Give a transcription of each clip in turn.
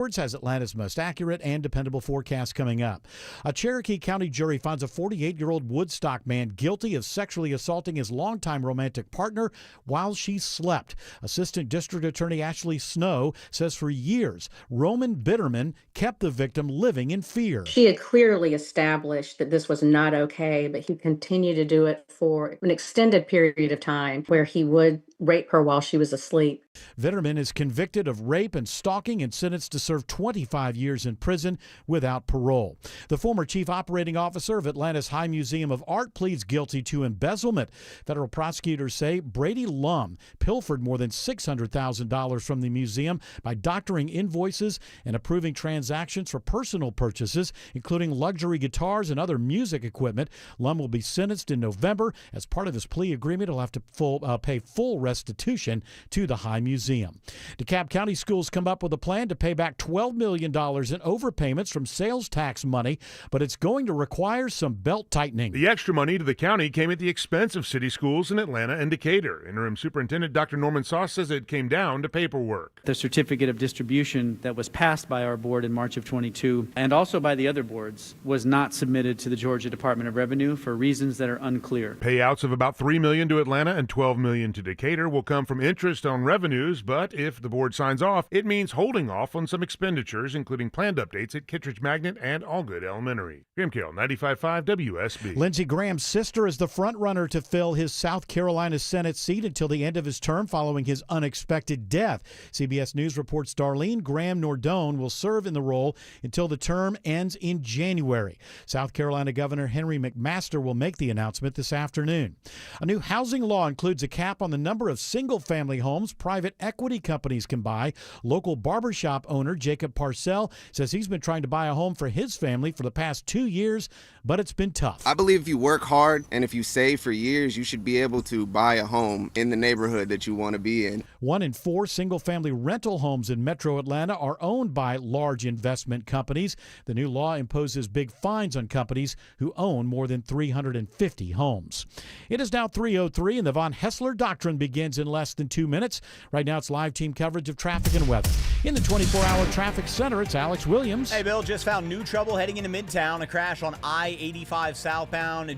has Atlanta's most accurate and dependable forecast coming up. A Cherokee County jury finds a 48-year-old Woodstock man guilty of sexually assaulting his longtime romantic partner while she slept. Assistant District Attorney Ashley Snow says for years, Roman Bitterman kept the victim living in fear. She had clearly established that this was not okay, but he continued to do it for an extended period of time where he would rape her while she was asleep. Vitterman is convicted of rape and stalking and sentenced to serve 25 years in prison without parole. The former chief operating officer of Atlanta's High Museum of Art pleads guilty to embezzlement. Federal prosecutors say Brady Lum pilfered more than $600,000 from the museum by doctoring invoices and approving transactions for personal purchases, including luxury guitars and other music equipment. Lum will be sentenced in November. As part of his plea agreement, he'll have to pay full restitution to the High Museum. DeKalb County Schools come up with a plan to pay back $12 million in overpayments from sales tax money, but it's going to require some belt tightening. The extra money to the county came at the expense of city schools in Atlanta and Decatur. Interim Superintendent Dr. Norman Sauce says it came down to paperwork. The certificate of distribution that was passed by our board in March of 22 and also by the other boards was not submitted to the Georgia Department of Revenue for reasons that are unclear. Payouts of about $3 million to Atlanta and $12 million to Decatur will come from interest on revenues, but if the board signs off, it means holding off on some expenditures, including planned updates at Kittredge Magnet and Allgood Elementary. Graham Cale, 95.5 WSB. Lindsey Graham's sister is the front-runner to fill his South Carolina Senate seat until the end of his term following his unexpected death. CBS News reports Darlene Graham Nordone will serve in the role until the term ends in January. South Carolina Governor Henry McMaster will make the announcement this afternoon. A new housing law includes a cap on the number of single-family homes private equity companies can buy. Local barbershop owner Jacob Parcell says he's been trying to buy a home for his family for the past 2 years, but it's been tough. I believe if you work hard and if you save for years, you should be able to buy a home in the neighborhood that you want to be in. 1 in 4 single-family rental homes in metro Atlanta are owned by large investment companies. The new law imposes big fines on companies who own more than 350 homes. It is now 3:03 and the Von Hessler Doctrine begins in less than 2 minutes. Right now it's live team coverage of traffic and weather. In the 24-hour traffic center, it's Alex Williams. Hey, Bill, just found new trouble heading into Midtown. A crash on I-85 southbound,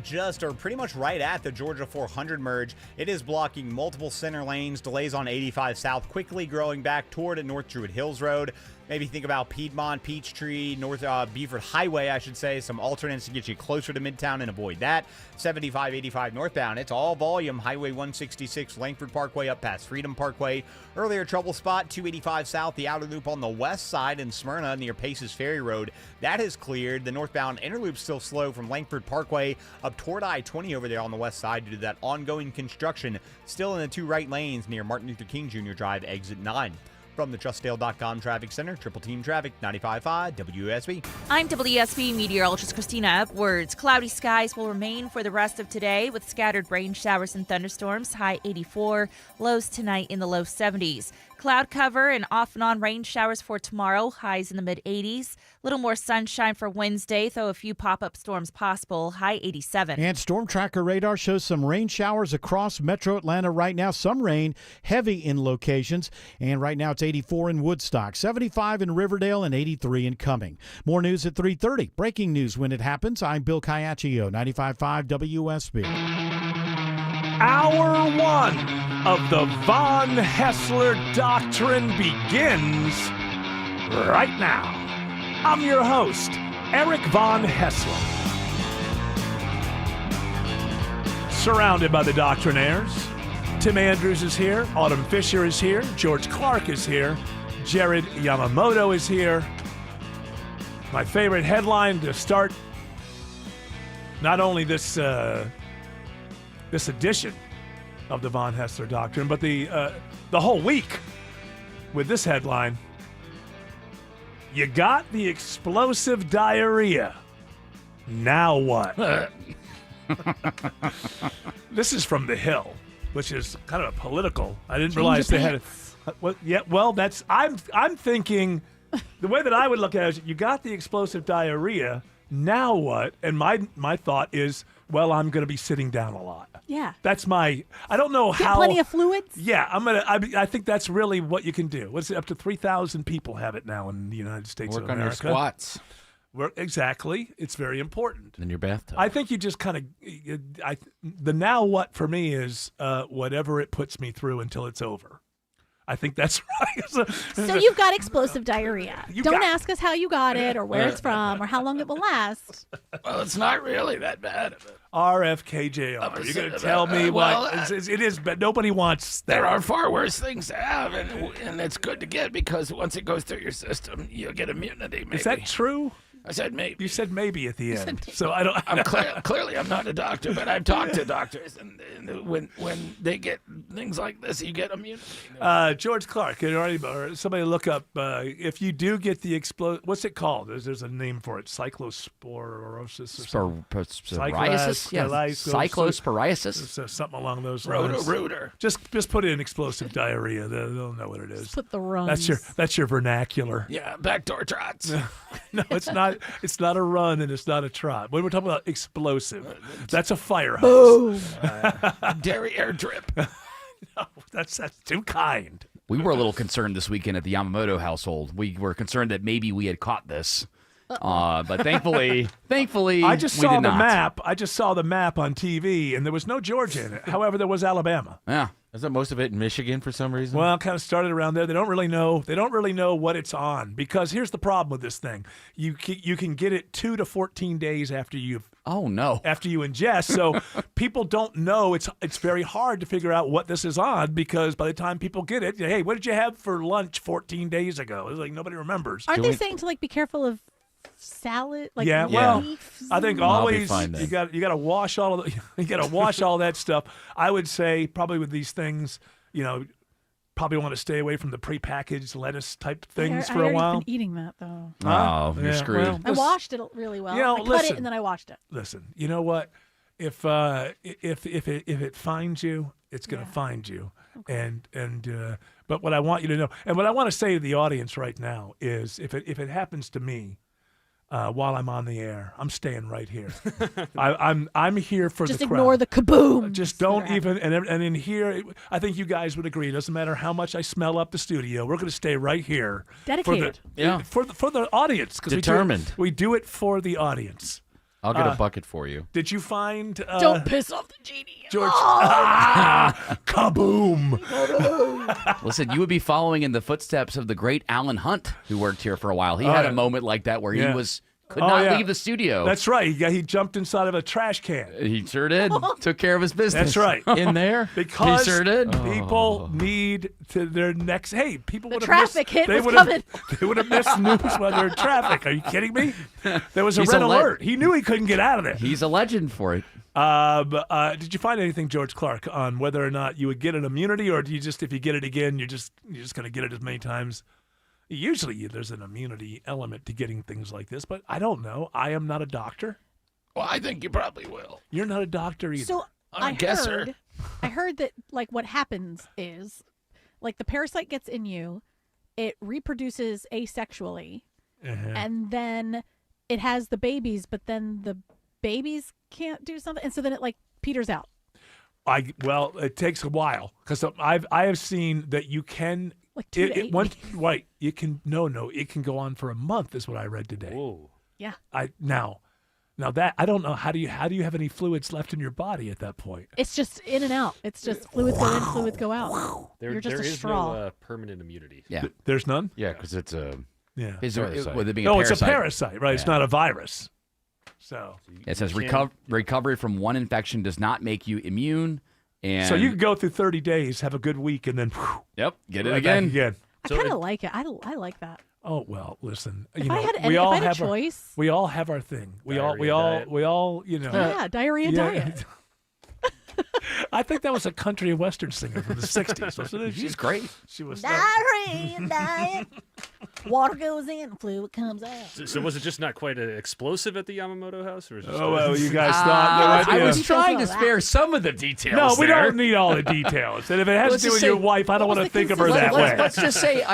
pretty much right at the Georgia 400 merge. It is blocking multiple center lanes. Delays on 85 south, quickly growing back toward North Druid Hills Road. Maybe think about Piedmont, Peachtree, North Beaufort Highway, I should say. Some alternates to get you closer to Midtown and avoid that. 75, 85 northbound, it's all volume. Highway 166, Langford Parkway up past Freedom Parkway. Earlier trouble spot, 285 south, the outer loop on the west side in Smyrna near Paces Ferry Road. That has cleared. The northbound inner loop still slow from Langford Parkway up toward I-20 over there on the west side due to that ongoing construction. Still in the 2 right lanes near Martin Luther King Jr. Drive, exit 9. From the TrustDale.com Traffic Center, Triple Team Traffic, 95.5 WSB. I'm WSB meteorologist Christina Edwards. Cloudy skies will remain for the rest of today with scattered rain showers and thunderstorms, high 84, lows tonight in the low 70s. Cloud cover and off and on rain showers for tomorrow, highs in the mid-80s. Little more sunshine for Wednesday, though a few pop-up storms possible, high 87. And Storm Tracker radar shows some rain showers across metro Atlanta right now. Some rain, heavy in locations. And right now it's 84 in Woodstock, 75 in Riverdale, and 83 in Cumming. More news at 3:30. Breaking news when it happens. I'm Bill Caiaccio, 95.5 WSB. Hour 1 of the Von Hessler Doctrine begins right now. I'm your host, Eric Von Hessler. Surrounded by the Doctrinaires. Tim Andrews is here. Autumn Fisher is here. George Clark is here. Jared Yamamoto is here. My favorite headline to start not only this edition of the Von Hessler Doctrine, but the whole week with this headline. You got the explosive diarrhea. Now what? This is from The Hill, which is kind of a political. I didn't realize they had it. I'm thinking the way that I would look at it is you got the explosive diarrhea. Now what? And my thought is well, I'm going to be sitting down a lot. Yeah. That's my. I don't know Get how. plenty of fluids. Yeah, I think that's really what you can do. What's it? Up to 3,000 people have it now in the United States Work of on your America. squats. Exactly. It's very important. In your bathtub. I think you just kind of. The now what for me is whatever it puts me through until it's over. I think that's right. So you've got explosive diarrhea. Don't ask us how you got it or where it's from or how long it will last. Well, it's not really that bad. RFKJR. You're going to tell me what it is, but nobody wants that. There are far worse things to have, and it's good to get because once it goes through your system, you'll get immunity. Maybe. Is that true? I said maybe. You said maybe at the end, so I don't. Clearly, I'm not a doctor, but I've talked to doctors, and when they get things like this, you get immunity. George Clark, or somebody look up if you do get the what's it called? There's a name for it: cyclosporosis or psoriasis. Yeah, cyclosporiasis. So something along those lines. Roto-rooter. Just put in explosive diarrhea. They'll know what it is. Just put the runs. That's your vernacular. Yeah, backdoor trots. No, it's not. It's not a run and it's not a trot. When we're talking about explosive, that's a fire hose. Derriere drip. No, that's too kind. We were a little concerned this weekend at the Yamamoto household. We were concerned that maybe we had caught this. But thankfully, I just saw the map. I just saw the map on TV, and there was no Georgia in it. However, there was Alabama. Yeah. Isn't most of it in Michigan for some reason? Well, kind of started around there. They don't really know. They don't really know what it's on because here's the problem with this thing: you can get it 2 to 14 days after you've. Oh no! After you ingest, so people don't know. It's very hard to figure out what this is on because by the time people get it, hey, what did you have for lunch 14 days ago? It's like nobody remembers. Aren't they saying to be careful of salad? Leaves? I think always you got to wash all of you got to wash all that stuff. I would say probably with these things, probably want to stay away from the prepackaged lettuce type things for a while. I've been eating that though. Oh, you're screwed. Well, I washed it really well. I cut it and then I washed it. Listen, you know what? If it finds you, it's going to find you. Okay. But what I want you to know, and what I want to say to the audience right now is, if it happens to me. While I'm on the air, I'm staying right here. I'm here for the crowd. Just ignore the kaboom. Just don't even. And in here, I think you guys would agree. It doesn't matter how much I smell up the studio. We're going to stay right here. Dedicated. For the audience. Determined. We do it for the audience. I'll get a bucket for you. Did you find? Don't piss off the genie, George. Kaboom! Listen, you would be following in the footsteps of the great Alan Hunt, who worked here for a while. He had a moment like that where he could not leave the studio. That's right. He jumped inside of a trash can. He sure did. Took care of his business. That's right. In there. Because he sure did. People need to their next. Hey, people would have traffic missed. hit was coming. They would have missed news while they're in traffic. Are you kidding me? There was a red alert. He knew he couldn't get out of there. He's a legend for it. Did you find anything, George Clark, on whether or not you would get an immunity, or do you just, if you get it again, you're just going to get it as many times? Usually there's an immunity element to getting things like this, but I don't know. I am not a doctor. Well, I think you probably will. You're not a doctor either. So I heard that what happens is the parasite gets in you, it reproduces asexually, and then it has the babies, but then the babies can't do something, and so then it peters out. It takes a while because I have seen that you can. 2 to 8 weeks. Right. It can it can go on for a month is what I read today. Whoa. Yeah. Now that I don't know, how do you have any fluids left in your body at that point? It's just in and out. It's just fluids go in, fluids go out. You're just a is straw. no permanent immunity. Yeah. There's none? Yeah, because it's a parasite. It's a parasite, right? Yeah. It's not a virus. So it says recovery from one infection does not make you immune. And so you can go through 30 days, have a good week, and then get it again. I kind of like it. I like that. Oh well, listen. If I had a choice, we all have our thing. We all diarrhea diet. Yeah, diarrhea diet. I think that was a country and western singer from the 60s, wasn't it? She's great. She was. Diarrhea, diet. Water goes in, fluid comes out. So was it just not quite explosive at the Yamamoto house? Or was it just Oh, well, you guys thought. I was trying to spare some of the details. No, we there. don't need all the details. And if it has to do with your wife, I don't want to think of her that way. Let's just say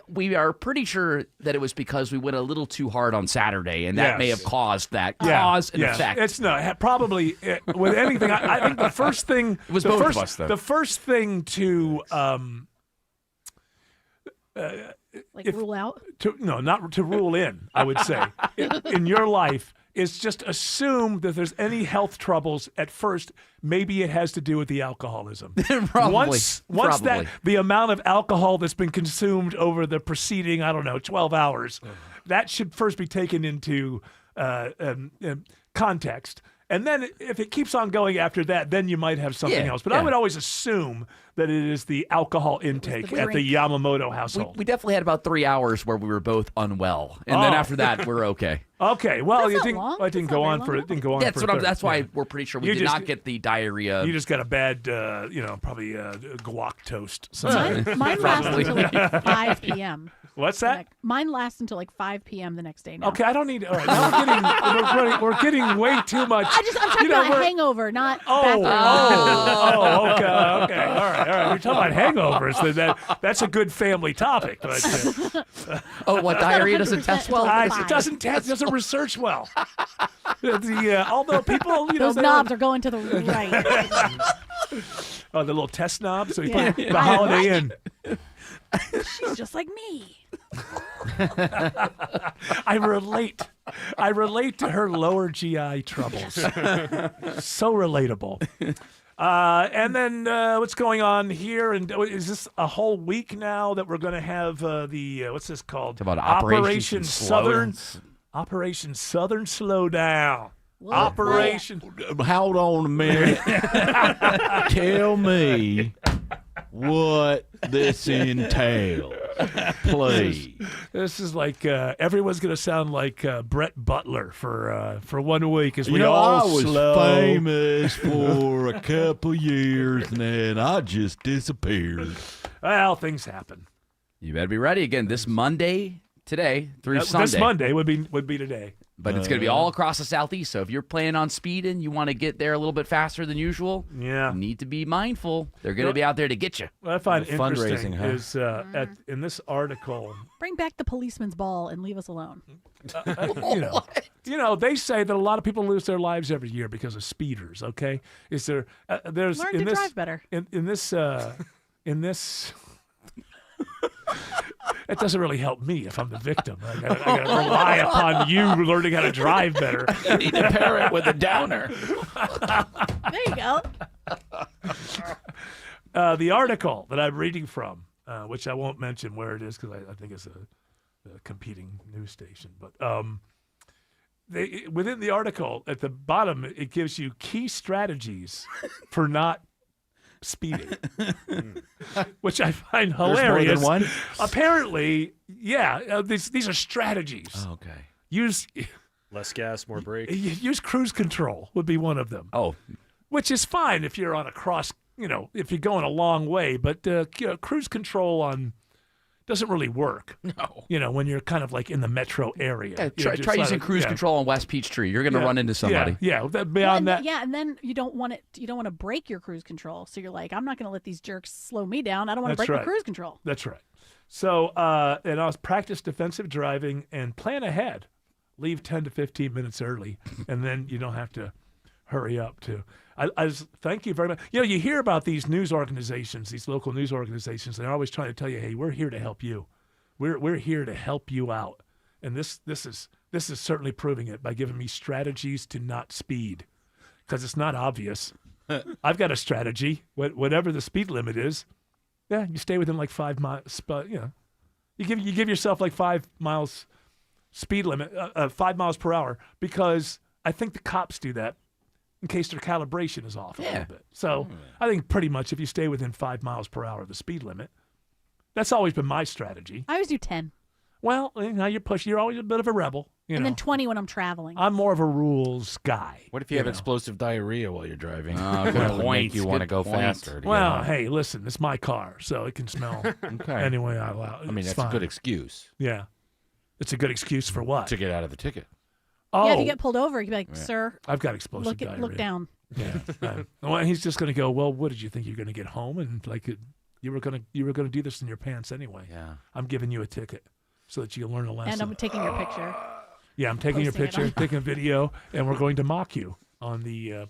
we are pretty sure that it was because we went a little too hard on Saturday, and that may have caused that cause and effect. It's not probably with anything. I think the first thing it was both of us, though. The first thing to rule out? Not to rule in, I would say, in your life is just assume that there's any health troubles at first. Maybe it has to do with the alcoholism. Probably. Once that the amount of alcohol that's been consumed over the preceding, 12 hours, that should first be taken into context. And then if it keeps on going after that, then you might have something else. But I would always assume that it is the alcohol intake at the Yamamoto household. We definitely had about 3 hours where we were both unwell. And then after that, we're okay. Okay. Well, That's it didn't go on for That's why we're pretty sure we did not get the diarrhea. You just got a bad, probably guac toast. Mine lasts until like 5 p.m. What's that? Mine lasts until like 5 p.m. the next day now. Okay, I don't need. All right, now we're getting way too much. I'm talking about a hangover, not bathroom. Okay. All right. We're talking about hangovers. That's a good family topic. But, what diarrhea doesn't test well? It doesn't test. It doesn't research well. Although people, those knobs are going to the right. The little test knob. So you put the Holiday Inn. She's just like me. I relate to her lower GI troubles. So relatable. And then what's going on here? And is this a whole week now that we're going to have what's this called? About Operation Southern Slowdown. Whoa. Operation. Hold on a minute. Tell me what this entails, please. This is like everyone's going to sound like Brett Butler for 1 week as we I all was slow. famous for a couple years, and then I just disappeared. Well, things happen. You better be ready again this Monday, today through Sunday. This Monday would be today. But it's going to be all across the Southeast. So if you're planning on speeding, you want to get there a little bit faster than usual, you need to be mindful. They're going to be out there to get you. What I find interesting fundraising, is in this article. Bring back the policeman's ball and leave us alone. They say that a lot of people lose their lives every year because of speeders. Okay, is there? There's Learn to drive better. In this. It doesn't really help me if I'm the victim. I got to rely upon you learning how to drive better. You need to pair it with a downer. There you go. The article that I'm reading from, which I won't mention where it is because I think it's a competing news station, but within the article at the bottom it gives you key strategies for not speeding, which I find hilarious. There's more than one? Apparently, these are strategies. Oh, okay. Use less gas, more brake. Use cruise control would be one of them. Oh, which is fine if you're on a cross, if you're going a long way, but cruise control doesn't really work. No. When you're kind of like in the metro area. Try using cruise control on West Peachtree. You're going to run into somebody. Beyond that. Yeah, and then you don't want to break your cruise control. So you're like, I'm not going to let these jerks slow me down. I don't want to break my cruise control. That's right. So, and I'll practice defensive driving and plan ahead. Leave 10 to 15 minutes early, and then you don't have to hurry up to. Thank you very much. You hear about these news organizations, these local news organizations. They're always trying to tell you, "Hey, we're here to help you. We're here to help you out." And this is certainly proving it by giving me strategies to not speed, because it's not obvious. I've got a strategy. Whatever the speed limit is, you stay within like 5 miles. You give yourself like 5 miles speed limit, 5 miles per hour, because I think the cops do that in case their calibration is off a little bit. So I think pretty much if you stay within 5 miles per hour of the speed limit, that's always been my strategy. I always do 10. Well, now you're pushing. You're always a bit of a rebel. And then 20 when I'm traveling. I'm more of a rules guy. What if you have explosive diarrhea while you're driving? Good That'll point. make you want to go Good point. faster. Well, hey, listen, it's my car, so it can smell any way I allow. I mean, It's that's fine. a good excuse. Yeah. It's a good excuse for what? To get out of the ticket. Oh, Yeah, if you get pulled over, you'd be like, sir, I've got explosive diarrhea. look down. Yeah. Well, he's just going to go, well, what did you think you're going to get home? And like you were going to do this in your pants anyway. Yeah. I'm giving you a ticket so that you can learn a lesson. And I'm taking your picture. Yeah, I'm taking your posting it picture, on- taking a video, and we're going to mock you on the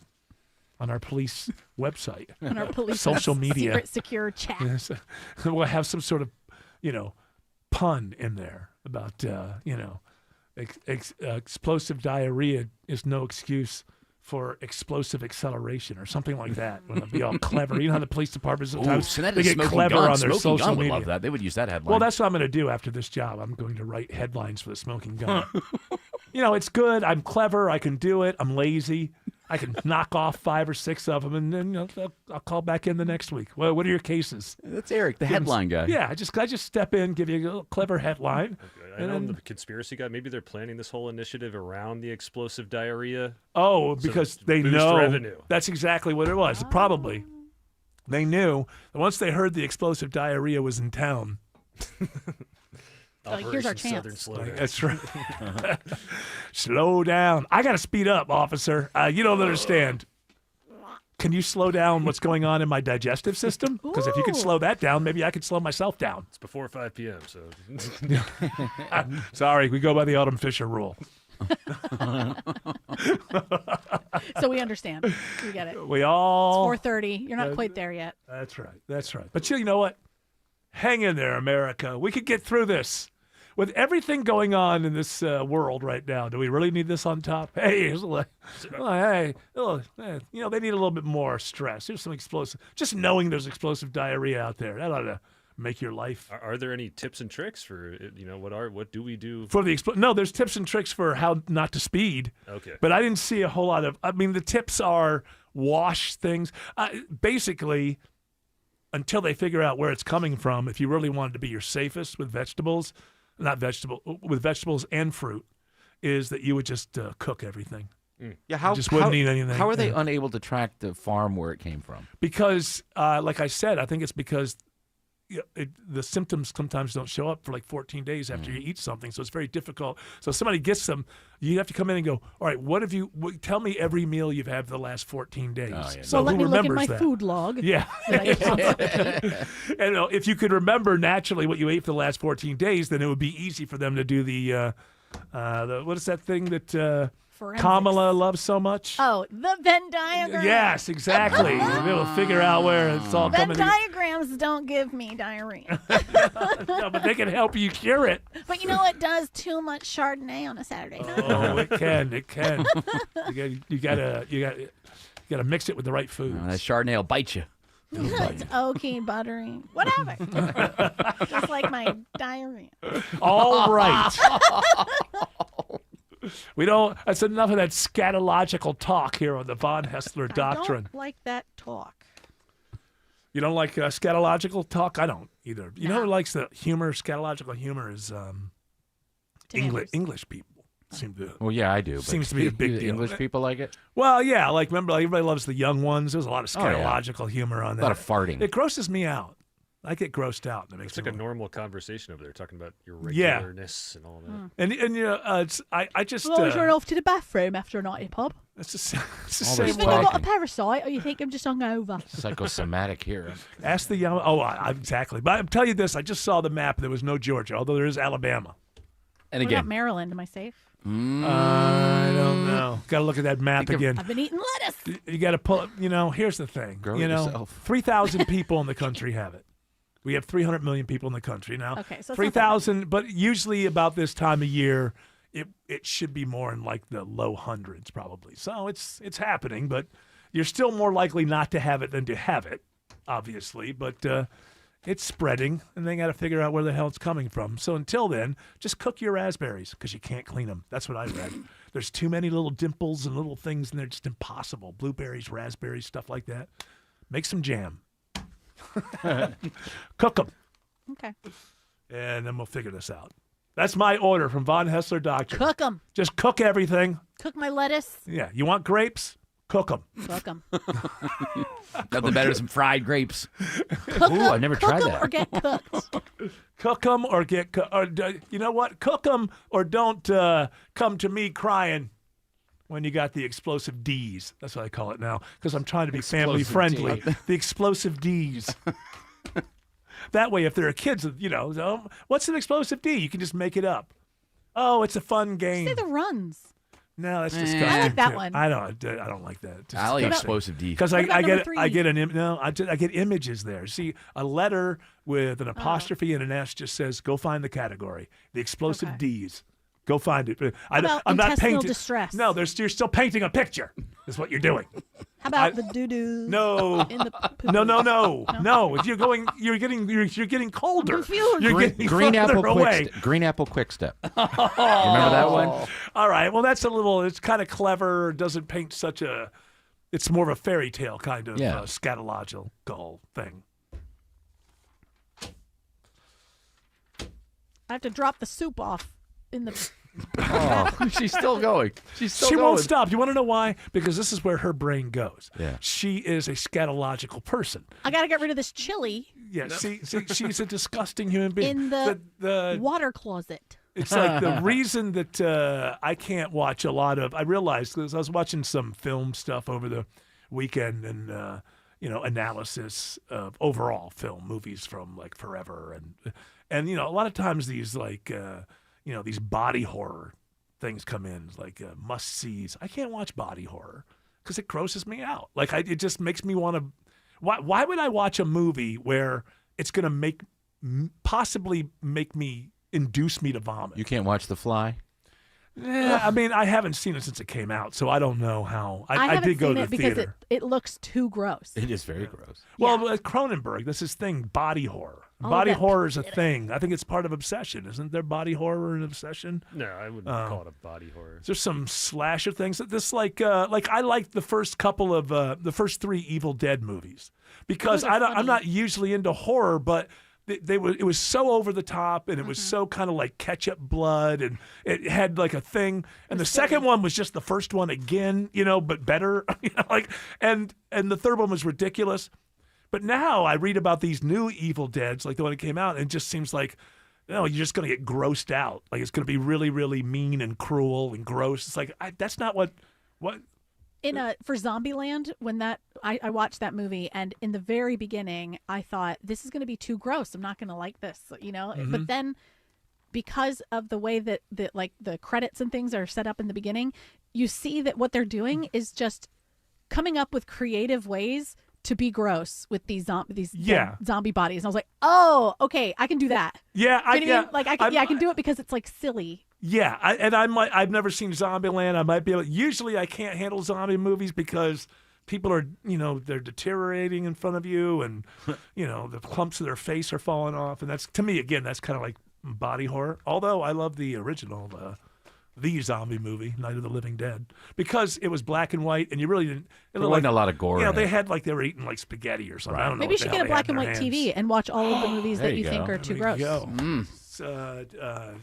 on our police website, On our police social media, secret secure chat. Yes. We'll have some sort of, pun in there about explosive diarrhea is no excuse for explosive acceleration or something like that. It'll be all clever. You know how the police department sometimes so that they is get smoking clever gun. on their Smoking social gun would media. love that. They would use that headline. Well, that's what I'm going to do after this job. I'm going to write headlines for the smoking gun. It's good. I'm clever. I can do it. I'm lazy. I can knock off 5 or 6 of them, and then I'll call back in the next week. Well, what are your cases? That's Eric, the headline guy. Yeah, I just step in, give you a little clever headline. I know I'm the conspiracy guy. Maybe they're planning this whole initiative around the explosive diarrhea. Oh, So because to they boost know revenue. that's exactly what it was. Probably. They knew that once they heard the explosive diarrhea was in town. Like, here's our Operation chance. Southern Slowdown. That's right. Slow down. I got to speed up, officer. You don't understand. Can you slow down what's going on in my digestive system? Because if you can slow that down, maybe I can slow myself down. It's before 5 p.m., so. Sorry, we go by the Autumn Fisher rule. So we understand. We get it. We all. It's 4:30. You're not quite there yet. That's right. That's right. But you know what? Hang in there, America. We could get through this. With everything going on in this world right now, do we really need this on top? Hey, they need a little bit more stress. Here's some explosive. Just knowing there's explosive diarrhea out there, that ought to make your life. Are there any tips and tricks for what do we do For the no, there's tips and tricks for how not to speed. Okay. But I didn't see a whole lot of. I mean, the tips are wash things. Basically, until they figure out where it's coming from, if you really wanted to be your safest with vegetables and fruit, is that you would just cook everything. Yeah, how just wouldn't eat anything. How are they unable to track the farm where it came from? Because, like I said, I think it's because the symptoms sometimes don't show up for like 14 days after you eat something, so it's very difficult. So if somebody gets them, you have to come in and go, all right, tell me every meal you've had for the last 14 days. Oh, yeah. So Well, let who me look at remembers my that? food log. Yeah. that I constantly keep. And if you could remember naturally what you ate for the last 14 days, then it would be easy for them to do the what is that thing that Forensics. Kamala loves so much? Oh, the Venn diagram. Yes, exactly. You'll be able to figure out where it's all Venn coming together. diagrams don't give me diarrhea. No, but they can help you cure it. But you know what does too much Chardonnay on a Saturday night? Oh, it can. You gotta mix it with the right food. That Chardonnay will bite you. It's oaky, buttery, whatever. Just like my diarrhea. All right. That's enough of that scatological talk here on the Von Hessler I Doctrine. don't like that talk. You don't like scatological talk? I don't either. You know who likes the humor? Scatological humor is English people seem to. Well, yeah, I do. But Seems to be a big deal. English people like it. Well, yeah, remember, everybody loves the young ones. There's a lot of Oh, yeah. scatological humor on that. A lot of farting. It grosses me out. I get grossed out. That makes It's like me a normal conversation over there, talking about your Yeah. regularness and all that. And I just. Well, I run off to the bathroom after a night in pub. It's the All You this same. think I've got a talking. parasite, or you think I'm just hungover? Psychosomatic here. Ask the young. Oh, exactly. But I'm telling you this. I just saw the map. There was no Georgia, although there is Alabama. And What again, about Maryland? Am I safe? I don't know. Got to look at that map again. I've been eating lettuce. You got to pull it. Here's the thing. Grow it yourself. 3,000 people in the country have it. We have 300 million people in the country now. Okay, so it's not 3,000, but usually about this time of year, it should be more in like the low hundreds probably. So it's happening, but you're still more likely not to have it than to have it, obviously. But it's spreading, and they got to figure out where the hell it's coming from. So until then, just cook your raspberries because you can't clean them. That's what I read. There's too many little dimples and little things, and they're just impossible. Blueberries, raspberries, stuff like that. Make some jam. Cook them, Okay. and then we'll figure this out. That's my order from Von Hessler Doctrine. Cook them. Just cook everything. Cook my lettuce. Yeah. You want grapes? Cook them. Cook them. Nothing better than some fried grapes. Cook Ooh, I've never tried that. or get cooked. Cook them or get cooked. Or, you know what? Cook them or don't come to me crying when you got the explosive D's. That's what I call it now because I'm trying to be family friendly. The explosive D's. That way, if there are kids, what's an explosive D? You can just make it up. Oh, it's a fun game. Say the runs. No, that's disgusting. I like that too. one. I don't like that. I like explosive D because What I about get number I get images there. See, a letter with an apostrophe and an S just says, "Go find the category." The explosive D's. Go find it. How about I'm not intestinal painting. distress? No, you're still painting a picture. Is what you're doing. How about the doo-doo? No. In the poo-poo? No. If you're getting colder. I'm confused. You're getting Green further apple away. Green apple quick step. Remember that one? All right. Well, it's kind of clever. Doesn't paint such a. It's more of a fairy tale kind of scatological thing. I have to drop the soup off in the. She's still going. She won't stop. You want to know why? Because this is where her brain goes. Yeah. She is a scatological person. I got to get rid of this chili Yeah. See, she's a disgusting human being. in the the water closet. It's like the reason that I can't watch a lot of. I realized because I was watching some film stuff over the weekend and analysis of overall film movies from like forever and a lot of times these like these body horror things come in like must sees. I can't watch body horror because it grosses me out. Like it just makes me want to. Why would I watch a movie where it's going to possibly induce me to vomit? You can't watch The Fly? Yeah, I mean, I haven't seen it since it came out, so I don't know how. I haven't did go seen to it the because theater. it looks too gross. It is very gross. Well, Cronenberg, that's his thing, body horror. All Body that horror is a thing. I think it's part of obsession. Isn't there body horror and obsession? No, I wouldn't call it a body horror. There's some slasher things that this like I liked the first couple of the first 3 Evil Dead movies because I'm not usually into horror, but it was so over the top and it was so kind of like ketchup blood and it had like a thing. And the second one was just the first one again, but better, and the third one was ridiculous. But now I read about these new Evil Deads, like the one that came out, and it just seems like, you're just going to get grossed out. Like it's going to be really, really mean and cruel and gross. It's like, that's not what. For Zombieland, when I watched that movie, and in the very beginning, I thought this is going to be too gross. I'm not going to like this, But then, because of the way that the credits and things are set up in the beginning, you see that what they're doing is just coming up with creative ways to be gross with these dead zombie bodies. And I was like, oh, okay, I can do that. Yeah, I can do it because it's like silly. Yeah, I've never seen Zombieland. I might be able. Usually, I can't handle zombie movies because people are, they're deteriorating in front of you, and the clumps of their face are falling off, and that's to me again, that's kind of like body horror. Although I love the original, the zombie movie, Night of the Living Dead, because it was black and white, and you really didn't. There wasn't a lot of gore. They had like they were eating like spaghetti or something. Right. I don't know. Maybe you should get a black and white TV and watch all of the movies that you think are too gross.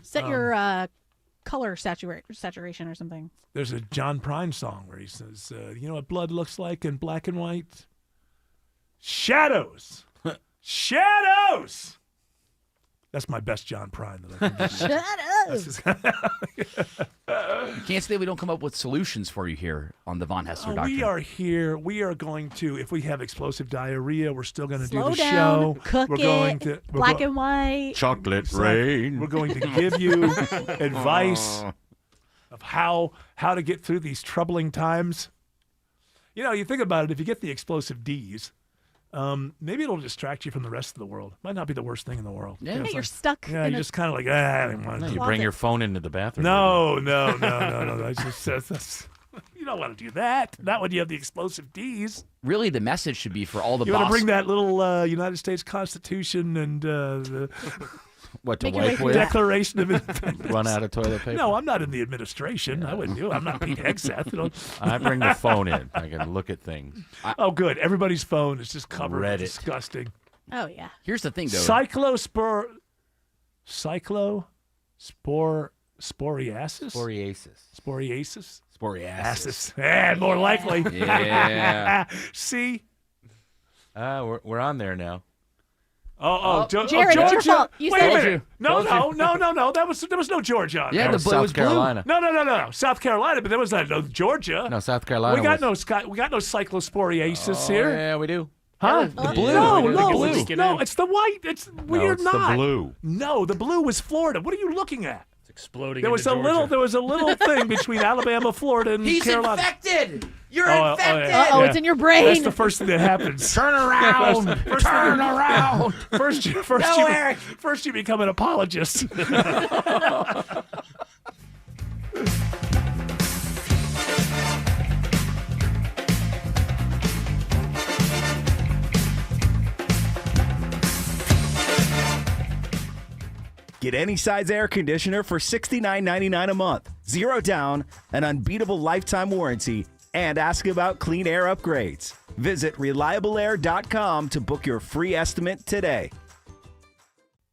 Set your color saturation or something. There's a John Prine song where he says, "You know what blood looks like in black and white? Shadows, shadows." That's my best John Prine that I can Shut up. You can't say we don't come up with solutions for you here on the Von Hessler Doctrine. We are here. We are going to, if we have explosive diarrhea, we're still going to do Slow the down, show. Cook we're it, going to black and white. Chocolate rain. We're going to give you advice of how to get through these troubling times. You think about it. If you get the explosive D's, maybe it'll distract you from the rest of the world. Might not be the worst thing in the world. Yeah, you're stuck. Yeah, you're just kind of like, I don't want to. You bring your phone into the bathroom. No. You don't want to do that. Not when you have the explosive D's. Really, the message should be for all the You want to bring that little United States Constitution and the what to wipe with? Declaration of Independence. Run out of toilet paper? No, I'm not in the administration. I wouldn't do it. I'm not Pete Hegseth. I bring the phone in. I can look at things. Oh, good. Everybody's phone is just covered with disgusting. Oh, yeah. Here's the thing, though. Cyclo Sporiasis? Sporiasis. More likely. Yeah. See? We're on there now. Jared, it's your fault. You Wait said a it. minute. No. There was no Georgia on Yeah, there. the blue was South Carolina. No. South Carolina, but there was no Georgia. No, South Carolina. We got no cyclosporiasis here. Yeah, we do. Huh? The blue. No, We no, do. it's the white. We're it's not. the blue. No, the blue was Florida. What are you looking at? It's exploding. There was a little thing between Alabama, Florida, and He's Carolina. infected. You're infected. Uh-oh, it's in your brain. That's the first thing that happens. Turn around. Turn around. First you become an apologist. Get any size air conditioner for $69.99 a month, 0 down, an unbeatable lifetime warranty, and ask about clean air upgrades. Visit reliableair.com to book your free estimate today.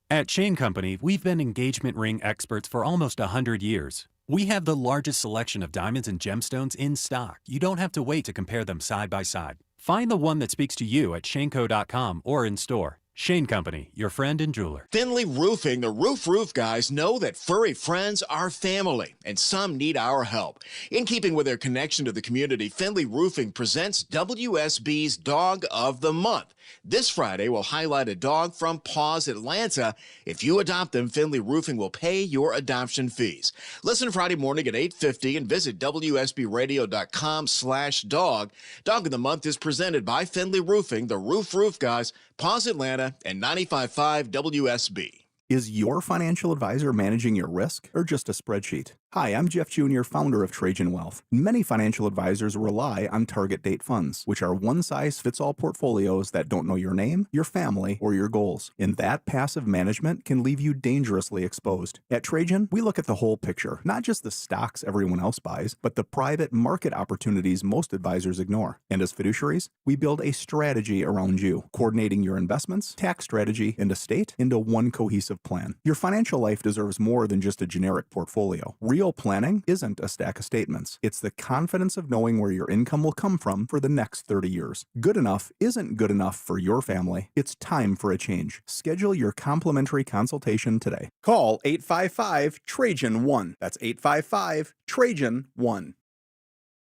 At Shane Company, we've been engagement ring experts for almost 100 years. We have the largest selection of diamonds and gemstones in stock. You don't have to wait to compare them side by side. Find the one that speaks to you at shaneco.com or in store. Shane Company, your friend and jeweler. Finley Roofing, the roof guys know that furry friends are family, and some need our help. In keeping with their connection to the community, Finley Roofing presents WSB's Dog of the Month. This Friday, we'll highlight a dog from Paws Atlanta. If you adopt them, Finley Roofing will pay your adoption fees. Listen Friday morning at 8:50 and visit WSBradio.com/dog. Dog of the Month is presented by Finley Roofing, the roof guys, Paws Atlanta, and 95.5 WSB. Is your financial advisor managing your risk or just a spreadsheet? Hi, I'm Jeff Jr., founder of Trajan Wealth. Many financial advisors rely on target date funds, which are one-size-fits-all portfolios that don't know your name, your family, or your goals. And that passive management can leave you dangerously exposed. At Trajan, we look at the whole picture, not just the stocks everyone else buys, but the private market opportunities most advisors ignore. And as fiduciaries, we build a strategy around you, coordinating your investments, tax strategy, and estate into one cohesive plan. Your financial life deserves more than just a generic portfolio. Real planning isn't a stack of statements. It's the confidence of knowing where your income will come from for the next 30 years. Good enough isn't good enough for your family. It's time for a change. Schedule your complimentary consultation today. Call 855-TRAJAN-1. That's 855-TRAJAN-1.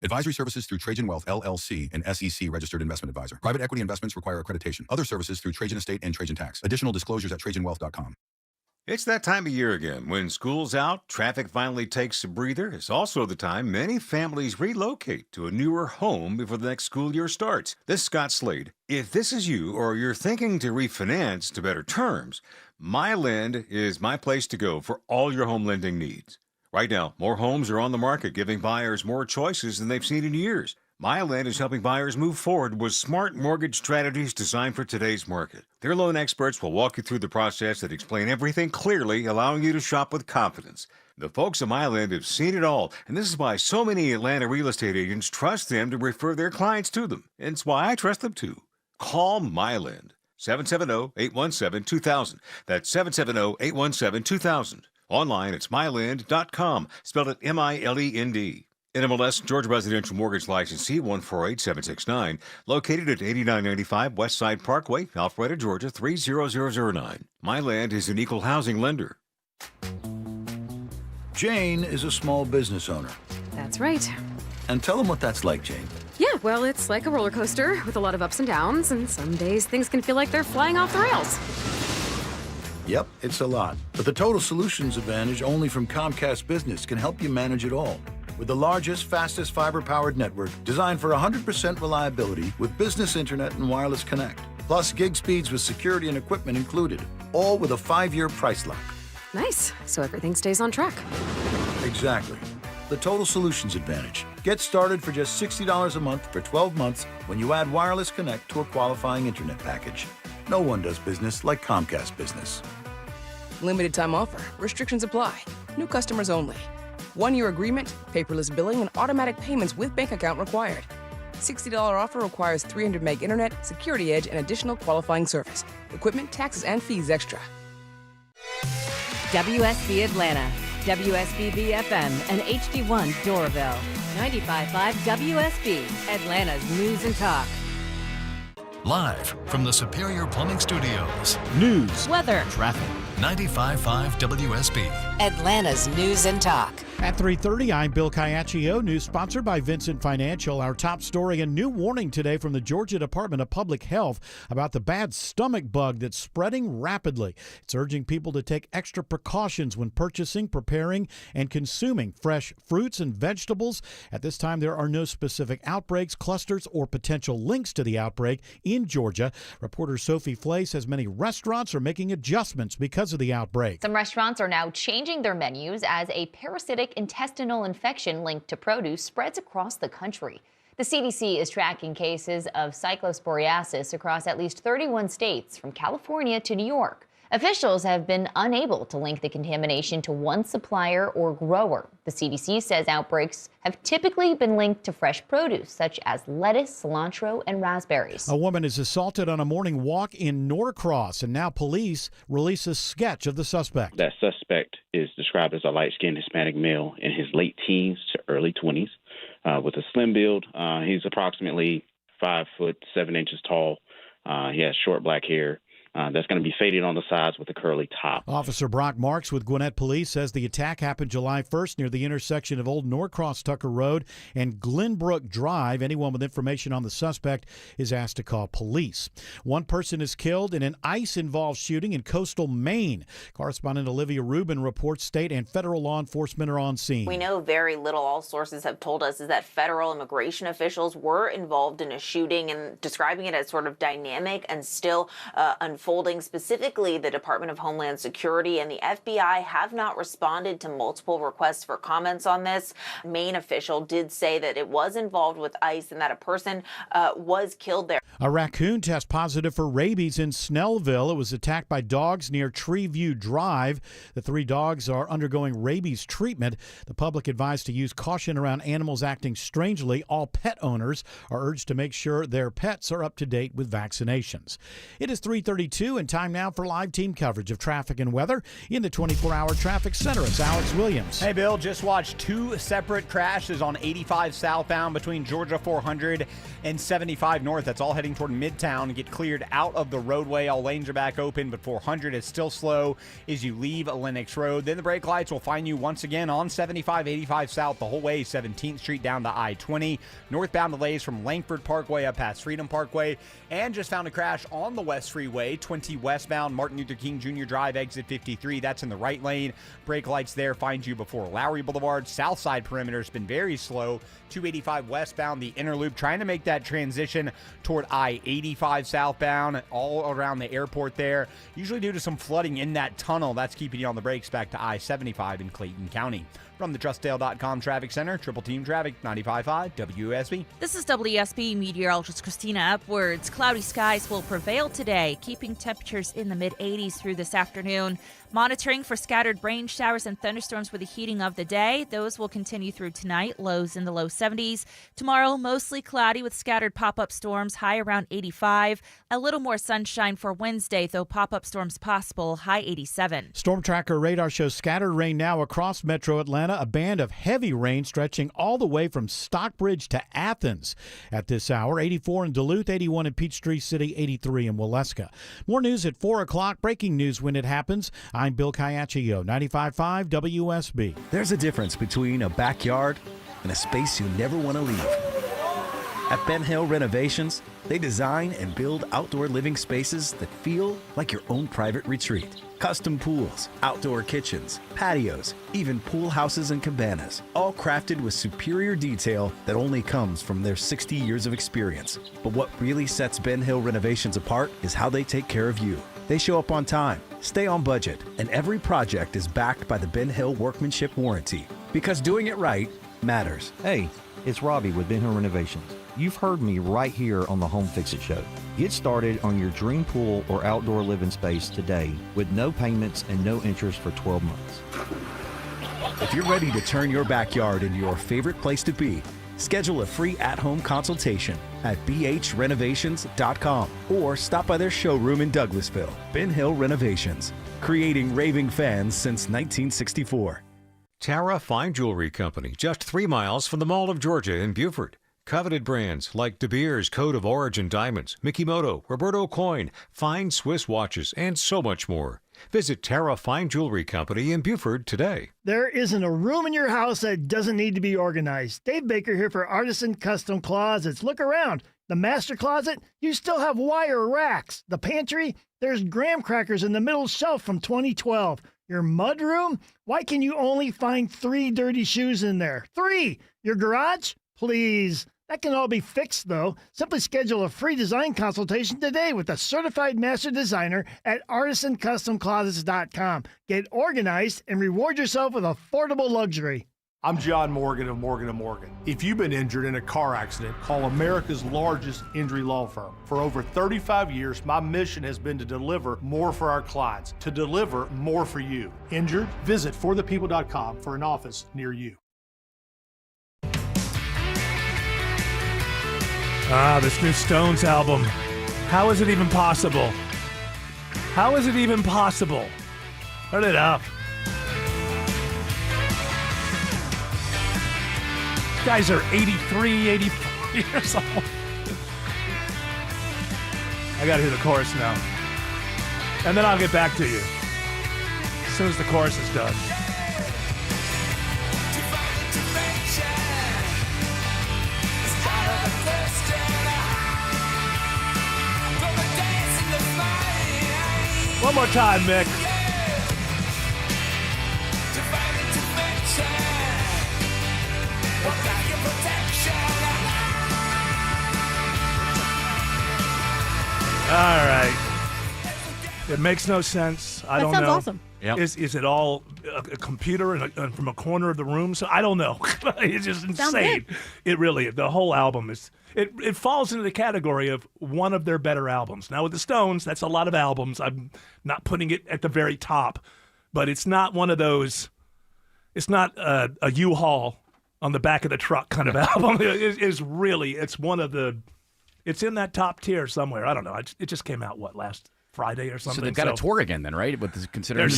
Advisory services through Trajan Wealth, LLC, an SEC registered investment advisor. Private equity investments require accreditation. Other services through Trajan Estate and Trajan Tax. Additional disclosures at TrajanWealth.com. It's that time of year again. When school's out, traffic finally takes a breather. It's also the time many families relocate to a newer home before the next school year starts. This is Scott Slade. If this is you or you're thinking to refinance to better terms, MyLend is my place to go for all your home lending needs. Right now, more homes are on the market, giving buyers more choices than they've seen in years. MyLend is helping buyers move forward with smart mortgage strategies designed for today's market. Their loan experts will walk you through the process and explain everything clearly, allowing you to shop with confidence. The folks at MyLend have seen it all, and this is why so many Atlanta real estate agents trust them to refer their clients to them. And it's why I trust them too. Call MyLend, 770-817-2000. That's 770-817-2000. Online, it's mylend.com, spelled it M-I-L-E-N-D. NMLS Georgia Residential Mortgage Licensee 148769, located at 8995 West Side Parkway, Alpharetta, Georgia 30009. MyLand is an equal housing lender. Jane is a small business owner. That's right. And tell them what that's like, Jane. Yeah, well, it's like a roller coaster with a lot of ups and downs, and some days things can feel like they're flying off the rails. Yep, it's a lot. But the Total Solutions Advantage only from Comcast Business can help you manage it all. With the largest, fastest fiber-powered network designed for 100% reliability with business internet and wireless connect. Plus gig speeds with security and equipment included. All with a 5-year price lock. Nice. So everything stays on track. Exactly. The Total Solutions Advantage. Get started for just $60 a month for 12 months when you add wireless connect to a qualifying internet package. No one does business like Comcast Business. Limited time offer. Restrictions apply. New customers only. 1-year agreement, paperless billing, and automatic payments with bank account required. $60 offer requires 300 meg internet, security edge, and additional qualifying service. Equipment, taxes, and fees extra. WSB Atlanta, WSB BFM, and HD1 Doraville. 95.5 WSB, Atlanta's News and Talk. Live from the Superior Plumbing Studios. News, weather, traffic. 95.5 WSB. Atlanta's News and Talk. At 3:30, I'm Bill Caiaccio. News sponsored by Vincent Financial. Our top story, a new warning today from the Georgia Department of Public Health about the bad stomach bug that's spreading rapidly. It's urging people to take extra precautions when purchasing, preparing, and consuming fresh fruits and vegetables. At this time, there are no specific outbreaks, clusters, or potential links to the outbreak in Georgia. Reporter Sophie Flay says many restaurants are making adjustments because of the outbreak. Some restaurants are now changing their menus as a parasitic intestinal infection linked to produce spreads across the country. The CDC is tracking cases of cyclosporiasis across at least 31 states, from California to New York. Officials have been unable to link the contamination to one supplier or grower. The CDC says outbreaks have typically been linked to fresh produce, such as lettuce, cilantro, and raspberries. A woman is assaulted on a morning walk in Norcross, and now police release a sketch of the suspect. That suspect is described as a light-skinned Hispanic male in his late teens to early 20s with a slim build. He's approximately 5'7" tall. He has short black hair. That's going to be faded on the sides with a curly top. Officer Brock Marks with Gwinnett Police says the attack happened July 1st near the intersection of Old Norcross Tucker Road and Glenbrook Drive. Anyone with information on the suspect is asked to call police. One person is killed in an ICE-involved shooting in coastal Maine. Correspondent Olivia Rubin reports state and federal law enforcement are on scene. We know very little. All sources have told us is that federal immigration officials were involved in a shooting and describing it as sort of dynamic and still unfolding. Specifically, the Department of Homeland Security and the FBI have not responded to multiple requests for comments on this. A Maine official did say that it was involved with ICE and that a person was killed there. A raccoon test positive for rabies in Snellville. It was attacked by dogs near Treeview Drive. The 3 dogs are undergoing rabies treatment. The public advised to use caution around animals acting strangely. All pet owners are urged to make sure their pets are up to date with vaccinations. It is 3:32 and time now for live team coverage of traffic and weather in the 24-hour traffic center. It's Alex Williams. Hey, Bill, just watched 2 separate crashes on 85 southbound between Georgia 400 and 75 north. That's all heading toward Midtown. Get cleared out of the roadway. All lanes are back open, but 400 is still slow as you leave Lenox Road. Then the brake lights will find you once again on 75, 85 south the whole way, 17th Street down to I-20. Northbound delays from Langford Parkway up past Freedom Parkway. And just found a crash on the West Freeway, 20 westbound, Martin Luther King Jr. Drive, exit 53. That's in the right lane. Brake lights there find you before Lowry Boulevard. South side perimeter has been very slow. 285 westbound, the inner loop, trying to make that transition toward I-85 southbound, all around the airport there. Usually due to some flooding in that tunnel, that's keeping you on the brakes back to I-75 in Clayton County. From the TrustDale.com Traffic Center, Triple Team Traffic, 95.5 WSB. This is WSB meteorologist Christina Upwards. Cloudy skies will prevail today, keeping temperatures in the mid-80s through this afternoon. Monitoring for scattered rain showers and thunderstorms with the heating of the day. Those will continue through tonight, lows in the low 70s. Tomorrow, mostly cloudy with scattered pop-up storms, high around 85. A little more sunshine for Wednesday, though pop-up storms possible, high 87. Storm Tracker radar shows scattered rain now across metro Atlanta. A band of heavy rain stretching all the way from Stockbridge to Athens at this hour. 84 in Duluth, 81 in Peachtree City, 83 in Waleska. More news at 4 o'clock. Breaking news when it happens. I'm Bill Caiaccio, 95.5 WSB. There's a difference between a backyard and a space you never want to leave. At Ben Hill Renovations, they design and build outdoor living spaces that feel like your own private retreat. Custom pools, outdoor kitchens, patios, even pool houses and cabanas, all crafted with superior detail that only comes from their 60 years of experience. But what really sets Ben Hill Renovations apart is how they take care of you. They show up on time, stay on budget, and every project is backed by the Ben Hill Workmanship Warranty. Because doing it right matters. Hey, it's Robbie with Ben Hill Renovations. You've heard me right here on the Home Fix It Show. Get started on your dream pool or outdoor living space today with no payments and no interest for 12 months. If you're ready to turn your backyard into your favorite place to be, Schedule a free at-home consultation at bhrenovations.com or stop by their showroom in Douglasville. Ben Hill Renovations, creating raving fans since 1964. Tara Fine Jewelry Company, just 3 miles from the Mall of Georgia in Beaufort. Coveted brands like De Beers Code of Origin Diamonds, Mikimoto, Roberto Coin, fine Swiss watches, and so much more. Visit Tara Fine Jewelry Company in Beaufort today. There isn't a room in your house that doesn't need to be organized. Dave Baker here for Artisan Custom Closets. Look around. The master closet, you still have wire racks. The pantry, there's graham crackers in the middle shelf from 2012. Your mudroom, why can you only find 3 dirty shoes in there? 3! Your garage? Please. That can all be fixed, though. Simply schedule a free design consultation today with a certified master designer at artisancustomclosets.com. Get organized and reward yourself with affordable luxury. I'm John Morgan of Morgan & Morgan. If you've been injured in a car accident, call America's largest injury law firm. For over 35 years, my mission has been to deliver more for our clients, to deliver more for you. Injured? Visit forthepeople.com for an office near you. This new Stones album. How is it even possible? How is it even possible? Turn it up. Guys are 83, 84 years old. I gotta hear the chorus now. And then I'll get back to you as soon as the chorus is done. One more time, Mick. All right. It makes no sense. I don't know. That sounds awesome. Yep. Is it all a computer and from a corner of the room? So I don't know. It's just insane. It really, the whole album is. It falls into the category of one of their better albums. Now with the Stones, that's a lot of albums. I'm not putting it at the very top, but it's not one of those. It's not a U-Haul on the back of the truck kind of album. It's one of the. It's in that top tier somewhere. I don't know. It just came out last Friday or something. So they've got a tour again then, right? With considering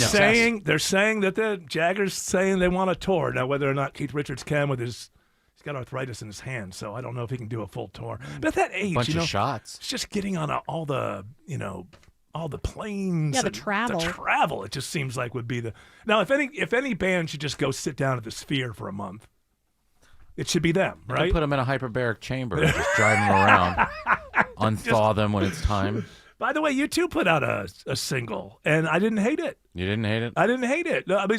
they're saying that the Jaggers saying they want a tour. Now whether or not Keith Richards can with his. He's got arthritis in his hand, so I don't know if he can do a full tour. But at that age, bunch of shots. It's just getting on all the planes. Yeah, the travel. The travel. It just seems like would be the. Now, if any band should just go sit down at the Sphere for a month, it should be them, right? Put them in a hyperbaric chamber and just drive them around, unthaw them when it's time. By the way, you too put out a single, and I didn't hate it. You didn't hate it? I didn't hate it. No, I mean,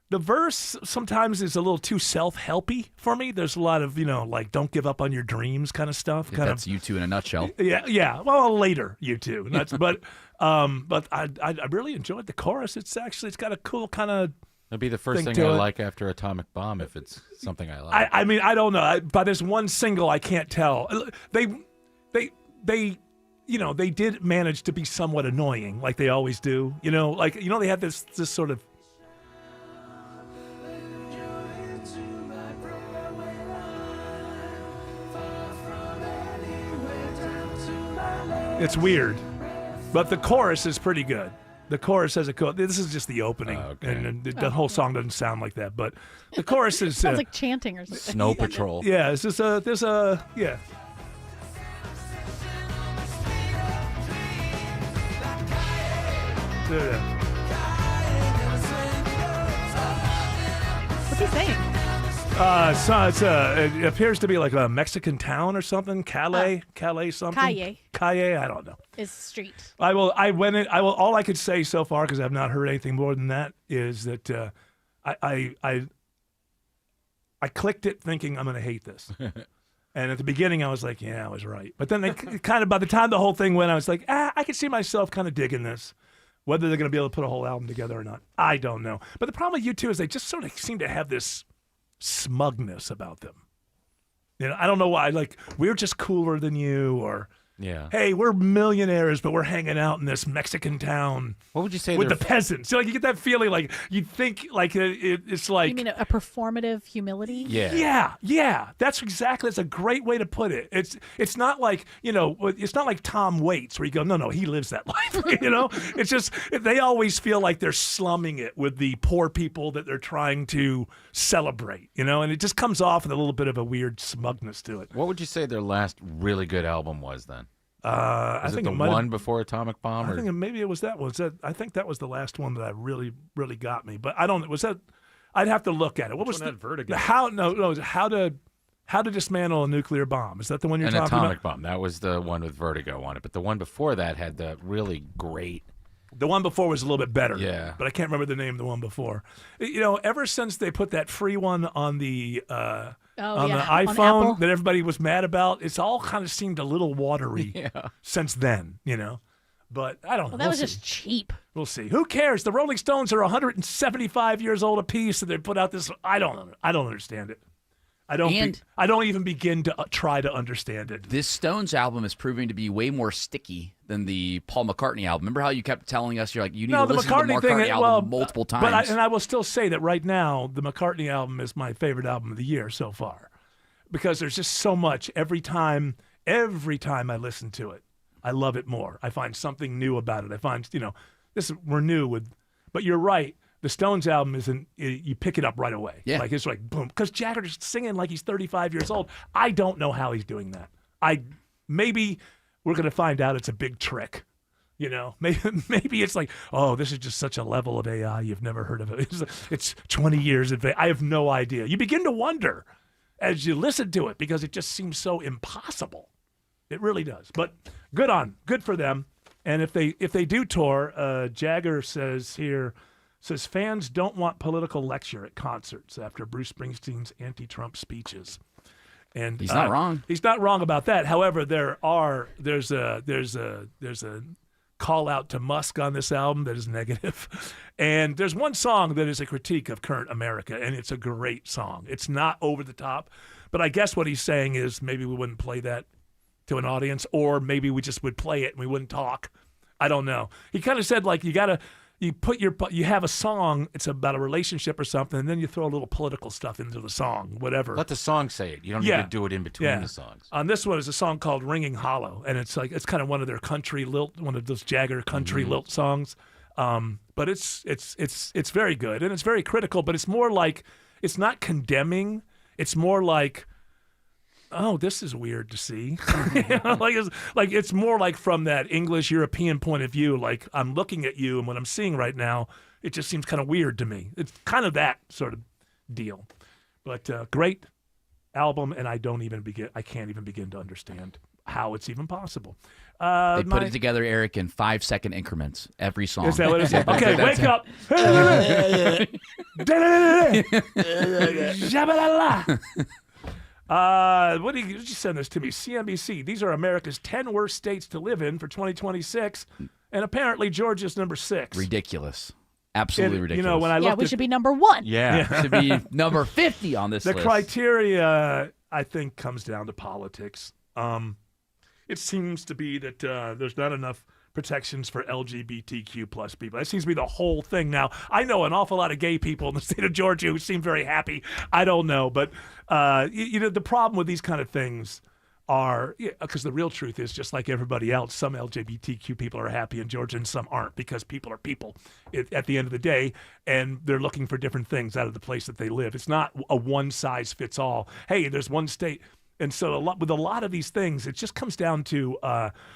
the verse sometimes is a little too self-helpy for me. There's a lot of, like don't give up on your dreams kind of stuff. That's U2 in a nutshell. Yeah. Well, later U2. But I really enjoyed the chorus. It's got a cool kind of. It'll be the first thing I like after Atomic Bomb if it's something I like. I mean, I don't know. By this one single, I can't tell. They did manage to be somewhat annoying, like they always do. They have this sort of. It's weird, but the chorus is pretty good. The chorus has this is just the opening, and the whole song doesn't sound like that, but the chorus is... sounds like chanting or something. Snow Patrol. Yeah, it's just yeah. What's he saying? It appears to be like a Mexican town or something. Calais something. Calle, I don't know. Is street. All I could say so far, because I've not heard anything more than that, is that I clicked it thinking I'm going to hate this. And at the beginning, I was like, yeah, I was right. But then kind of by the time the whole thing went, I was like, I could see myself kind of digging this. Whether they're going to be able to put a whole album together or not, I don't know. But the problem with U2 is they just sort of seem to have this smugness about them. I don't know why. Like, we're just cooler than you, or Yeah. Hey, we're millionaires, but we're hanging out in this Mexican town. What would you say with the their peasants? You get that feeling like you think like it's like You mean a performative humility? Yeah. That's a great way to put it. It's not like it's not like Tom Waits where you go, no, he lives that life. It's just they always feel like they're slumming it with the poor people that they're trying to celebrate. And it just comes off with a little bit of a weird smugness to it. What would you say their last really good album was then? I think it the one before Atomic Bomb? I think maybe it was that one. I think that was the last one that really, really got me. But I don't. Was that? I'd have to look at it. What Which was one had Vertigo? How to dismantle a nuclear bomb? Is that the one you're An talking Atomic about? Bomb. That was the one with Vertigo on it. But the one before that had the really great. The one before was a little bit better. Yeah. But I can't remember the name of the one before. Ever since they put that free one on the on the Apple. iPhone that everybody was mad about, it's all kind of seemed a little watery Yeah. since then. But I don't know. Well, that was just cheap. We'll see. Who cares? The Rolling Stones are 175 years old apiece, and they put out this. I don't understand it. I don't even begin to try to understand it. This Stones album is proving to be way more sticky than the Paul McCartney album. Remember how you kept telling us you need to listen to the McCartney album multiple times? But I will still say that right now, the McCartney album is my favorite album of the year so far, because there's just so much every time I listen to it. I love it more. I find something new about it. I find, we're new with, but you're right. The Stones album you pick it up right away. Yeah. Like it's like boom. Because Jagger's singing like he's 35 years old. I don't know how he's doing that. Maybe we're going to find out it's a big trick. Maybe it's like, oh, this is just such a level of AI you've never heard of it. It's 20 years advanced. I have no idea. You begin to wonder as you listen to it because it just seems so impossible. It really does. But good for them. And if they do tour, Jagger says fans don't want political lecture at concerts after Bruce Springsteen's anti-Trump speeches. And he's not wrong. He's not wrong about that. However, there's a call out to Musk on this album that is negative. And there's one song that is a critique of current America, and it's a great song. It's not over the top, but I guess what he's saying is maybe we wouldn't play that to an audience, or maybe we just would play it and we wouldn't talk. I don't know. He kind of said like you have a song, it's about a relationship or something, and then you throw a little political stuff into the song, whatever. Let the song say it. You don't need to do it in between the songs. On this one is a song called Ringing Hollow, and it's kind of one of their country lilt, one of those Jagger country lilt songs. But it's very good, and it's very critical, but it's more like, it's not condemning. It's more like, oh, this is weird to see. It's more like from that English European point of view. Like I'm looking at you, and what I'm seeing right now, it just seems kind of weird to me. It's kind of that sort of deal. But great album, and I can't even begin to understand how it's even possible. They put it together, Eric, in 5-second increments every song. Is that what it is? Okay, wake up. What did you send this to me? CNBC. These are America's 10 worst states to live in for 2026, and apparently Georgia's number 6. Ridiculous. Absolutely ridiculous. When I looked we should be number 1. Yeah. Should be number 50 on this list. The criteria, I think, comes down to politics. It seems to be that there's not enough protections for LGBTQ plus people. That seems to be the whole thing now. I know an awful lot of gay people in the state of Georgia who seem very happy. I don't know, but the problem with these kind of things are, because the real truth is, just like everybody else, some LGBTQ people are happy in Georgia and some aren't, because people are people at the end of the day, and they're looking for different things out of the place that they live. It's not a one size fits all. Hey, there's one state. And so with a lot of these things, it just comes down to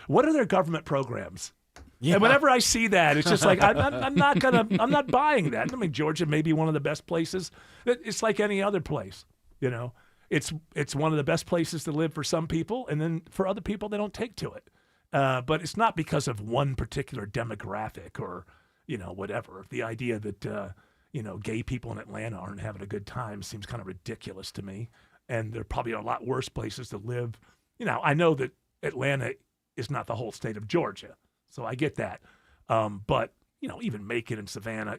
what are their government programs? Yeah. And whenever I see that, it's just like I'm not buying that. I mean, Georgia may be one of the best places. It's like any other place, It's one of the best places to live for some people, and then for other people, they don't take to it. But it's not because of one particular demographic or whatever. The idea that gay people in Atlanta aren't having a good time seems kind of ridiculous to me. And there probably are a lot worse places to live. I know that Atlanta is not the whole state of Georgia, so I get that. But even Macon and Savannah.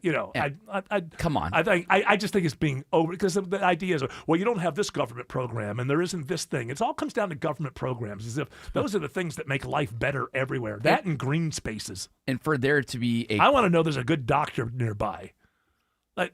Come on. I just think it's being over because the idea is, well, you don't have this government program and there isn't this thing. It all comes down to government programs, as if those are the things that make life better everywhere. That and green spaces. And for there to be I want to know there's a good doctor nearby.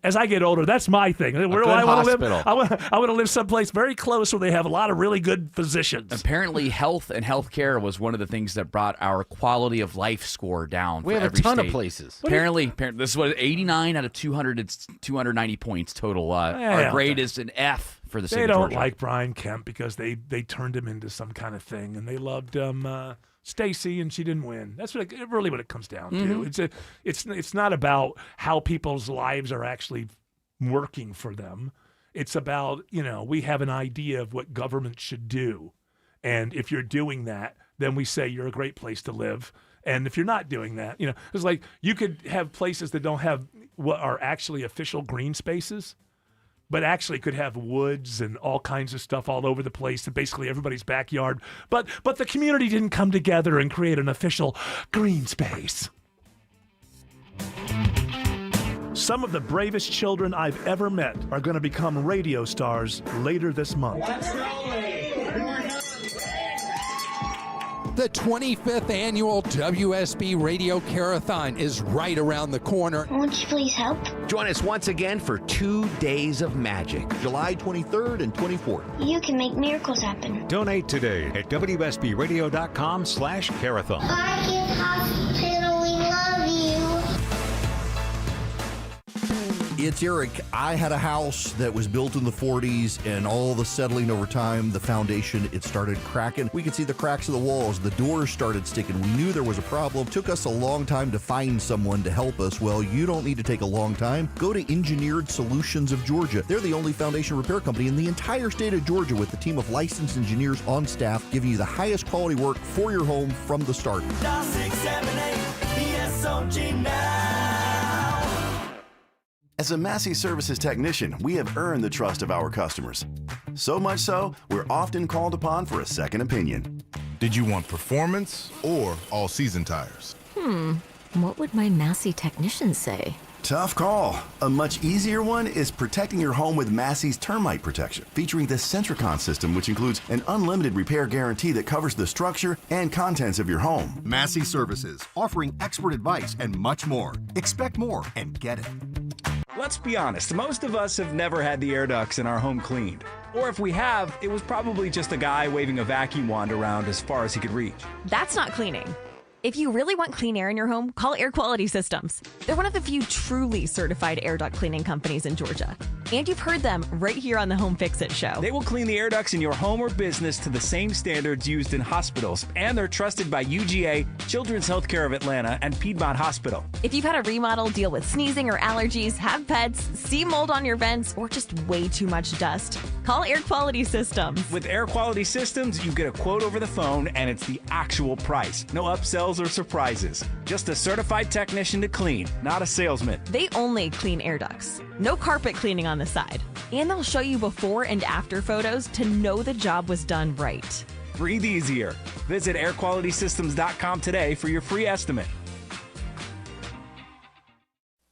As I get older, that's my thing. Where do good I want to live? hospital. I want to live someplace very close where they have a lot of really good physicians. Apparently, health and healthcare was one of the things that brought our quality of life score down. We for have every a ton state. of places. Apparently, this was 89 out of 200. It's 290 points total. Our grade is an F for the city They of don't Georgia. like Brian Kemp because they turned him into some kind of thing, and they loved Stacy, and she didn't win. That's really what it comes down to. It's not about how people's lives are actually working for them. It's about, we have an idea of what government should do. And if you're doing that, then we say you're a great place to live. And if you're not doing that, it's like you could have places that don't have what are actually official green spaces, but actually could have woods and all kinds of stuff all over the place in basically everybody's backyard. But the community didn't come together and create an official green space. Some of the bravest children I've ever met are going to become radio stars later this month. The 25th annual WSB Radio Carathon is right around the corner. Won't you please help? Join us once again for 2 days of magic, July 23rd and 24th. You can make miracles happen. Donate today at WSBRadio.com/carathon. Arcus Hospital, we love you. It's Eric. I had a house that was built in the 40s, and all the settling over time, the foundation, it started cracking. We could see the cracks of the walls. The doors started sticking. We knew there was a problem. Took us a long time to find someone to help us. Well, you don't need to take a long time. Go to Engineered Solutions of Georgia. They're the only foundation repair company in the entire state of Georgia with a team of licensed engineers on staff giving you the highest quality work for your home from the start. Dial 678 ESOG now. As a Massey Services technician, we have earned the trust of our customers. So much so, we're often called upon for a second opinion. Did you want performance or all-season tires? What would my Massey technician say? Tough call. A much easier one is protecting your home with Massey's termite protection, featuring the Centricon system, which includes an unlimited repair guarantee that covers the structure and contents of your home. Massey Services, offering expert advice and much more. Expect more and get it. Let's be honest, most of us have never had the air ducts in our home cleaned. Or if we have, it was probably just a guy waving a vacuum wand around as far as he could reach. That's not cleaning. If you really want clean air in your home, call Air Quality Systems. They're one of the few truly certified air duct cleaning companies in Georgia. And you've heard them right here on the Home Fix-It Show. They will clean the air ducts in your home or business to the same standards used in hospitals, and they're trusted by UGA, Children's Healthcare of Atlanta, and Piedmont Hospital. If you've had a remodel, deal with sneezing or allergies, have pets, see mold on your vents, or just way too much dust, call Air Quality Systems. With Air Quality Systems, you get a quote over the phone, and it's the actual price. No upsells or surprises. Just a certified technician to clean, not a salesman. They only clean air ducts. No carpet cleaning on the side. And they'll show you before and after photos to know the job was done right. Breathe easier. Visit airqualitysystems.com today for your free estimate.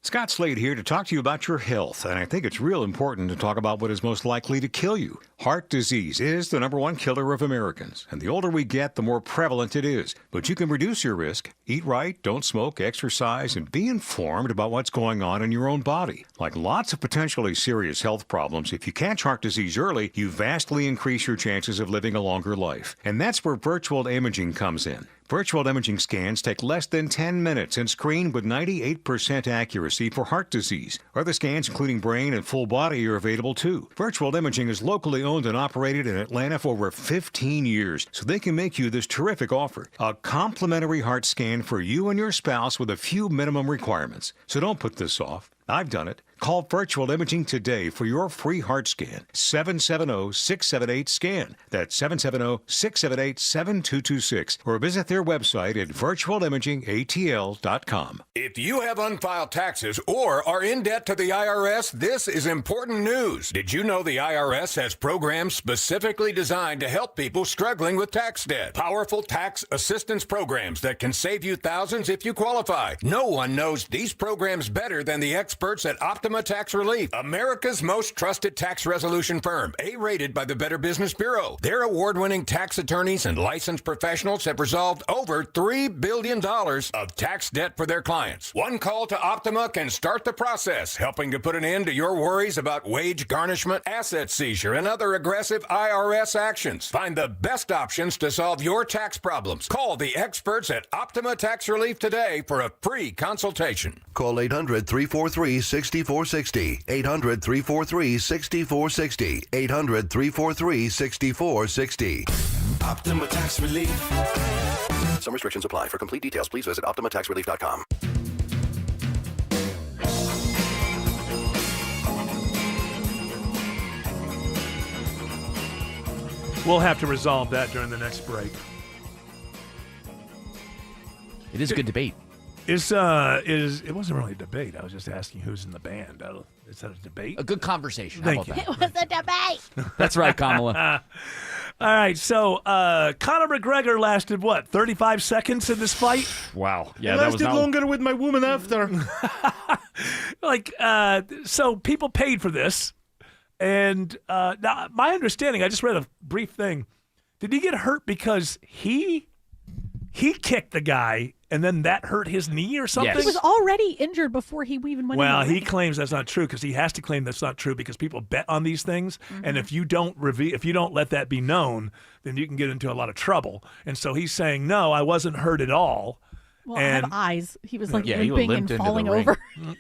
Scott Slade here to talk to you about your health, and I think it's real important to talk about what is most likely to kill you. Heart disease is the #1 killer of Americans, and the older we get, the more prevalent it is. But you can reduce your risk. Eat right, don't smoke, exercise, and be informed about what's going on in your own body. Like lots of potentially serious health problems, if you catch heart disease early, you vastly increase your chances of living a longer life. And that's where virtual imaging comes in. Virtual imaging scans take less than 10 minutes and screen with 98% accuracy for heart disease. Other scans, including brain and full body, are available too. Virtual imaging is locally owned and operated in Atlanta for over 15 years, so they can make you this terrific offer. A complimentary heart scan for you and your spouse with a few minimum requirements. So don't put this off. I've done it. Call Virtual Imaging today for your free heart scan. 770-678-SCAN. That's 770-678-7226. Or visit their website at virtualimagingatl.com. If you have unfiled taxes or are in debt to the IRS, this is important news. Did you know the IRS has programs specifically designed to help people struggling with tax debt? Powerful tax assistance programs that can save you thousands if you qualify. No one knows these programs better than the experts at Optima Tax Relief, America's most trusted tax resolution firm, A-rated by the Better Business Bureau. Their award-winning tax attorneys and licensed professionals have resolved over $3 billion of tax debt for their clients. One call to Optima can start the process, helping to put an end to your worries about wage garnishment, asset seizure, and other aggressive IRS actions. Find the best options to solve your tax problems. Call the experts at Optima Tax Relief today for a free consultation. Call 800-343-6460. 800-343-6460. 800-343-6460. Optima Tax Relief. Some restrictions apply. For complete details, please visit OptimaTaxRelief.com. We'll have to resolve that during the next break. It is a good debate. It wasn't really a debate. I was just asking who's in the band. Is that a debate? A good conversation. Thank How you. about It was a debate. That's right, Kamala. All right, so Conor McGregor lasted, 35 seconds in this fight? Wow. Yeah, that was not... longer with my woman after. So people paid for this. And now, my understanding, I just read a brief thing. Did he get hurt because he kicked the guy and then that hurt his knee or something? He was already injured before he even went in the Well, he ring. claims that's not true because he has to claim that's not true because people bet on these things, and if you don't let that be known, then you can get into a lot of trouble. And so he's saying, no, I wasn't hurt at all. Well, I have eyes. He was like he limping limped and into falling the ring. over.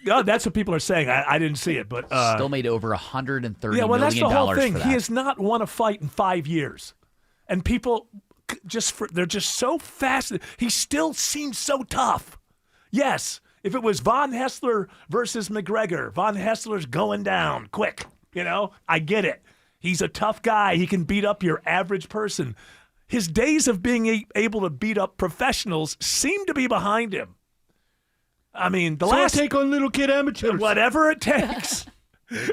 Oh, that's what people are saying. I didn't see it, but Still made over $130 million well, that's the whole thing. for that. He has not won a fight in 5 years, and people they're just so fascinated. He still seems so tough. Yes, if it was Von Hessler versus McGregor, Von Hessler's going down quick. I get it. He's a tough guy. He can beat up your average person. His days of being able to beat up professionals seem to be behind him. I mean, last take on little kid amateurs. Whatever it takes.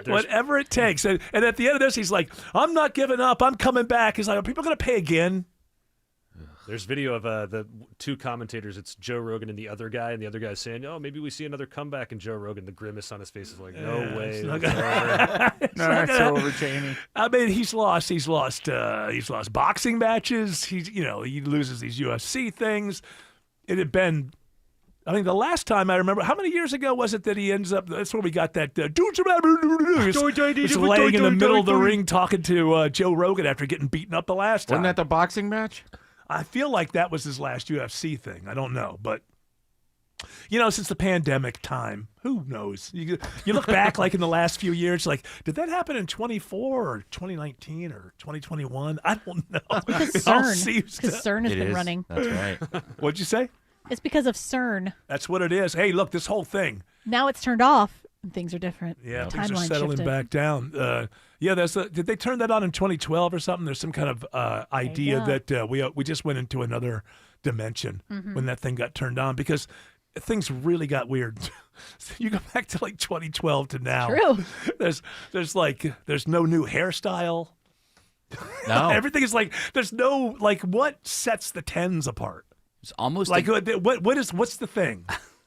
Whatever it takes. And at the end of this, he's like, I'm not giving up. I'm coming back. He's like, are people going to pay again? There's video of the two commentators. It's Joe Rogan and the other guy, and the other guy's saying, "Oh, maybe we see another comeback." And Joe Rogan, the grimace on his face is like, "No way, it's not it's over." It's over, Jamie. I mean, he's lost boxing matches. He loses these UFC things. It had been, I think the last time I remember, how many years ago was it that he ends up? That's where we got that. He's laying in the middle of the ring talking to Joe Rogan after getting beaten up the last time. Wasn't that the boxing match? I feel like that was his last UFC thing. I don't know, but since the pandemic time, who knows? You look back like in the last few years, like, did that happen in 24 or 2019 or 2021? I don't know. Because CERN has been running. That's right. What'd you say? It's because of CERN. That's what it is. Hey, look, this whole thing. Now it's turned off and things are different. Yeah, The things are timeline settling shifted. back down. Did they turn that on in 2012 or something? There's some kind of idea that we just went into another dimension when that thing got turned on because things really got weird. You go back to like 2012 to now. True. There's no new hairstyle. No. Everything is like there's no what sets the tens apart? It's almost like what's the thing?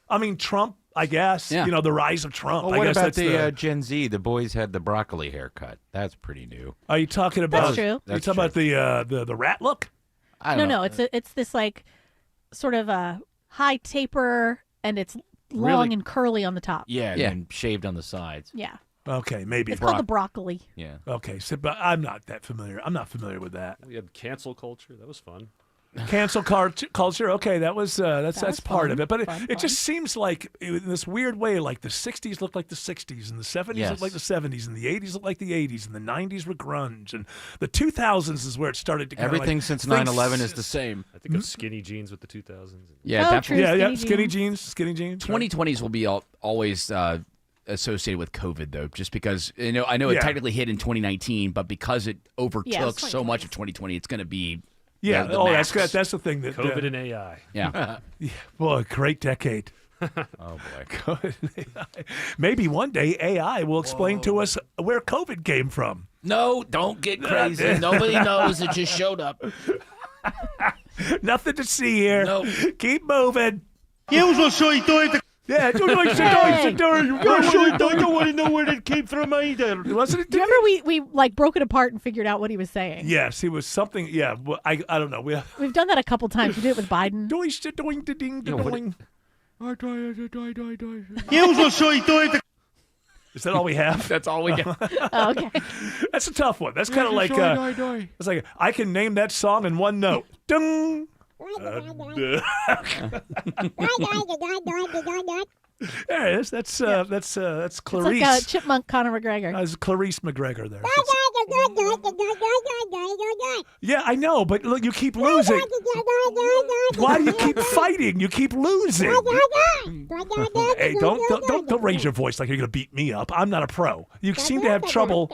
I mean, Trump. I guess, Yeah. The rise of Trump. Well, I what guess about that's the Gen Z? The boys had the broccoli haircut. That's pretty new. Are you talking about? That's true. Are you That's talking about the rat look? I don't know. It's this like sort of a high taper and it's long Really? and curly on the top. Yeah, and shaped on the sides. Yeah. Okay, maybe. It's called the broccoli. Yeah. Okay, so but I'm not that familiar. I'm not familiar with that. We had cancel culture. That was fun. Cancel culture. Okay, that's part fun. of it. But Fun, it just seems like in this weird way, like the '60s looked like the '60s, and the '70s looked like the '70s, and the '80s looked like the '80s, and the '90s were grunge, and the 2000s is where it started to. Everything since 9/11 is the same. I think of skinny jeans with the 2000s. Yeah, definitely. Skinny jeans. 2020s will be always associated with COVID, though, just because I know it technically hit in 2019, but because it overtook so much of 2020, it's going to be that's the thing that COVID and AI. Yeah. Boy, great decade. Oh boy. Maybe one day AI will explain to us where COVID came from. No, don't get crazy. Nobody knows. It just showed up. Nothing to see here. Nope. Keep moving. Yeah, I Yeah, don't want to know where it came from either. Wasn't it? Remember we like broke it apart and figured out what he was saying? Yes, he was something. Yeah, well, I don't know. We've done that a couple times. We did it with Biden. Is that all we have? That's all we got. Oh, okay. That's a tough one. That's kind of like it's like I can name that song in one note. Dung. There it is. That's Clarice. It's like Chipmunk Conor McGregor. That's Clarice McGregor there. Yeah, I know, but look, you keep losing. Why do you keep fighting? You keep losing. Hey, don't raise your voice like you're going to beat me up. I'm not a pro. You seem to have trouble.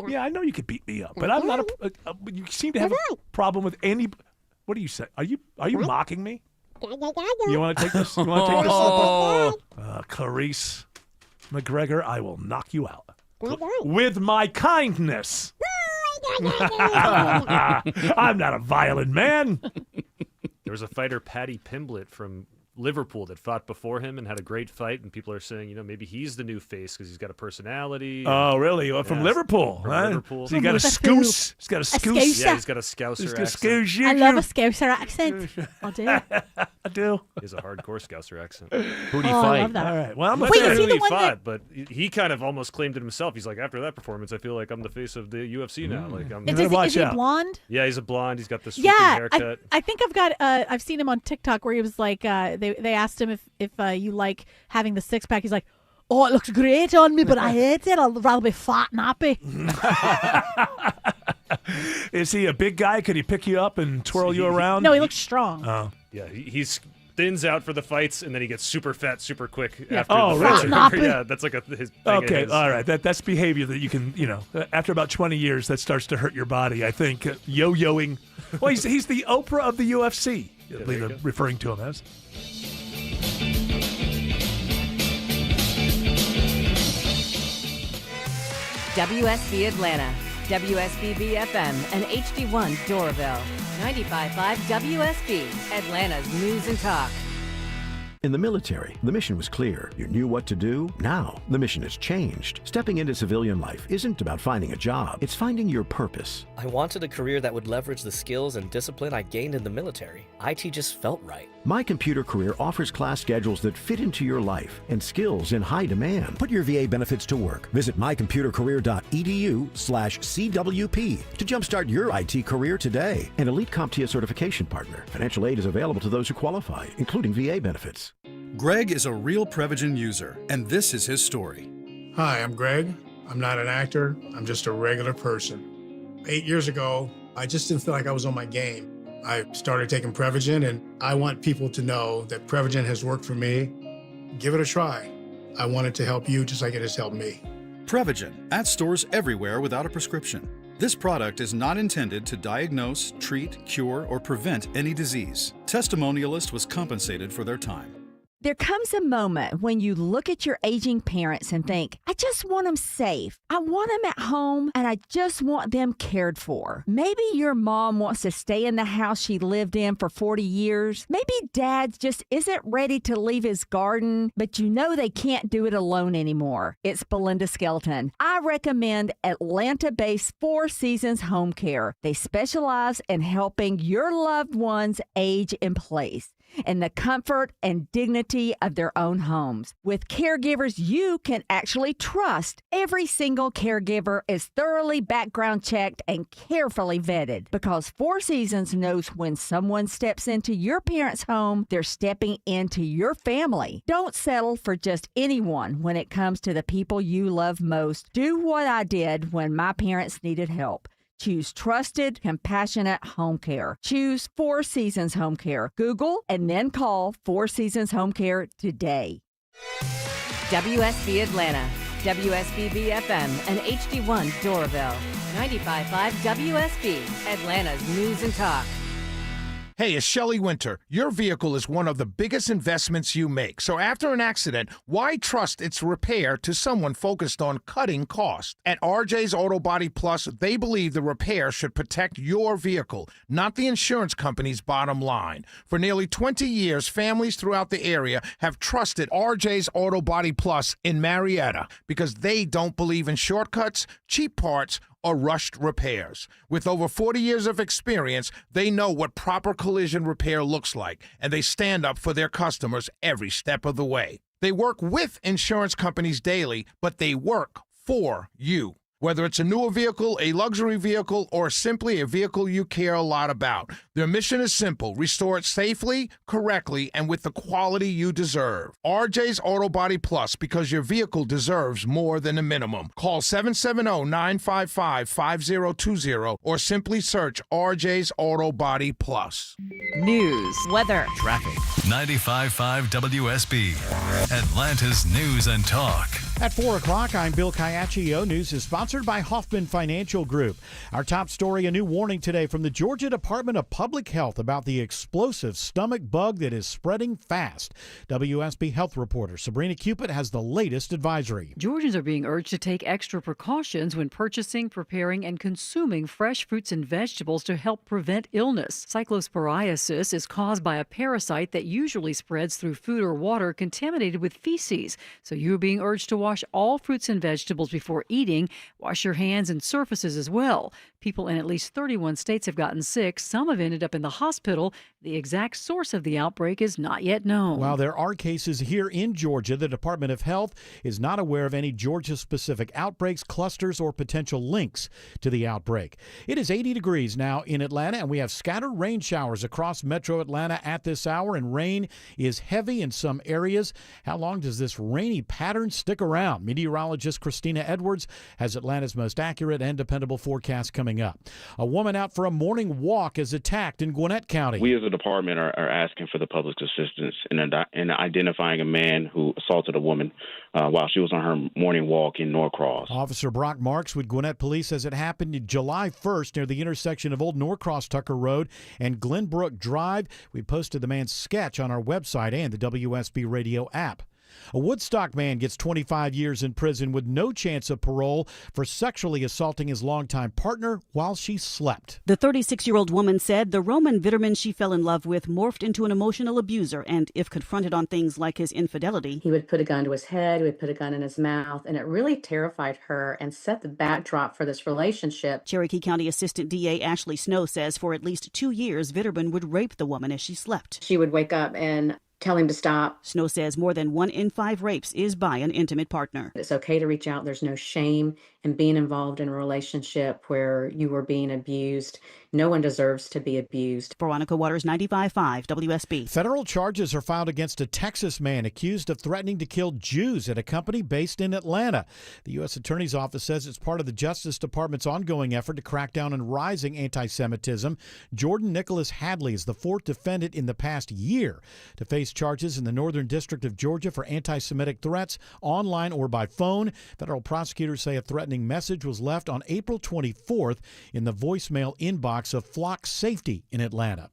Yeah, I know you could beat me up, but I'm not you seem to have a problem with any. What do you say? Are you mocking me? You want to take this? Clarice McGregor, I will knock you out with my kindness. I'm not a violent man. There was a fighter, Paddy Pimblett from Liverpool, that fought before him and had a great fight, and people are saying, maybe he's the new face because he's got a personality. Oh, really? From Liverpool, right? Liverpool. So you got a scouse. He's got a scouse. Yeah, he's got a Scouser accent. I love a Scouser accent. I do. I do. He has a hardcore Scouser accent. Who do you fight? I love that. All right. Well, I'm not sure who he fought, but he kind of almost claimed it himself. He's like, after that performance, I feel like I'm the face of the UFC now. Like, Is he blonde? Yeah, he's a blonde. He's got the swooping haircut. I think I've seen him on TikTok where he was like, they asked him if you like having the six pack. He's like, oh, it looks great on me, but I hate it. I'd rather be fat and happy. Is he a big guy? Could he pick you up and twirl you around? No, he looks strong. Oh. Yeah, he's thins out for the fights, and then he gets super fat super quick after Oh, the really? fights. Yeah, that's like his thing. Okay, all right. That's behavior that you can, after about 20 years, that starts to hurt your body, I think. Yo-yoing. Well, he's the Oprah of the UFC, they're referring to him as. WSB Atlanta, WSB BFM, and HD1 Doraville. 95.5 WSB, Atlanta's news and talk. In the military, the mission was clear. You knew what to do. Now, the mission has changed. Stepping into civilian life isn't about finding a job. It's finding your purpose. I wanted a career that would leverage the skills and discipline I gained in the military. IT just felt right. My Computer Career offers class schedules that fit into your life and skills in high demand. Put your VA benefits to work. Visit mycomputercareer.edu/CWP to jumpstart your IT career today. An elite CompTIA certification partner. Financial aid is available to those who qualify, including VA benefits. Greg is a real Prevagen user, and this is his story. Hi, I'm Greg. I'm not an actor. I'm just a regular person. 8 years ago, I just didn't feel like I was on my game. I started taking Prevagen, and I want people to know that Prevagen has worked for me. Give it a try. I want it to help you just like it has helped me. Prevagen, at stores everywhere without a prescription. This product is not intended to diagnose, treat, cure, or prevent any disease. Testimonialist was compensated for their time. There comes a moment when you look at your aging parents and think, I just want them safe. I want them at home, and I just want them cared for. Maybe your mom wants to stay in the house she lived in for 40 years. Maybe dad just isn't ready to leave his garden, but you know they can't do it alone anymore. It's Belinda Skelton. I recommend Atlanta-based Four Seasons Home Care. They specialize in helping your loved ones age in place in the comfort and dignity of their own homes. With caregivers you can actually trust, every single caregiver is thoroughly background checked and carefully vetted, because Four Seasons knows when someone steps into your parents' home, they're stepping into your family. Don't settle for just anyone when it comes to the people you love most. Do what I did when my parents needed help. Choose trusted, compassionate home care. Choose Four Seasons Home Care. Google and then call Four Seasons Home Care today. WSB Atlanta, WSB FM, and HD1 Doraville. 95.5 WSB, Atlanta's News and Talk. Hey, it's Shelley Winter. Your vehicle is one of the biggest investments you make. So after an accident, why trust its repair to someone focused on cutting costs? At RJ's Auto Body Plus, they believe the repair should protect your vehicle, not the insurance company's bottom line. For nearly 20 years, families throughout the area have trusted RJ's Auto Body Plus in Marietta because they don't believe in shortcuts, cheap parts, or rushed repairs. With over 40 years of experience, they know what proper collision repair looks like, and they stand up for their customers every step of the way. They work with insurance companies daily, but they work for you. Whether it's a newer vehicle, a luxury vehicle, or simply a vehicle you care a lot about, their mission is simple: restore it safely, correctly, and with the quality you deserve. RJ's Auto Body Plus, because your vehicle deserves more than a minimum. Call 770-955-5020 or simply search RJ's Auto Body Plus. News, weather, traffic. 95.5 WSB, Atlanta's News and Talk. At 4 o'clock, I'm Bill Caiaccio. News is sponsored by Hoffman Financial Group. Our top story, a new warning today from the Georgia Department of Public Health about the explosive stomach bug that is spreading fast. WSB Health reporter Sabrina Cupid has the latest advisory. Georgians are being urged to take extra precautions when purchasing, preparing, and consuming fresh fruits and vegetables to help prevent illness. Cyclosporiasis is caused by a parasite that usually spreads through food or water contaminated with feces. So you're being urged to wash all fruits and vegetables before eating. Wash your hands and surfaces as well. People in at least 31 states have gotten sick. Some have ended up in the hospital. The exact source of the outbreak is not yet known. While there are cases here in Georgia, the Department of Health is not aware of any Georgia-specific outbreaks, clusters, or potential links to the outbreak. It is 80 degrees now in Atlanta, and we have scattered rain showers across metro Atlanta at this hour, and rain is heavy in some areas. How long does this rainy pattern stick around? Meteorologist Christina Edwards has Atlanta's most accurate and dependable forecast coming up. A woman out for a morning walk is attacked in Gwinnett County. We as a department are asking for the public's assistance in identifying a man who assaulted a woman while she was on her morning walk in Norcross. Officer Brock Marks with Gwinnett Police says it happened July 1st near the intersection of Old Norcross Tucker Road and Glenbrook Drive. We posted the man's sketch on our website and the WSB radio app. A Woodstock man gets 25 years in prison with no chance of parole for sexually assaulting his longtime partner while she slept. The 36-year-old woman said the Roman Vitterman she fell in love with morphed into an emotional abuser, and if confronted on things like his infidelity, he would put a gun to his head, he would put a gun in his mouth, and it really terrified her and set the backdrop for this relationship. Cherokee County Assistant DA Ashley Snow says for at least 2 years, Vitterman would rape the woman as she slept. She would wake up and tell him to stop. Snow says more than 1 in 5 rapes is by an intimate partner. It's okay to reach out. There's no shame in being involved in a relationship where you were being abused. No one deserves to be abused. Veronica Waters, 95.5 WSB. Federal charges are filed against a Texas man accused of threatening to kill Jews at a company based in Atlanta. The U.S. Attorney's Office says it's part of the Justice Department's ongoing effort to crack down on rising anti-Semitism. Jordan Nicholas Hadley is the 4th defendant in the past year to face charges in the Northern District of Georgia for anti-Semitic threats online or by phone. Federal prosecutors say a threatening message was left on April 24th in the voicemail inbox of Flock Safety in Atlanta.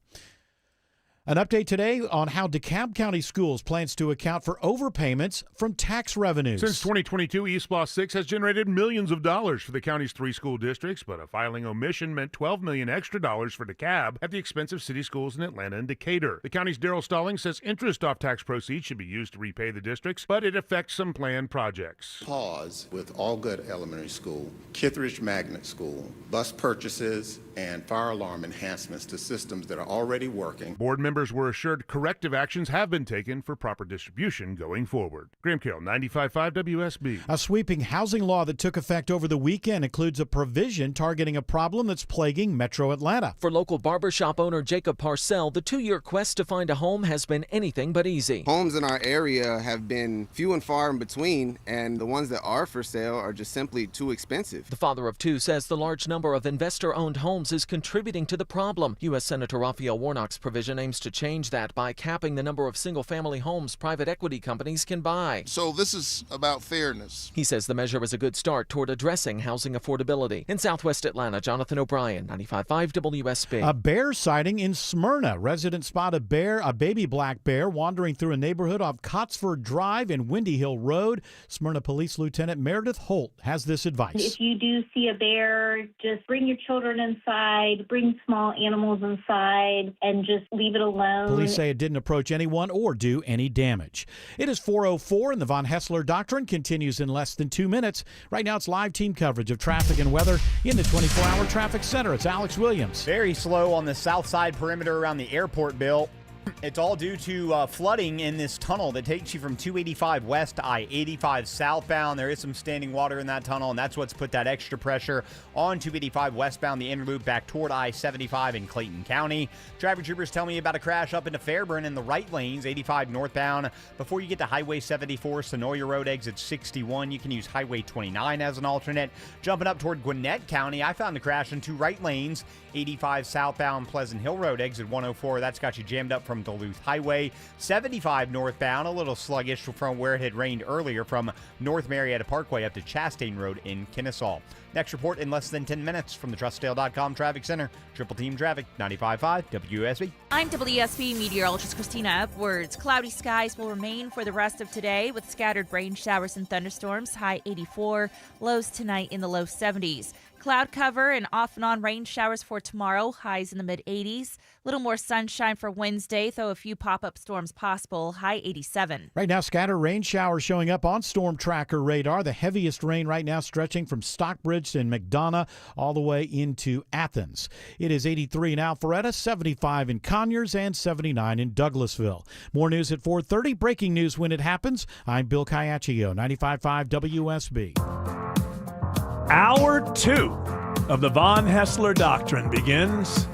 An update today on how DeKalb County Schools plans to account for overpayments from tax revenues. Since 2022, East Law 6 has generated millions of dollars for the county's 3 school districts, but a filing omission meant $12 million extra dollars for DeKalb at the expense of city schools in Atlanta and Decatur. The county's Daryl Stallings says interest off tax proceeds should be used to repay the districts, but it affects some planned projects. Pause with Allgood Elementary School, Kithridge Magnet School, bus purchases, and fire alarm enhancements to systems that are already working. Board members were assured corrective actions have been taken for proper distribution going forward. Graham Carroll, 95.5 WSB. A sweeping housing law that took effect over the weekend includes a provision targeting a problem that's plaguing Metro Atlanta. For local barbershop owner Jacob Parcell, the 2-year quest to find a home has been anything but easy. Homes in our area have been few and far in between, and the ones that are for sale are just simply too expensive. The father of 2 says the large number of investor-owned homes is contributing to the problem. U.S. Senator Raphael Warnock's provision aims to change that by capping the number of single-family homes private equity companies can buy. So this is about fairness. He says the measure is a good start toward addressing housing affordability. In Southwest Atlanta, Jonathan O'Brien, 95.5 WSB. A bear sighting in Smyrna. Residents spot a baby black bear, wandering through a neighborhood off Cotsford Drive and Windy Hill Road. Smyrna Police Lieutenant Meredith Holt has this advice. If you do see a bear, just bring your children inside, bring small animals inside, and just leave it alone. Police say it didn't approach anyone or do any damage. It is 4:04 and the Von Hessler Doctrine continues in less than 2 minutes. Right now it's live team coverage of traffic and weather in the 24-hour traffic center. It's Alex Williams. Very slow on the south side perimeter around the airport, Bill. It's all due to flooding in this tunnel that takes you from 285 west to I-85 southbound. There is some standing water in that tunnel, and that's what's put that extra pressure on 285 westbound, the inner loop back toward I-75 in Clayton County. Traffic troopers tell me about a crash up into Fairburn in the right lanes, 85 northbound. Before you get to Highway 74, Sonoya Road exit 61, you can use Highway 29 as an alternate. Jumping up toward Gwinnett County, I found a crash in 2 right lanes, 85 southbound Pleasant Hill Road exit 104. That's got you jammed up from Duluth Highway. 75 northbound, a little sluggish from where it had rained earlier from North Marietta Parkway up to Chastain Road in Kennesaw. Next report in less than 10 minutes from the TrustDale.com Traffic Center. Triple Team Traffic, 95.5 WSB. I'm WSB meteorologist Christina Edwards. Cloudy skies will remain for the rest of today with scattered rain showers and thunderstorms, high 84, lows tonight in the low 70s. Cloud cover and off and on rain showers for tomorrow, highs in the mid-80s. Little more sunshine for Wednesday, though a few pop-up storms possible, high 87. Right now, scattered rain showers showing up on Storm Tracker radar. The heaviest rain right now stretching from Stockbridge and McDonough all the way into Athens. It is 83 in Alpharetta, 75 in Conyers, and 79 in Douglasville. More news at 4:30. Breaking news when it happens. I'm Bill Caiaccio, 95.5 WSB. Hour 2 of the Von Hessler Doctrine begins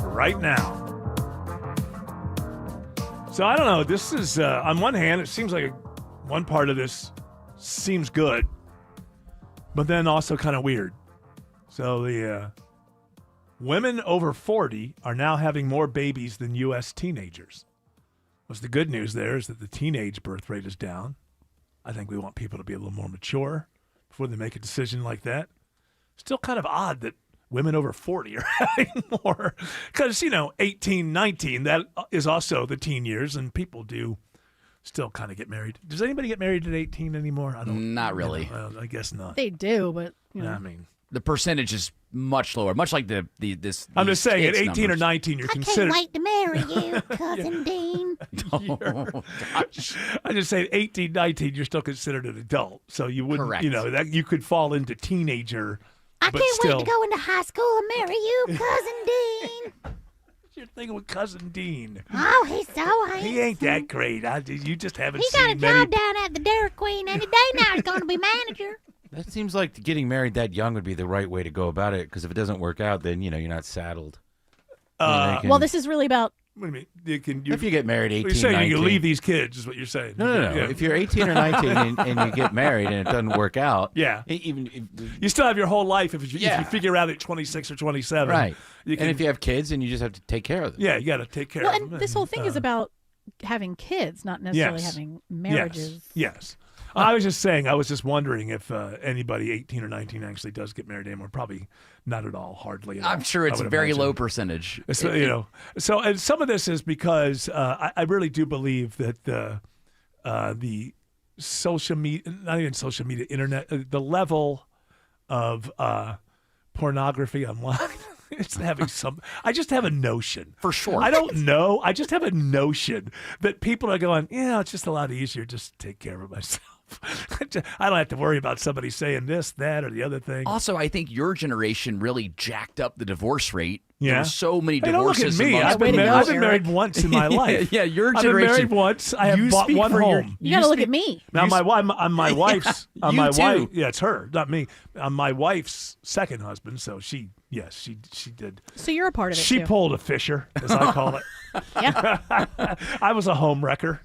right now. So I don't know. This is, on one hand, it seems like one part of this seems good, but then also kind of weird. So the women over 40 are now having more babies than U.S. teenagers. What's the good news there is that the teenage birth rate is down. I think we want people to be a little more mature before they make a decision like that. Still kind of odd that women over 40 are having more. Because, 18, 19, that is also the teen years, and people do still kind of get married. Does anybody get married at 18 anymore? Not really. I guess not. They do, but, I mean, the percentage is much lower, much like this. I'm just saying, at 18 numbers. or 19, you're I considered. can't wait to marry you, Cousin Dean. I just say at 18, 19, you're still considered an adult. So you wouldn't, Correct. that you could fall into teenager. I but can't still, wait to go into high school and marry you, Cousin Dean. You're thinking with Cousin Dean. Oh, he's so handsome. He ain't that great. You just haven't He seen got a job down at the Dairy Queen any day now. He's going to be manager. That seems like getting married that young would be the right way to go about it, because if it doesn't work out, then, you're not saddled. Well, this is really about... What do you mean? If you get married 18, You're saying 19. you can leave these kids, is what you're saying. No. Yeah. If you're 18 or 19 and you get married and it doesn't work out, yeah. Even you still have your whole life if you figure out at 26 or 27. Right. You can, and if you have kids, then you just have to take care of them. Yeah, you got to take care Well, of them. and this whole thing is about having kids, not necessarily Yes. having marriages. Yes. I was just saying, I was just wondering if anybody 18 or 19 actually does get married anymore. Probably not at all, hardly at all. I'm sure it's I a would very imagine. low percentage. So, so and some of this is because I really do believe that the social media, not even social media, internet, the level of pornography online. It's having some. I just have a notion. For sure. I don't know. I just have a notion that people are going, it's just a lot easier just to take care of myself. I don't have to worry about somebody saying this, that, or the other thing. Also, I think your generation really jacked up the divorce rate. Yeah. There were so many Hey, don't look divorces. at me. amongst I've been people. married once in my life. Yeah, your I've generation. been married once. I have You bought speak one for your- home. You got to look at me. Now my wife's Yeah, my you too. wife. Yeah, it's her, not me. My wife's second husband. So she did. So you're a part of it, She too. pulled a Fisher, as I call it. Yeah. I was a home wrecker.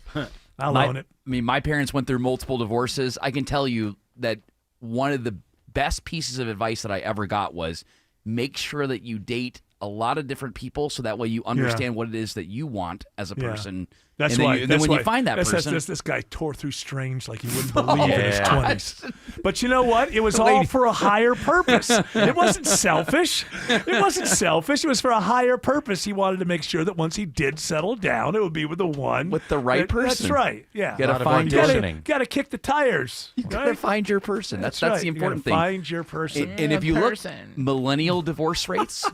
I'll own it. I mean, my parents went through multiple divorces. I can tell you that one of the best pieces of advice that I ever got was make sure that you date a lot of different people, so that way you understand what it is that you want as a person. That's and then why. you, and then when you find that person, this guy tore through Strange like you wouldn't believe in his 20s. But you know what? It was all for a higher purpose. It wasn't selfish. It wasn't selfish. It was for a higher purpose. He wanted to make sure that once he did settle down, it would be with the one with the right person. That's right. Yeah. Gotta find gotta kick the tires. You gotta find your person. That's right. the important thing. Find your person. And if you look millennial divorce rates.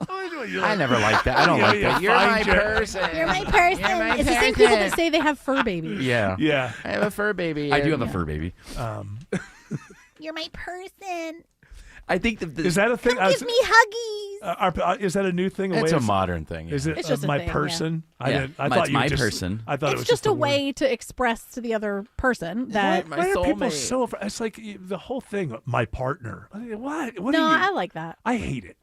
I never liked that. I don't like that. You're my person. You're my person. It's the same people that say they have fur babies. Yeah. Yeah. I have a fur baby. I do have a fur baby. You're my person. I think is that a thing? Come give me huggies. Is that a new thing? It's a modern thing. Is it It's just a my thing, person? Yeah. I thought you my just, person. I thought It's it was just a word. way to express to the other person that Why are people so? It's like the whole thing. My partner. What? What no, are you? I like that. I hate it.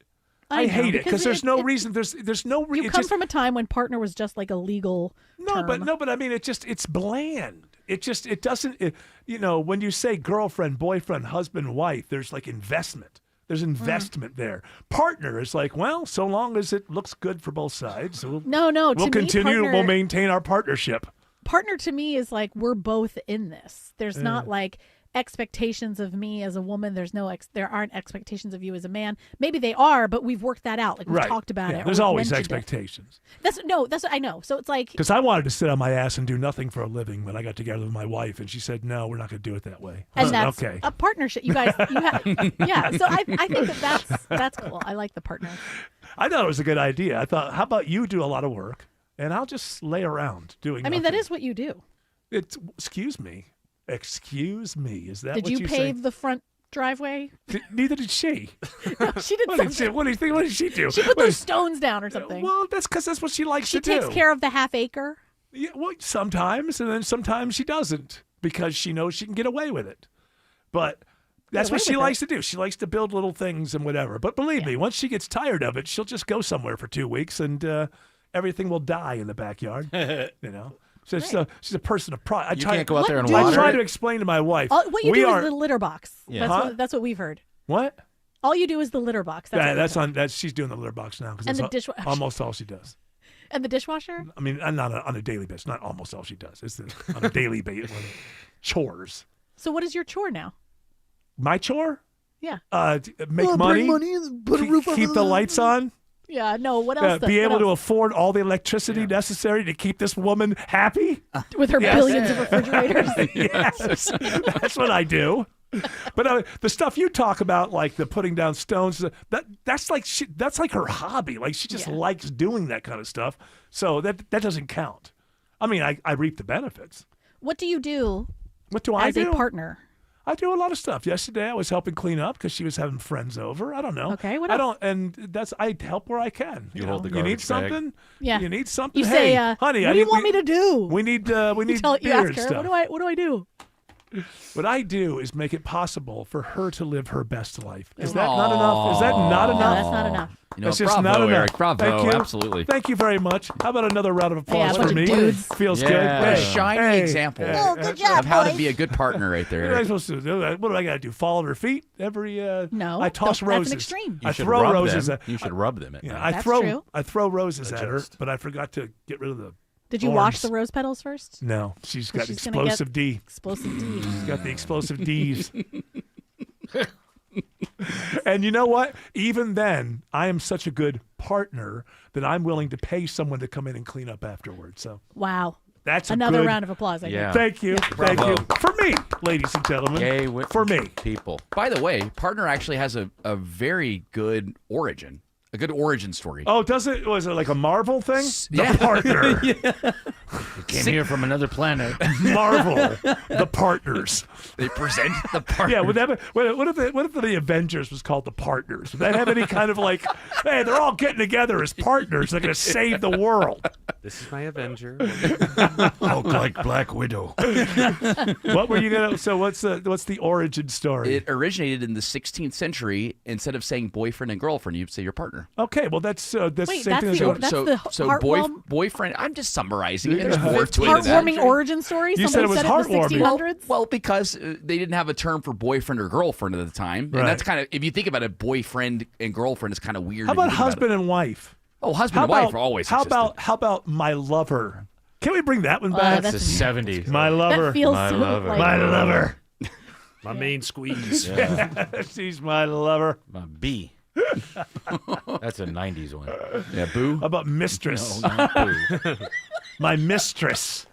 I know, hate it because there's no it- reason. There's no reason. You come from a time when partner was just like a legal term. But I mean, it's bland. It doesn't. When you say girlfriend, boyfriend, husband, wife, there's like investment. There's investment there. Partner is like, well, so long as it looks good for both sides, we'll No. we'll to continue. Me, We'll maintain our partnership. partner to me is like we're both in this. There's not like expectations of me as a woman. There aren't expectations of you as a man. Maybe they are, but we've worked that out. Like we've talked about it. or There's we've always mentioned it. expectations. That's what I know. So it's like Because I wanted to sit on my ass and do nothing for a living when I got together with my wife, and she said, "No, we're not going to do it that way." I and said, that's okay. a partnership. You guys, yeah. So I think that's cool. I like the partner. I thought it was a good idea. I thought, how about you do a lot of work, and I'll just lay around doing. I mean, that nothing. is what you do. Excuse me. Is that Did what you you pave say? the front driveway? Neither did she. No, she did something. What did she do? She put those stones down or something. Well, that's because that's what she likes She to do. takes care of the half acre. Yeah, well, sometimes, and then sometimes she doesn't because she knows she can get away with it. But that's what she likes to do. She likes to build little things and whatever. But believe me, once she gets tired of it, she'll just go somewhere for 2 weeks and everything will die in the backyard. So she's a person of pride. You can't go out there and I water try it? to explain to my wife. What you do is the litter box. Yeah. That's what we've heard. What? All you do is the litter box. That's what we've heard. She's doing the litter box now because And that's the dishwasher. almost all she does. And the dishwasher? I mean, not on a daily basis. Not almost all she does. It's on a daily basis. Chores. So what is your chore now? My chore? Yeah. Make money. Bring money and put a roof over keep the lights on. Yeah, no, what else? Be what able to else? afford all the electricity necessary to keep this woman happy. With her billions of refrigerators. Yes, that's what I do. But the stuff you talk about, like the putting down stones, that's like her hobby. Like she just likes doing that kind of stuff. So that doesn't count. I mean, I reap the benefits. What do you do? What do I do? As a partner. I do a lot of stuff. Yesterday, I was helping clean up because she was having friends over. I don't know. Okay, what I else? don't, and I help where I can. You hold the You need garbage bag. something? Yeah. You need something? You Hey, say, honey, what do you want me to do? We need beer You and ask her, stuff. what do I do? What I do is make it possible for her to live her best life. Is that not enough? Is that not enough? No, that's not enough. That's just bravo, not enough. Eric. Bravo, Thank you. absolutely. Thank you very much. How about another round of applause a bunch for me? of dudes. Feels Yeah. good. What a Hey, shiny hey, example Oh, good job, of how to boys. be a good partner right there. What am I Eric. supposed to do? What do I got to do? Fall at her feet every? No, I toss that's an roses. extreme. You I should throw rub roses. them. You should rub them at Yeah, night. I That's throw. true. I throw roses at her, Adjust. but I forgot to get rid of the. Did you wash thorns. the rose petals first? No, she's got she's gonna get explosive D. Explosive D. She's got the explosive D's. And you know what? Even then, I am such a good partner that I'm willing to pay someone to come in and clean up afterwards. So Wow. that's Another a good, round of applause. I Yeah. Thank you. Thank Bravo. you. For me, ladies and gentlemen. Yay, for me. people. By the way, partner actually has a very good origin. A good origin story. Oh, does it? Was it like a Marvel thing? Yeah. The partner. Came here from another planet. Marvel. The partners. They present the partner. Yeah, what if the Avengers was called the Partners? Would that have any kind of like, hey, they're all getting together as partners. They're going to save the world. This is my Avenger. Hulk like Black Widow. What were you gonna? So what's the origin story? It originated in the 16th century. Instead of saying boyfriend and girlfriend, you'd say your partner. partner. Okay, well that's Wait, the same that's thing. Boyfriend. I'm just summarizing. There's more to it. Heartwarming origin story. You Somebody said it was in the heartwarming. 1600s. Well, because they didn't have a term for boyfriend or girlfriend at the time, Right. and that's kind of, if you think about it, boyfriend and girlfriend is kind of weird. How if you about think about husband and wife? Oh, husband and wife are always How existed. about my lover? Can we bring that one back? That's the 70s. My lover. That feels My so lover. like- My lover. My main squeeze. Yeah. She's my lover. My B. That's a 90s one. Yeah, boo. How about mistress? No, not boo. My mistress.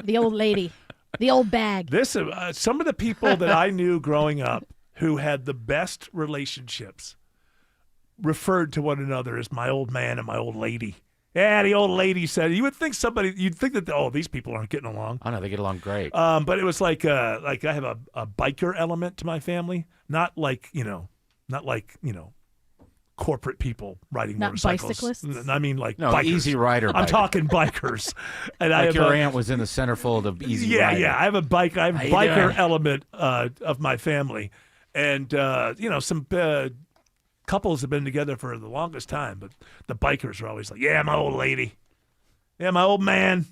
The old lady. The old bag. This some of the people that I knew growing up who had the best relationships referred to one another as my old man and my old lady. Yeah, the old lady said. You'd think that these people aren't getting along. Oh no, they get along great. But it was like I have a biker element to my family, not like corporate people riding Not motorcycles. bicyclists? I mean like No, bikers. Easy Rider I'm bike. talking bikers. And Like your aunt was in the centerfold of Easy Rider. Yeah. I have a biker How you biker doing? element of my family, and some couples have been together for the longest time, but the bikers are always like, "Yeah, my old lady, yeah, my old man."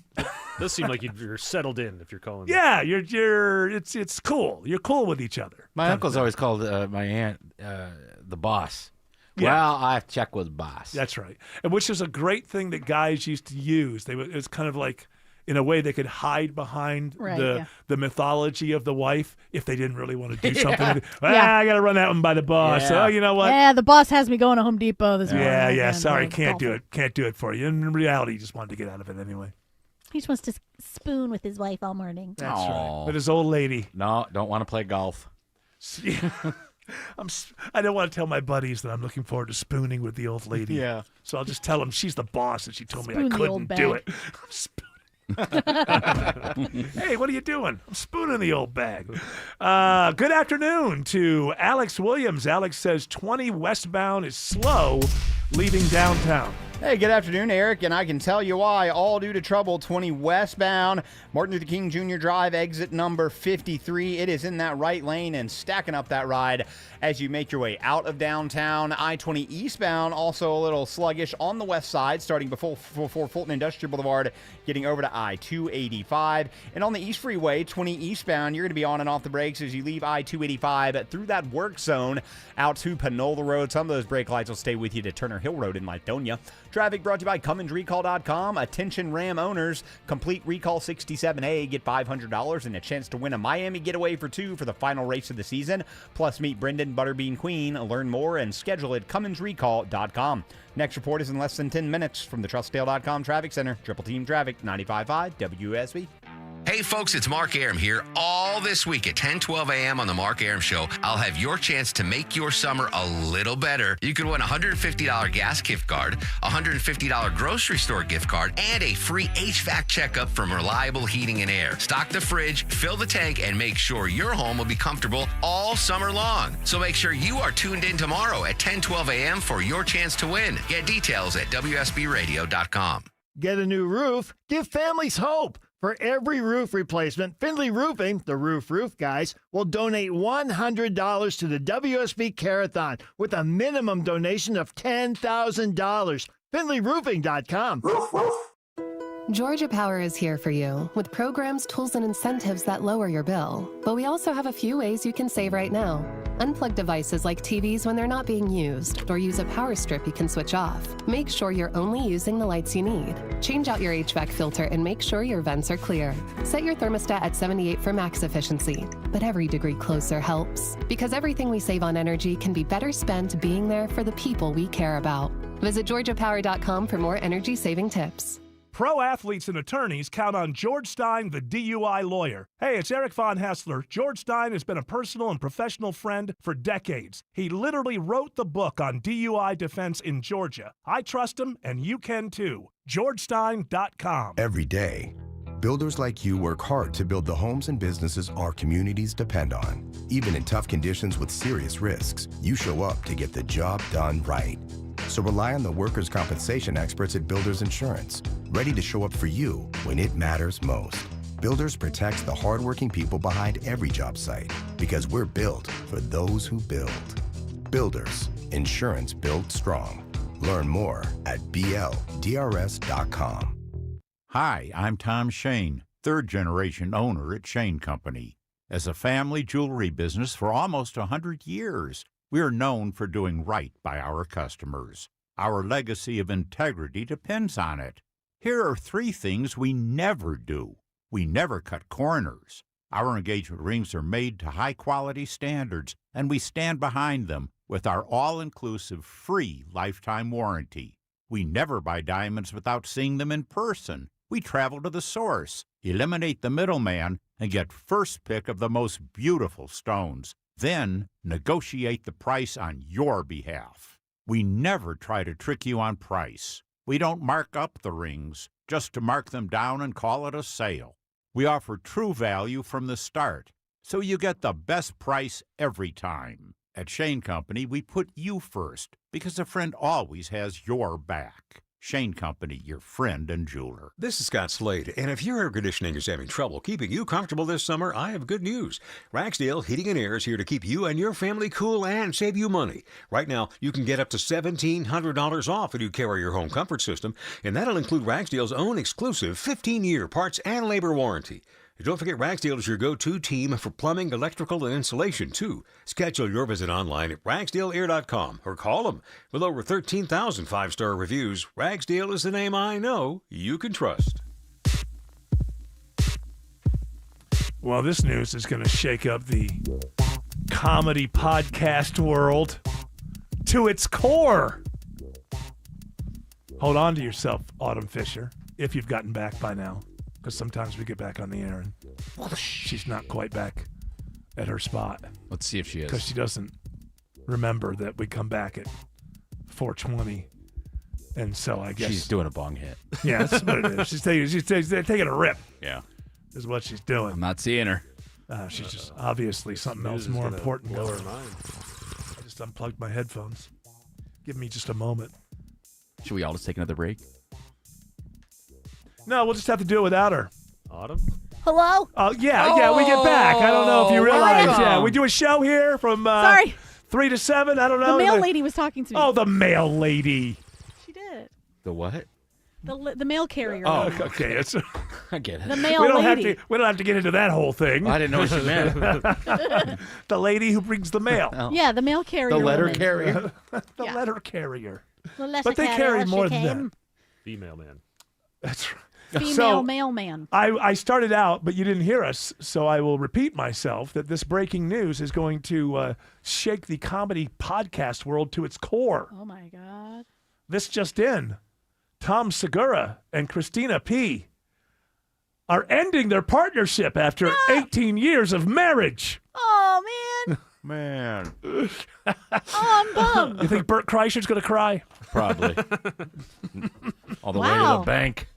Does seem like you're settled in if you're calling. Yeah, it's cool. You're cool with each other. My uncle's always called my aunt the boss. Yeah. Well, I check with boss. That's right, and which is a great thing that guys used to use. It's kind of like, in a way, they could hide behind the mythology of the wife if they didn't really want to do something. I got to run that one by the boss. Yeah. Oh, you know what? Yeah, the boss has me going to Home Depot this morning. Yeah. Sorry, And, can't do it. Can't do it for you. In reality, he just wanted to get out of it anyway. He just wants to spoon with his wife all morning. That's right. But his old lady. No, don't want to play golf. I don't want to tell my buddies that I'm looking forward to spooning with the old lady. Yeah. So I'll just tell them she's the boss and she told me I Spoon the couldn't old do bag. it. Hey, what are you doing? I'm spooning the old bag. Good afternoon to Alex Williams. Alex says 20 westbound is slow leaving downtown. Hey, good afternoon, Eric, and I can tell you why. All due to trouble, 20 westbound, Martin Luther King Jr. Drive, exit number 53. It is in that right lane and stacking up that ride as you make your way out of downtown. I-20 eastbound, also a little sluggish on the west side, starting before Fulton Industrial Boulevard, getting over to I-285. And on the East Freeway, 20 eastbound, you're going to be on and off the brakes as you leave I-285 through that work zone out to Panola Road. Some of those brake lights will stay with you to Turner Hill Road in Lithonia. Traffic brought to you by CumminsRecall.com. Attention Ram owners, complete Recall 67A, get $500 and a chance to win a Miami getaway for two for the final race of the season. Plus, meet Brendan Butterbean Queen. Learn more and schedule at CumminsRecall.com. Next report is in less than 10 minutes from the TrustDale.com Traffic Center. Triple Team Traffic, 95.5 WSB. Hey folks, it's Mark Aram here. All this week at 10:12 a.m. on the Mark Aram Show, I'll have your chance to make your summer a little better. You could win a $150 gas gift card, a $150 grocery store gift card, and a free HVAC checkup from Reliable Heating and Air. Stock the fridge, fill the tank, and make sure your home will be comfortable all summer long. So make sure you are tuned in tomorrow at 10:12 a.m. for your chance to win. Get details at WSBRadio.com. Get a new roof? Give families hope. For every roof replacement, Findlay Roofing, the roof guys, will donate $100 to the WSB Carathon with a minimum donation of $10,000. FindlayRoofing.com. Georgia Power is here for you with programs, tools, and incentives that lower your bill. But we also have a few ways you can save right now. Unplug devices like TVs when they're not being used, or use a power strip you can switch off. Make sure you're only using the lights you need. Change out your HVAC filter and make sure your vents are clear. Set your thermostat at 78 for max efficiency. But every degree closer helps. Because everything we save on energy can be better spent being there for the people we care about. Visit GeorgiaPower.com for more energy-saving tips. Pro athletes and attorneys count on George Stein, the DUI lawyer. Hey, it's Eric Von Hessler. George Stein has been a personal and professional friend for decades. He literally wrote the book on DUI defense in Georgia. I trust him, and you can too. GeorgeStein.com. Every day, builders like you work hard to build the homes and businesses our communities depend on. Even in tough conditions with serious risks, you show up to get the job done right. So rely on the workers' compensation experts at Builders Insurance, ready to show up for you when it matters most. Builders protects the hardworking people behind every job site because we're built for those who build. Builders, Insurance built strong. Learn more at bldrs.com. Hi, I'm Tom Shane, third-generation owner at Shane Company. As a family jewelry business for almost 100 years, we are known for doing right by our customers. Our legacy of integrity depends on it. Here are 3 things we never do. We never cut corners. Our engagement rings are made to high-quality standards, and we stand behind them with our all-inclusive free lifetime warranty. We never buy diamonds without seeing them in person. We travel to the source, eliminate the middleman, and get first pick of the most beautiful stones. Then negotiate the price on your behalf. We never try to trick you on price. We don't mark up the rings just to mark them down and call it a sale. We offer true value from the start, so you get the best price every time. At Shane Company, we put you first because a friend always has your back. Shane Company, your friend and jeweler. This is Scott Slade, and if your air conditioning is having trouble keeping you comfortable this summer, I have good news. Ragsdale Heating and Air is here to keep you and your family cool and save you money. Right now, you can get up to $1,700 off when you carry your home comfort system, and that'll include Ragsdale's own exclusive 15-year parts and labor warranty. And don't forget, Ragsdale is your go-to team for plumbing, electrical, and insulation, too. Schedule your visit online at ragsdaleair.com or call them. With over 13,000 five-star reviews, Ragsdale is the name I know you can trust. Well, this news is going to shake up the comedy podcast world to its core. Hold on to yourself, Autumn Fisher, if you've gotten back by now. Because sometimes we get back on the air and she's not quite back at her spot. Let's see if she is. Because she doesn't remember that we come back at 4:20. And so I guess she's doing a bong hit. Yeah, that's what it is. She's taking a rip. Yeah. Is what she's doing. I'm not seeing her. She's just obviously something else more important. Blow her mind. I just unplugged my headphones. Give me just a moment. Should we all just take another break? No, we'll just have to do it without her. Autumn? Hello? Oh, yeah, we get back. I don't know if you realize. welcome. Yeah, we do a show here from Sorry. 3 to 7. I don't know. The mail lady was talking to me. Oh, the mail lady. She did. The what? The mail carrier. Oh, lady. okay. It's, I get it. The mail we don't lady. we don't have to get into that whole thing. I didn't know what you meant. The lady who brings the mail. Yeah, the mail carrier. The letter woman. carrier. The letter carrier. The letter But they carry carrier, more she than came. that. Female man. That's right. Female So, mailman. I started out, but you didn't hear us, so I will repeat myself that this breaking news is going to shake the comedy podcast world to its core. Oh, my God. This just in. Tom Segura and Christina P. are ending their partnership after 18 years of marriage. Oh, man. Man. Oh, I'm bummed. You think Bert Kreischer's going to cry? Probably. All the way to Wow. the bank.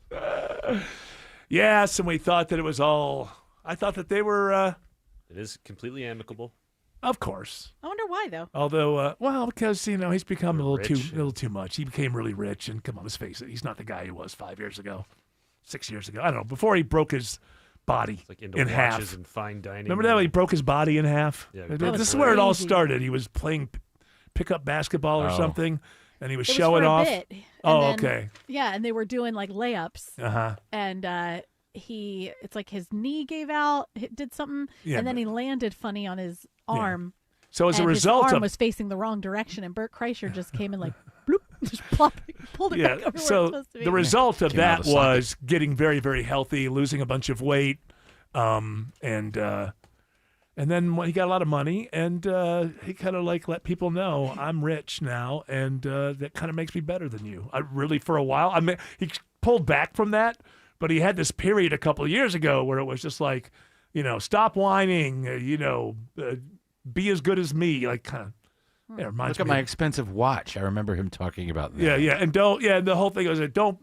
Yes, and we thought that it was all... I thought that they were... It is completely amicable. Of course. I wonder why, though. Although, well, because, he's become a Rich. little too much. He became really rich, and come on, let's face it, he's not the guy he was 5 years ago, 6 years ago. I don't know, before he broke his body It's like into in watches half. and fine dining. Remember that when he broke his body in half? Yeah, This is where it all started. He was playing pickup basketball or Oh. something, and he was It was showing for a off. bit, and Oh, then- okay. Yeah, and they were doing like layups. Uh-huh. And it's like his knee gave out, did something, Yeah, and then he landed funny on his arm. So as a and result his arm of was facing the wrong direction, and Bert Kreischer just came in like bloop, just plop, pulled it back over where it's so supposed to be. the result of Came out that of the socket. was getting very, very healthy, losing a bunch of weight, and then when he got a lot of money, and he kind of like let people know I'm rich now, and that kind of makes me better than you. I really, for a while, I mean, he pulled back from that, but he had this period a couple of years ago where it was just like, stop whining, be as good as me, like kind of. Yeah, reminds Look at me my of- expensive watch. I remember him talking about that. Yeah, and the whole thing was that don't,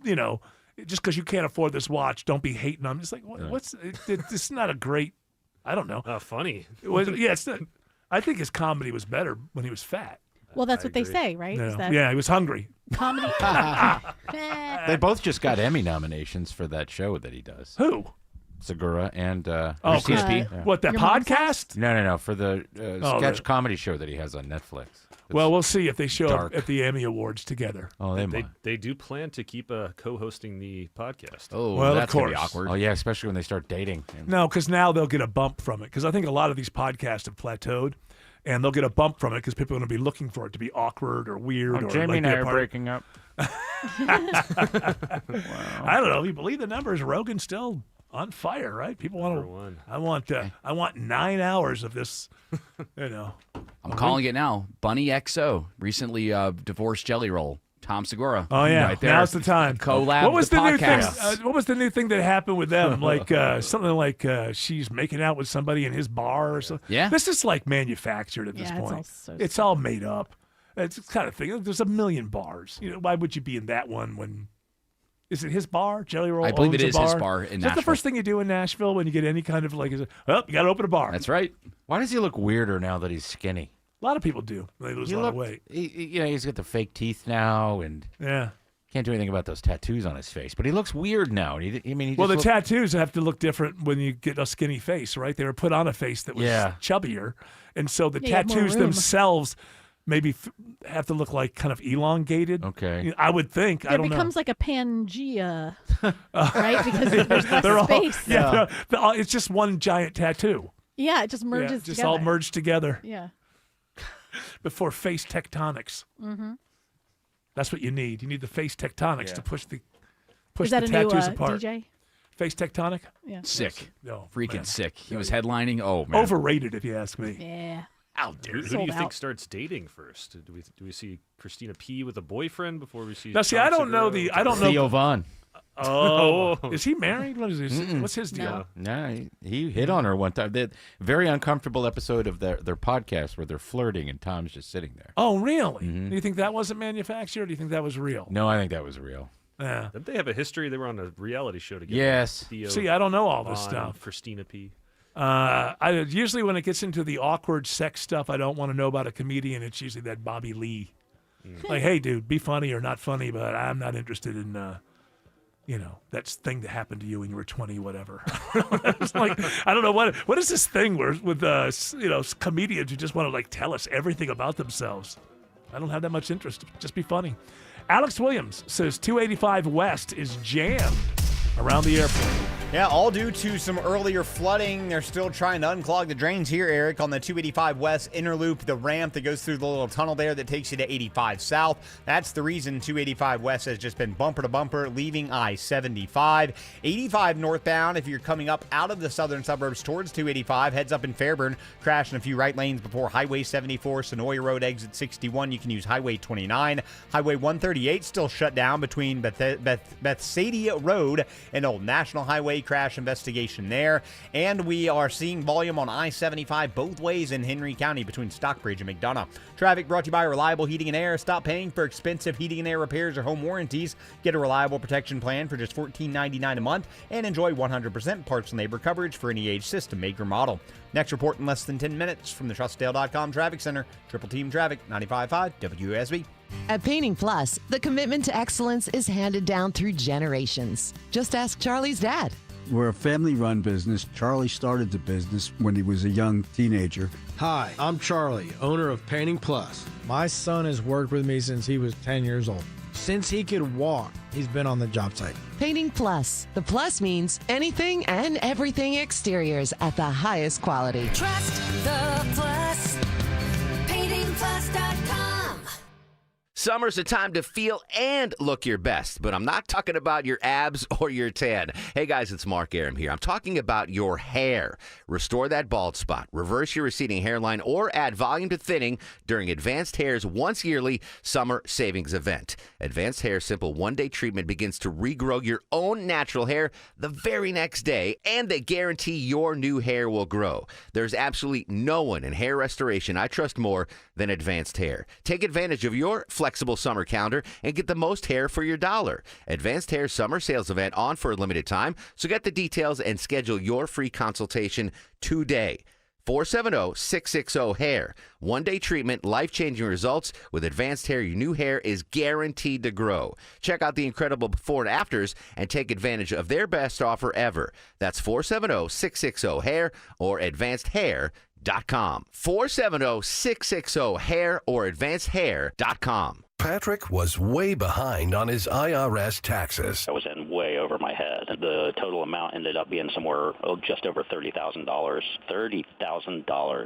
just because you can't afford this watch, don't be hating on me. It's like, what's, it's not a great, I don't know. Funny. It's not, I think his comedy was better when he was fat. Well, that's I what they agree. say, right? Is that Yeah, he was hungry. comedy. They both just got Emmy nominations for that show that he does. Who? Segura and Christina P. What, that podcast? No, for the sketch comedy show that he has on Netflix. Well, we'll see if they show dark. up at the Emmy Awards together. Oh, they might. They do plan to keep co-hosting the podcast. Oh, well, that's of course. Gonna be awkward. Oh, yeah, especially when they start dating. No, because now they'll get a bump from it. Because I think a lot of these podcasts have plateaued, and they'll get a bump from it because people are going to be looking for it to be awkward or weird. Oh, or Jamie like and I they're are part- breaking up. I don't know. You believe the numbers? Rogan's still on fire, right? People want to. I want 9 hours of this. I'm calling it now. Bunny XO recently divorced Jelly Roll. Tom Segura. Oh yeah, right there. now's the time. Collab. What was the new thing? podcast. What was the new thing that happened with them? Like something like she's making out with somebody in his bar or something. Yeah. This is like manufactured at this point. It's all made up. It's the kind of thing. There's a million bars. Why would you be in that one when? Is it his bar? Jelly Roll. I believe it owns a is his bar? bar in Is that the Nashville. first thing you do in Nashville when you get any kind of like? You got to open a bar. That's right. Why does he look weirder now that he's skinny? A lot of people do. They lose a lot of weight. He's got the fake teeth now, and Yeah. can't do anything about those tattoos on his face. But he looks weird now. Well, the tattoos have to look different when you get a skinny face, right? They were put on a face that was chubbier, and so the Yeah, you have more tattoos room. themselves maybe have to look like kind of elongated. Okay, I would think. I It don't becomes like a Pangea, right? Because there's less They're all- space. it's just one giant tattoo. Yeah, it just merges just together. all merged together Yeah. before face tectonics. Mm-hmm. That's what you need. You need the face tectonics to push the Is that the a new tattoos apart. DJ? Face tectonic. Yeah. Sick. No, Freaking man. sick. He was headlining. Oh, man. Overrated, if you ask me. Yeah. Who do you Sold think out. starts dating first? Do we see Christina P with a boyfriend before we see? Now, see, Tom I don't know Segura? I don't know. Theo Vaughn. Oh, is he married? What is his? Mm-mm. What's his deal? No, he hit on her one time. That very uncomfortable episode of their podcast where they're flirting and Tom's just sitting there. Oh, really? Mhm. Do you think that wasn't manufactured? Or do you think that was real? No, I think that was real. Yeah. Didn't they have a history? They were on a reality show together. Yes. Theo See, I don't know all this Vaughn, stuff. Christina P. I usually when it gets into the awkward sex stuff, I don't want to know about a comedian. It's usually that Bobby Lee. Like, hey, dude, be funny or not funny, but I'm not interested in, that thing that happened to you when you were 20, whatever. It's like, I don't know what is this thing where with comedians who just want to like tell us everything about themselves. I don't have that much interest. Just be funny. Alex Williams says 285 West is jammed around the airport. Yeah, all due to some earlier flooding. They're still trying to unclog the drains here, Eric, on the 285 West inner loop, the ramp that goes through the little tunnel there that takes you to 85 South. That's the reason 285 West has just been bumper to bumper, leaving I-75. 85 northbound, if you're coming up out of the southern suburbs towards 285, heads up in Fairburn, crashing a few right lanes before Highway 74, Sonoya Road, exit 61. You can use Highway 29. Highway 138 still shut down between Bethsaida Road and Old National Highway. Crash investigation there. And we are seeing volume on I-75 both ways in Henry County between Stockbridge and McDonough. Traffic brought to you by Reliable Heating and Air. Stop paying for expensive heating and air repairs or home warranties. Get a reliable protection plan for just $14.99 a month and enjoy 100% parts and labor coverage for any age, system, make, or model. Next report in less than 10 minutes from the TrustDale.com Traffic Center. Triple Team Traffic, 95.5 WSB. At Painting Plus, the commitment to excellence is handed down through generations. Just ask Charlie's dad. We're a family-run business. Charlie started the business when he was a young teenager. Hi, I'm Charlie, owner of Painting Plus. My son has worked with me since he was 10 years old. Since he could walk, he's been on the job site. Painting Plus. The plus means anything and everything exteriors at the highest quality. Trust the Plus. PaintingPlus.com. Summer's a time to feel and look your best, but I'm not talking about your abs or your tan. Hey guys, it's Mark Aram here. I'm talking about your hair. Restore that bald spot, reverse your receding hairline, or add volume to thinning during Advanced Hair's once yearly summer savings event. Advanced Hair's simple one-day treatment begins to regrow your own natural hair the very next day, and they guarantee your new hair will grow. There's absolutely no one in hair restoration I trust more than Advanced Hair. Take advantage of your flexible summer calendar and get the most hair for your dollar. Advanced Hair summer sales event on for a limited time, so get the details and schedule your free consultation today. 470-660-HAIR. One-day treatment, life-changing results. With Advanced Hair, your new hair is guaranteed to grow. Check out the incredible before and afters and take advantage of their best offer ever. That's 470-660-HAIR or advancedhair.com. 470-660-HAIR or advancedhair.com. Patrick was way behind on his IRS taxes. I was in way over my head. The total amount ended up being somewhere just over $30,000. $30,000.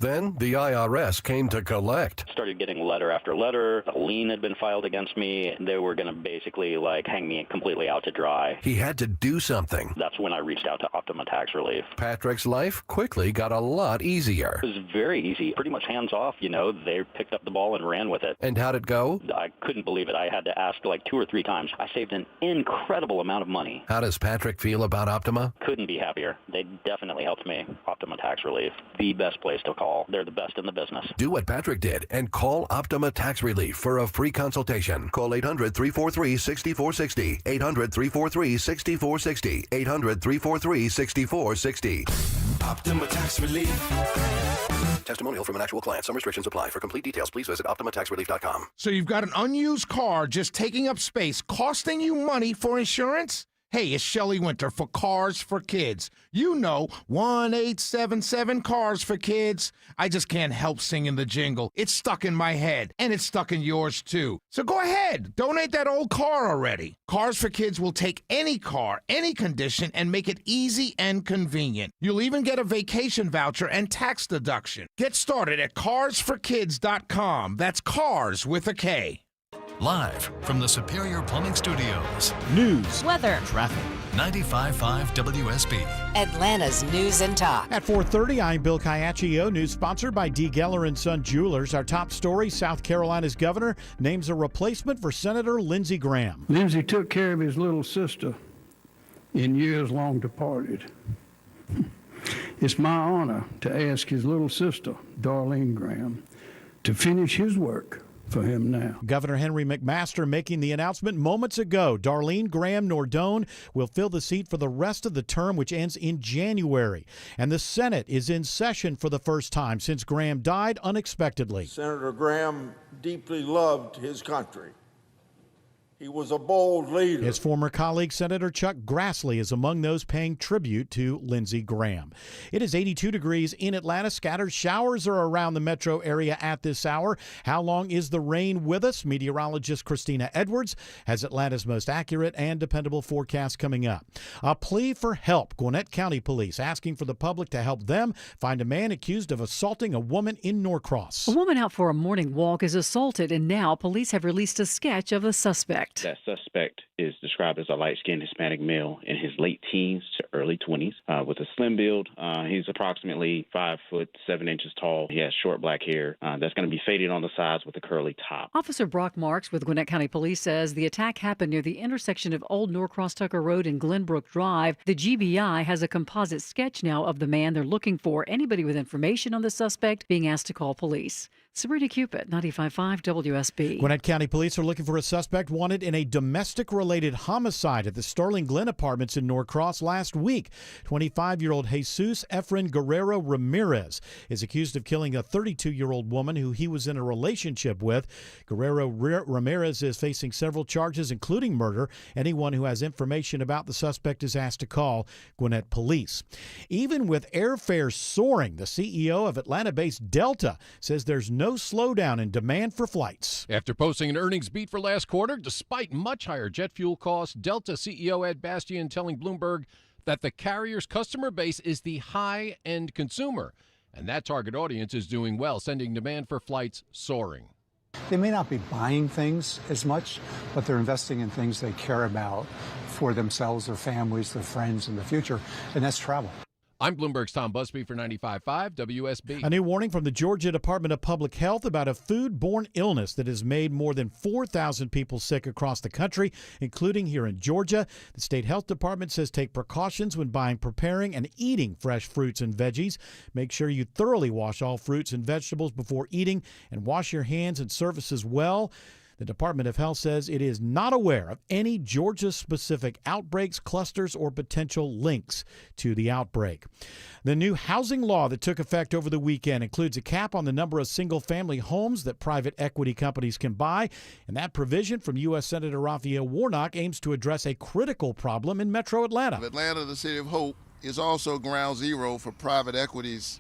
Then the IRS came to collect. Started getting letter after letter. A lien had been filed against me. They were going to basically hang me completely out to dry. He had to do something. That's when I reached out to Optima Tax Relief. Patrick's life quickly got a lot easier. It was very easy, pretty much hands off. They picked up the ball and ran with it. And how'd it go? I couldn't believe it. I had to ask 2 or 3 times. I saved an incredible amount of money. How does Patrick feel about Optima? Couldn't be happier. They definitely helped me. Optima Tax Relief, the best place to call. They're the best in the business. Do what Patrick did and call Optima Tax Relief for a free consultation. Call 800-343-6460. 800-343-6460. 800-343-6460. Optima Tax Relief. Testimonial from an actual client. Some restrictions apply. For complete details, please visit OptimaTaxRelief.com. So you've got an unused car just taking up space, costing you money for insurance? Hey, it's Shelley Winter for Cars for Kids. 1-877 Cars for Kids. I just can't help singing the jingle. It's stuck in my head, and it's stuck in yours too. So go ahead, donate that old car already. Cars for Kids will take any car, any condition, and make it easy and convenient. You'll even get a vacation voucher and tax deduction. Get started at carsforkids.com. That's cars with a K. Live from the Superior Plumbing Studios. News, weather, traffic. 95.5 WSB. Atlanta's News and Talk. At 4:30, I'm Bill Caiaccio. News sponsored by D. Geller and Son Jewelers. Our top story, South Carolina's governor names a replacement for Senator Lindsey Graham. Lindsey took care of his little sister in years long departed. It's my honor to ask his little sister, Darlene Graham, to finish his work for him now. Governor Henry McMaster making the announcement moments ago. Darlene Graham Nordone will fill the seat for the rest of the term, which ends in January. And the Senate is in session for the first time since Graham died unexpectedly. Senator Graham deeply loved his country. He was a bold leader. His former colleague, Senator Chuck Grassley, is among those paying tribute to Lindsey Graham. It is 82 degrees in Atlanta. Scattered showers are around the metro area at this hour. How long is the rain with us? Meteorologist Christina Edwards has Atlanta's most accurate and dependable forecast coming up. A plea for help. Gwinnett County Police asking for the public to help them find a man accused of assaulting a woman in Norcross. A woman out for a morning walk is assaulted, and now police have released a sketch of the suspect. That suspect is described as a light-skinned Hispanic male in his late teens to early 20s with a slim build. He's approximately 5'7" tall. He has short black hair that's going to be faded on the sides with a curly top. Officer Brock Marks with Gwinnett County Police says the attack happened near the intersection of Old Norcross Tucker Road and Glenbrook Drive. The GBI has a composite sketch now of the man they're looking for. Anybody with information on the suspect being asked to call police. Sabrina Cupid, 95.5 WSB. Gwinnett County Police are looking for a suspect wanted in a domestic-related homicide at the Sterling Glen Apartments in Norcross last week. 25-year-old Jesus Efren Guerrero Ramirez is accused of killing a 32-year-old woman who he was in a relationship with. Guerrero Ramirez is facing several charges, including murder. Anyone who has information about the suspect is asked to call Gwinnett Police. Even with airfares soaring, the CEO of Atlanta-based Delta says there's no slowdown in demand for flights. After posting an earnings beat for last quarter, despite much higher jet fuel costs, Delta CEO Ed Bastian telling Bloomberg that the carrier's customer base is the high-end consumer, and that target audience is doing well, sending demand for flights soaring. They may not be buying things as much, but they're investing in things they care about for themselves, their families, their friends in the future, and that's travel. I'm Bloomberg's Tom Busby for 95.5 WSB. A new warning from the Georgia Department of Public Health about a food-borne illness that has made more than 4,000 people sick across the country, including here in Georgia. The state health department says take precautions when buying, preparing, and eating fresh fruits and veggies. Make sure you thoroughly wash all fruits and vegetables before eating and wash your hands and surfaces well. The Department of Health says it is not aware of any Georgia-specific outbreaks, clusters, or potential links to the outbreak. The new housing law that took effect over the weekend includes a cap on the number of single-family homes that private equity companies can buy, and that provision from U.S. Senator Raphael Warnock aims to address a critical problem in Metro Atlanta. Atlanta, the city of hope, is also ground zero for private equity's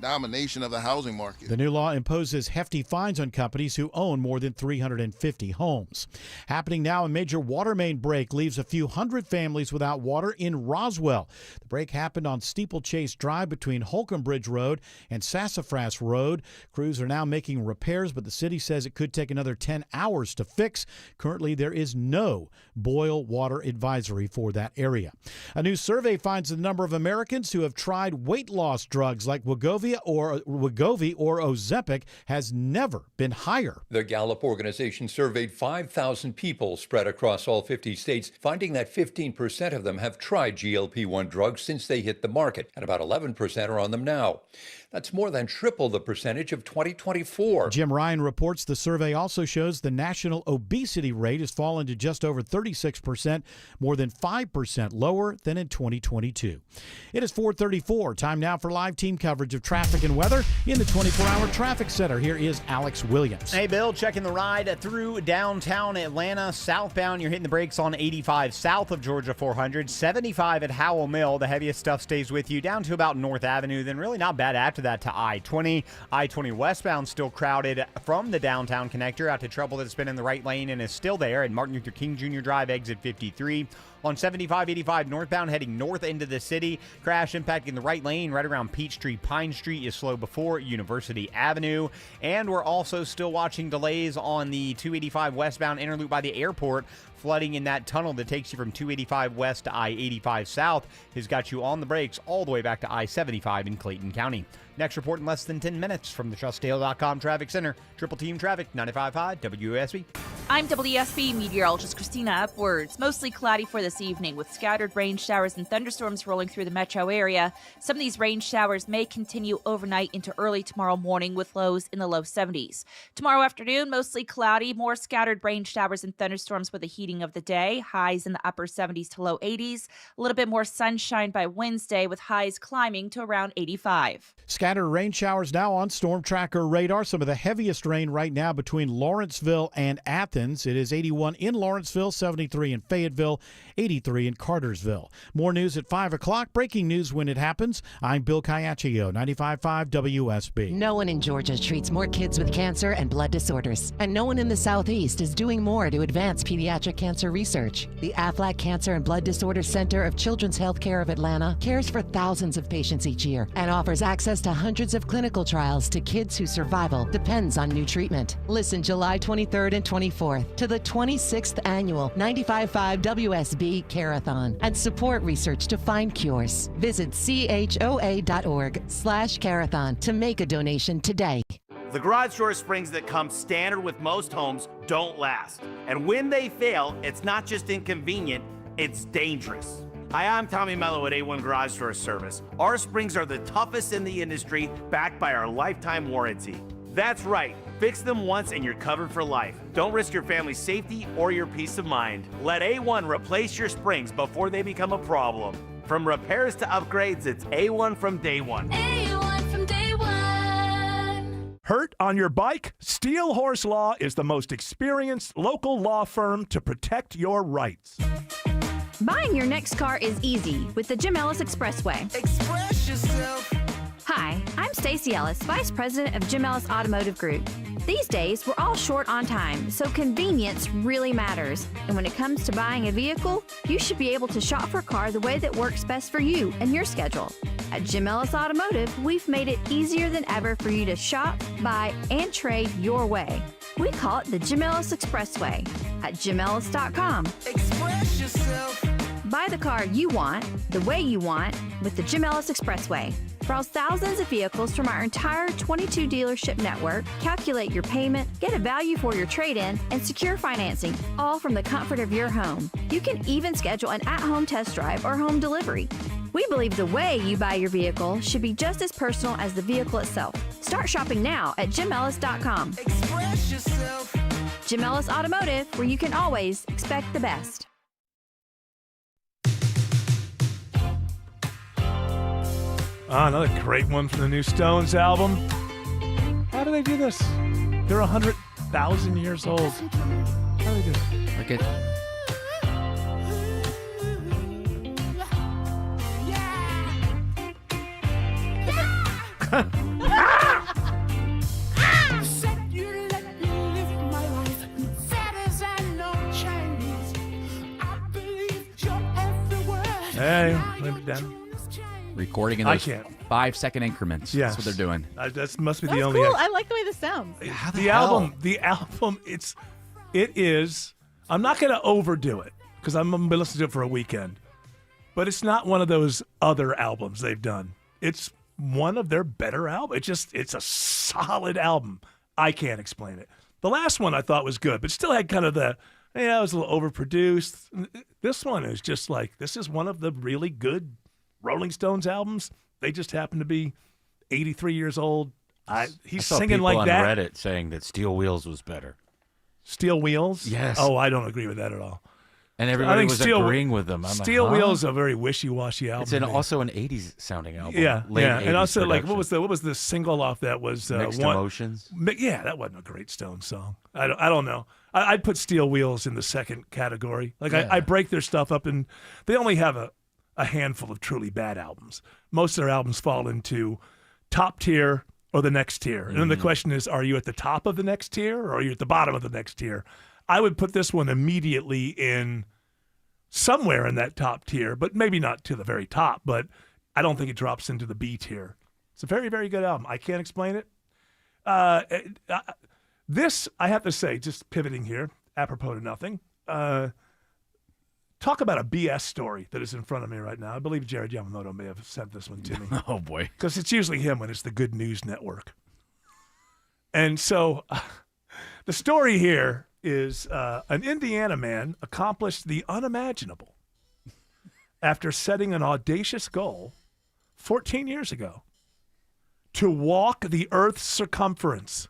domination of the housing market. The new law imposes hefty fines on companies who own more than 350 homes. Happening now, a major water main break leaves a few hundred families without water in Roswell. The break happened on Steeplechase Drive between Holcomb Bridge Road and Sassafras Road. Crews are now making repairs, but the city says it could take another 10 hours to fix. Currently, there is no boil water advisory for that area. A new survey finds the number of Americans who have tried weight loss drugs like Wegovy or Ozempic has never been higher. The Gallup organization surveyed 5,000 people spread across all 50 states, finding that 15% of them have tried GLP-1 drugs since they hit the market, and about 11% are on them now. That's more than triple the percentage of 2024. Jim Ryan reports the survey also shows the national obesity rate has fallen to just over 36%, more than 5% lower than in 2022. It is 4:34. Time now for live team coverage of traffic and weather in the 24-hour traffic center. Here is Alex Williams. Hey, Bill, checking the ride through downtown Atlanta. Southbound, you're hitting the brakes on 85 south of Georgia 400. 75 at Howell Mill. The heaviest stuff stays with you down to about North Avenue. Then really not bad after that to I-20. I-20 westbound still crowded from the downtown connector out to trouble that's been in the right lane and is still there at Martin Luther King Jr. Drive, exit 53. On 75-85 northbound heading north into the city. Crash impacting the right lane right around Peachtree. Pine Street is slow before University Avenue. And we're also still watching delays on the 285 westbound inner loop by the airport. Flooding in that tunnel that takes you from 285 west to I-85 south has got you on the brakes all the way back to I-75 in Clayton County. Next report in less than 10 minutes from the TrustDale.com Traffic Center. Triple Team Traffic, 95.5 WSB. I'm WSB meteorologist Christina Upwards. Mostly cloudy for this evening with scattered rain showers and thunderstorms rolling through the metro area. Some of these rain showers may continue overnight into early tomorrow morning with lows in the low 70s. Tomorrow afternoon, mostly cloudy, more scattered rain showers and thunderstorms with the heating of the day. Highs in the upper 70s to low 80s. A little bit more sunshine by Wednesday with highs climbing to around 85. Scattered rain showers now on Storm Tracker radar. Some of the heaviest rain right now between Lawrenceville and Athens. It is 81 in Lawrenceville, 73 in Fayetteville, 83 in Cartersville. More news at 5 o'clock. Breaking news when it happens. I'm Bill Caiaccio, 95.5 WSB. No one in Georgia treats more kids with cancer and blood disorders. And no one in the Southeast is doing more to advance pediatric cancer research. The Aflac Cancer and Blood Disorders Center of Children's Healthcare of Atlanta cares for thousands of patients each year and offers access to hundreds of clinical trials to kids whose survival depends on new treatment. Listen July 23rd and 24th to the 26th annual 95.5 WSB Carathon and support research to find cures. Visit choa.org/carathon to make a donation today. The garage door springs that come standard with most homes don't last. And when they fail, it's not just inconvenient, it's dangerous. Hi, I'm Tommy Mello at A1 Garage Door Service. Our springs are the toughest in the industry, backed by our lifetime warranty. That's right. Fix them once and you're covered for life. Don't risk your family's safety or your peace of mind. Let A1 replace your springs before they become a problem. From repairs to upgrades, it's A1 from day one. A1 from day one. Hurt on your bike? Steel Horse Law is the most experienced local law firm to protect your rights. Buying your next car is easy with the Jim Ellis Expressway. Express yourself. Hi, I'm Stacey Ellis, Vice President of Jim Ellis Automotive Group. These days, we're all short on time, so convenience really matters. And when it comes to buying a vehicle, you should be able to shop for a car the way that works best for you and your schedule. At Jim Ellis Automotive, we've made it easier than ever for you to shop, buy, and trade your way. We call it the Jim Ellis Expressway at jimellis.com. Express yourself. Buy the car you want, the way you want, with the Jim Ellis Expressway. Browse thousands of vehicles from our entire 22 dealership network, calculate your payment, get a value for your trade-in, and secure financing, all from the comfort of your home. You can even schedule an at-home test drive or home delivery. We believe the way you buy your vehicle should be just as personal as the vehicle itself. Start shopping now at jimellis.com. Express yourself. Jim Ellis Automotive, where you can always expect the best. Another great one from the new Stones album. How do they do this? They're 100,000 years old. How do they do it? Like it. Hey, leave it down. Recording in I those can't. 5-second increments. Yes. That's what they're doing. That must be That's the only. cool. I like the way this sounds. The album. It is. I'm not going to overdo it because I'm going to listen to it for a weekend. But it's not one of those other albums they've done. It's one of their better albums. It's a solid album. I can't explain it. The last one I thought was good, but still had kind of it was a little overproduced. This one is just like, this is one of the really good Rolling Stones albums. They just happen to be 83 years old. He's saw singing people like on that. Reddit saying that Steel Wheels was better. Steel Wheels? Yes. Oh, I don't agree with that at all. And everybody was agreeing with them. Steel Wheels is a very wishy-washy album. It's also an 80s sounding album. Yeah, yeah. And also, like, what was the single off that was Mixed Emotions? Yeah, that wasn't a great Stones song. I don't know. I'd put Steel Wheels in the second category. Like, Yeah. I break their stuff up, and they only have a handful of truly bad albums. Most of their albums fall into top tier or the next tier. And then the question is, are you at the top of the next tier or are you at the bottom of the next tier? I would put this one immediately in somewhere in that top tier, but maybe not to the very top, but I don't think it drops into the B tier. It's a very, very good album. I can't explain it. This, I have to say, just pivoting here, apropos to nothing, talk about a BS story that is in front of me right now. I believe Jared Yamamoto may have sent this one to me. Oh, boy. Because it's usually him when it's the Good News Network. And so the story here is an Indiana man accomplished the unimaginable after setting an audacious goal 14 years ago to walk the Earth's circumference,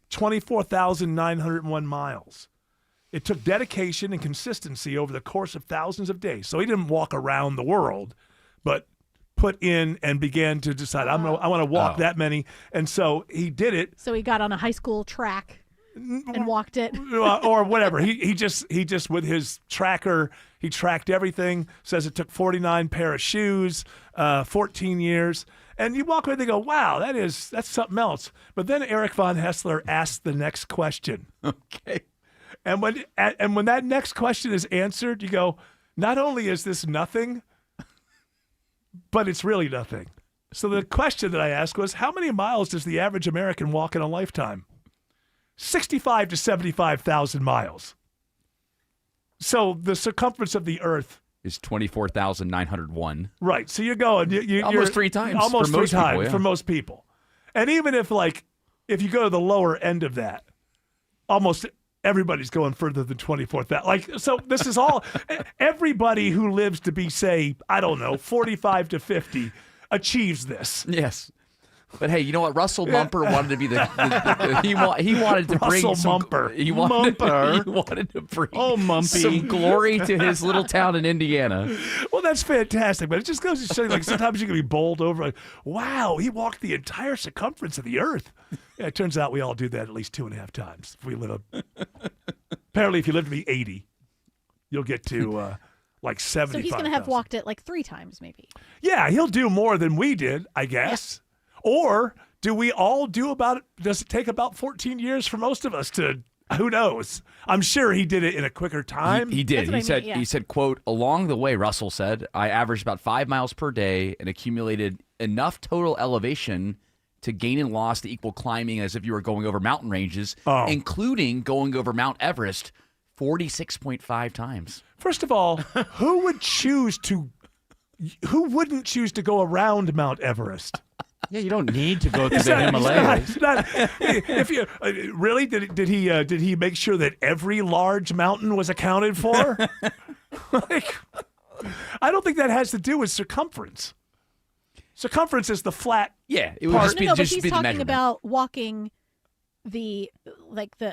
24,901 miles. It took dedication and consistency over the course of thousands of days. So he didn't walk around the world, but put in and began to decide, I want to walk that many. And so he did it. So he got on a high school track and walked it. Or whatever. He just with his tracker, he tracked everything. Says it took 49 pair of shoes, 14 years. And you walk away and they go, wow, that's something else. But then Eric Von Hessler asked the next question. Okay. And when that next question is answered, you go, not only is this nothing, but it's really nothing. So the question that I asked was, how many miles does the average American walk in a lifetime? 65 to 75,000 miles. So the circumference of the Earth is 24,901. Right. So you're going you're almost 3 times. Almost for 3 most times people, yeah. for most people. And even if you go to the lower end of that, almost everybody's going further than 24,000. So this is all everybody who lives to be, say, I don't know, 45 to 50 achieves this. Yes. But hey, you know what? Russell Mumper wanted to be he wanted to bring Russell some, Mumper. He wanted to bring some glory to his little town in Indiana. Well, that's fantastic, but it just goes to show you, sometimes you can be bowled over. Wow, he walked the entire circumference of the Earth. Yeah, it turns out we all do that at least 2.5 times. If we live apparently, if you live to be 80, you'll get to 75. So he's going to have walked it 3 times, maybe. Yeah, he'll do more than we did, I guess. Yeah. Or do we all does it take about 14 years for most of us to, who knows? I'm sure he did it in a quicker time. He did. He said, quote, along the way, Russell said, I averaged about 5 miles per day and accumulated enough total elevation to gain and loss to equal climbing as if you were going over mountain ranges, including going over Mount Everest 46.5 times. First of all, who wouldn't choose to go around Mount Everest? Yeah, you don't need to go to the Himalayas. If you really did he make sure that every large mountain was accounted for? I don't think that has to do with circumference. Circumference is the flat. Yeah, it would part. just be but just he's be the talking measurement. about walking the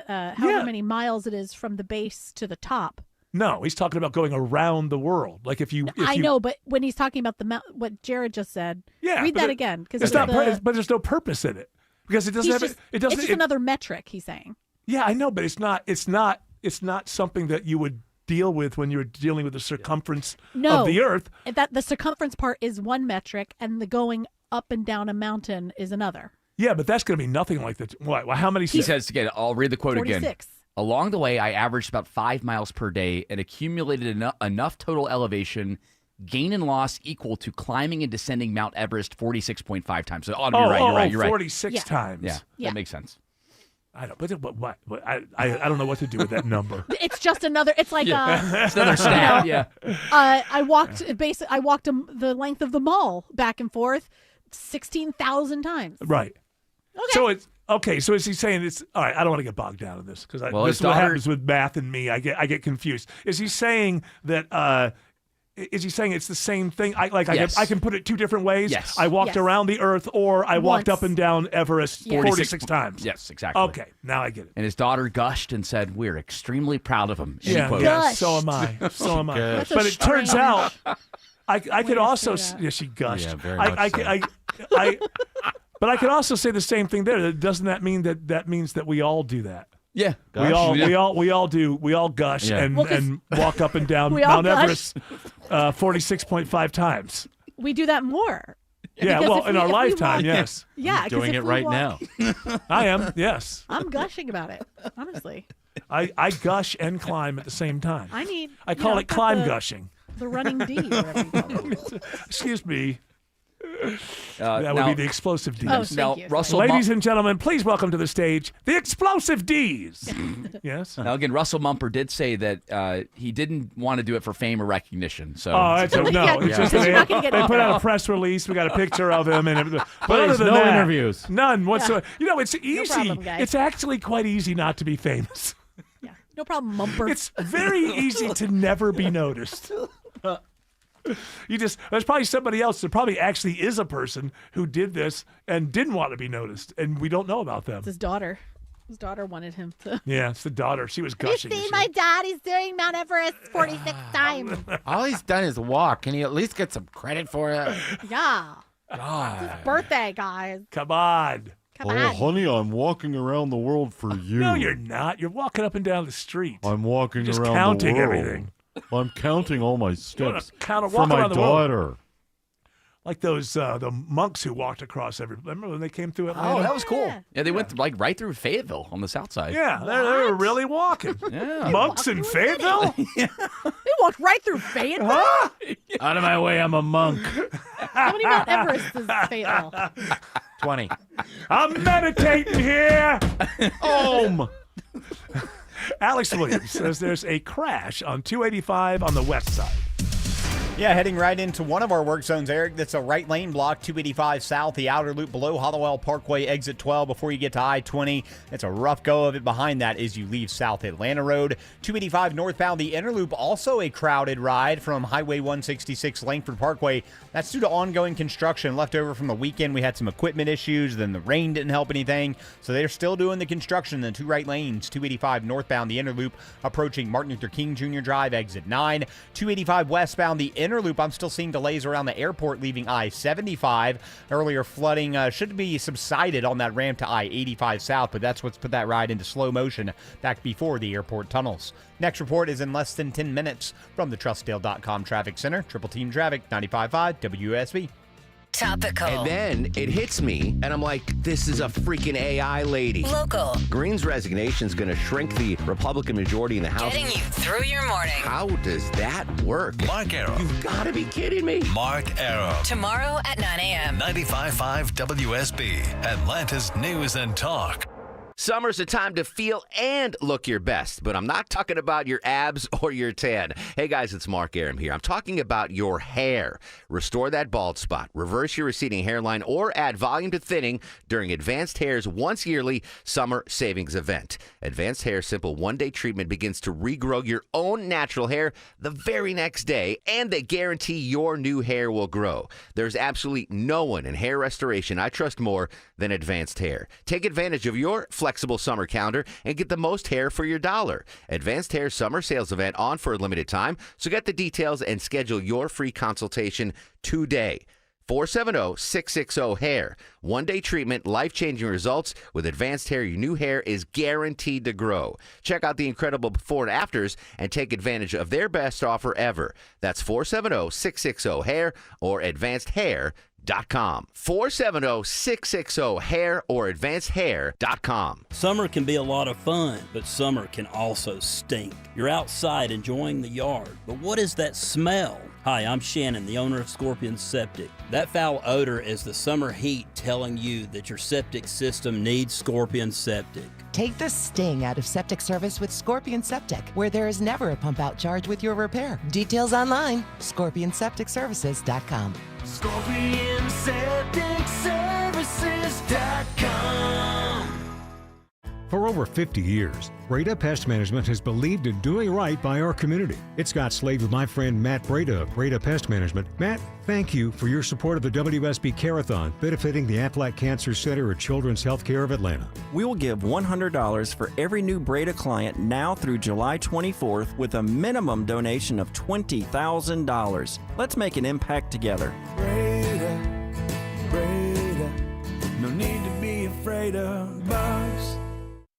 however many miles it is from the base to the top. No, he's talking about going around the world. Like if you know, but when he's talking about what Jared just said, read that again because but there's no purpose in it because it doesn't It's just another metric. He's saying. Yeah, I know, but it's not something that you would deal with when you're dealing with the circumference of the Earth. That the circumference part is one metric, and the going up and down a mountain is another. Yeah, but that's going to be nothing like that. What? How many? He says again. I'll read the quote 46. again. Along the way, I averaged about 5 miles per day and accumulated enough total elevation, gain and loss equal to climbing and descending Mount Everest 46.5 times. So, you're right. 46 times. Yeah, that makes sense. I don't. But what? I don't know what to do with that number. It's just another. It's like it's another stat. You know, I walked the length of the mall back and forth 16,000 times. Right. Okay. So it's okay. So is he saying it's all right? I don't want to get bogged down in this because this is what happens with math and me. I get confused. Is he saying that? Is he saying it's the same thing? I can put it two different ways. Yes. I walked around the Earth, or I walked up and down Everest 46 times. Yes, exactly. Okay, now I get it. And his daughter gushed and said, "We're extremely proud of him." Yeah, so am I. So am I. But it turns out, I could also she gushed. Yeah, very much so. But I could also say the same thing there. Doesn't that mean that means that we all do that? Yeah, we all gush and walk up and down Mount Everest 46.5 times. We do that more. Yeah, well, in our lifetime, yes. Yeah, doing it right now. I am, yes. I'm gushing about it, honestly. I gush and climb at the same time. I call it climb gushing. The running D, whatever you call it. Excuse me. That would be the explosive Ds. Oh, thank you. Russell, ladies and gentlemen, please welcome to the stage the explosive Ds. Yes. Now again, Russell Mumper did say that he didn't want to do it for fame or recognition. So It's just they put out a press release. We got a picture of him, and but other than that, interviews, none whatsoever. You know, it's easy. No problem, guys. It's actually quite easy not to be famous. Yeah, no problem, Mumper. It's very easy to never be noticed. There's probably somebody else. There probably actually is a person who did this and didn't want to be noticed, and we don't know about them. It's his daughter. His daughter wanted him to. Yeah, it's the daughter. She was gushing. You see my dad? He's doing Mount Everest 46 times. All he's done is walk. Can you at least get some credit for it? Yeah. God. It's his birthday, guys. Come on. Come on. Honey, I'm walking around the world for you. No, you're not. You're walking up and down the street. I'm walking just around counting the world. everything. I'm counting all my steps walk for my around the world. daughter. Like those the monks who walked across remember when they came through Atlanta? Oh, that was cool. Yeah, they went right through Fayetteville on the south side. Yeah, they were really walking. Yeah. Monks in Fayetteville? They walked right through Fayetteville. Out of my way, I'm a monk. How many Mount Everest is Fayetteville? 20. I'm meditating here. Alex Williams says there's a crash on 285 on the west side. Yeah, heading right into one of our work zones, Eric. That's a right lane block, 285 south, the outer loop below Hollowell Parkway, exit 12 before you get to I-20. It's a rough go of it behind that as you leave South Atlanta Road. 285 northbound, the inner loop, also a crowded ride from Highway 166 Langford Parkway. That's due to ongoing construction left over from the weekend. We had some equipment issues, then the rain didn't help anything. So they're still doing the construction in the two right lanes, 285 northbound, the inner loop, approaching Martin Luther King Jr. Drive, exit 9. 285 westbound, the inner loop, I'm still seeing delays around the airport leaving I-75. Earlier flooding should be subsided on that ramp to I-85 south, but that's what's put that ride into slow motion back before the airport tunnels. Next report is in less than 10 minutes from the TrustDale.com Traffic Center. Triple Team Traffic, 95.5 WSB. Topical. And then it hits me, and I'm like, this is a freaking AI lady. Local. Green's resignation is going to shrink the Republican majority in the House. Getting you through your morning. How does that work? Mark Arrow. You've got to be kidding me. Mark Arrow. Tomorrow at 9 a.m. 95.5 WSB, Atlanta's News and Talk. Summer's a time to feel and look your best, but I'm not talking about your abs or your tan. Hey guys, it's Mark Aram here. I'm talking about your hair. Restore that bald spot, reverse your receding hairline, or add volume to thinning during Advanced Hair's once yearly summer savings event. Advanced Hair Simple one-day treatment begins to regrow your own natural hair the very next day, and they guarantee your new hair will grow. There's absolutely no one in hair restoration I trust more than Advanced Hair. Take advantage of your flexible flexible summer calendar and get the most hair for your dollar. Advanced Hair Summer Sales Event on for a limited time, so get the details and schedule your free consultation today. 470-660-HAIR. One-day treatment, life-changing results. With Advanced Hair, your new hair is guaranteed to grow. Check out the incredible before and afters and take advantage of their best offer ever. That's 470-660-HAIR or advancedhair.com. 470-660-HAIR or advancedhair.com. Summer can be a lot of fun, but summer can also stink. You're outside enjoying the yard, but what is that smell? Hi, I'm Shannon, the owner of Scorpion Septic. That foul odor is the summer heat telling you that your septic system needs Scorpion Septic. Take the sting out of septic service with Scorpion Septic, where there is never a pump-out charge with your repair. Details online, scorpionsepticservices.com. ScorpionSepticServices.com. For over 50 years, Breda Pest Management has believed in doing right by our community. It's Scott Slade with my friend Matt Breda of Breda Pest Management. Matt, thank you for your support of the WSB Care-a-thon benefiting the Aflac Cancer Center at Children's Healthcare of Atlanta. We will give $100 for every new Breda client now through July 24th with a minimum donation of $20,000. Let's make an impact together. Breda, no need to be afraid of bugs.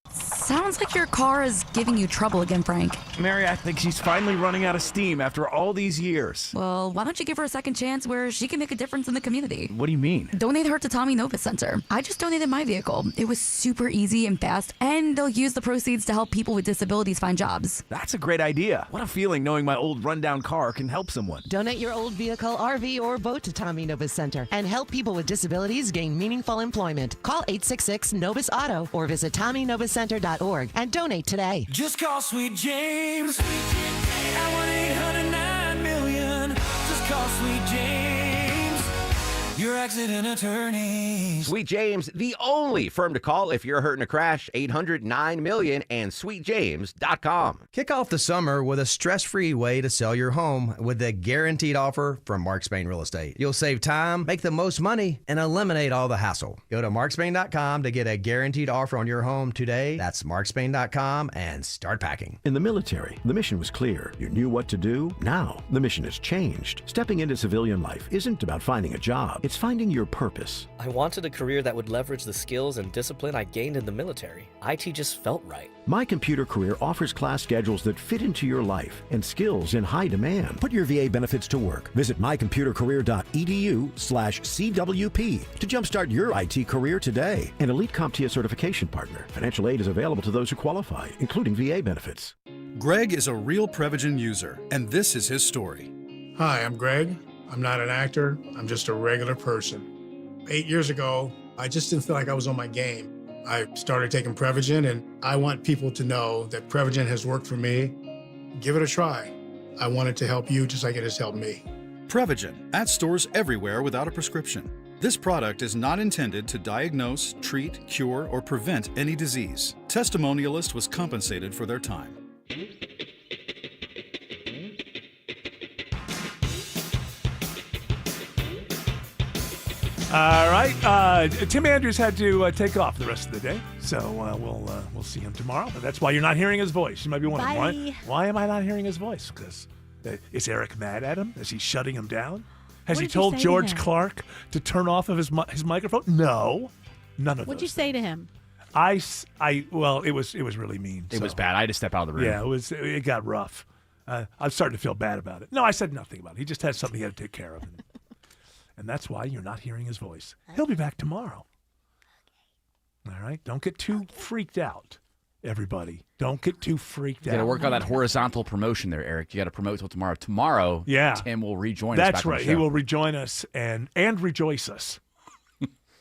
Sounds like your car is giving you trouble again, Frank. Mary, I think she's finally running out of steam after all these years. Well, why don't you give her a second chance where she can make a difference in the community? What do you mean? Donate her to Tommy Novus Center. I just donated my vehicle. It was super easy and fast, and they'll use the proceeds to help people with disabilities find jobs. That's a great idea. What a feeling knowing my old rundown car can help someone. Donate your old vehicle, RV, or boat to Tommy Novus Center and help people with disabilities gain meaningful employment. Call 866-NOVUS-AUTO or visit TommyNovusCenter.org and donate today. Just call Sweet James at 1-800-9-million. Just call Sweet James, your accident attorney. Sweet James, the only firm to call if you're hurt in a crash. 800-9-million and sweetjames.com. Kick off the summer with a stress-free way to sell your home with a guaranteed offer from Mark Spain Real Estate. You'll save time, make the most money, and eliminate all the hassle. Go to markspain.com to get a guaranteed offer on your home today. That's markspain.com and start packing. In the military, the mission was clear. You knew what to do. Now, the mission has changed. Stepping into civilian life isn't about finding a job. It's finding your purpose. I wanted a career that would leverage the skills and discipline I gained in the military. IT just felt right. My Computer Career offers class schedules that fit into your life and skills in high demand. Put your VA benefits to work. Visit mycomputercareer.edu/CWP to jumpstart your IT career today. An elite CompTIA certification partner. Financial aid is available to those who qualify, including VA benefits. Greg is a real Prevagen user, and this is his story. Hi, I'm Greg. I'm not an actor. I'm just a regular person. 8 years ago, I just didn't feel like I was on my game. I started taking Prevagen, and I want people to know that Prevagen has worked for me. Give it a try. I want it to help you just like it has helped me. Prevagen, at stores everywhere without a prescription. This product is not intended to diagnose, treat, cure, or prevent any disease. Testimonialist was compensated for their time. All right. Tim Andrews had to take off the rest of the day, so we'll see him tomorrow. But that's why you're not hearing his voice. You might be wondering, why am I not hearing his voice? Because is Eric mad at him? Is he shutting him down? Has he told George Clark to turn off of his microphone? No, none of those. What'd you say to him? Well, it was really mean. It was bad. I had to step out of the room. Yeah, it got rough. I'm starting to feel bad about it. No, I said nothing about it. He just had something he had to take care of. And that's why you're not hearing his voice. He'll be back tomorrow. All right? Don't get too freaked out, everybody. Don't get too freaked out. You got to work on that horizontal promotion there, Eric. You got to promote till tomorrow. Tomorrow, Tim will rejoin us. That's right. He will rejoin us and rejoice us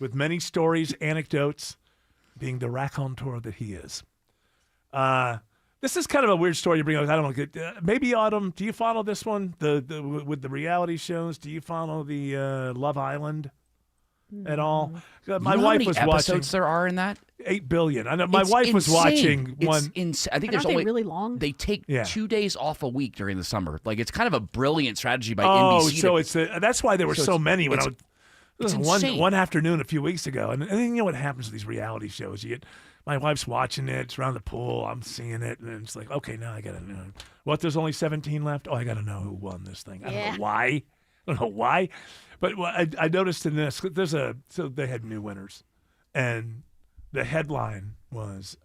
with many stories, anecdotes, being the raconteur that he is. This is kind of a weird story you bring up. I don't know. Maybe Autumn. Do you follow this one? With the reality shows. Do you follow the Love Island at all? My wife was watching. Episodes there are in that 8 billion. I know. My wife was watching one. I think there's only really long. They take 2 days off a week during the summer. Like it's kind of a brilliant strategy by NBC. Oh, so that's why there were so many when I was. It was one afternoon a few weeks ago, and you know what happens with these reality shows? You get my wife's watching it. It's around the pool. I'm seeing it, and it's like, okay, now I gotta know. What? There's only 17 left. Oh, I gotta know who won this thing. I don't know why. But I noticed in this, so they had new winners, and the headline was.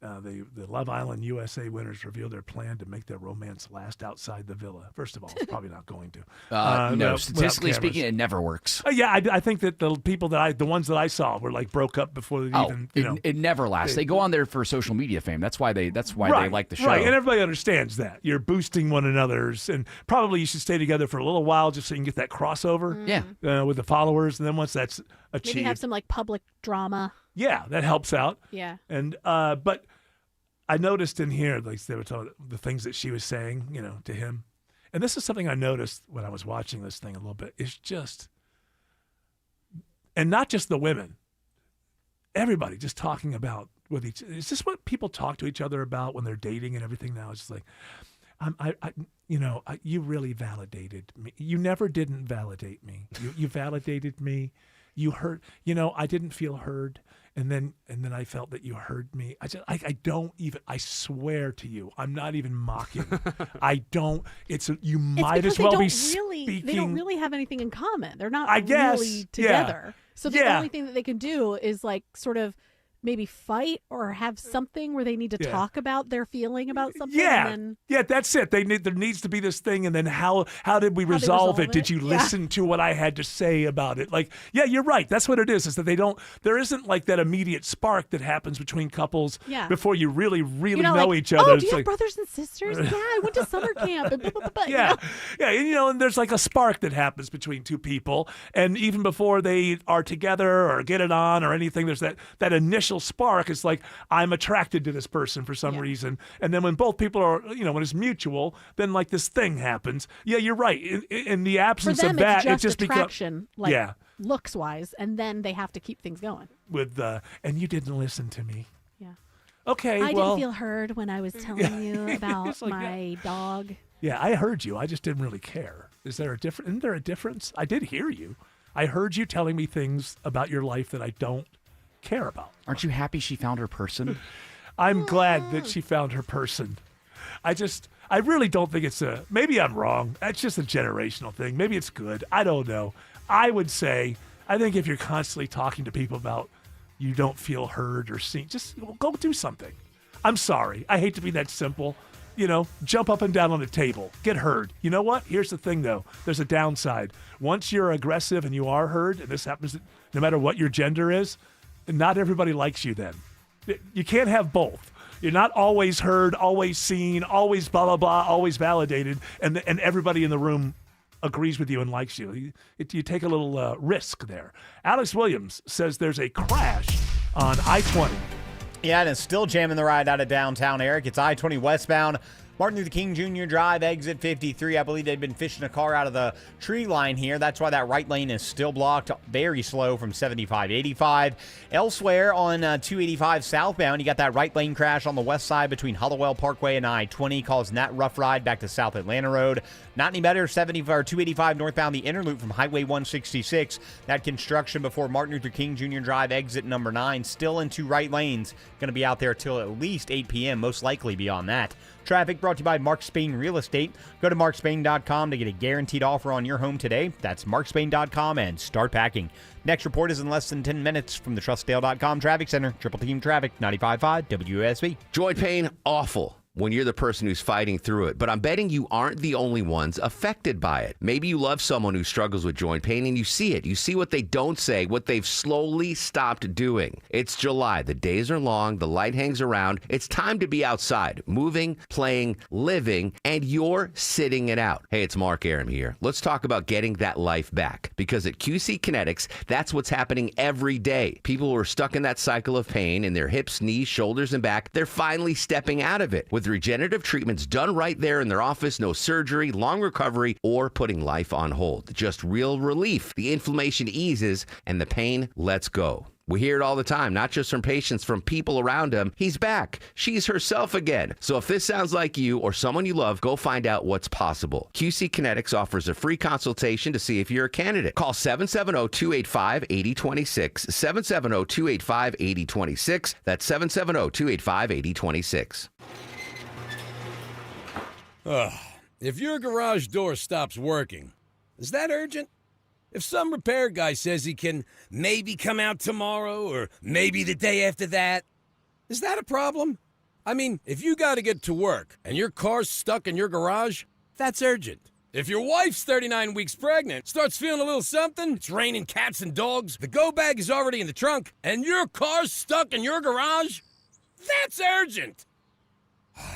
The Love Island USA winners reveal their plan to make their romance last outside the villa. First of all, it's probably not going to. No, statistically speaking, it never works. Yeah, I think that the people the ones that I saw were like broke up before they even. It never lasts. They go on there for social media fame. That's why they like the show. Right, and everybody understands that you're boosting one another's, and probably you should stay together for a little while just so you can get that crossover. With the followers, and then once that's achieved, maybe have some like public drama. Yeah, that helps out. Yeah, and but. I noticed in here, like they were talking the things that she was saying, to him, and this is something I noticed when I was watching this thing a little bit. It's just, and not just the women, everybody just talking about with each. Is this what people talk to each other about when they're dating and everything now? It's just like, you really validated me. You never didn't validate me. You validated me. You heard. I didn't feel heard. And then I felt that you heard me. I swear to you, I'm not even mocking. I don't. You might as well be speaking. They don't really have anything in common. They're not really together. Yeah. So the only thing that they can do is like sort of maybe fight or have something where they need to talk about their feeling about something. Yeah, and that's it. There needs to be this thing, and then how did we resolve it? Did you listen to what I had to say about it? Like, yeah, you're right. That's what it is. Is that there isn't like that immediate spark that happens between couples before you really know each other. Oh, do you have brothers and sisters? Yeah, I went to summer camp. And blah, blah, blah, yeah, and there's like a spark that happens between two people, and even before they are together or get it on or anything, there's that initial spark. Is like, I'm attracted to this person for some reason, and then when both people are, when it's mutual, then like this thing happens. Yeah, you're right. In the absence for them, of that, it's just attraction, looks wise, and then they have to keep things going. With and you didn't listen to me. Yeah. Okay. I didn't feel heard when I was telling you about like, my dog. Yeah, I heard you. I just didn't really care. Isn't there a difference? I did hear you. I heard you telling me things about your life that I don't care about. Aren't you happy she found her person? I'm glad that she found her person. I really don't think maybe I'm wrong. That's just a generational thing. Maybe it's good. I don't know. I would say, I think if you're constantly talking to people about you don't feel heard or seen, just go do something. I'm sorry. I hate to be that simple. Jump up and down on the table. Get heard. You know what? Here's the thing, though. There's a downside. Once you're aggressive and you are heard, and this happens no matter what your gender is, not everybody likes you then. You can't have both. You're not always heard, always seen, always blah, blah, blah, always validated, and everybody in the room agrees with you and likes you. You take a little risk there. Alex Williams says there's a crash on I-20. Yeah, and it's still jamming the ride out of downtown, Eric. It's I-20 westbound. Martin Luther King Jr. Drive, exit 53. I believe they've been fishing a car out of the tree line here. That's why that right lane is still blocked, very slow from 75-85. Elsewhere on 285 southbound, you got that right lane crash on the west side between Hollowell Parkway and I-20, causing that rough ride back to South Atlanta Road. Not any better, 285 northbound, the inner loop from Highway 166. That construction before Martin Luther King Jr. Drive, exit number 9, still in two right lanes. Going to be out there till at least 8 p.m., most likely beyond that. Traffic brought to you by Mark Spain Real Estate. Go to markspain.com to get a guaranteed offer on your home today. That's markspain.com and start packing. Next report is in less than 10 minutes from the TrustDale.com Traffic Center. Triple Team Traffic, 95.5 WSB. Joint pain, awful when you're the person who's fighting through it. But I'm betting you aren't the only ones affected by it. Maybe you love someone who struggles with joint pain and you see it. You see what they don't say, what they've slowly stopped doing. It's July. The days are long. The light hangs around. It's time to be outside, moving, playing, living, and you're sitting it out. Hey, it's Mark Aram here. Let's talk about getting that life back. Because at QC Kinetics, that's what's happening every day. People who are stuck in that cycle of pain in their hips, knees, shoulders, and back, they're finally stepping out of it. With regenerative treatments done right there in their office, no surgery, long recovery, or putting life on hold. Just real relief. The inflammation eases and the pain lets go. We hear it all the time, not just from patients, from people around him. He's back. She's herself again. So if this sounds like you or someone you love, go find out what's possible. QC Kinetics offers a free consultation to see if you're a candidate. Call 770-285-8026. 770-285-8026. That's 770-285-8026. If your garage door stops working, is that urgent? If some repair guy says he can maybe come out tomorrow or maybe the day after that, is that a problem? I mean, if you got to get to work and your car's stuck in your garage, that's urgent. If your wife's 39 weeks pregnant, starts feeling a little something, it's raining cats and dogs, the go bag is already in the trunk, and your car's stuck in your garage, that's urgent.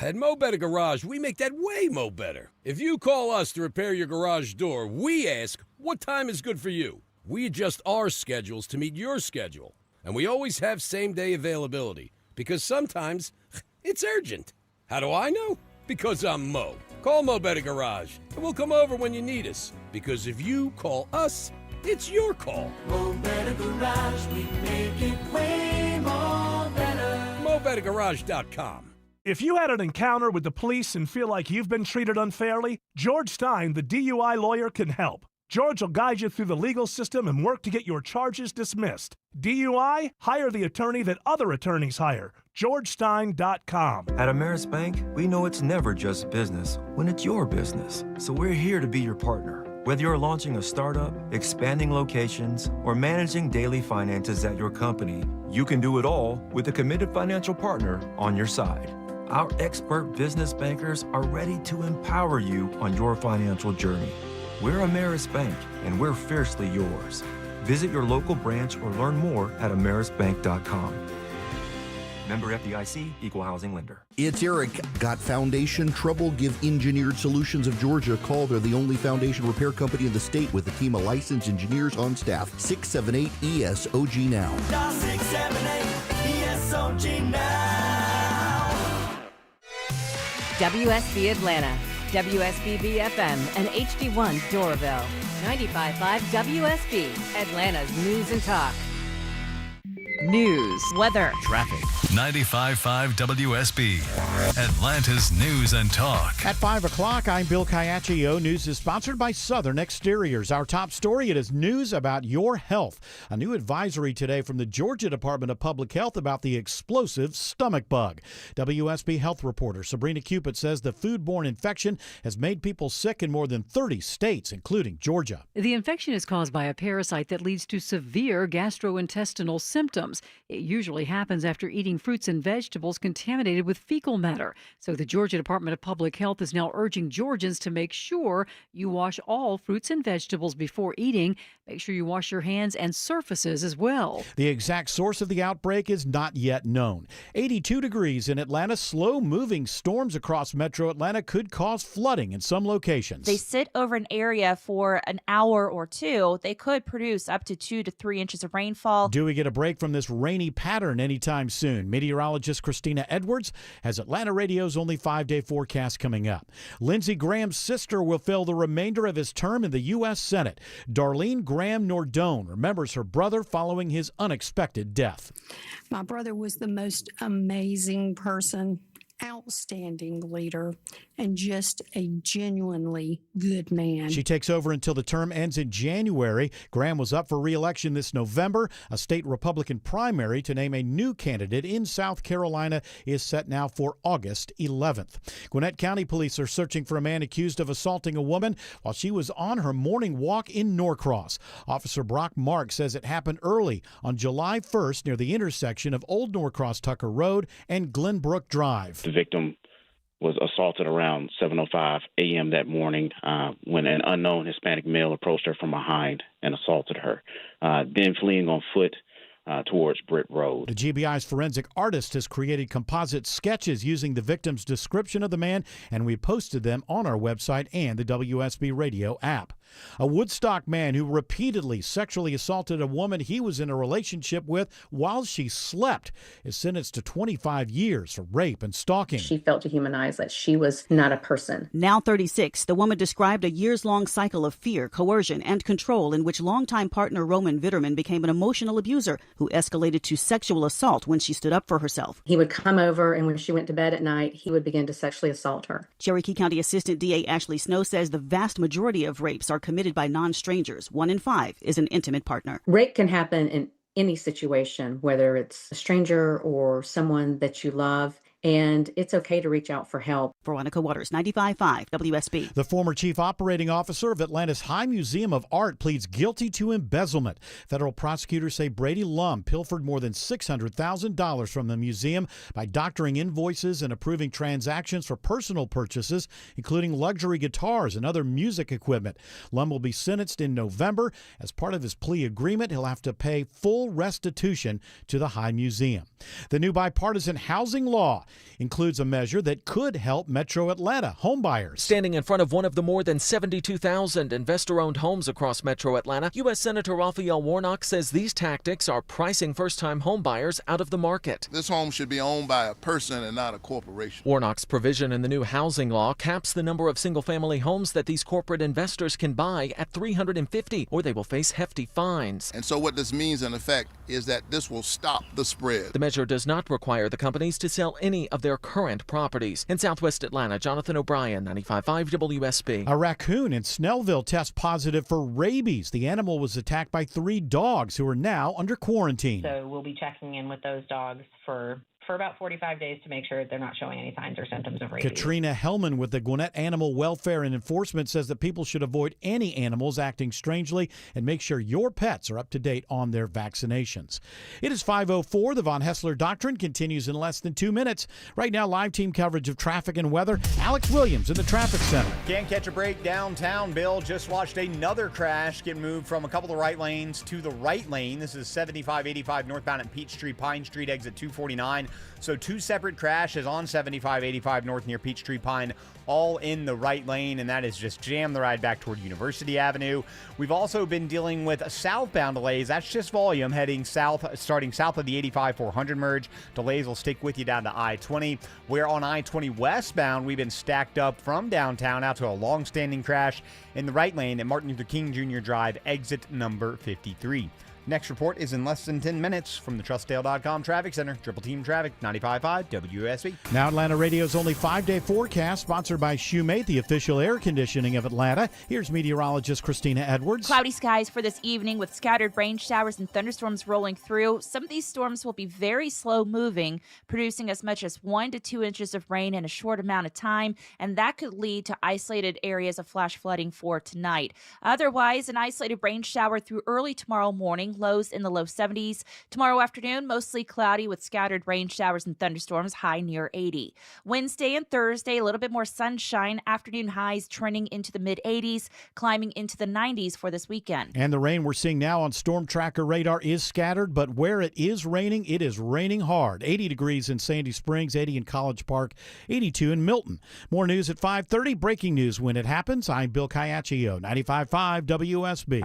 At Mo Better Garage, we make that way mo better. If you call us to repair your garage door, we ask, what time is good for you? We adjust our schedules to meet your schedule. And we always have same-day availability, because sometimes it's urgent. How do I know? Because I'm Mo. Call Mo Better Garage, and we'll come over when you need us. Because if you call us, it's your call. Mo Better Garage, we make it way more better. MoBetterGarage.com. If you had an encounter with the police and feel like you've been treated unfairly, George Stein, the DUI lawyer, can help. George will guide you through the legal system and work to get your charges dismissed. DUI? Hire the attorney that other attorneys hire. GeorgeStein.com. At Ameris Bank, we know it's never just business when it's your business. So we're here to be your partner. Whether you're launching a startup, expanding locations, or managing daily finances at your company, you can do it all with a committed financial partner on your side. Our expert business bankers are ready to empower you on your financial journey. We're Ameris Bank, and we're fiercely yours. Visit your local branch or learn more at amerisbank.com. Member FDIC, Equal Housing Lender. It's Eric. Got foundation trouble? Give Engineered Solutions of Georgia a call. They're the only foundation repair company in the state with a team of licensed engineers on staff. 678-ESOG now. 678-ESOG now. WSB Atlanta, WSB BFM, and HD1 Doraville. 95.5 WSB, Atlanta's news and talk. News, weather, traffic. 95.5 WSB, Atlanta's news and talk. At 5 o'clock, I'm Bill Caiaccio. News is sponsored by Southern Exteriors. Our top story, it is news about your health. A new advisory today from the Georgia Department of Public Health about the explosive stomach bug. WSB health reporter Sabrina Cupid says the foodborne infection has made people sick in more than 30 states, including Georgia. The infection is caused by a parasite that leads to severe gastrointestinal symptoms. It usually happens after eating fruits and vegetables contaminated with fecal matter. So the Georgia Department of Public Health is now urging Georgians to make sure you wash all fruits and vegetables before eating. Make sure you wash your hands and surfaces as well. The exact source of the outbreak is not yet known. 82 degrees in Atlanta. Slow-moving storms across metro Atlanta could cause flooding in some locations. They sit over an area for an hour or two. They could produce up to 2 to 3 inches of rainfall. Do we get a break from this rainy pattern anytime soon? Meteorologist Christina Edwards has Atlanta Radio's only 5-day forecast coming up. Lindsey Graham's sister will fill the remainder of his term in the U.S. Senate. Darlene Graham Nordone remembers her brother following his unexpected death. My brother was the most amazing person, outstanding leader, and just a genuinely good man. She takes over until the term ends in January. Graham was up for re-election this November. A state Republican primary to name a new candidate in South Carolina is set now for August 11th. Gwinnett County police are searching for a man accused of assaulting a woman while she was on her morning walk in Norcross. Officer Brock Mark says it happened early on July 1st near the intersection of Old Norcross Tucker Road and Glenbrook Drive. The victim was assaulted around 7:05 a.m. that morning when an unknown Hispanic male approached her from behind and assaulted her, then fleeing on foot towards Britt Road. The GBI's forensic artist has created composite sketches using the victim's description of the man, and we posted them on our website and the WSB Radio app. A Woodstock man who repeatedly sexually assaulted a woman he was in a relationship with while she slept is sentenced to 25 years for rape and stalking. She felt dehumanized, that she was not a person. Now 36, the woman described a years-long cycle of fear, coercion, and control in which longtime partner Roman Vitterman became an emotional abuser who escalated to sexual assault when she stood up for herself. He would come over, and when she went to bed at night, he would begin to sexually assault her. Cherokee County Assistant DA Ashley Snow says the vast majority of rapes are committed by non-strangers. 1 in 5 is an intimate partner. Rape can happen in any situation, whether it's a stranger or someone that you love, and it's okay to reach out for help. Veronica Waters, 95.5 WSB. The former chief operating officer of Atlanta's High Museum of Art pleads guilty to embezzlement. Federal prosecutors say Brady Lum pilfered more than $600,000 from the museum by doctoring invoices and approving transactions for personal purchases, including luxury guitars and other music equipment. Lum will be sentenced in November. As part of his plea agreement, he'll have to pay full restitution to the High Museum. The new bipartisan housing law includes a measure that could help Metro Atlanta homebuyers. Standing in front of one of the more than 72,000 investor-owned homes across Metro Atlanta, U.S. Senator Raphael Warnock says these tactics are pricing first-time homebuyers out of the market. This home should be owned by a person and not a corporation. Warnock's provision in the new housing law caps the number of single-family homes that these corporate investors can buy at 350, or they will face hefty fines. And so what this means, in effect, is that this will stop the spread. The measure does not require the companies to sell any of their current properties. In Southwest Atlanta, Jonathan O'Brien, 95.5 WSB. A raccoon in Snellville tests positive for rabies. The animal was attacked by 3 dogs who are now under quarantine. So we'll be checking in with those dogs for about 45 days to make sure they're not showing any signs or symptoms of rabies. Katrina Hellman with the Gwinnett Animal Welfare and Enforcement says that people should avoid any animals acting strangely and make sure your pets are up to date on their vaccinations. It is 5:04. The Von Hessler Doctrine continues in less than 2 minutes. Right now, live team coverage of traffic and weather. Alex Williams in the traffic center. Can't catch a break downtown, Bill. Just watched another crash get moved from a couple of right lanes to the right lane. This is 75-85 northbound at Peachtree, Pine Street, exit 249. So 2 separate crashes on 75-85 north near Peachtree Pine, all in the right lane, and that is just jammed the ride back toward University Avenue. We've also been dealing with southbound delays. That's just volume heading south, starting south of the 85-400 merge. Delays will stick with you down to I-20. Where on I-20 westbound, we've been stacked up from downtown out to a long-standing crash in the right lane at Martin Luther King Jr. Drive, exit number 53. Next report is in less than 10 minutes from the TrustDale.com Traffic Center. Triple Team Traffic, 95.5 WSB. Now Atlanta Radio's only 5-day forecast, sponsored by Shoemate, the official air conditioning of Atlanta. Here's meteorologist Christina Edwards. Cloudy skies for this evening with scattered rain showers and thunderstorms rolling through. Some of these storms will be very slow moving, producing as much as 1 to 2 inches of rain in a short amount of time, and that could lead to isolated areas of flash flooding for tonight. Otherwise, an isolated rain shower through early tomorrow morning. Lows in the low 70s. Tomorrow afternoon, mostly cloudy with scattered rain showers and thunderstorms, high near 80. Wednesday and Thursday, a little bit more sunshine. Afternoon highs trending into the mid-80s, climbing into the 90s for this weekend. And the rain we're seeing now on Storm Tracker radar is scattered, but where it is raining hard. 80 degrees in Sandy Springs, 80 in College Park, 82 in Milton. More news at 5:30. Breaking news when it happens. I'm Bill Caiaccio, 95.5 WSB.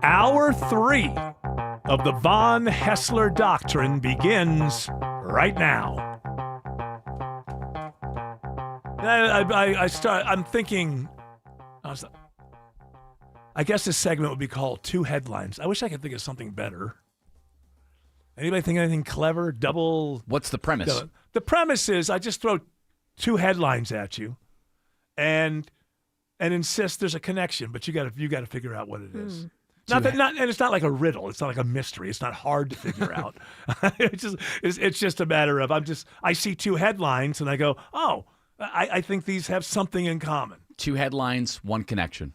Hour 3 of the Von Hessler Doctrine begins right now. I'm thinking, I guess this segment would be called 2 Headlines. I wish I could think of something better. Anybody think anything clever? Double. What's the premise? The premise is I just throw 2 headlines at you, and insist there's a connection, but you got to figure out what it is. And it's not like a riddle. It's not like a mystery. It's not hard to figure out. It's just a matter of I see 2 headlines and I go, oh, I think these have something in common. 2 headlines, 1 connection.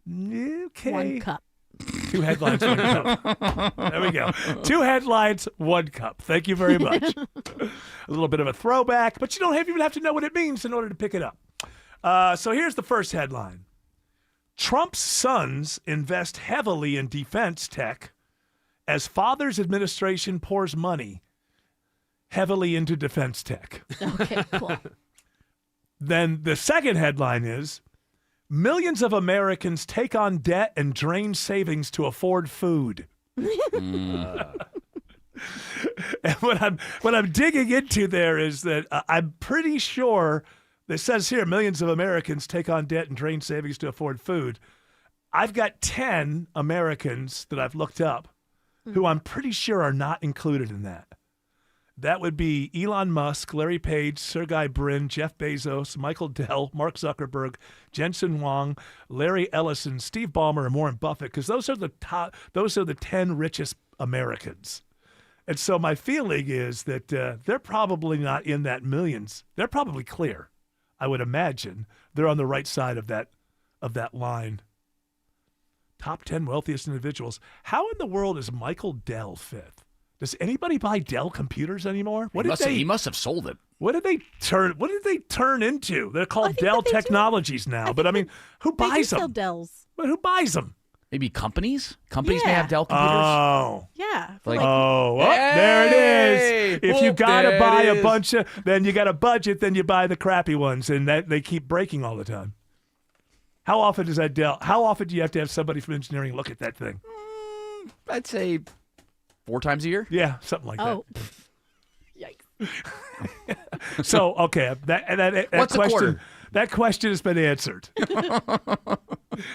Okay. 1 cup. 2 headlines, 1 cup. There we go. 2 headlines, 1 cup. Thank you very much. A little bit of a throwback, but you don't even have to know what it means in order to pick it up. So here's the first headline. Trump's sons invest heavily in defense tech as father's administration pours money heavily into defense tech. Okay, cool. Then the second headline is, Millions of Americans take on debt and drain savings to afford food. And what I'm digging into there is that I'm pretty sure it says here millions of Americans take on debt and drain savings to afford food. I've got 10 Americans that I've looked up who I'm pretty sure are not included in that. That would be Elon Musk, Larry Page, Sergey Brin, Jeff Bezos, Michael Dell, Mark Zuckerberg, Jensen Huang, Larry Ellison, Steve Ballmer, and Warren Buffett, because those are the 10 richest Americans. And so my feeling is that they're probably not in that millions. They're probably clear. I would imagine they're on the right side of that line. Top 10 wealthiest individuals. How in the world is Michael Dell fifth? Does anybody buy Dell computers anymore? He must have sold it. What did they turn into? They're called Dell Technologies now. But I mean, who buys them? Sell Dells. But who buys them? Maybe companies? Companies may have Dell computers. Oh. Yeah. There it is. If you got to buy a bunch of, then you got a budget, then you buy the crappy ones, and they keep breaking all the time. How often does that Dell? How often do you have to have somebody from engineering look at that thing? I'd say 4 times a year. Yeah, something like Oh. that. Yikes. So, okay, that What's question, a quarter? That question has been answered.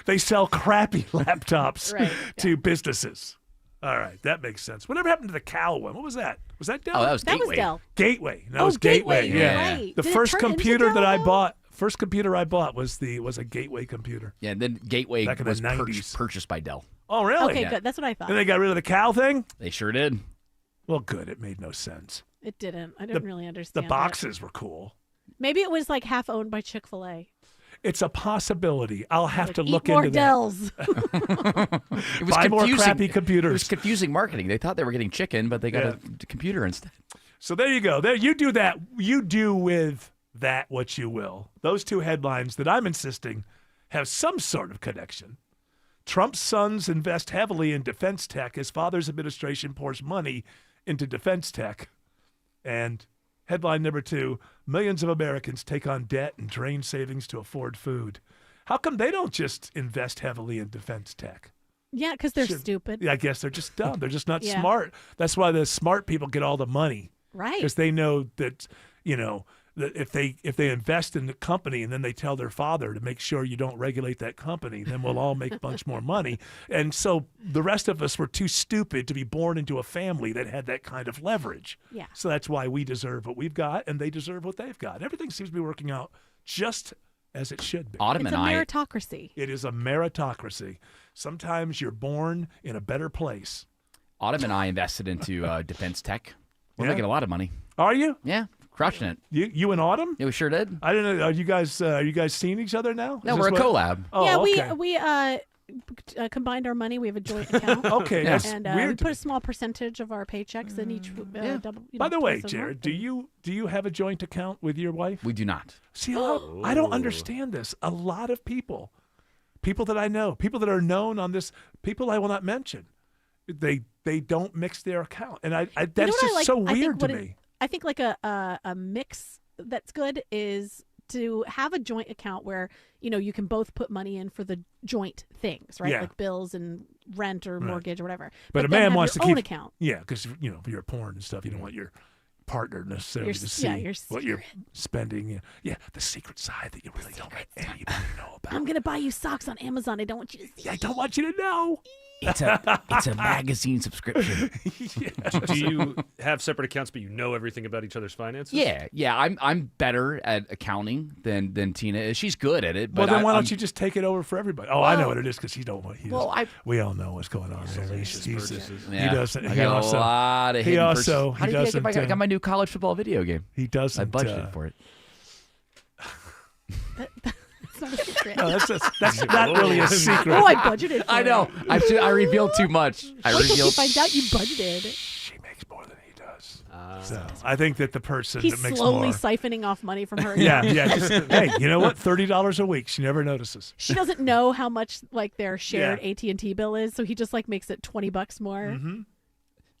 They sell crappy laptops to businesses. All right, that makes sense. Whatever happened to the Cal one? What was that? Was that Dell? Oh, that was That Gateway. was Dell. Gateway. That was Gateway. Yeah. Right. The Did it first turn into computer Dell, that I though? bought. First computer I bought was a Gateway computer. Yeah, and then Gateway Back in was the 90s. purchased by Dell. Oh, really? Okay, Yeah. good. That's what I thought. And they got rid of the Cal thing? They sure did. Well, good. It made no sense. It didn't. I didn't really The understand it. boxes were cool. Maybe it was like half owned by Chick-fil-A. It's a possibility. I'll have to Eat look more into Dells. that. It was Buy more confusing. crappy It computers. was confusing marketing. They thought they were getting chicken, but they got a computer instead. So there you go. There you do that. You do with that what you will. Those two headlines that I'm insisting have some sort of connection. Trump's sons invest heavily in defense tech. His father's administration pours money into defense tech. And headline number 2, millions of Americans take on debt and drain savings to afford food. How come they don't just invest heavily in defense tech? Yeah, because they're stupid. Yeah, I guess they're just dumb. They're just not Yeah. smart. That's why the smart people get all the money. Right. Because they know that, that if they invest in the company and then they tell their father to make sure you don't regulate that company, then we'll all make a bunch more money. And so the rest of us were too stupid to be born into a family that had that kind of leverage. Yeah. So that's why we deserve what we've got and they deserve what they've got. Everything seems to be working out just as it should be. Autumn It's a meritocracy. It is a meritocracy. Sometimes you're born in a better place. Autumn and I invested into defense tech. We're Yeah? making a lot of money. Are you? Yeah, crushing it. You and Autumn? Yeah, we sure did. I didn't know. Are you guys seeing each other now? No, Is we're this a what- collab. Oh, yeah, okay. we combined our money. We have a joint account. Okay, that's and weird we to put me. a small percentage of our paychecks in each double. By the way, twice a Jared, month. do you have a joint account with your wife? We do not. See, I don't understand this. A lot of people that I know, people that are known on this, people I will not mention, they don't mix their account, and that's You know what I just like? so I think weird to what me. I think like a mix that's good is to have a joint account where you can both put money in for the joint things, right? Yeah. Like bills and rent or Right. mortgage or whatever. But a then man have wants to your own keep account. Yeah, because for your porn and stuff, you don't want your partner necessarily Your to s- see yeah, your what you're spending. Yeah, the secret side that you really don't let anybody know about. I'm gonna buy you socks on Amazon. I don't want you to see. I don't want you to know. It's a magazine subscription. Do you have separate accounts, but you know everything about each other's finances? Yeah. I'm better at accounting than Tina is. She's good at it. Well, But then why I'm- don't you just take it over for everybody? Oh, I know what it is because he don't want. We all know what's going on there. Yeah, He doesn't. I he got also, a lot of he hidden also. How He did you doesn't. I got my new college football video game. He doesn't. I budgeted for it. It's not a secret. No, that's not really a secret. Oh, I budgeted. For I know. I revealed too much. I Wait till he revealed. finds out you budgeted. She makes more than he does. So I think that the person He's that makes slowly more. siphoning off money from her. Yeah, account. yeah. Just, hey, you know what? $30 a week. She never notices. She doesn't know how much like their shared Yeah. AT&T bill is, so he just like makes it $20 more. Mm-hmm.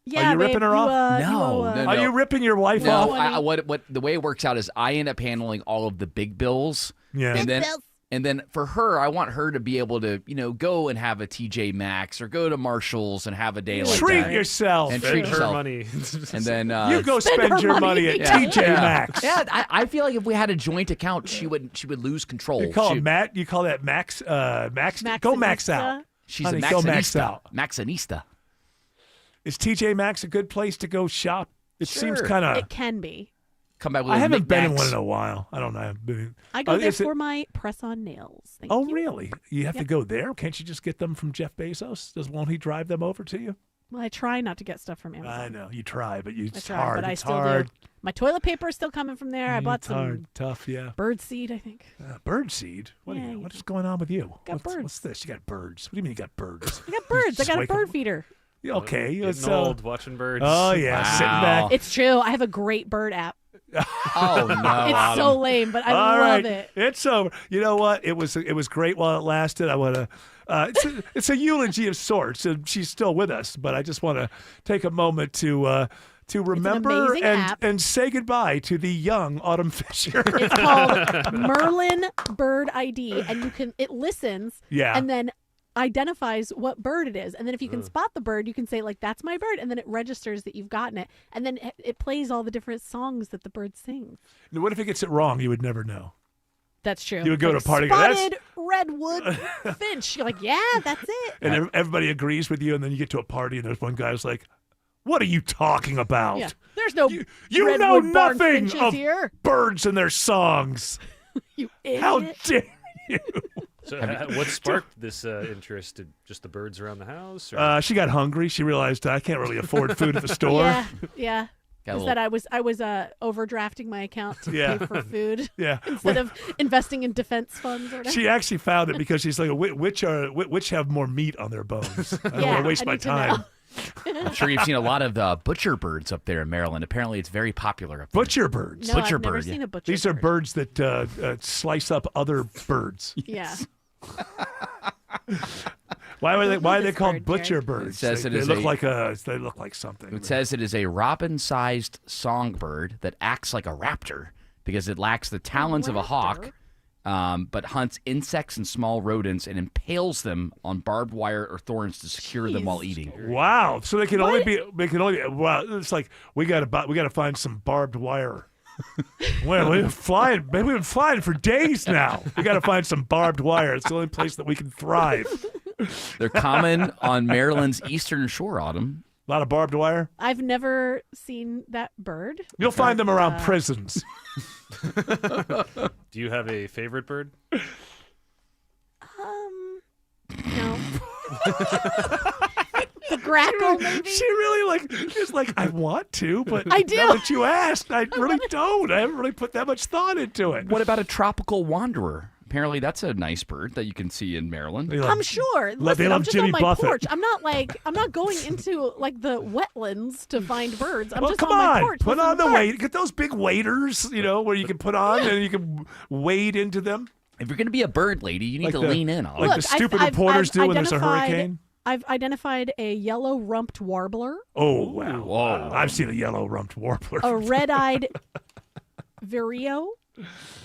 Yeah, Are you babe, ripping her you, off? No. Are you ripping your wife No, off? what the way it works out is I end up handling all of the big bills. Yeah. And Big then bills. And then for her, I want her to be able to, go and have a TJ Maxx or go to Marshall's and have a day like that. Treat yourself. And treat yourself. money. And then you go spend your money at TJ Maxx. Yeah, I feel like if we had a joint account, she would lose control. You call that Max? Max? Go Max out. She's Honey, a go Max out. Maxinista. Is TJ Maxx a good place to go shop? It seems Sure. kind of. It can be. Come back with I a haven't been in Knickknacks. one in a while. I don't know. I go there for my press-on nails. Thank you. Really? You have to go there? Can't you just get them from Jeff Bezos? Won't he drive them over to you? Well, I try not to get stuff from Amazon. I know you try, but it's I try, hard. but I It's still hard. do. My toilet paper is still coming from there. I bought It's some hard, tough, yeah. bird seed, I think. Bird seed? What is going on with you? Got birds. What's this? You got birds. What do you mean you got birds? I got birds. I Just got a wake bird up- feeder. Yeah, okay. Getting it's, old, watching birds. Oh, yeah. Sitting back. It's true. I have a great bird app. Oh, no. It's Autumn. so lame, but I All love right. it. It's over. You know what? It was great while it lasted. I want to. It's a eulogy of sorts, and she's still with us. But I just want to take a moment to remember amazing app. and say goodbye to the young Autumn Fisher. It's called Merlin Bird ID, and it listens, Yeah. and then identifies what bird it is, and then if you can spot the bird, you can say like that's my bird, and then it registers that you've gotten it, and then it plays all the different songs that the bird sings. Now, what if it gets it wrong? You would never know. That's true. You would go Like, to a party and go, "That's-" spotted redwood finch. You're like, yeah, that's it. And everybody agrees with you, and then you get to a party, and there's one guy who's like, "What are you talking about? Yeah, there's no You know redwood barn nothing finches of here. birds and their songs. You idiot. How dare you?" So, what sparked this interest? Did just the birds around the house? Or? She got hungry. She realized I can't really afford food at the store. Yeah. Got a Is that I was overdrafting my account to Yeah. pay for food Yeah. instead of investing in defense funds or whatever. She actually found it because she's like, which have more meat on their bones? I don't want to waste my time. I'm sure you've seen a lot of the butcher birds up there in Maryland. Apparently, it's very popular up there. Butcher birds. No, butcher I've never bird. seen a butcher These are bird. birds that slice up other birds. Yeah. Why are they this called bird, butcher Jared. birds? It says they, it they is look a- like something. It says it is a robin-sized songbird that acts like a raptor because it lacks the talons of a hawk, but hunts insects and small rodents and impales them on barbed wire or thorns to secure them while eating. Wow. So they can only be. Wow. It's like we got to find some barbed wire. Well, we've been flying for days now. We got to find some barbed wire. It's the only place that we can thrive. They're common on Maryland's eastern shore, Autumn. A lot of barbed wire. I've never seen that bird. You'll find them around prisons. Do you have a favorite bird? No. The grackle, maybe? She really she's like, I want to, but I do. now that you asked, I really don't. I haven't really put that much thought into it. What about a tropical wanderer? Apparently, that's a nice bird that you can see in Maryland. I'm sure. they Listen, love I'm just Jimmy on my Buffett. porch. I'm not going into like the wetlands to find birds. I'm Well, just come on my on. porch. Put listening on the to birds. weight. Get those big waders, where you can put on and you can wade into them. If you're going to be a bird lady, you need to lean in. Like the stupid reporters do when there's a hurricane. I've identified a yellow-rumped warbler, Oh, wow. Whoa. I've seen a yellow-rumped warbler. a red-eyed vireo,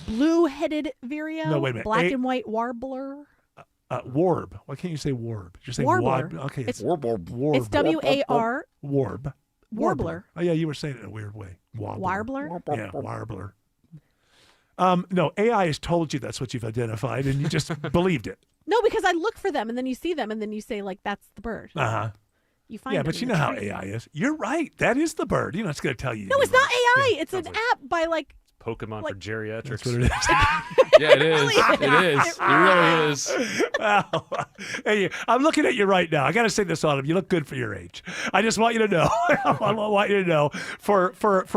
blue-headed vireo, No, wait a minute. black and white warbler. Warb. Why can't you say warb? You're saying Warbler. wad. Okay. It's- warb. It's W-A-R. Warb. Warbler. Oh, yeah, you were saying it in a weird way. Warbler? Yeah, warbler. No, AI has told you that's what you've identified, and you just believed it. No, because I look for them, and then you see them, and then you say, like, that's the bird. Uh-huh. You find Yeah, them but in you the know how tree. AI is. You're right. That is the bird. It's going to tell you. No, it's not AI. It's an app by, like, Pokemon for geriatrics. That's what it is. Yeah, it is. It is. It really is. Wow. Hey, I'm looking at you right now. I got to say this, Autumn. You look good for your age. I just want you to know. I want you to know, for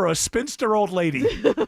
a spinster old lady,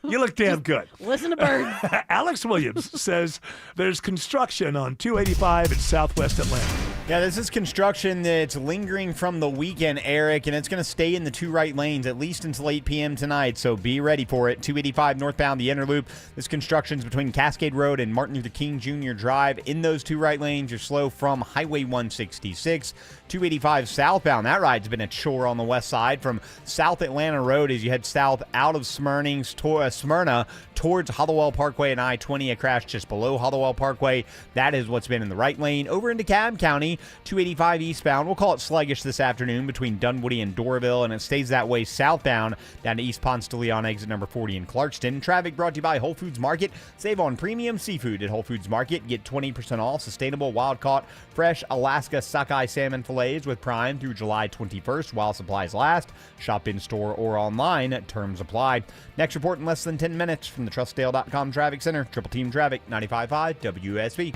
you look damn good. Listen to birds. Alex Williams says there's construction on 285 in Southwest Atlanta. Yeah, this is construction that's lingering from the weekend, Eric, and it's going to stay in the two right lanes at least until 8 p.m. tonight, so be ready for it. 285 northbound, the inner loop. This construction's between Cascade Road and Martin Luther King Jr. Drive. In those two right lanes, you're slow from Highway 166. 285 southbound, that ride's been a chore on the west side from South Atlanta Road as you head south out of Smyrna towards Hollowell Parkway and I-20, a crash just below Hollowell Parkway. That is what's been in the right lane. Over into Cobb County, 285 eastbound. We'll call it sluggish this afternoon between Dunwoody and Doraville, and it stays that way southbound down to East Ponce de Leon, exit number 40 in Clarkston. Traffic brought to you by Whole Foods Market. Save on premium seafood at Whole Foods Market. Get 20% off sustainable, wild-caught, fresh Alaska sockeye salmon fillets with Prime through July 21st while supplies last. Shop in-store or online. Terms apply. Next report in less than 10 minutes from the TrustDale.com Traffic Center. Triple Team Traffic, 95.5 WSB.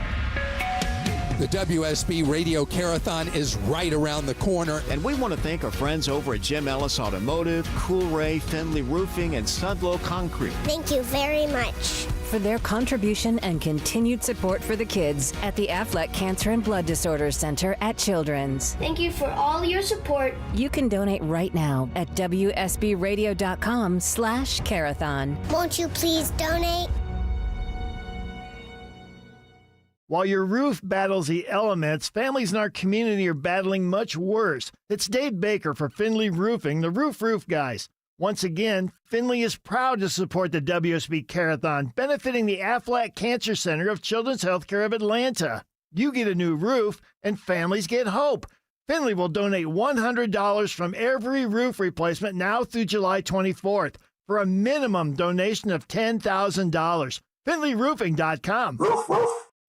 The WSB Radio Carathon is right around the corner. And we want to thank our friends over at Jim Ellis Automotive, Coolray, Finley Roofing, and Sudlow Concrete. Thank you very much for their contribution and continued support for the kids at the Affleck Cancer and Blood Disorders Center at Children's. Thank you for all your support. You can donate right now at WSBradio.com/carathon. Won't you please donate? While your roof battles the elements, families in our community are battling much worse. It's Dave Baker for Finley Roofing, the Roof Guys. Once again, Finley is proud to support the WSB Carathon, benefiting the Aflac Cancer Center of Children's Healthcare of Atlanta. You get a new roof, and families get hope. Finley will donate $100 from every roof replacement now through July 24th for a minimum donation of $10,000. FinleyRoofing.com.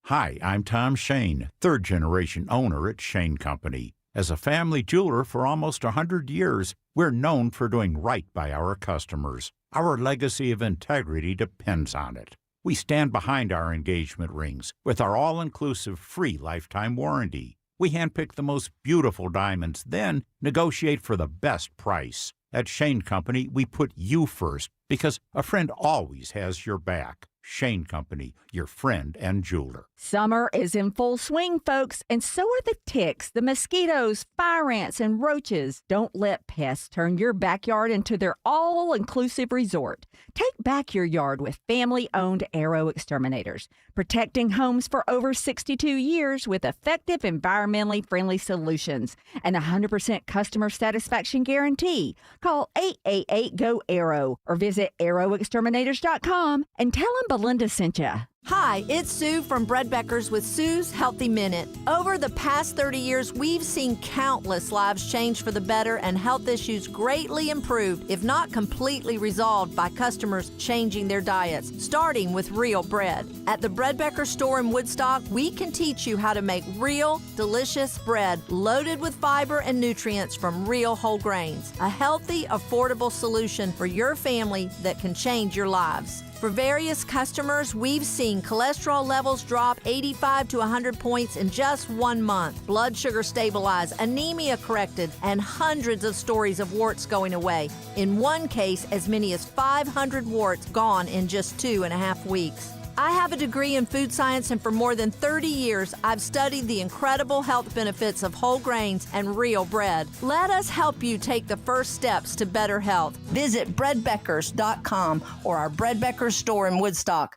Hi, I'm Tom Shane, third-generation owner at Shane Company. As a family jeweler for almost 100 years, we're known for doing right by our customers. Our legacy of integrity depends on it. We stand behind our engagement rings with our all-inclusive free lifetime warranty. We handpick the most beautiful diamonds, then negotiate for the best price. At Shane Company, we put you first because a friend always has your back. Shane Company, your friend and jeweler. Summer is in full swing, folks, and so are the ticks, the mosquitoes, fire ants, and roaches. Don't let pests turn your backyard into their all-inclusive resort. Take back your yard with family-owned Arrow Exterminators, protecting homes for over 62 years with effective, environmentally friendly solutions and a 100% customer satisfaction guarantee. Call 888-GO-ARROW or visit arrowexterminators.com and tell them Belinda sent you. Hi, it's Sue from Bread Beckers with Sue's Healthy Minute. Over the past 30 years, we've seen countless lives change for the better and health issues greatly improved, if not completely resolved, by customers changing their diets, starting with real bread. At the Bread Becker store in Woodstock, we can teach you how to make real, delicious bread loaded with fiber and nutrients from real whole grains. A healthy, affordable solution for your family that can change your lives. For various customers, we've seen cholesterol levels drop 85 to 100 points in just 1 month, blood sugar stabilize, anemia corrected, and hundreds of stories of warts going away. In one case, as many as 500 warts gone in just 2.5 weeks. I have a degree in food science, and for more than 30 years, I've studied the incredible health benefits of whole grains and real bread. Let us help you take the first steps to better health. Visit breadbeckers.com or our Bread Beckers store in Woodstock.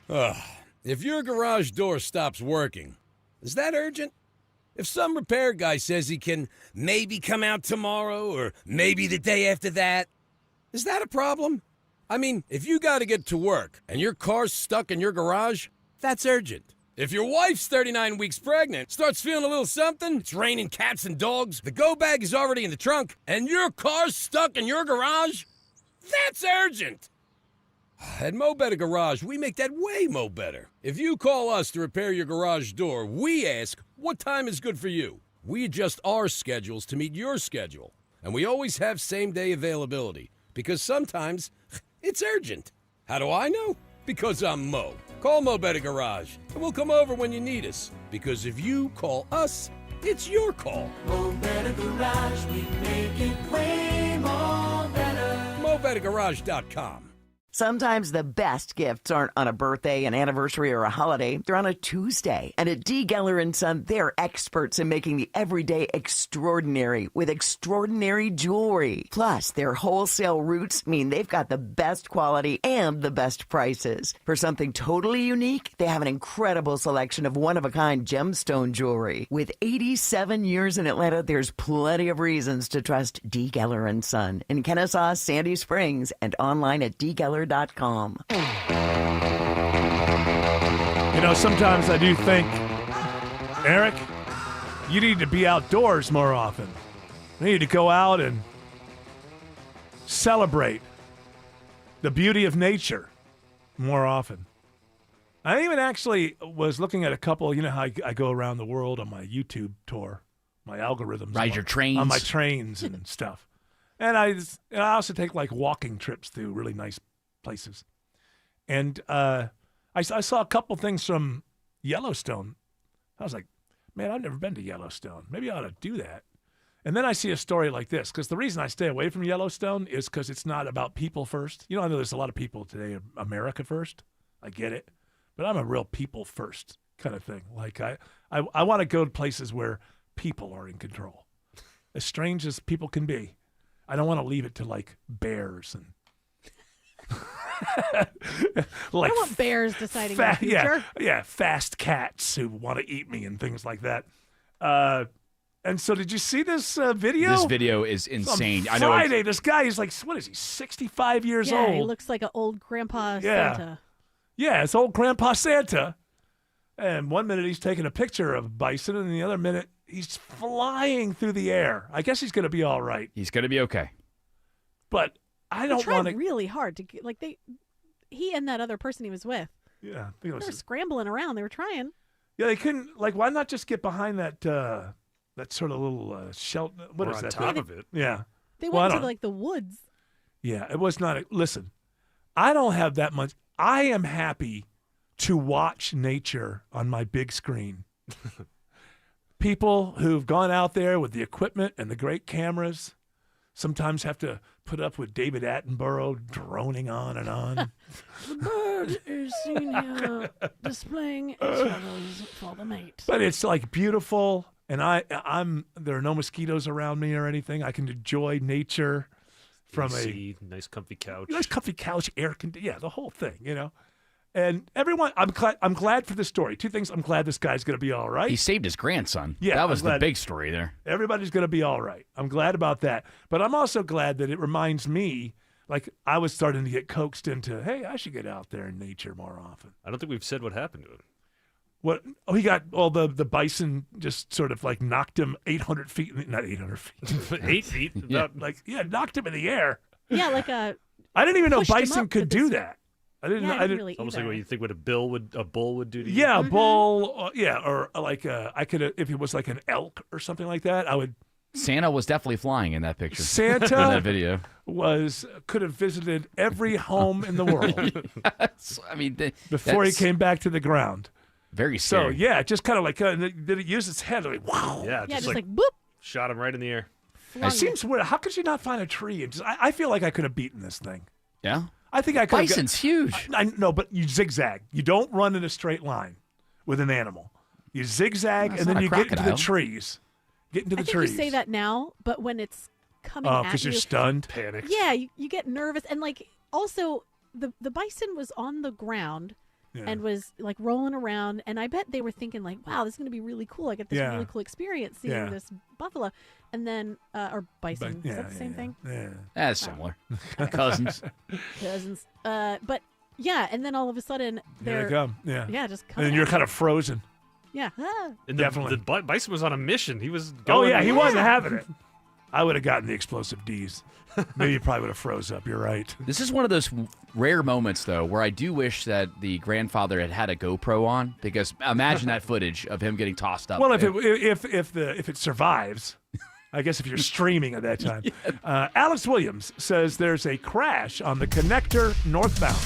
If your garage door stops working, is that urgent? If some repair guy says he can maybe come out tomorrow or maybe the day after that, is that a problem? I mean, if you got to get to work and your car's stuck in your garage, that's urgent. If your wife's 39 weeks pregnant, starts feeling a little something, it's raining cats and dogs, the go bag is already in the trunk, and your car's stuck in your garage, that's urgent. At Mo Better Garage, we make that way mo better. If you call us to repair your garage door, we ask, what time is good for you? We adjust our schedules to meet your schedule. And we always have same-day availability, because sometimes it's urgent. How do I know? Because I'm Mo. Call Mo Better Garage, and we'll come over when you need us. Because if you call us, it's your call. Mo Better Garage, we make it way more better. MoBetterGarage.com. Sometimes the best gifts aren't on a birthday, an anniversary, or a holiday. They're on a Tuesday. And at D. Geller & Son, they're experts in making the everyday extraordinary with extraordinary jewelry. Plus, their wholesale routes mean they've got the best quality and the best prices. For something totally unique, they have an incredible selection of one-of-a-kind gemstone jewelry. With 87 years in Atlanta, there's plenty of reasons to trust D. Geller & Son in Kennesaw, Sandy Springs, and online at dgeller.com. Sometimes I do think, Eric, you need to be outdoors more often. You need to go out and celebrate the beauty of nature more often. I even actually was looking at a couple, how I go around the world on my YouTube tour, my algorithms. Ride your trains. On my trains and stuff. And I also take walking trips through really nice places. And I saw a couple things from Yellowstone. I was like, man, I've never been to Yellowstone. Maybe I ought to do that. And then I see a story like this, because the reason I stay away from Yellowstone is because it's not about people first. I know there's a lot of people today, America first. I get it. But I'm a real people first kind of thing. Like I want to go to places where people are in control. As strange as people can be. I don't want to leave it to bears and I don't want bears deciding my future. Yeah, fast cats who want to eat me and things like that. And so did you see this video? This video is insane. On Friday, this guy is what is he, 65 years old? Yeah, he looks like an old Grandpa Santa. Yeah, it's old Grandpa Santa. And one minute he's taking a picture of bison, and the other minute he's flying through the air. I guess he's going to be all right. He's going to be okay. But I don't want to. Tried really hard to get, he and that other person he was with. Yeah, they were scrambling around. They were trying. Yeah, they couldn't. Why not just get behind that sort of little shelter? What is on that? top of it. Yeah. They went to the woods. Yeah, it was not. Listen, I don't have that much. I am happy to watch nature on my big screen. People who've gone out there with the equipment and the great cameras sometimes have to put up with David Attenborough droning on and on. The bird is seen here displaying its feathers for the mate. But it's beautiful, and there are no mosquitoes around me or anything. I can enjoy nature from AC, nice comfy couch. Nice comfy couch, air conditioning, the whole thing, And everyone, I'm glad for the story. Two things: I'm glad this guy's going to be all right. He saved his grandson. Yeah, that was the big story there. Everybody's going to be all right. I'm glad about that. But I'm also glad that it reminds me, I was starting to get coaxed into, hey, I should get out there in nature more often. I don't think we've said what happened to him. What? Oh, he got the bison just sort of knocked him 800 feet, not 800 feet, 8 feet. Knocked him in the air. Yeah, I didn't even know bison could do that. I didn't. Yeah, I didn't. really Almost like what you think a bull would do to you. Yeah, a bull. Or I could if it was an elk or something like that. I would. Santa was definitely flying in that picture. Santa in that video could have visited every home in the world. Yes. I mean, before he came back to the ground. Very scary. So yeah, just kind of did it use its head? Wow. Yeah, just like boop. Shot him right in the air. It seems weird. How could you not find a tree? And I feel like I could have beaten this thing. Yeah. I think I could. Bison's huge. I know, but you zigzag. You don't run in a straight line with an animal. You zigzag, and then you get into the trees. Get into the trees. You say that now, but when it's coming at you. because you're stunned. Panic. Yeah, you get nervous. And also, the bison was on the ground and was rolling around. And I bet they were thinking wow, this is going to be really cool. I get this really cool experience seeing this buffalo. And then, or bison. Is that the same thing? Yeah. That's similar. Cousins. But yeah, and then all of a sudden Here they come. Yeah. Yeah, just come. And then you're kind of frozen. Yeah. And Definitely. The bison was on a mission. He was going. Oh, yeah, he wasn't having it. I would have gotten the explosive Ds. Maybe you probably would have froze up. You're right. This is one of those rare moments, though, where I do wish that the grandfather had a GoPro on, because imagine that footage of him getting tossed up. Well, if it survives, I guess if you're streaming at that time. Alex Williams says there's a crash on the connector northbound.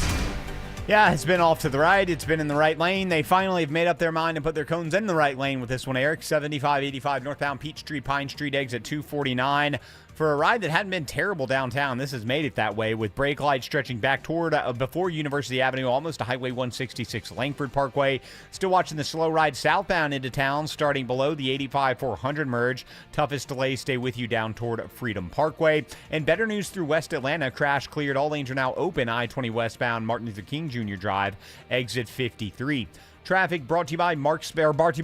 Yeah, it's been off to the right. It's been in the right lane. They finally have made up their mind and put their cones in the right lane with this one, Eric. 7585 northbound Peachtree, Pine Street, exit 249. For a ride that hadn't been terrible downtown, this has made it that way, with brake lights stretching back toward before University Avenue, almost to Highway 166 Langford Parkway. Still watching the slow ride southbound into town, starting below the 85-400 merge. Toughest delays stay with you down toward Freedom Parkway. And better news through West Atlanta. Crash cleared. All lanes are now open. I-20 westbound, Martin Luther King Jr. Drive, exit 53. Traffic brought to you by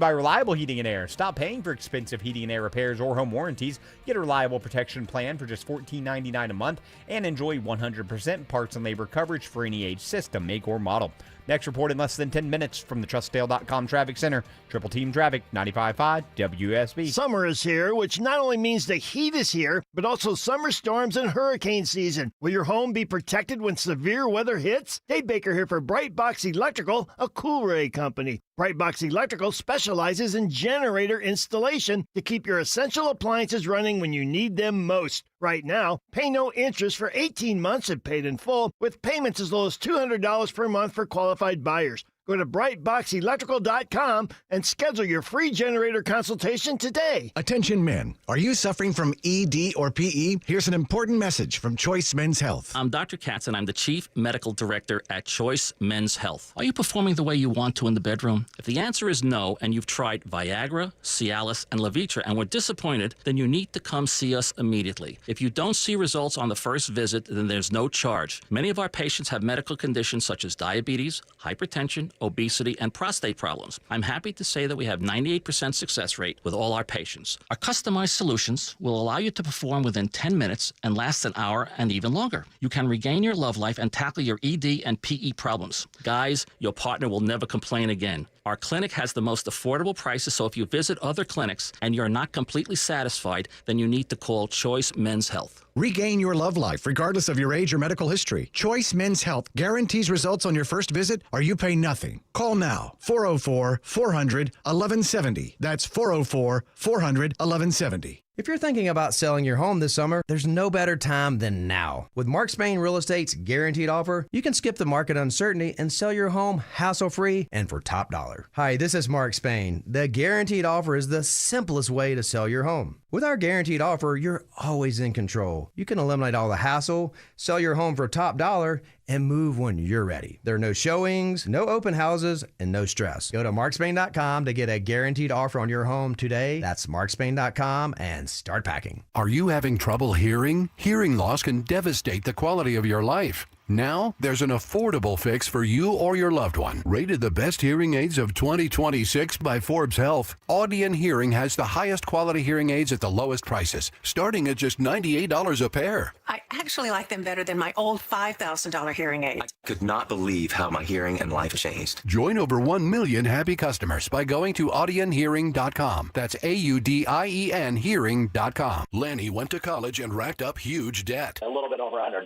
Reliable Heating and Air. Stop paying for expensive heating and air repairs or home warranties. Get a reliable protection plan for just $14.99 a month and enjoy 100% parts and labor coverage for any age, system, make, or model. Next report in less than 10 minutes from the TrustDale.com Traffic Center. Triple Team Traffic, 95.5 WSB. Summer is here, which not only means the heat is here, but also summer storms and hurricane season. Will your home be protected when severe weather hits? Dave Baker here for Bright Box Electrical, a Coolray company. Bright Box Electrical specializes in generator installation to keep your essential appliances running when you need them most. Right now, pay no interest for 18 months if paid in full, with payments as low as $200 per month for qualified buyers. Go to brightboxelectrical.com and schedule your free generator consultation today. Attention men, are you suffering from ED or PE? Here's an important message from Choice Men's Health. I'm Dr. Katz and I'm the Chief Medical Director at Choice Men's Health. Are you performing the way you want to in the bedroom? If the answer is no and you've tried Viagra, Cialis, and Levitra and were disappointed, then you need to come see us immediately. If you don't see results on the first visit, then there's no charge. Many of our patients have medical conditions such as diabetes, hypertension, obesity, and prostate problems. I'm happy to say that we have 98% success rate with all our patients. Our customized solutions will allow you to perform within 10 minutes and last an hour and even longer. You can regain your love life and tackle your ED and PE problems. Guys, your partner will never complain again. Our clinic has the most affordable prices, so if you visit other clinics and you're not completely satisfied, then you need to call Choice Men's Health. Regain your love life regardless of your age or medical history. Choice Men's Health guarantees results on your first visit or you pay nothing. Call now, 404-400-1170. That's 404-400-1170. If you're thinking about selling your home this summer, there's no better time than now. With Mark Spain Real Estate's guaranteed offer, you can skip the market uncertainty and sell your home hassle-free and for top dollar. Hi, this is Mark Spain. The guaranteed offer is the simplest way to sell your home. With our guaranteed offer, you're always in control. You can eliminate all the hassle, sell your home for top dollar, and move when you're ready. There are no showings, no open houses, and no stress. Go to markspain.com to get a guaranteed offer on your home today. That's markspain.com and start packing. Are you having trouble hearing? Hearing loss can devastate the quality of your life. Now, there's an affordable fix for you or your loved one. Rated the best hearing aids of 2026 by Forbes Health, Audion Hearing has the highest quality hearing aids at the lowest prices, starting at just $98 a pair. I actually like them better than my old $5,000 hearing aid. I could not believe how my hearing and life changed. Join over 1 million happy customers by going to audionhearing.com. That's AUDIEN hearing.com. Lanny went to college and racked up huge debt. A little bit over $100,000.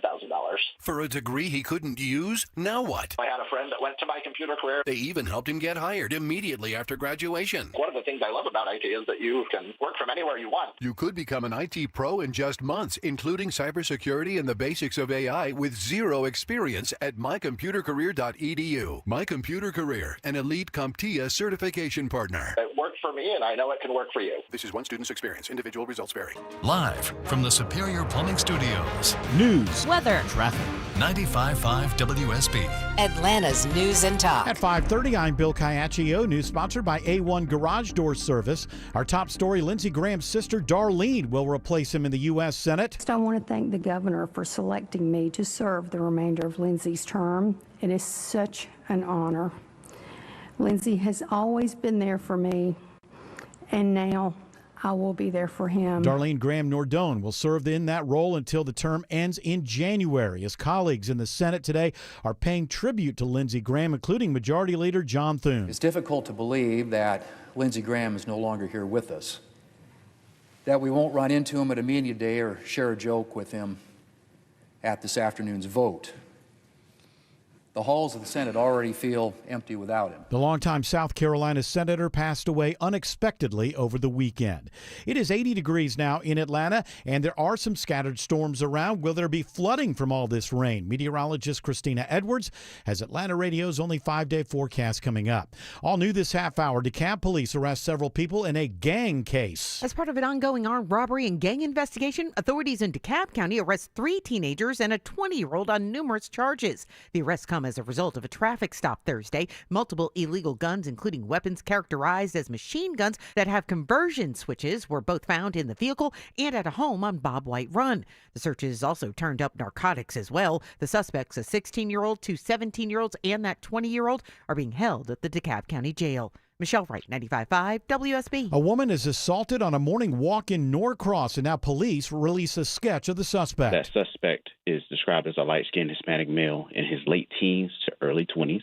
For a degree he couldn't use? Now what? I had a friend that went to my computer career. They even helped him get hired immediately after graduation. One of the things I love about IT is that you can work from anywhere you want. You could become an IT pro in just months, including cybersecurity and the basics of AI with zero experience at mycomputercareer.edu. My Computer Career, an elite CompTIA certification partner. It worked for me, and I know it can work for you. This is one student's experience. Individual results vary. Live from the Superior Plumbing Studios. News, weather, traffic. 95.5 WSB. Atlanta's news and talk. At 5:30, I'm Bill Caiaccio. News sponsored by A1 Garage Door Service. Our top story, Lindsey Graham's sister Darlene will replace him in the U.S. Senate. I want to thank the governor for selecting me to serve the remainder of Lindsey's term. It is such an honor. Lindsey has always been there for me, and now I will be there for him. Darlene Graham Nordone will serve in that role until the term ends in January. His colleagues in the Senate today are paying tribute to Lindsey Graham, including Majority Leader John Thune. It's difficult to believe that Lindsey Graham is no longer here with us, that we won't run into him at a media day or share a joke with him at this afternoon's vote. The halls of the Senate already feel empty without him. The longtime South Carolina senator passed away unexpectedly over the weekend. It is 80 degrees now in Atlanta, and there are some scattered storms around. Will there be flooding from all this rain? Meteorologist Christina Edwards has Atlanta Radio's only 5-day forecast coming up. All new this half hour, DeKalb police arrest several people in a gang case. As part of an ongoing armed robbery and gang investigation, authorities in DeKalb County arrest 3 teenagers and a 20-year-old on numerous charges. The arrests come as a result of a traffic stop Thursday. Multiple illegal guns, including weapons characterized as machine guns that have conversion switches, were both found in the vehicle and at a home on Bob White Run. The searches also turned up narcotics as well. The suspects, a 16-year-old, 2 17-year-olds, and that 20-year-old, are being held at the DeKalb County Jail. Michelle Wright, 95.5 WSB. A woman is assaulted on a morning walk in Norcross, and now police release a sketch of the suspect. That suspect is described as a light-skinned Hispanic male in his late teens to early 20s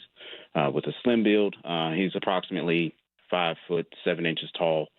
with a slim build. He's approximately 5 foot 7 inches tall.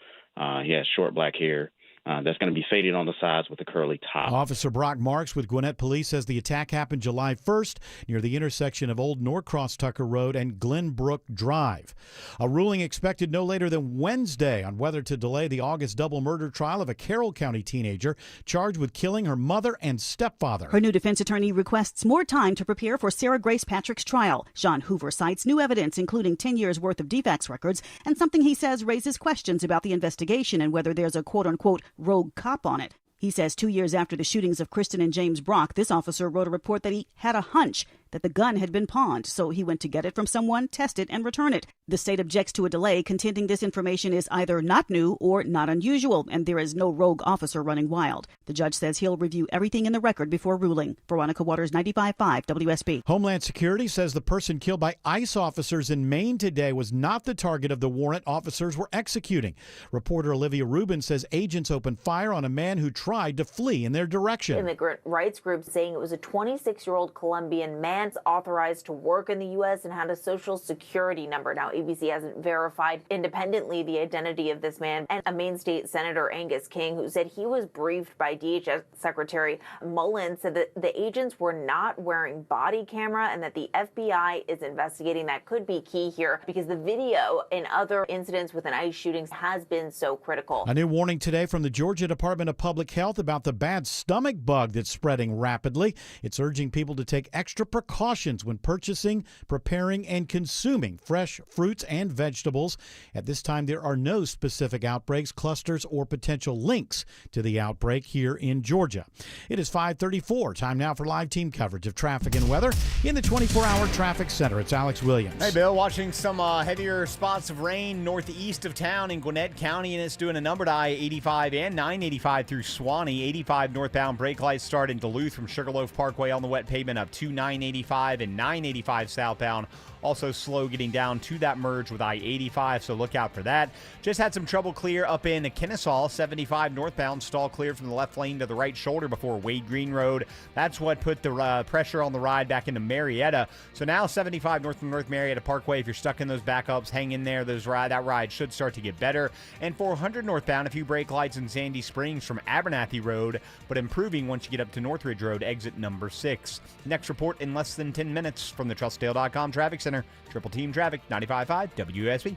He has short black hair. That's going to be faded on the sides with a curly top. Officer Brock Marks with Gwinnett Police says the attack happened July 1st near the intersection of Old Norcross Tucker Road and Glenbrook Drive. A ruling expected no later than Wednesday on whether to delay the August double murder trial of a Carroll County teenager charged with killing her mother and stepfather. Her new defense attorney requests more time to prepare for Sarah Grace Patrick's trial. Sean Hoover cites new evidence, including 10 years' worth of DFACS records, and something he says raises questions about the investigation and whether there's a quote-unquote rogue cop on it. He says 2 years after the shootings of Kristen and James Brock, this officer wrote a report that he had a hunch that the gun had been pawned, so he went to get it from someone, test it, and return it. The state objects to a delay, contending this information is either not new or not unusual, and there is no rogue officer running wild. The judge says he'll review everything in the record before ruling. Veronica Waters, 95.5 WSB. Homeland Security says the person killed by ICE officers in Maine today was not the target of the warrant officers were executing. Reporter Olivia Rubin says agents opened fire on a man who tried to flee in their direction. Immigrant rights groups saying it was a 26-year-old Colombian man authorized to work in the U.S. and had a social security number. Now, ABC hasn't verified independently the identity of this man. And a Maine State Senator Angus King, who said he was briefed by DHS Secretary Mullen, said that the agents were not wearing body camera and that the FBI is investigating. That could be key here because the video in other incidents with an ICE shootings has been so critical. A new warning today from the Georgia Department of Public Health about the bad stomach bug that's spreading rapidly. It's urging people to take extra precautions when purchasing, preparing, and consuming fresh fruits and vegetables. At this time, there are no specific outbreaks, clusters, or potential links to the outbreak here in Georgia. It is 5:34. Time now for live team coverage of traffic and weather in the 24-hour traffic center. It's Alex Williams. Hey, Bill, watching some heavier spots of rain northeast of town in Gwinnett County, and it's doing a number to I-85 and 985 through Swanee. 85 northbound brake lights start in Duluth from Sugarloaf Parkway on the wet pavement up to 985 and 985 southbound. Also slow getting down to that merge with I-85, so look out for that. Just had some trouble clear up in Kennesaw. 75 northbound, stall clear from the left lane to the right shoulder before Wade Green Road. That's what put the pressure on the ride back into Marietta. So now 75 north from North Marietta Parkway. If you're stuck in those backups, hang in there. That ride should start to get better. And 400 northbound, a few brake lights in Sandy Springs from Abernathy Road, but improving once you get up to Northridge Road, exit number 6. Next report in less than 10 minutes from the TrustDale.com Traffic Center. Triple Team Traffic, 95.5 WSB.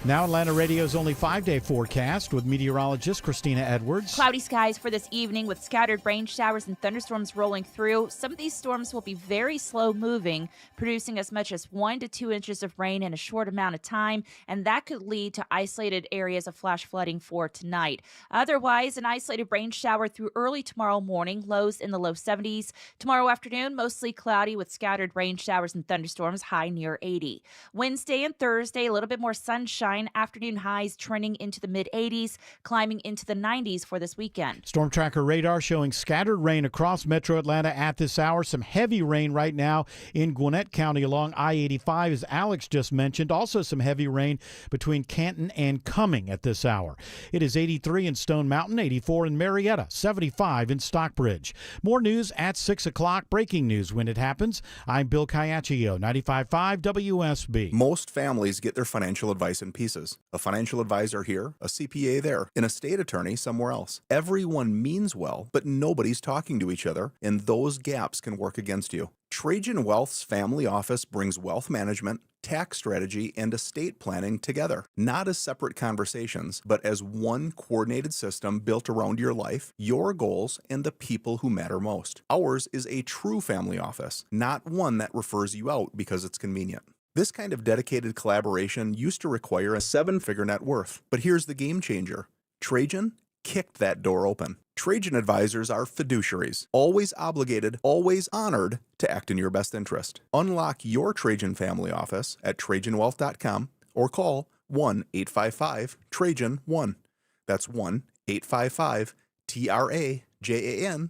Now Atlanta Radio's only 5-day forecast with meteorologist Christina Edwards. Cloudy skies for this evening with scattered rain showers and thunderstorms rolling through. Some of these storms will be very slow moving, producing as much as 1 to 2 inches of rain in a short amount of time, and that could lead to isolated areas of flash flooding for tonight. Otherwise, an isolated rain shower through early tomorrow morning, lows in the low 70s. Tomorrow afternoon, mostly cloudy with scattered rain showers and thunderstorms, high near 80. Wednesday and Thursday, a little bit more sunshine. Afternoon highs trending into the mid-80s, climbing into the 90s for this weekend. Storm Tracker radar showing scattered rain across metro Atlanta at this hour. Some heavy rain right now in Gwinnett County along I-85, as Alex just mentioned. Also some heavy rain between Canton and Cumming at this hour. It is 83 in Stone Mountain, 84 in Marietta, 75 in Stockbridge. More news at 6 o'clock. Breaking news when it happens. I'm Bill Caiaccio, 95.5 WSB. Most families get their financial advice in pieces. A financial advisor here, a CPA there, an estate attorney somewhere else. Everyone means well, but nobody's talking to each other, and those gaps can work against you. Trajan Wealth's family office brings wealth management, tax strategy, and estate planning together, not as separate conversations, but as one coordinated system built around your life, your goals, and the people who matter most. Ours is a true family office, not one that refers you out because it's convenient. This kind of dedicated collaboration used to require a 7-figure net worth, but here's the game changer. Trajan kicked that door open. Trajan advisors are fiduciaries, always obligated, always honored to act in your best interest. Unlock your Trajan family office at TrajanWealth.com or call 1-855-TRAJAN-1. That's 1-855-TRAJAN-1.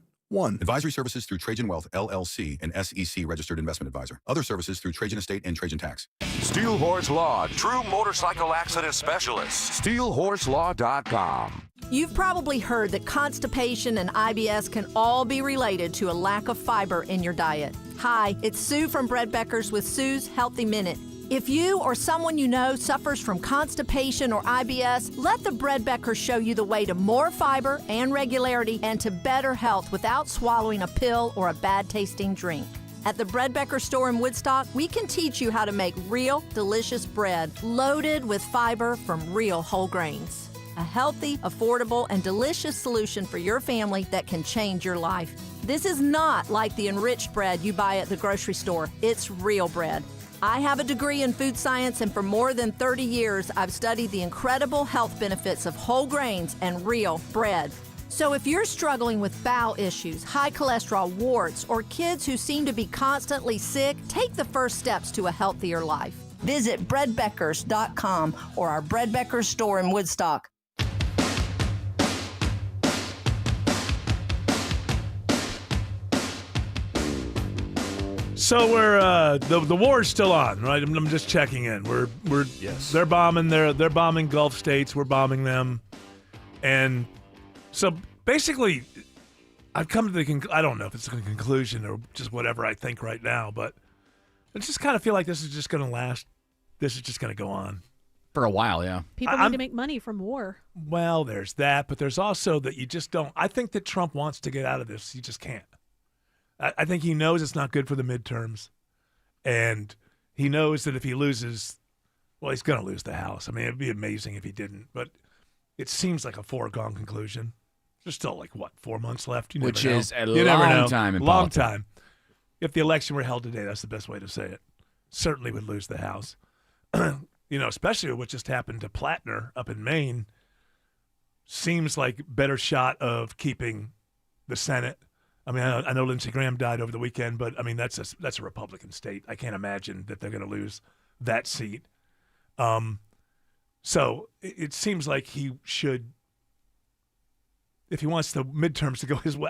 Advisory services through Trajan Wealth, LLC, an SEC registered investment advisor. Other services through Trajan Estate and Trajan Tax. Steel Horse Law, true motorcycle accident specialist. SteelHorseLaw.com. You've probably heard that constipation and IBS can all be related to a lack of fiber in your diet. Hi, it's Sue from Bread Beckers with Sue's Healthy Minute. If you or someone you know suffers from constipation or IBS, let the Bread Beckers show you the way to more fiber and regularity and to better health without swallowing a pill or a bad-tasting drink. At the Bread Becker store in Woodstock, we can teach you how to make real, delicious bread loaded with fiber from real whole grains. A healthy, affordable, and delicious solution for your family that can change your life. This is not like the enriched bread you buy at the grocery store. It's real bread. I have a degree in food science, and for more than 30 years, I've studied the incredible health benefits of whole grains and real bread. So if you're struggling with bowel issues, high cholesterol, warts, or kids who seem to be constantly sick, take the first steps to a healthier life. Visit breadbeckers.com or our Bread Beckers store in Woodstock. So we're the war's still on, right? I'm just checking in. Yes. They're bombing Gulf states. We're bombing them, and so basically, I've come to the I don't know if it's a conclusion or just whatever I think right now, but I just kind of feel like this is just going to last. This is just going to go on for a while. Yeah, people need to make money from war. Well, there's that, but there's also that you just don't. I think that Trump wants to get out of this. He just can't. I think he knows it's not good for the midterms, and he knows that if he loses, well, he's going to lose the House. I mean, it'd be amazing if he didn't, but it seems like a foregone conclusion. There's still, 4 months left? Which is a long time in politics. Long time. If the election were held today, that's the best way to say it. Certainly would lose the House. Especially with what just happened to Plattner up in Maine, seems like better shot of keeping the Senate. I mean, I know Lindsey Graham died over the weekend, but I mean that's a Republican state. I can't imagine that they're going to lose that seat. So it seems like he should, if he wants the midterms to go his way.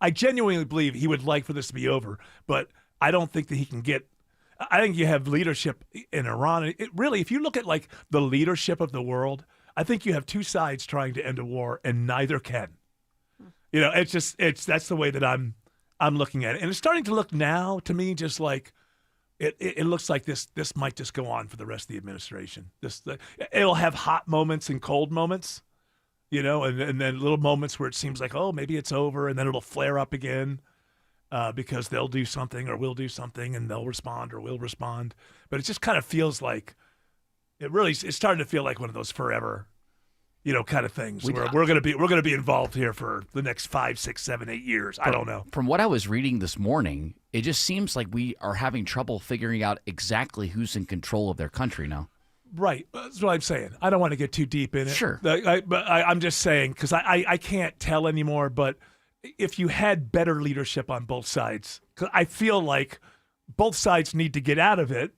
I genuinely believe he would like for this to be over, but I don't think that he can get. I think you have leadership in Iran. It really, if you look at the leadership of the world, I think you have two sides trying to end a war, and neither can. That's the way that I'm looking at it. And it's starting to look now to me just like it looks like this might just go on for the rest of the administration. It'll have hot moments and cold moments, and then little moments where it seems like, oh, maybe it's over, and then it'll flare up again because they'll do something or we'll do something, and they'll respond or we'll respond. But it just kind of feels like it's starting to feel like one of those forever kind of things where we're going to be involved here for the next 5, 6, 7, 8 years. I don't know. From what I was reading this morning, it just seems like we are having trouble figuring out exactly who's in control of their country now. Right. That's what I'm saying. I don't want to get too deep in it. Sure. But I'm just saying, because I can't tell anymore, but if you had better leadership on both sides, because I feel like both sides need to get out of it,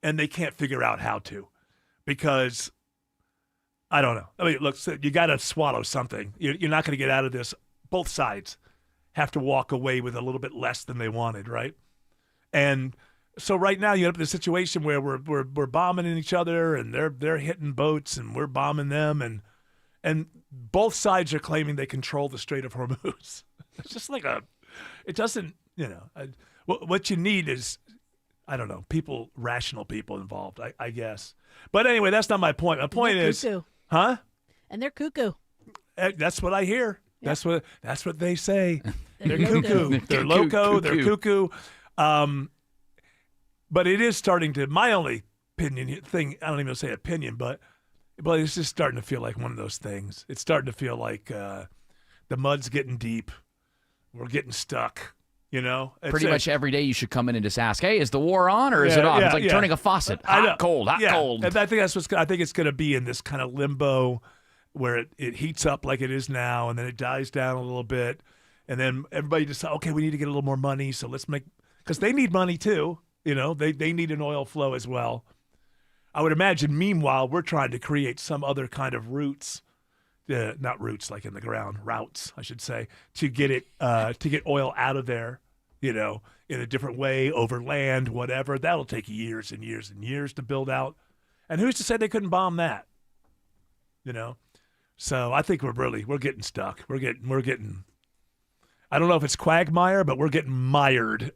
and they can't figure out how to, because I don't know. I mean, look, you got to swallow something. You're not going to get out of this. Both sides have to walk away with a little bit less than they wanted, right? And so right now you end up in a situation where we're bombing each other, and they're hitting boats, and we're bombing them, and both sides are claiming they control the Strait of Hormuz. It's just it doesn't, what you need is I don't know, rational people involved, I guess. But anyway, that's not my point. My point is, cuckoo. Huh? And they're cuckoo. That's what I hear. That's what they say. They're They're cuckoo. They're loco. They're cuckoo. But it is starting to. My only opinion thing. I don't even say opinion, but it's just starting to feel like one of those things. It's starting to feel like the mud's getting deep. We're getting stuck. Pretty much every day you should come in and just ask, "Hey, is the war on or is it off?" It's like turning a faucet. Hot, cold, hot, cold. And I think I think it's going to be in this kind of limbo where it heats up like it is now, and then it dies down a little bit, and then everybody decides, okay, we need to get a little more money, so let's because they need money too. They need an oil flow as well. I would imagine. Meanwhile, we're trying to create some other kind of routes. Not roots like in the ground, routes, I should say, to get it to get oil out of there, in a different way, over land, whatever. That'll take years and years and years to build out. And who's to say they couldn't bomb that? So I think we're getting stuck. We're getting I don't know if it's quagmire, but we're getting mired.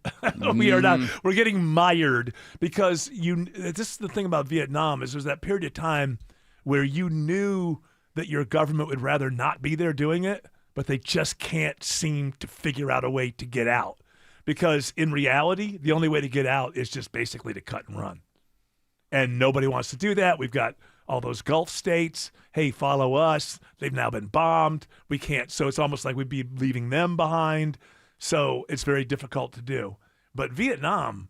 We are not. We're getting mired because this is the thing about Vietnam is there's that period of time where you knew that your government would rather not be there doing it, but they just can't seem to figure out a way to get out. Because in reality, the only way to get out is just basically to cut and run. And nobody wants to do that. We've got all those Gulf states. Hey, follow us. They've now been bombed. We can't. So it's almost like we'd be leaving them behind. So it's very difficult to do. But Vietnam,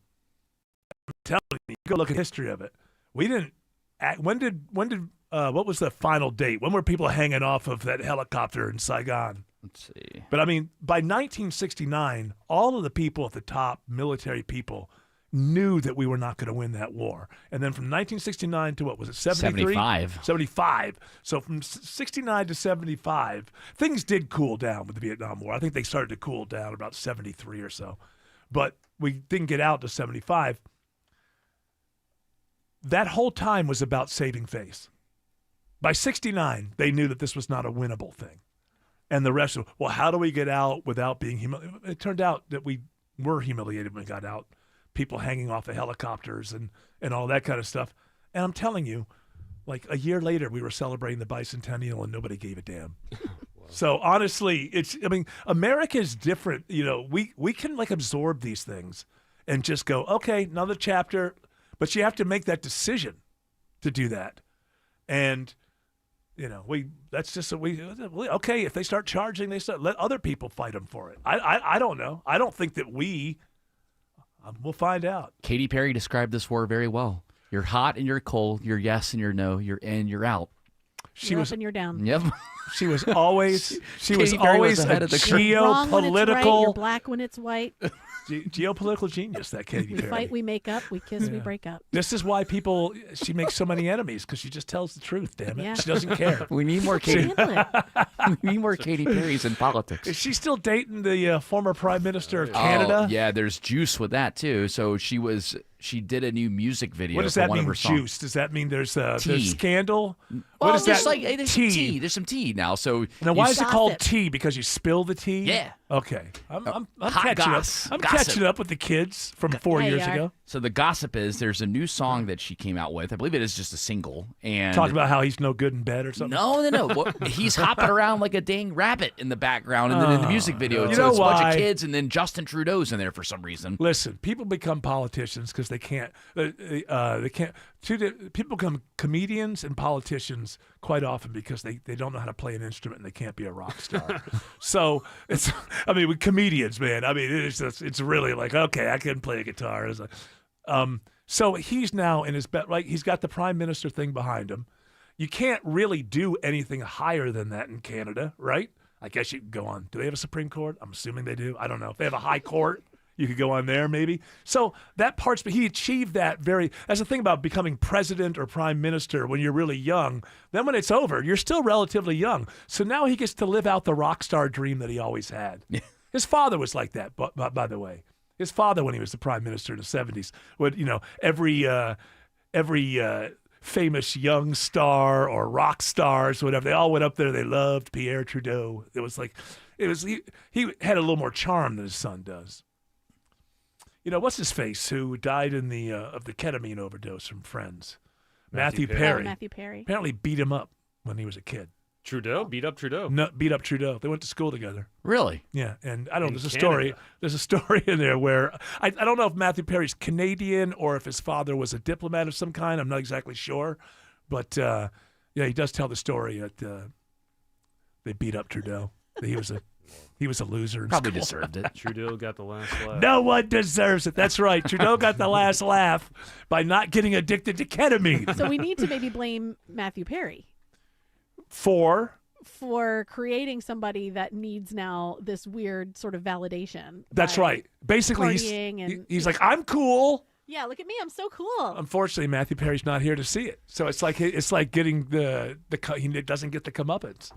I'm telling you, go look at the history of it. We didn't. When did what was the final date? When were people hanging off of that helicopter in Saigon? Let's see. But I mean, by 1969, all of the people at the top, military people, knew that we were not going to win that war. And then from 1969 to what was it, 73? 75. So from 69 to 75, things did cool down with the Vietnam War. I think they started to cool down about 73 or so. But we didn't get out to 75. That whole time was about saving face. By 69, they knew that this was not a winnable thing. And the rest of, well, how do we get out without being humiliated? It turned out that we were humiliated when we got out. People hanging off the helicopters and all that kind of stuff. And I'm telling you, like a year later, we were celebrating the bicentennial and nobody gave a damn. Wow. So honestly, America's different. We can like absorb these things and just go, okay, another chapter. But you have to make that decision to do that. And that's just okay. If they start charging, let other people fight them for it. I don't know. I don't think that we'll find out. Katy Perry described this war very well. You're hot and you're cold. You're yes and you're no. You're in. You're out. You're up and you're down. Yep. She was always ahead of the curve. Wrong when it's right, geopolitical. you're black when it's white. Geopolitical genius, that Katy Perry. We fight, we make up, we kiss, we break up. This is why she makes so many enemies, because she just tells the truth, damn it. Yeah. She doesn't care. We need more Katy. We need more Katy Perrys in politics. Is she still dating the former Prime Minister of Canada? Oh, yeah, there's juice with that, too. So she did a new music video. What does for that one mean, of her songs. Juice? Does that mean there's Tea. scandal? Well, what is there's that? there's some tea. There's some tea now. So now, why is it called tea? Because you spill the tea? Yeah. Okay. I'm Hot catching goss. up. I'm Gossip. catching up with the kids from 4 years ago. So the gossip is there's a new song that she came out with. I believe it is just a single. And talking about how he's no good in bed or something. No. Well, he's hopping around like a dang rabbit in the background, and then in the music video, You so know it's a bunch why? of kids, and then Justin Trudeau's in there for some reason. Listen, people become politicians because they can't. People become comedians and politicians quite often because they don't know how to play an instrument and they can't be a rock star. So with comedians, man. It's really like, okay, I can play a guitar. It's like, so he's now in his bed, right? He's got the prime minister thing behind him. You can't really do anything higher than that in Canada, right? I guess you can go on. Do they have a Supreme Court? I'm assuming they do. I don't know. If they have a high court, you could go on there maybe. So that part's, but he achieved that that's the thing about becoming president or prime minister when you're really young. Then when it's over, you're still relatively young. So now he gets to live out the rock star dream that he always had. His father was like that, by the way. His father, when he was the prime minister in the 70s, would, every famous young star or rock stars, whatever, they all went up there. They loved Pierre Trudeau. He had a little more charm than his son does. what's his face who died in the of the ketamine overdose from Friends? Matthew Perry. Oh, Matthew Perry. Apparently beat him up when he was a kid. Trudeau beat up Trudeau. No, beat up Trudeau. They went to school together. Really? Yeah, and I don't know. In There's a Canada. story. There's a story in there where I don't know if Matthew Perry's Canadian or if his father was a diplomat of some kind. I'm not exactly sure, but yeah, he does tell the story that they beat up Trudeau. That he was a loser. In Probably school. deserved it. Trudeau got the last laugh. No one deserves it. That's right. Trudeau got the last laugh by not getting addicted to ketamine. So we need to maybe blame Matthew Perry For creating somebody that needs now this weird sort of validation. that's by right. Basically, partying and he's like, I'm cool. yeah, look at me, I'm so cool. Unfortunately, Matthew Perry's not here to see it. So it's like getting he doesn't get the comeuppance.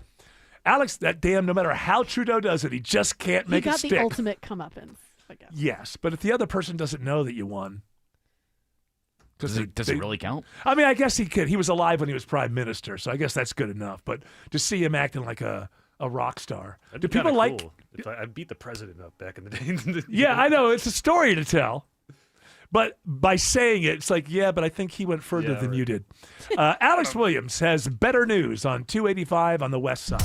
Alex, that damn, no matter how Trudeau does it, he just can't make he it got stick. the ultimate comeuppance, I guess. Yes, but if the other person doesn't know that you won, Does it really count? I mean, I guess he could. He was alive when he was prime minister, so I guess that's good enough. But to see him acting like a rock star, That'd do be kinda people like? cool if I beat the president up back in the day? Yeah, I know it's a story to tell. But by saying it, it's like, yeah, but I think he went further than you did. Alex Williams has better news on 285 on the west side.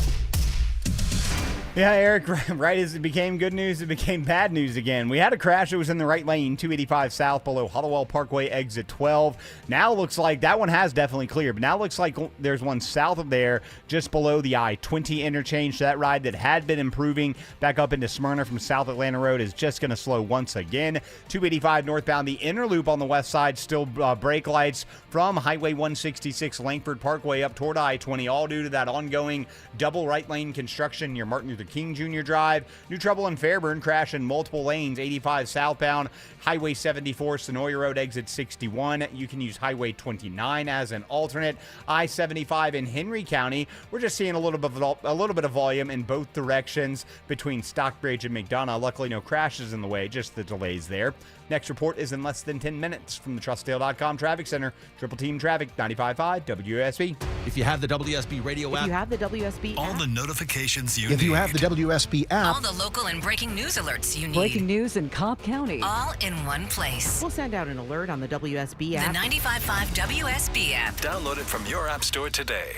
Yeah, Eric, right as it became good news, it became bad news again. We had a crash that was in the right lane, 285 south below Hollowell Parkway, exit 12. Now looks like that one has definitely cleared, but now looks like there's one south of there just below the I-20 interchange. So that ride that had been improving back up into Smyrna from South Atlanta Road is just going to slow once again. 285 northbound, the inner loop on the west side, still brake lights from Highway 166 Langford Parkway up toward I-20, all due to that ongoing double right lane construction near Martin Luther King Jr. Drive. New trouble in Fairburn, crash in multiple lanes, 85 southbound, Highway 74, Sonoya Road, exit 61. You can use Highway 29 as an alternate. I-75 in Henry County, we're just seeing a little bit of volume in both directions between Stockbridge and McDonough. Luckily, no crashes in the way, just the delays there. Next report is in less than 10 minutes from the TrustDale.com Traffic Center. Triple Team Traffic, 95.5 WSB. If you have the WSB radio app. If you have the WSB All app. the notifications you If need. you have the WSB app. All the local and breaking news alerts you need. Breaking news in Cobb County. All in one place. We'll send out an alert on the WSB The app. 95.5 WSB app. Download it from your app store today.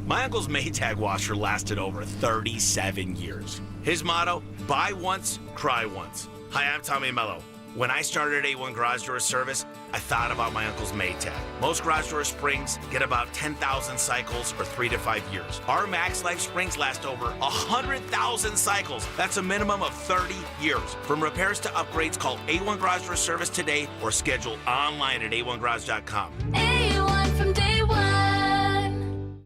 My uncle's Maytag washer lasted over 37 years. His motto, buy once, cry once. Hi, I'm Tommy Mello. When I started at A1 Garage Door Service, I thought about my uncle's Maytag. Most garage door springs get about 10,000 cycles for 3 to 5 years. Our Max Life springs last over 100,000 cycles. That's a minimum of 30 years. From repairs to upgrades, call A1 Garage Door Service today or schedule online at a1garage.com. A1 from day one.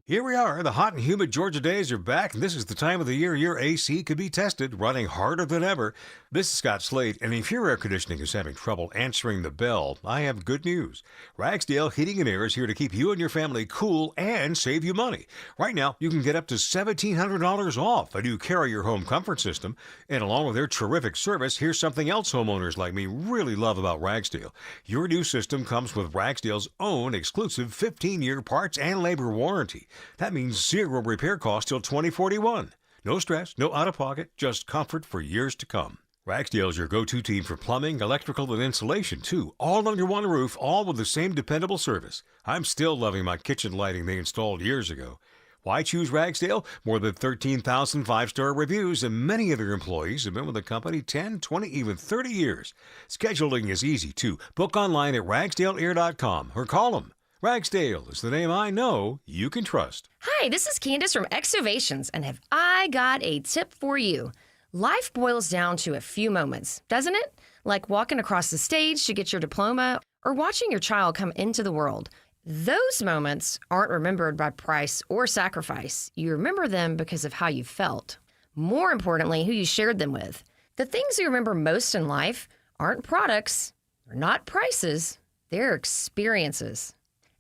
Here we are. The hot and humid Georgia days are back, and this is the time of the year your AC could be tested, running harder than ever. This is Scott Slade, and if your air conditioning is having trouble answering the bell, I have good news. Ragsdale Heating and Air is here to keep you and your family cool and save you money. Right now, you can get up to $1,700 off a new Carrier home comfort system, and along with their terrific service, here's something else homeowners like me really love about Ragsdale. Your new system comes with Ragsdale's own exclusive 15-year parts and labor warranty. That means zero repair costs till 2041. No stress, no out-of-pocket, just comfort for years to come. Ragsdale's your go-to team for plumbing, electrical, and insulation, too. All under one roof, all with the same dependable service. I'm still loving my kitchen lighting they installed years ago. Why choose Ragsdale? More than 13,000 five-star reviews, and many of their employees have been with the company 10, 20, even 30 years. Scheduling is easy, too. Book online at ragsdaleair.com or call them. Ragsdale is the name I know you can trust. Hi, this is Candace from Exovations, and have I got a tip for you. Life boils down to a few moments, doesn't it? Like walking across the stage to get your diploma or watching your child come into the world. Those moments aren't remembered by price or sacrifice. You remember them because of how you felt. More importantly, who you shared them with. The things you remember most in life aren't products, they're not prices, they're experiences.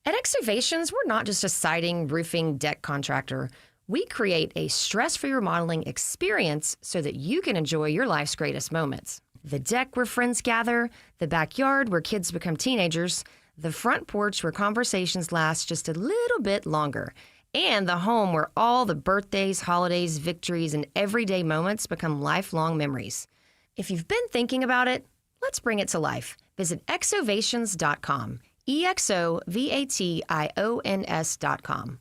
At Exovations, we're not just a siding, roofing, deck contractor. We create a stress-free remodeling experience so that you can enjoy your life's greatest moments. The deck where friends gather, the backyard where kids become teenagers, the front porch where conversations last just a little bit longer, and the home where all the birthdays, holidays, victories, and everyday moments become lifelong memories. If you've been thinking about it, Let's bring it to life. Visit exovations.com. EXOVATIONS.com.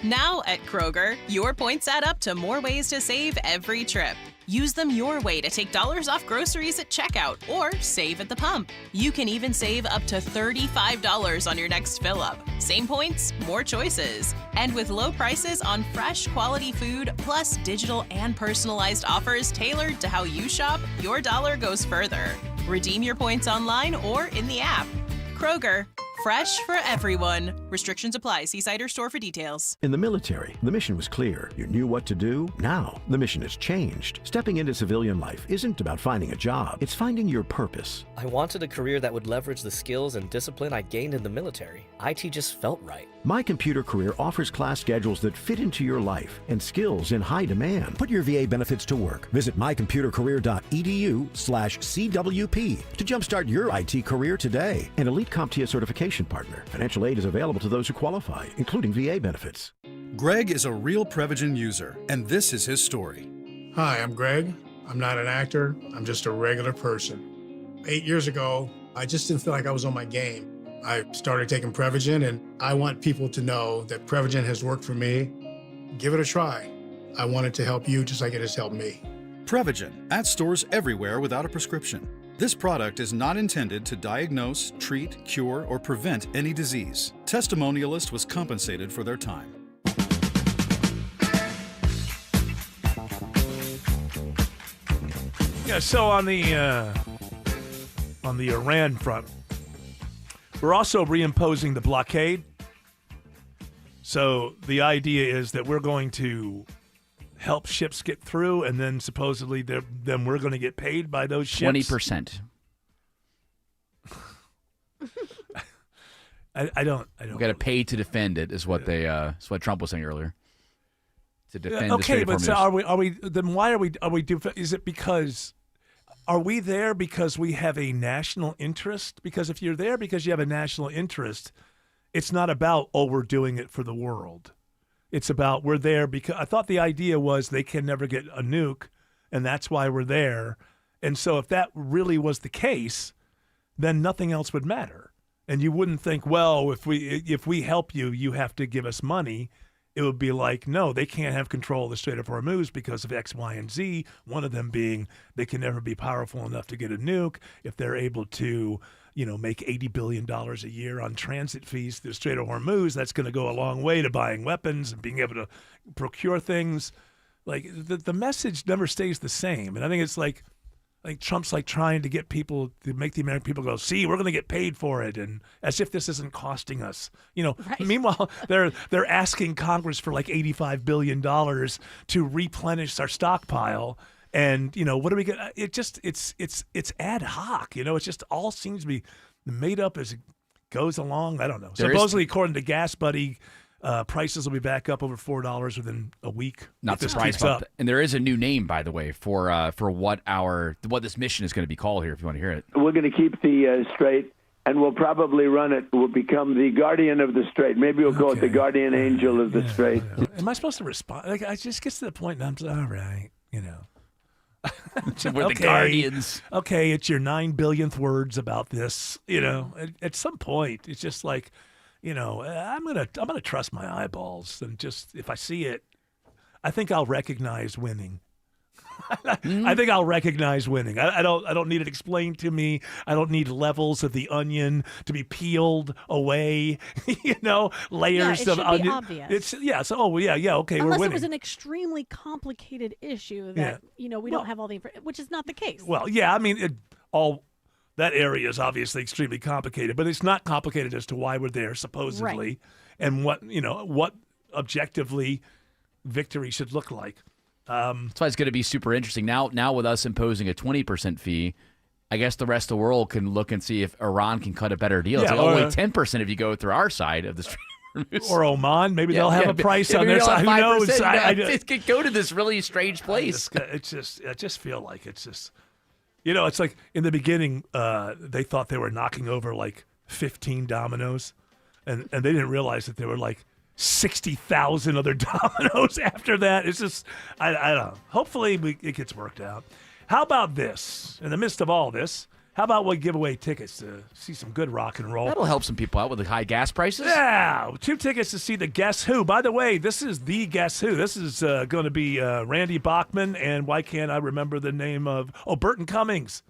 Now at Kroger, your points add up to more ways to save every trip. Use them your way to take dollars off groceries at checkout or save at the pump. You can even save up to $35 on your next fill up. Same points, more choices. And with low prices on fresh, quality food, plus digital and personalized offers tailored to how you shop, your dollar goes further. Redeem your points online or in the app. Kroger, fresh for everyone. Restrictions apply. See site or store for details. In the military, the mission was clear. You knew what to do. Now, the mission has changed. Stepping into civilian life isn't about finding a job. It's finding your purpose. I wanted a career that would leverage the skills and discipline I gained in the military. IT just felt right. My Computer Career offers class schedules that fit into your life and skills in high demand. Put your VA benefits to work. Visit mycomputercareer.edu/CWP to jumpstart your IT career today. An elite CompTIA certification partner. Financial aid is available to those who qualify, including VA benefits. Greg is a real Prevagen user, and this is his story. Hi, I'm Greg. I'm not an actor. I'm just a regular person. 8 years ago, I just didn't feel like I was on my game. I started taking Prevagen, and I want people to know that Prevagen has worked for me. Give it a try. I want it to help you just like it has helped me. Prevagen, at stores everywhere without a prescription. This product is not intended to diagnose, treat, cure, or prevent any disease. Testimonialist was compensated for their time. Yeah, so on the Iran front, we're also reimposing the blockade. So the idea is that we're going to help ships get through, and then supposedly then we're going to get paid by those ships. 20%. I don't. We got to pay to defend it, is what they. Is what Trump was saying earlier. To defend the okay, Strait of but so Hormuz. are we? Then why are we? Is it because? Are we there because we have a national interest? Because if you're there because you have a national interest, it's not about, oh, we're doing it for the world. It's about we're there because I thought the idea was they can never get a nuke, and that's why we're there. And so if that really was the case, then nothing else would matter. And you wouldn't think, well, if we help you, you have to give us money. It would be like, no, they can't have control of the Strait of Hormuz because of X, Y, and Z, one of them being they can never be powerful enough to get a nuke. If they're able to, make $80 billion a year on transit fees through the Strait of Hormuz, that's going to go a long way to buying weapons and being able to procure things. Like, the message never stays the same. And I think it's like Trump's trying to get people to make the American people go, see, we're going to get paid for it, and as if this isn't costing us. Right. Meanwhile, they're asking Congress for $85 billion to replenish our stockpile. And what do we get? It's ad hoc. It just all seems to be made up as it goes along. I don't know. Supposedly, according to Gas Buddy, prices will be back up over $4 within a week. Not the price bump. And there is a new name, by the way, for what this mission is going to be called here. If you want to hear it, we're going to keep the strait, and we'll probably run it. We'll become the guardian of the strait. Maybe we'll call it the guardian angel of the strait. Am I supposed to respond? I just get to the point, and I'm just, all right, We're the guardians. Okay, it's your 9 billionth words about this. At some point, it's just like. I'm gonna trust my eyeballs, and just if I see it, I think I'll recognize winning. I think I'll recognize winning. I don't need it explained to me. I don't need levels of the onion to be peeled away. Layers of onion. Obvious. Okay, Unless we're winning. it was an extremely complicated issue that we don't have all the information, which is not the case. Well, yeah, I mean that area is obviously extremely complicated, but it's not complicated as to why we're there, supposedly, and what objectively victory should look like. That's why it's going to be super interesting. Now with us imposing a 20% fee, I guess the rest of the world can look and see if Iran can cut a better deal. It's only 10% if you go through our side of the street. Or Oman, maybe they'll have a price on their side. Who knows? It could go to this really strange place. I just feel like it's just. It's like in the beginning, they thought they were knocking over 15 dominoes, and they didn't realize that there were 60,000 other dominoes after that. It's just, I don't know. Hopefully it gets worked out. How about this? In the midst of all this, How about we give away tickets to see some good rock and roll? That'll help some people out with the high gas prices. Yeah, 2 tickets to see the Guess Who. By the way, this is the Guess Who. This is going to be Randy Bachman, and why can't I remember the name of Burton Cummings.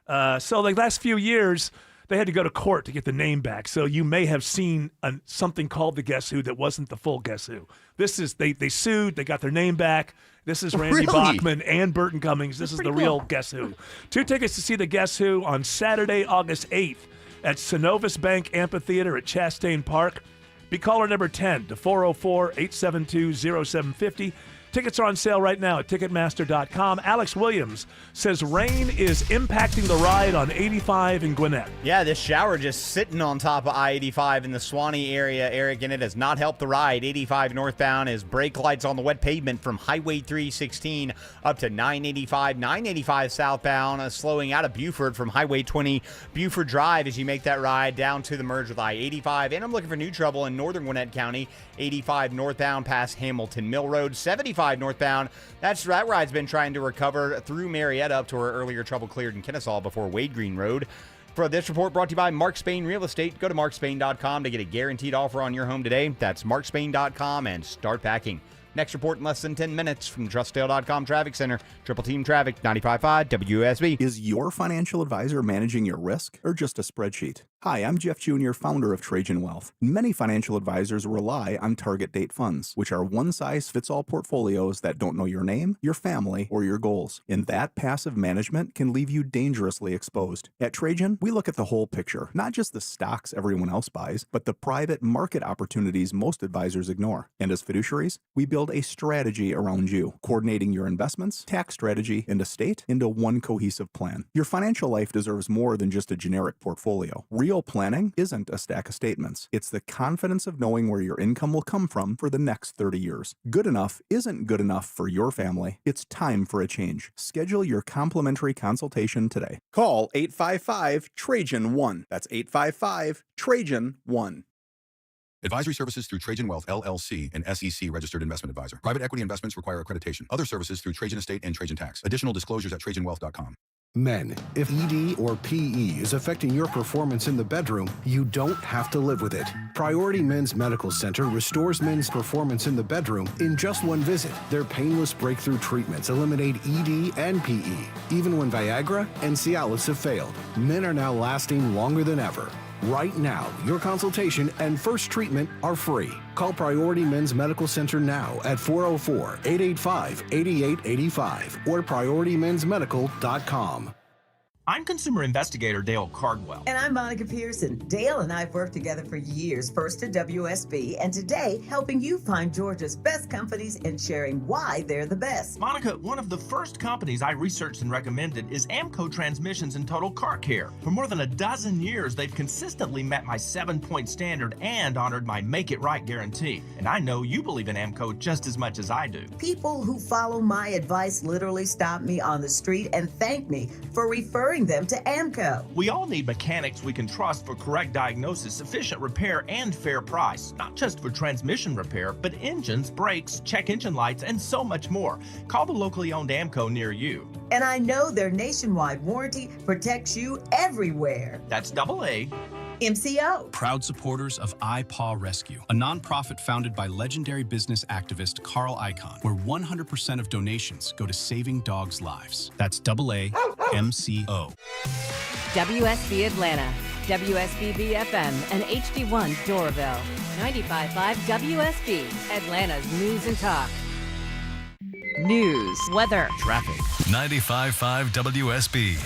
So the last few years, they had to go to court to get the name back. So you may have seen something called the Guess Who that wasn't the full Guess Who. This is they sued, they got their name back. This is Randy Bachman and Burton Cummings. This is the real Guess Who. 2 tickets to see the Guess Who on Saturday, August 8th at Synovus Bank Amphitheater at Chastain Park. Be caller number 10 to 404-872-0750. Tickets are on sale right now at Ticketmaster.com. Alex Williams says rain is impacting the ride on 85 in Gwinnett. Yeah, this shower just sitting on top of I-85 in the Swanee area, Eric, and it has not helped the ride. 85 northbound is brake lights on the wet pavement from Highway 316 up to 985. 985 southbound, slowing out of Buford from Highway 20 Buford Drive as you make that ride down to the merge with I-85. And I'm looking for new trouble in northern Gwinnett County. 85 northbound past Hamilton Mill Road. 75 northbound. That ride's been trying to recover through Marietta up to where earlier trouble cleared in Kennesaw before Wade Green Road. For this report brought to you by Mark Spain Real Estate, go to markspain.com to get a guaranteed offer on your home today. That's markspain.com and start packing. Next report in less than 10 minutes from the TrustDale.com Traffic Center. Triple Team Traffic, 95.5 WSB. Is your financial advisor managing your risk or just a spreadsheet? Hi, I'm Jeff Jr., founder of Trajan Wealth. Many financial advisors rely on target date funds, which are one-size-fits-all portfolios that don't know your name, your family, or your goals. And that passive management can leave you dangerously exposed. At Trajan, we look at the whole picture, not just the stocks everyone else buys, but the private market opportunities most advisors ignore. And as fiduciaries, we build a strategy around you, coordinating your investments, tax strategy, and estate into one cohesive plan. Your financial life deserves more than just a generic portfolio. Real planning isn't a stack of statements. It's the confidence of knowing where your income will come from for the next 30 years. Good enough isn't good enough for your family. It's time for a change. Schedule your complimentary consultation today. Call 855-TRAJAN-1. That's 855-TRAJAN-1. Advisory services through Trajan Wealth, LLC, an SEC registered investment advisor. Private equity investments require accreditation. Other services through Trajan Estate and Trajan Tax. Additional disclosures at TrajanWealth.com. Men, if ED or PE is affecting your performance in the bedroom, you don't have to live with it. Priority Men's Medical Center restores men's performance in the bedroom in just one visit. Their painless breakthrough treatments eliminate ED and PE, even when Viagra and Cialis have failed. Men are now lasting longer than ever. Right now, your consultation and first treatment are free. Call Priority Men's Medical Center now at 404-885-8885 or PriorityMen'sMedical.com. I'm consumer investigator Dale Cardwell. And I'm Monica Pearson. Dale and I have worked together for years, first at WSB, and today helping you find Georgia's best companies and sharing why they're the best. Monica, one of the first companies I researched and recommended is Amco Transmissions and Total Car Care. For more than a dozen years, they've consistently met my 7-point standard and honored my Make It Right guarantee. And I know you believe in Amco just as much as I do. People who follow my advice literally stop me on the street and thank me for referring them to Amco. We all need mechanics we can trust for correct diagnosis, efficient repair, and fair price. Not just for transmission repair, but engines, brakes, check engine lights, and so much more. Call the locally owned Amco near you. And I know their nationwide warranty protects you everywhere. That's AA. MCO. Proud supporters of iPaw Rescue, a nonprofit founded by legendary business activist Carl Icahn, where 100% of donations go to saving dogs' lives. That's AAMCO. WSB Atlanta, WSB BFM, and HD1 Doraville. 95.5 WSB, Atlanta's news and talk. News, weather, traffic. 95.5 WSB,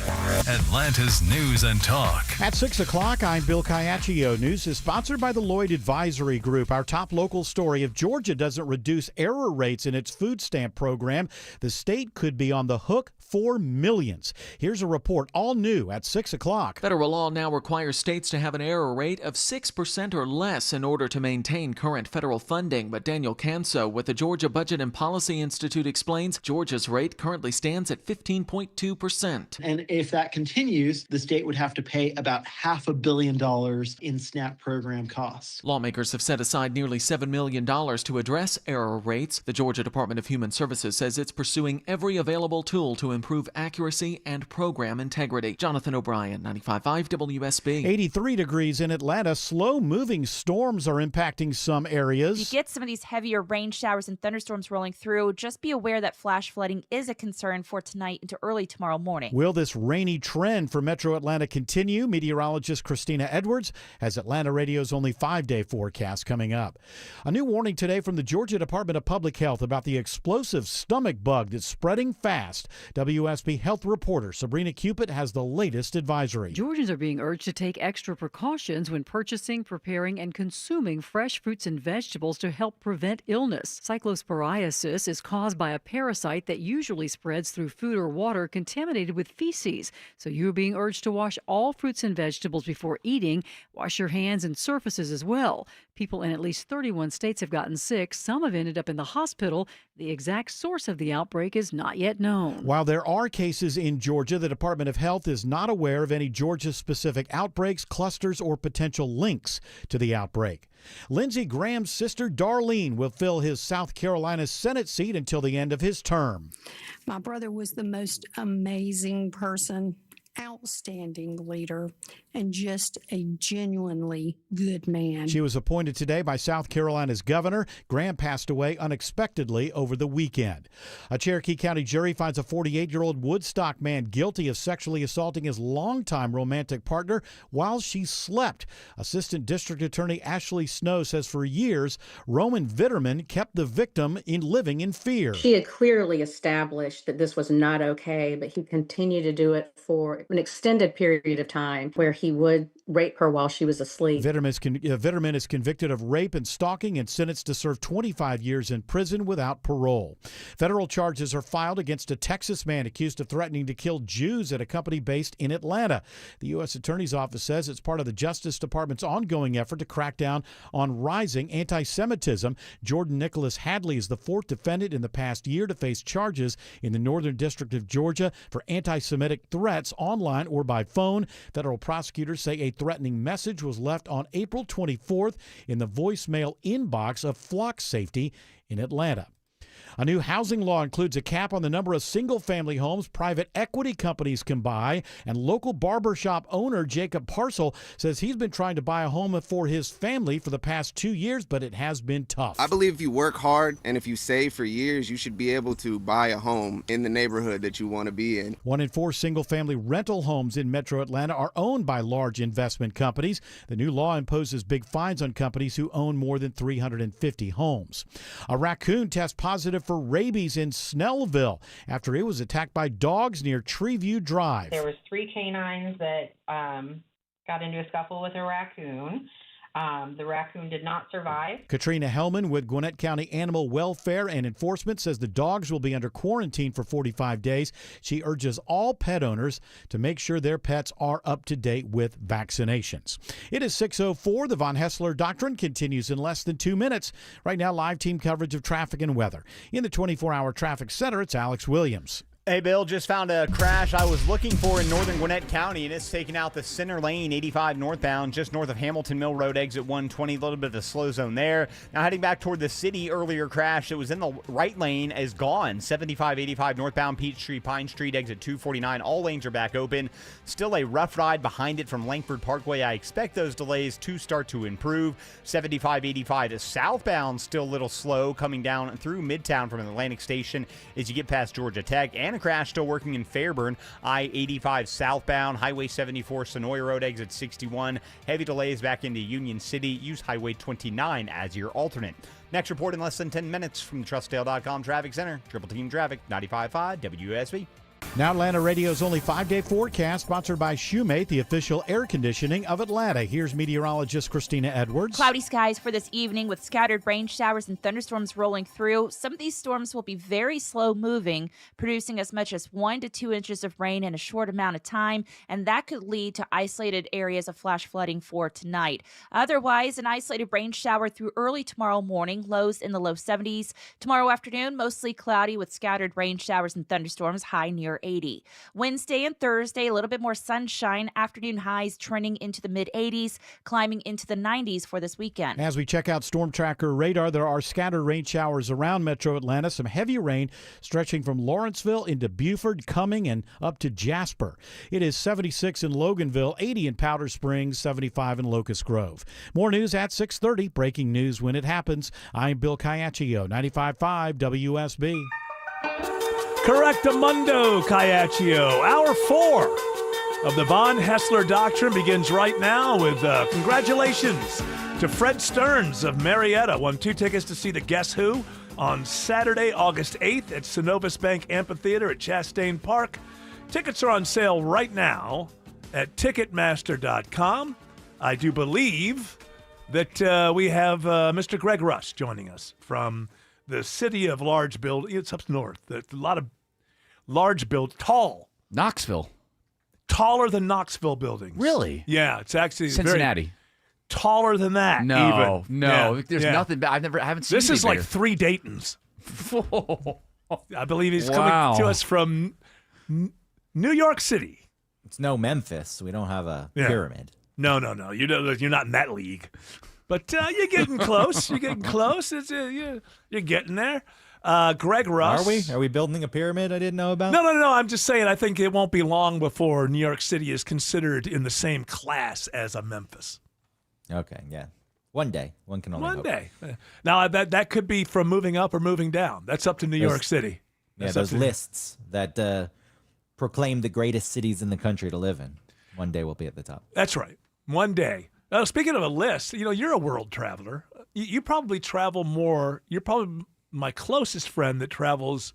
Atlanta's news and talk. At 6 o'clock, I'm Bill Caiaccio. News is sponsored by the Lloyd Advisory Group. Our top local story: if Georgia doesn't reduce error rates in its food stamp program, the state could be on the hook for millions. Here's a report, all new at 6 o'clock. Federal law now requires states to have an error rate of 6% or less in order to maintain current federal funding. But Daniel Canso with the Georgia Budget and Policy Institute explains Georgia's rate currently stands at 15.2%. And if that continues, the state would have to pay about $500 million in SNAP program costs. Lawmakers have set aside nearly $7 million to address error rates. The Georgia Department of Human Services says it's pursuing every available tool to improve accuracy and program integrity. Jonathan O'Brien, 95.5 WSB. 83 degrees in Atlanta. Slow-moving storms are impacting some areas. You get some of these heavier rain showers and thunderstorms rolling through. Just be aware that flash flooding is a concern for tonight into early tomorrow morning. Will this rainy trend for Metro Atlanta continue? Meteorologist Christina Edwards has Atlanta Radio's only 5-day forecast coming up. A new warning today from the Georgia Department of Public Health about the explosive stomach bug that's spreading fast. WSB health reporter Sabrina Cupid has the latest advisory. Georgians are being urged to take extra precautions when purchasing, preparing, and consuming fresh fruits and vegetables to help prevent illness. Cyclosporiasis is caused by a parasite that usually spreads through food or water contaminated with feces. So you're being urged to wash all fruits and vegetables before eating. Wash your hands and surfaces as well. People in at least 31 states have gotten sick. Some have ended up in the hospital. The exact source of the outbreak is not yet known. While there are cases in Georgia, the Department of Health is not aware of any Georgia-specific outbreaks, clusters, or potential links to the outbreak. Lindsey Graham's sister Darlene will fill his South Carolina Senate seat until the end of his term. My brother was the most amazing person, outstanding leader, and just a genuinely good man. She was appointed today by South Carolina's governor. Graham passed away unexpectedly over the weekend. A Cherokee County jury finds a 48-year-old Woodstock man guilty of sexually assaulting his longtime romantic partner while she slept. Assistant District Attorney Ashley Snow says for years, Roman Vitterman kept the victim living in fear. She had clearly established that this was not okay, but he continued to do it for an extended period of time where he would rape her while she was asleep. Vitterman is convicted of rape and stalking and sentenced to serve 25 years in prison without parole. Federal charges are filed against a Texas man accused of threatening to kill Jews at a company based in Atlanta. The U.S. Attorney's Office says it's part of the Justice Department's ongoing effort to crack down on rising anti-Semitism. Jordan Nicholas Hadley is the fourth defendant in the past year to face charges in the Northern District of Georgia for anti-Semitic threats online or by phone. Federal prosecutors say a threatening message was left on April 24th in the voicemail inbox of Flock Safety in Atlanta. A new housing law includes a cap on the number of single-family homes private equity companies can buy, and local barbershop owner Jacob Parcel says he's been trying to buy a home for his family for the past 2 years, but it has been tough. I believe if you work hard and if you save for years, you should be able to buy a home in the neighborhood that you want to be in. 1 in 4 single-family rental homes in Metro Atlanta are owned by large investment companies. The new law imposes big fines on companies who own more than 350 homes. A raccoon tests positive for rabies in Snellville after it was attacked by dogs near Treeview Drive. There was 3 canines that got into a scuffle with a raccoon. The raccoon did not survive. Katrina Hellman with Gwinnett County Animal Welfare and Enforcement says the dogs will be under quarantine for 45 days. She urges all pet owners to make sure their pets are up to date with vaccinations. It is 6:04. The Von Hessler Doctrine continues in less than 2 minutes. Right now, live team coverage of traffic and weather. In the 24-hour traffic center, it's Alex Williams. Hey, Bill, just found a crash I was looking for in northern Gwinnett County, and it's taking out the center lane, 85 northbound, just north of Hamilton Mill Road, exit 120. A little bit of a slow zone there. Now heading back toward the city, earlier crash that was in the right lane is gone. 75, 85 northbound, Peachtree, Pine Street, exit 249. All lanes are back open. Still a rough ride behind it from Langford Parkway. I expect those delays to start to improve. 75, 85 is southbound, still a little slow, coming down through Midtown from Atlantic Station as you get past Georgia Tech. And a crash still working in Fairburn, I-85 southbound, Highway 74, Sonoy Road, exit 61. Heavy delays back into Union City. Use Highway 29 as your alternate. Next report in less than 10 minutes from the TrustDale.com Traffic Center. Triple Team Traffic, 95.5 WSB. Now Atlanta Radio's only 5-day forecast, sponsored by Shoemate, the official air conditioning of Atlanta. Here's meteorologist Christina Edwards. Cloudy skies for this evening with scattered rain showers and thunderstorms rolling through. Some of these storms will be very slow moving, producing as much as 1 to 2 inches of rain in a short amount of time, and that could lead to isolated areas of flash flooding for tonight. Otherwise, an isolated rain shower through early tomorrow morning, lows in the low 70s. Tomorrow afternoon, mostly cloudy with scattered rain showers and thunderstorms, high near near 80. Wednesday and Thursday, a little bit more sunshine. Afternoon highs trending into the mid-80s, climbing into the 90s for this weekend. As we check out Storm Tracker radar, there are scattered rain showers around metro Atlanta. Some heavy rain stretching from Lawrenceville into Buford, Cumming, and up to Jasper. It is 76 in Loganville, 80 in Powder Springs, 75 in Locust Grove. More news at 6:30. Breaking news when it happens. I'm Bill Caiaccio, 95.5 WSB. Correctamundo, Caiaccio. Hour 4 of the Von Hessler Doctrine begins right now with congratulations to Fred Stearns of Marietta. Won 2 tickets to see the Guess Who on Saturday, August 8th at Synovus Bank Amphitheater at Chastain Park. Tickets are on sale right now at Ticketmaster.com. I do believe that we have Mr. Greg Rush joining us from the city of large build. It's up north. There's a lot of large build, tall. Knoxville. Taller than Knoxville buildings. Really? Yeah, it's actually Cincinnati. Very taller than that. No, even. no. Yeah, There's yeah. nothing. I haven't seen This is anything like 3 Daytons. I believe he's Wow. coming to us from New York City. It's no Memphis. We don't have a Yeah. pyramid. No. You're not in that league. But you're getting close. You're getting close. You're getting there. Greg Russ. Are we building a pyramid I didn't know about? No. I'm just saying I think it won't be long before New York City is considered in the same class as a Memphis. Okay, yeah. One day. One can only One hope. day. Now, that could be from moving up or moving down. That's up to New York City. Yeah, That's those up to- lists that proclaim the greatest cities in the country to live in. One day we'll be at the top. That's right. One day. Now, speaking of a list, you're a world traveler. You probably travel more. You're probably my closest friend that travels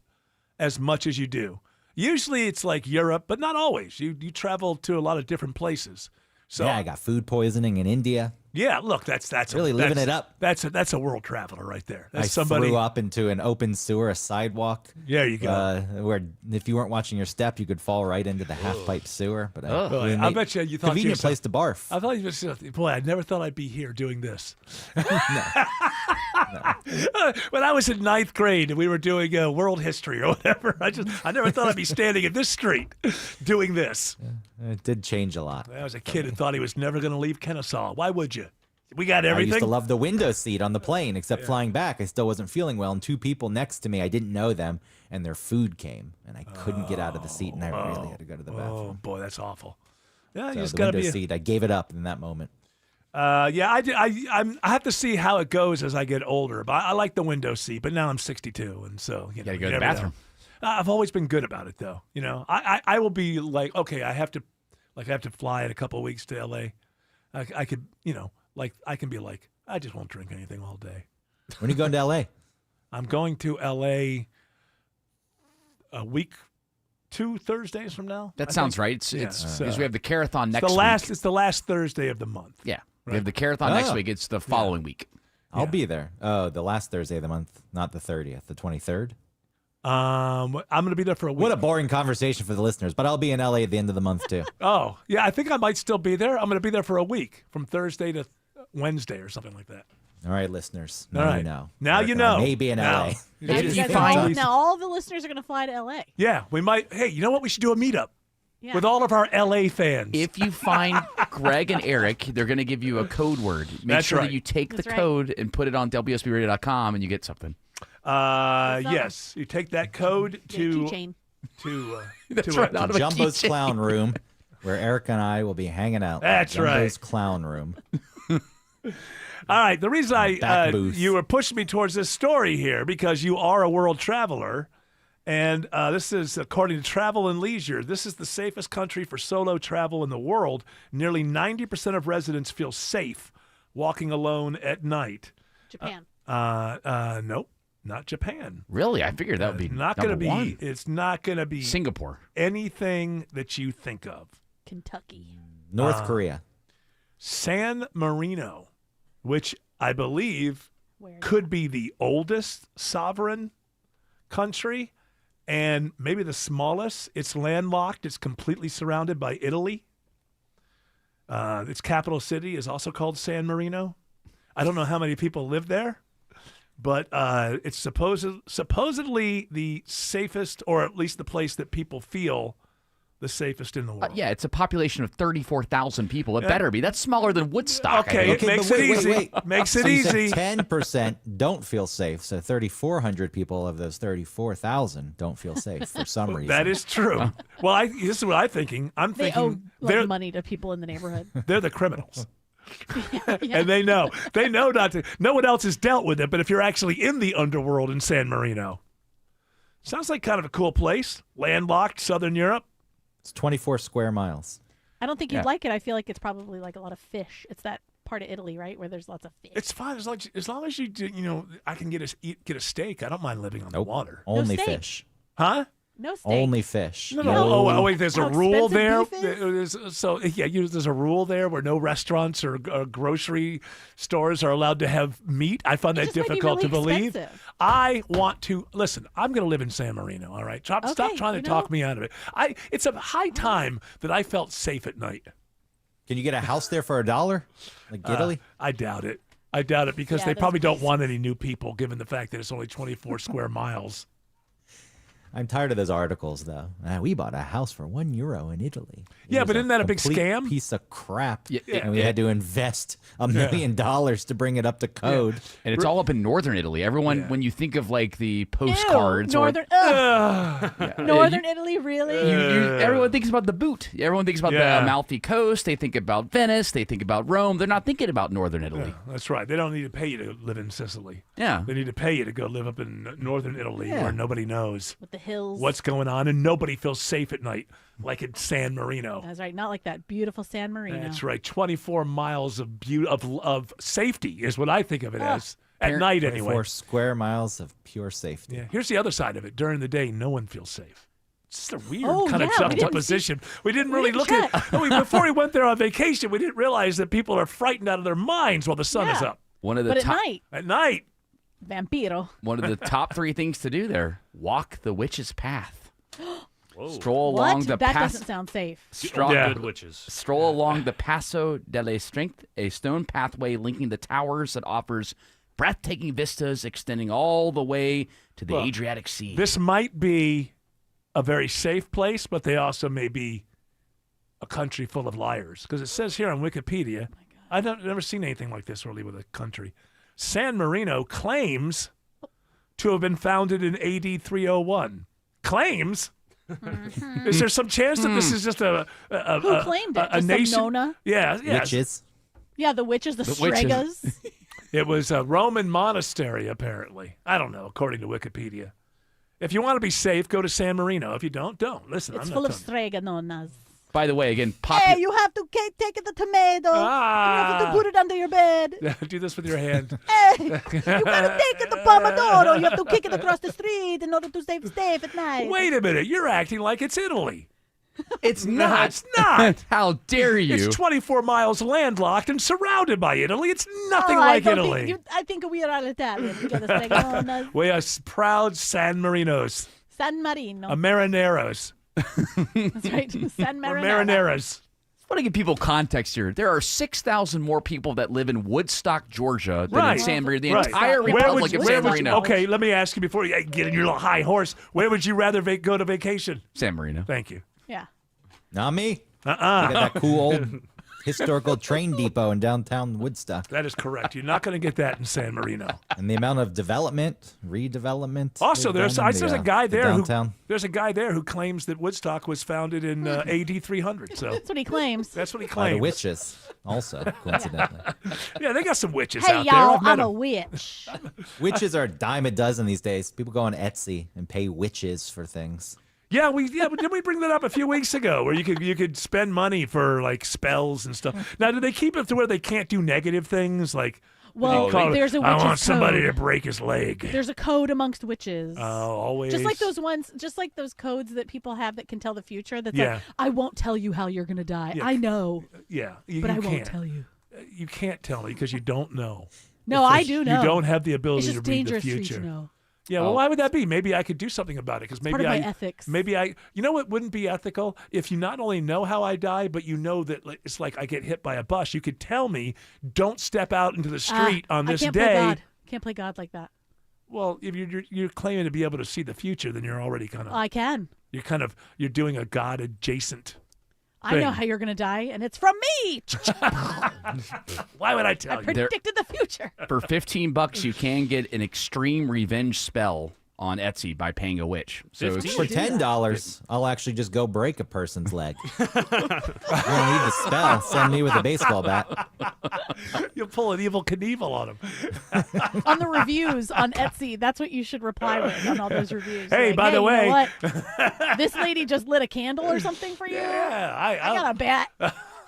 as much as you do. Usually it's like Europe, but not always. You travel to a lot of different places. So yeah, I got food poisoning in India. yeah, look, that's Really living it up. That's a world traveler right there. That's I somebody. threw up into an open sewer, a sidewalk. There you go. Where if you weren't watching your step, you could fall right into the half-pipe sewer. But Boy, I bet you thought convenient yourself- place to barf. I thought you were, boy, I never thought I'd be here doing this. When I was in 9th grade and we were doing world history or whatever, I never thought I'd be standing in this street doing this. It did change a lot. I was a kid and thought he was never going to leave Kennesaw. Why would you? We got everything. I used to love the window seat on the plane, except flying back, I still wasn't feeling well. And 2 people next to me, I didn't know them, and their food came, and I couldn't get out of the seat, and I really had to go to the bathroom. Oh boy, that's awful. Yeah, you So just the got to window be. seat, I gave it up in that moment. I have to see how it goes as I get older. But I like the window seat. But now I'm 62, and so you Gotta go to never the bathroom. know. I've always been good about it, though. I will be like, okay, I have to fly in a couple of weeks to L.A. I could, I can be like, I just won't drink anything all day. When are you going to L.A.? I'm going to L.A. a week, 2 Thursdays from now. That I sounds think. right. It's Yeah, because we have the Carathon it's next the last. week. It's the last Thursday of the month. Yeah. We Right. have the Carathon next Oh. week. It's the following week. I'll be there. Oh, the last Thursday of the month, not the 30th, the 23rd. I'm going to be there for a week. What a boring conversation for the listeners, but I'll be in LA at the end of the month too. Oh, yeah, I think I might still be there. I'm going to be there for a week, from Thursday to Wednesday or something like that. All right, listeners. All Now right. you know. Now Eric you and I know. may be in Now. LA. Now, If you you guys find- all, now all the listeners are going to fly to LA. Yeah, we might. Hey, you know what? We should do a meetup Yeah. with all of our LA fans. If you find Greg and Eric, they're going to give you a code word. Make That's sure right. that you take That's the right. code and put it on WSBRadio.com and you get something. Yes, you take that code to keychain. That's to right, a- out of a Jumbo's keychain. Clown Room, where Eric and I will be hanging out. That's right. Jumbo's Clown Room. All right, the reason Back booth. you were pushing me towards this story here because you are a world traveler, and this is according to Travel and Leisure. This is the safest country for solo travel in the world. Nearly 90% of residents feel safe walking alone at night. Japan. Nope, not Japan. Really? I figured that would be Not going to number be. one. It's not going to be Singapore. anything that you think of. Kentucky. North Korea. San Marino, which I believe Where is could be the oldest sovereign country and maybe the smallest. It's landlocked. It's completely surrounded by Italy. Its capital city is also called San Marino. I don't know how many people live there, but it's supposedly the safest, or at least the place that people feel the safest in the world. Yeah, it's a population of 34,000 people. It better be. That's smaller than Woodstock. Okay, it makes it easy. Makes it easy. 10% don't feel safe. So 3,400 people of those 34,000 don't feel safe for some reason. That is true. Well, this is what I'm thinking. I'm They thinking owe like, money to people in the neighborhood. they're the criminals. And they know not to. No one else has dealt with it, but if you're actually in the underworld in San Marino, sounds like kind of a cool place. Landlocked, Southern Europe. It's 24 square miles. I don't think you'd like it. I feel like it's probably like a lot of fish. It's that part of Italy, right, where there's lots of fish. It's fine as long as you do, I can get a steak. I don't mind living on the water. Only fish. Huh? No steak. Only fish. No. Oh, wait. There's a rule there. There's There's a rule there where no restaurants or grocery stores are allowed to have meat. I find that difficult to believe. I want to listen. I'm going to live in San Marino. All right. Stop trying to talk me out of it. It's a high time that I felt safe at night. Can you get a house there for $1, like Italy? I doubt it. Because they probably don't want any new people, given the fact that it's only 24 square miles. I'm tired of those articles, though. We bought a house for €1 in Italy. Yeah, but isn't that a big scam? Piece of crap. Yeah. And we had to invest $1 million to bring it up to code. And it's all up in northern Italy. Everyone, when you think of like the postcards, Northern Italy, really? Everyone thinks about the boot. Everyone thinks about the Amalfi Coast. They think about Venice. They think about Rome. They're not thinking about northern Italy. Yeah, that's right. They don't need to pay you to live in Sicily. Yeah. They need to pay you to go live up in northern Italy where nobody knows With the hills. what's going on, and nobody feels safe at night like in San Marino. That's right. Not like that beautiful San Marino. That's right. 24 miles of safety is what I think of it as. At night, anyway. 24 square miles of pure safety. Yeah. Here's the other side of it. During the day, no one feels safe. It's just a weird kind of we didn't juxtaposition. We didn't really look at before we went there on vacation, we didn't realize that people are frightened out of their minds while the sun is up. At night. Vampiro. One of the top 3 things to do there: walk the witch's path. Stroll along the That doesn't sound safe. Good witches. Stroll along the Passo delle Strength, a stone pathway linking the towers that offers breathtaking vistas extending all the way to the Adriatic Sea. This might be a very safe place, but they also may be a country full of liars. Because it says here on Wikipedia, I've never seen anything like this really with a country. San Marino claims to have been founded in AD 301. Claims? Is there some chance that this is just Who claimed it? a Just nation? some Nona? Yeah. Witches. Yeah, the witches, the Stregas. It was a Roman monastery, apparently. I don't know, according to Wikipedia. If you want to be safe, go to San Marino. If you don't. Listen, It's I'm full not of Strega Nonas. By the way, again, Hey, you have to take the tomato. You have to put it under your bed. Do this with your hand. Hey, you gotta take the pomodoro. You have to kick it across the street in order to stay safe at night. Wait a minute. You're acting like it's Italy. It's No, not. it's not. How dare you? It's 24 miles landlocked and surrounded by Italy. It's nothing like Italy. I think we are all Italian. We got the Strega Nonas. We are proud San Marinos. San Marino. Marineros. That's right. San Marino. Marineras. I want to give people context here. There are 6,000 more people that live in Woodstock, Georgia than in San Marino. The entire Republic of San Marino. Okay, let me ask you before you get in your little high horse. Where would you rather go to vacation? San Marino. Thank you. Yeah. Not me. We got that cool old historical train depot in downtown Woodstock. That is correct. You're not going to get that in San Marino. And the amount of development, redevelopment. Also, there's a guy there downtown. There's a guy there who claims that Woodstock was founded in AD 300. So That's what he claims. That's what he By claims. the witches, also, coincidentally. Yeah, they got some witches Hey, out there. y'all, I've met I'm a 'em. witch. Witches are a dime a dozen these days. People go on Etsy and pay witches for things. Yeah, but didn't we bring that up a few weeks ago, where you could spend money for like spells and stuff? Now, do they keep it to where they can't do negative things like? Well, there's a I witch's want somebody code. to break his leg. There's a code amongst witches. Oh, always. Just like those codes that people have that can tell the future. That's Yeah. like, I won't tell you how you're gonna die. Yeah. I know. Yeah, but I you won't can't. tell you. You can't tell me because you don't know. No, I do know. You don't have the ability It's just to read the dangerous for you future. to know. Yeah, well, why would that be? Maybe I could do something about it because maybe part of my ethics. Maybe you know what wouldn't be ethical if you not only know how I die, but you know that it's like I get hit by a bus. You could tell me, don't step out into the street on this I can't day. Play God. Can't play God like that. Well, if you're claiming to be able to see the future, then you're already kind of. I can. You're doing a God adjacent. I know how you're going to die, and it's from me. Why would I tell I you? predicted the future. For $15, you can get an extreme revenge spell on Etsy by paying a witch. So For $10, I'll actually just go break a person's leg. You don't need the spell. Send me with a baseball bat. You'll pull an evil Knievel on him. On the reviews on Etsy, that's what you should reply with on all those reviews. Hey, Like, by the you know way. what? This lady just lit a candle or something for you? Yeah, I got a bat.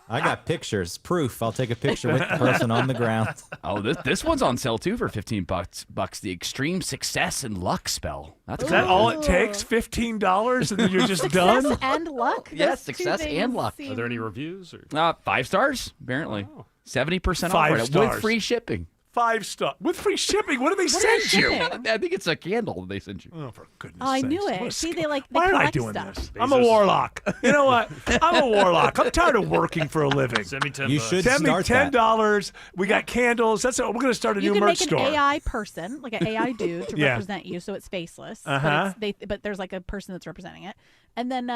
I got pictures, proof. I'll take a picture with the person on the ground. Oh, this one's on sale too for $15. The extreme success and luck spell. That's Is that cool. all it takes? $15, and then you're just Success done. and luck? Yes, Those two success things and luck. seem- Are there any reviews? Or? 5 stars, apparently. 70% off 5 right now, stars. with free shipping. 5 star with free shipping. What do they What are they send you? shipping? I think it's a candle they sent you. Oh, for goodness Oh, I sakes. knew What it. a See, sc- they Why am I collect doing stuff. this? I'm a warlock. You know what? I'm a warlock. I'm tired of working for a living. Send me $10. You should Send me start that. $10. We got candles. That's it. We're going to start a You new can merch make an store. AI person, like an AI dude, to Yeah. represent you, so it's faceless. Uh-huh. But there's like a person that's representing it, and then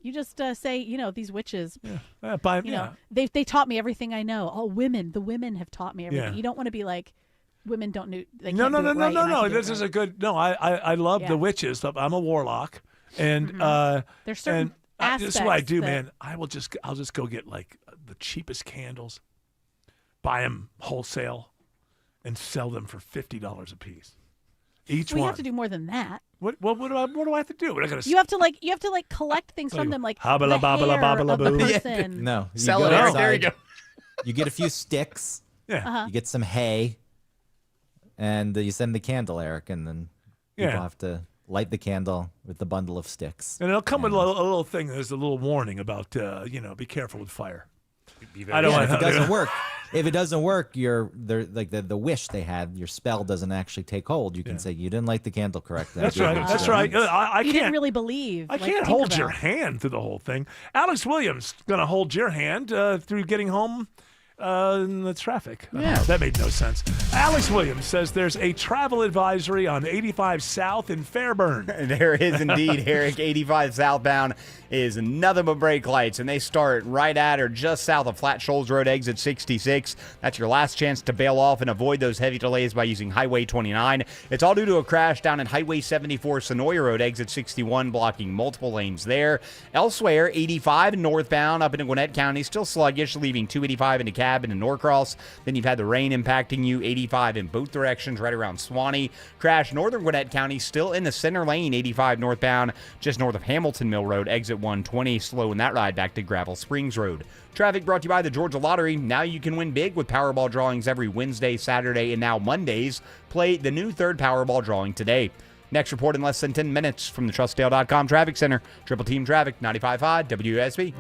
you just say, these witches. They taught me everything I know. Oh, the women have taught me everything. Yeah. You don't want to be like, women don't know. They No. can't do it right, and I can do This it is right. a good. No, I love Yeah. the witches. I'm a warlock, and There's certain and this is what I aspects do, that- man. I'll just go get like the cheapest candles, buy them wholesale, and sell them for $50 a piece. Each Well, you one. have to do more than that. What do I have to do? What, I gotta You have to like collect things from them, like Habala, the babala, hair babala, of the boo. person. No. You Sell go it, Eric. outside, There you go. You get a few sticks. Yeah. Uh-huh. You get some hay. And you send the candle, Eric, and then people Yeah. have to light the candle with the bundle of sticks. And it'll come with a little thing. There's a little warning about, be careful with fire. I don't Yeah, want if it doesn't work. If it doesn't work, the wish they had, your spell doesn't actually take hold. You can say you didn't light the candle correctly. That's right. That's right. I You can't didn't really believe. I like can't hold Tinkerbell. your hand through the whole thing. Alex Williams gonna hold your hand through getting home in the traffic. Yeah. That made no sense. Alex Williams says there's a travel advisory on 85 South in Fairburn. There is indeed, Eric. 85 southbound is nothing but brake lights, and they start right at or just south of Flat Shoals Road, exit 66. That's your last chance to bail off and avoid those heavy delays by using Highway 29. It's all due to a crash down at Highway 74 Sonoya Road, exit 61, blocking multiple lanes there. Elsewhere, 85 northbound up into Gwinnett County, still sluggish, leaving 285 into Cabin and Norcross. Then you've had the rain impacting you. 85 in both directions, right around Swanee. Crash northern Gwinnett County, still in the center lane. 85 northbound, just north of Hamilton Mill Road, exit 120, slowing that ride back to Gravel Springs Road. Traffic brought to you by the Georgia Lottery. Now you can win big with Powerball drawings every Wednesday, Saturday, and now Mondays. Play the new third Powerball drawing today. Next report in less than 10 minutes from the TrustDale.com Traffic Center. Triple Team Traffic, 95.5 WSB.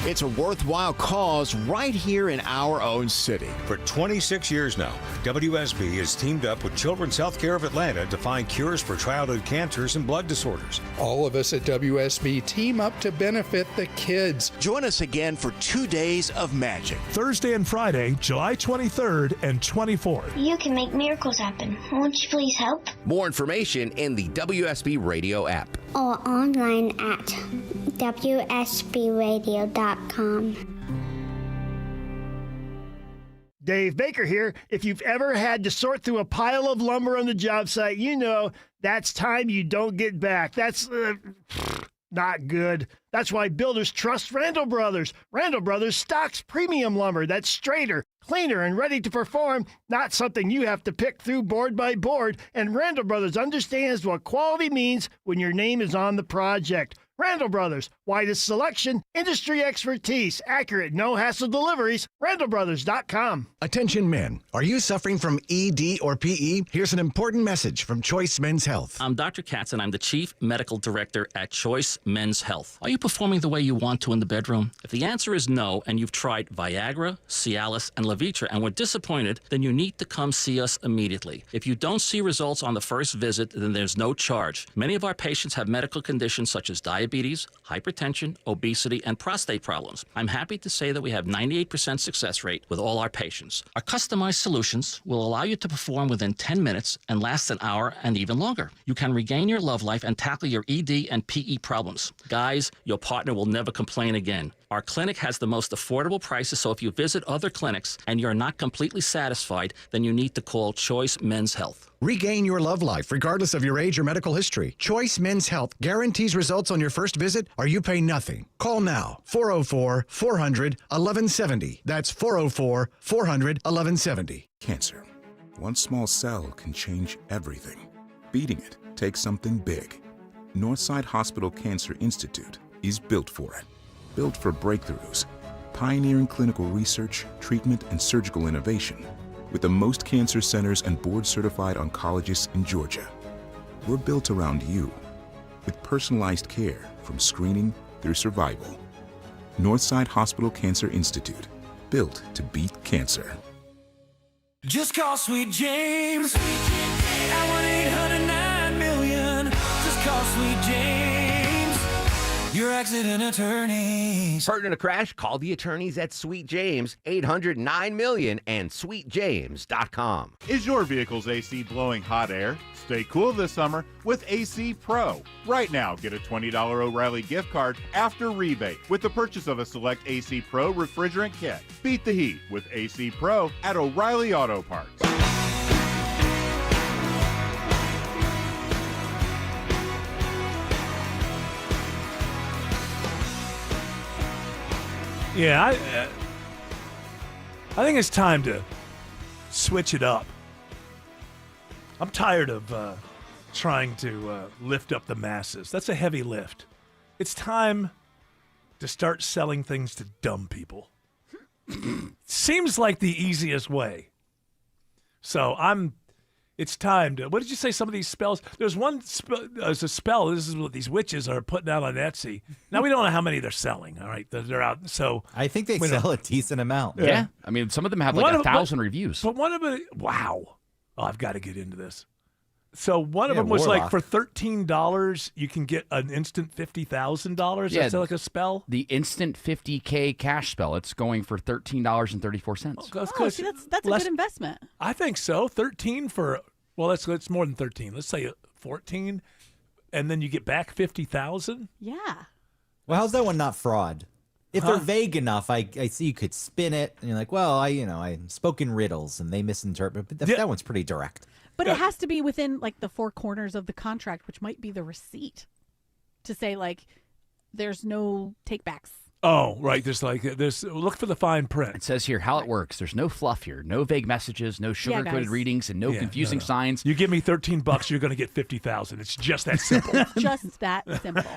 It's a worthwhile cause right here in our own city. For 26 years now, WSB has teamed up with Children's Healthcare of Atlanta to find cures for childhood cancers and blood disorders. All of us at WSB team up to benefit the kids. Join us again for 2 days of magic. Thursday and Friday, July 23rd and 24th. You can make miracles happen. Won't you please help? More information in the WSB Radio app. Or online at WSBradio.com. Dave Baker here. If you've ever had to sort through a pile of lumber on the job site, you know that's time you don't get back. That's not good. That's why builders trust Randall Brothers. Randall Brothers stocks premium lumber that's straighter, cleaner, and ready to perform, not something you have to pick through board by board. And Randall Brothers understands what quality means when your name is on the project. Randall Brothers, widest selection, industry expertise, accurate, no-hassle deliveries, randallbrothers.com. Attention men, are you suffering from ED or PE? Here's an important message from Choice Men's Health. I'm Dr. Katz, and I'm the Chief Medical Director at Choice Men's Health. Are you performing the way you want to in the bedroom? If the answer is no, and you've tried Viagra, Cialis, and Levitra and were disappointed, then you need to come see us immediately. If you don't see results on the first visit, then there's no charge. Many of our patients have medical conditions such as diabetes, diabetes, hypertension, obesity, and prostate problems. I'm happy to say that we have 98% success rate with all our patients. Our customized solutions will allow you to perform within 10 minutes and last an hour and even longer. You can regain your love life and tackle your ED and PE problems. Guys, your partner will never complain again. Our clinic has the most affordable prices, so if you visit other clinics and you're not completely satisfied, then you need to call Choice Men's Health. Regain your love life regardless of your age or medical history. Choice Men's Health guarantees results on your first visit or you pay nothing. Call now. 404-400-1170. That's 404-400-1170. Cancer. One small cell can change everything. Beating it takes something big. Northside Hospital Cancer Institute is built for it. Built for breakthroughs, pioneering clinical research, treatment, and surgical innovation, with the most cancer centers and board-certified oncologists in Georgia. We're built around you, with personalized care from screening through survival. Northside Hospital Cancer Institute, built to beat cancer. Just call Sweet James at 1-800-9-million. Just call Sweet James. Your accident attorneys. Hurt in a crash? Call the attorneys at Sweet James, 800-9-million, and sweetjames.com. Is your vehicle's AC blowing hot air? Stay cool this summer with AC Pro. Right now, get a $20 O'Reilly gift card after rebate with the purchase of a select AC Pro refrigerant kit. Beat the heat with AC Pro at O'Reilly Auto Parts. Yeah, I think it's time to switch it up. I'm tired of trying to lift up the masses. That's a heavy lift. It's time to start selling things to dumb people. Seems like the easiest way. So it's time to, what did you say, some of these spells? There's a spell, this is what these witches are putting out on Etsy. Now, we don't know how many they're selling, all right? They're out, so. I think they sell a decent amount. Yeah. I mean, some of them have like 1,000 reviews. But one of it, wow. Oh, I've got to get into this. So one of Yeah, them was Warlock. like, for $13, you can get an instant $50,000. Yeah, That's like a spell? The instant 50K cash spell. It's going for $13.34. Oh, see, that's a good investment. I think so. 13 for, well, that's more than 13. Let's say 14, and then you get back 50,000. Yeah. Well, how's that one not fraud? If they're vague enough, I see you could spin it, and you're like, well, I spoke in riddles, and they misinterpret. But that one's pretty direct. But it has to be within like the four corners of the contract, which might be the receipt, to say like there's no takebacks. Oh, right. There's look for the fine print. It says here how it works. There's no fluff here, no vague messages, no sugar-coated guys. readings, and no confusing signs. You give me $13, you're going to get 50,000. It's just that simple. Just that simple.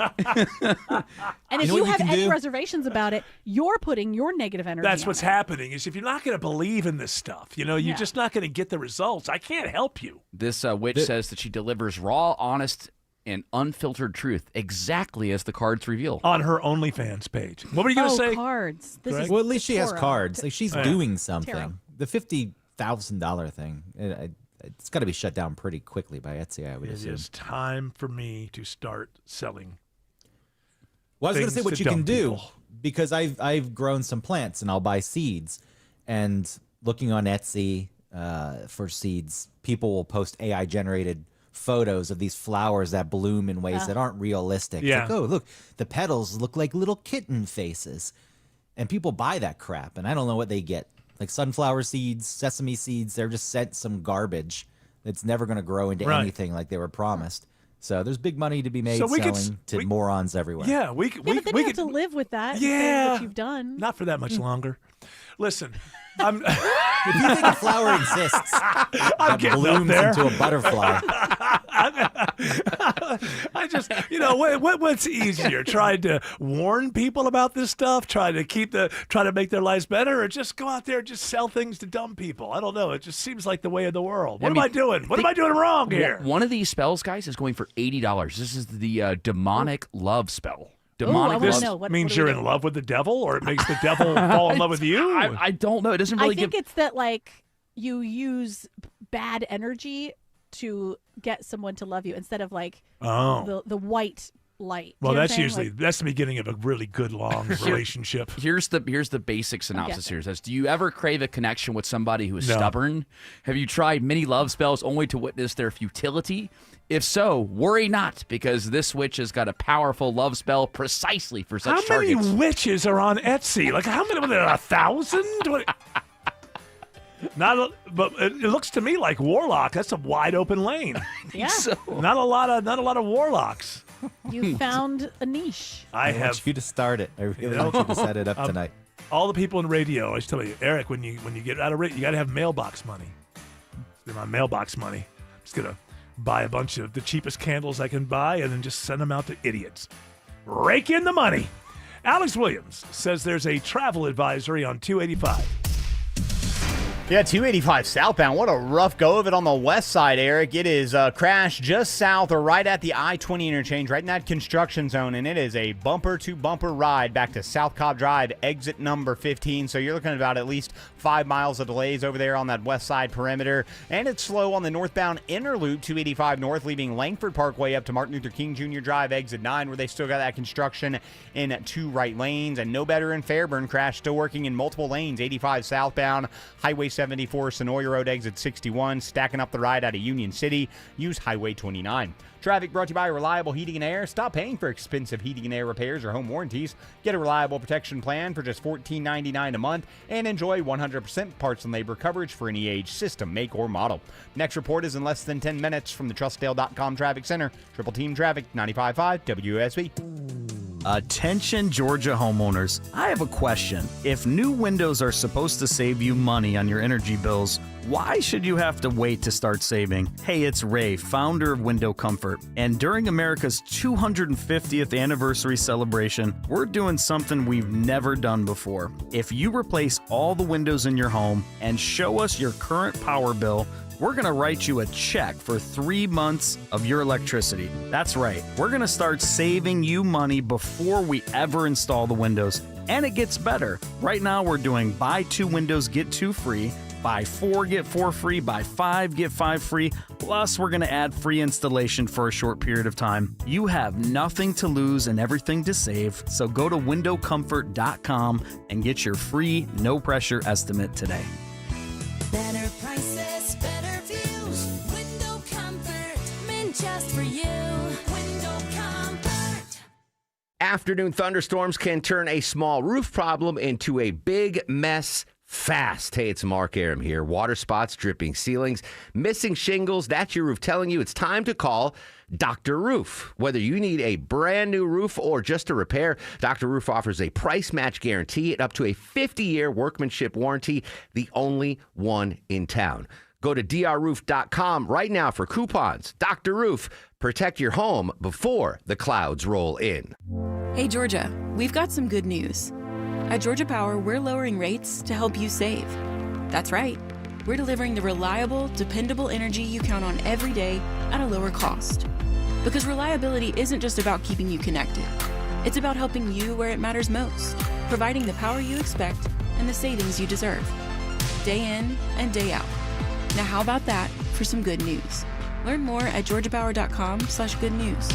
And if you have any reservations about it, you're putting your negative energy. That's on what's it. happening. Is if you're not going to believe in this stuff, you're just not going to get the results. I can't help you. This witch says that she delivers raw, honest, and unfiltered truth, exactly as the cards reveal. On her OnlyFans page. What were you going to say? Cards. This is Well, at least she has tarot. cards. Like she's doing something. Tarot. The $50,000 thing, it's got to be shut down pretty quickly by Etsy, I would It assume. is time for me to start selling. Well, I was going to say things what to you can dumb do, people. because I've grown some plants and I'll buy seeds. And looking on Etsy for seeds, people will post AI-generated photos of these flowers that bloom in ways that aren't realistic. Yeah. It's like, oh, look, the petals look like little kitten faces. And people buy that crap, and I don't know what they get. Like sunflower seeds, sesame seeds, they're just sent some garbage that's never going to grow into Right. anything like they were promised. So there's big money to be made So we could selling to morons everywhere. Yeah, Yeah, but then you have to live with that. and say Yeah. what you've done. Not for that much longer. Listen, If you think a flower exists I'm that getting up blooms there. into a butterfly, I just, what's easier? Trying to warn people about this stuff, trying to make their lives better, or just go out there and just sell things to dumb people? I don't know. It just seems like the way of the world. What am I doing? What am I doing wrong here? One of these spells, guys, is going for $80. This is the demonic love spell. I Demonic wanna love know. What means do we you're do? in love with the devil, or it makes the devil fall in love with you? I don't know. It doesn't really I think give. it's that like you use bad energy to get someone to love you instead of like Oh. the white light. Well, You know what I'm that's saying? usually Like, that's the beginning of a really good long relationship. Here's the basic synopsis here. It says, do you ever crave a connection with somebody who is No. stubborn? Have you tried many love spells only to witness their futility? If so, worry not, because this witch has got a powerful love spell precisely for such How many targets. witches are on Etsy? Like how many? Were there 1,000? But it looks to me like warlock. That's a wide open lane. Yeah. Not a lot of warlocks. You found a niche. I want have you to start it. I really want you to set it up tonight. All the people in radio, I always tell you, Eric, when you get out of radio, you got to have mailbox money. My mailbox money. I'm just gonna buy a bunch of the cheapest candles I can buy and then just send them out to idiots. Rake in the money. Alex Williams says there's a travel advisory on 285. Yeah, 285 southbound. What a rough go of it on the west side, Eric. It is crashed just south or right at the I-20 interchange, right in that construction zone, and it is a bumper-to-bumper ride back to South Cobb Drive, exit number 15. So you're looking at about at least 5 miles of delays over there on that west side perimeter. And it's slow on the northbound inner loop, 285 north, leaving Langford Parkway up to Martin Luther King Jr. Drive, exit 9, where they still got that construction in 2 right lanes. And no better in Fairburn, crash still working in multiple lanes, 85 southbound, Highway 74, Sonoya Road, exit 61, stacking up the ride out of Union City. Use Highway 29. Traffic brought to you by Reliable Heating and Air. Stop paying for expensive heating and air repairs or home warranties. Get a reliable protection plan for just $14.99 a month and enjoy 100% parts and labor coverage for any age, system, make, or model. Next report is in less than 10 minutes from the TrustDale.com Traffic Center. Triple Team Traffic, 95.5 WSB. Attention Georgia homeowners, I have a question. If new windows are supposed to save you money on your energy bills, why should you have to wait to start saving? Hey, it's Ray, founder of Window Comfort, and during America's 250th anniversary celebration, we're doing something we've never done before. If you replace all the windows in your home and show us your current power bill, we're going to write you a check for 3 months of your electricity. That's right. We're going to start saving you money before we ever install the windows. And it gets better. Right now, we're doing buy 2 windows, get 2 free. Buy 4, get 4 free. Buy 5, get 5 free. Plus, we're going to add free installation for a short period of time. You have nothing to lose and everything to save. So go to windowcomfort.com and get your free, no-pressure estimate today. Better prices, better views. Window Comfort, meant just for you. Window Comfort. Afternoon thunderstorms can turn a small roof problem into a big mess fast. Hey, it's Mark Aram here. Water spots, dripping ceilings, missing shingles. That's your roof telling you it's time to call Dr. Roof. Whether you need a brand new roof or just a repair, Dr. Roof offers a price match guarantee and up to a 50-year workmanship warranty, the only one in town. Go to drroof.com right now for coupons. Dr. Roof, protect your home before the clouds roll in. Hey, Georgia, we've got some good news. At Georgia Power, we're lowering rates to help you save. That's right. We're delivering the reliable, dependable energy you count on every day at a lower cost. Because reliability isn't just about keeping you connected. It's about helping you where it matters most, providing the power you expect and the savings you deserve. Day in and day out. Now how about that for some good news? Learn more at georgiapower.com/good news.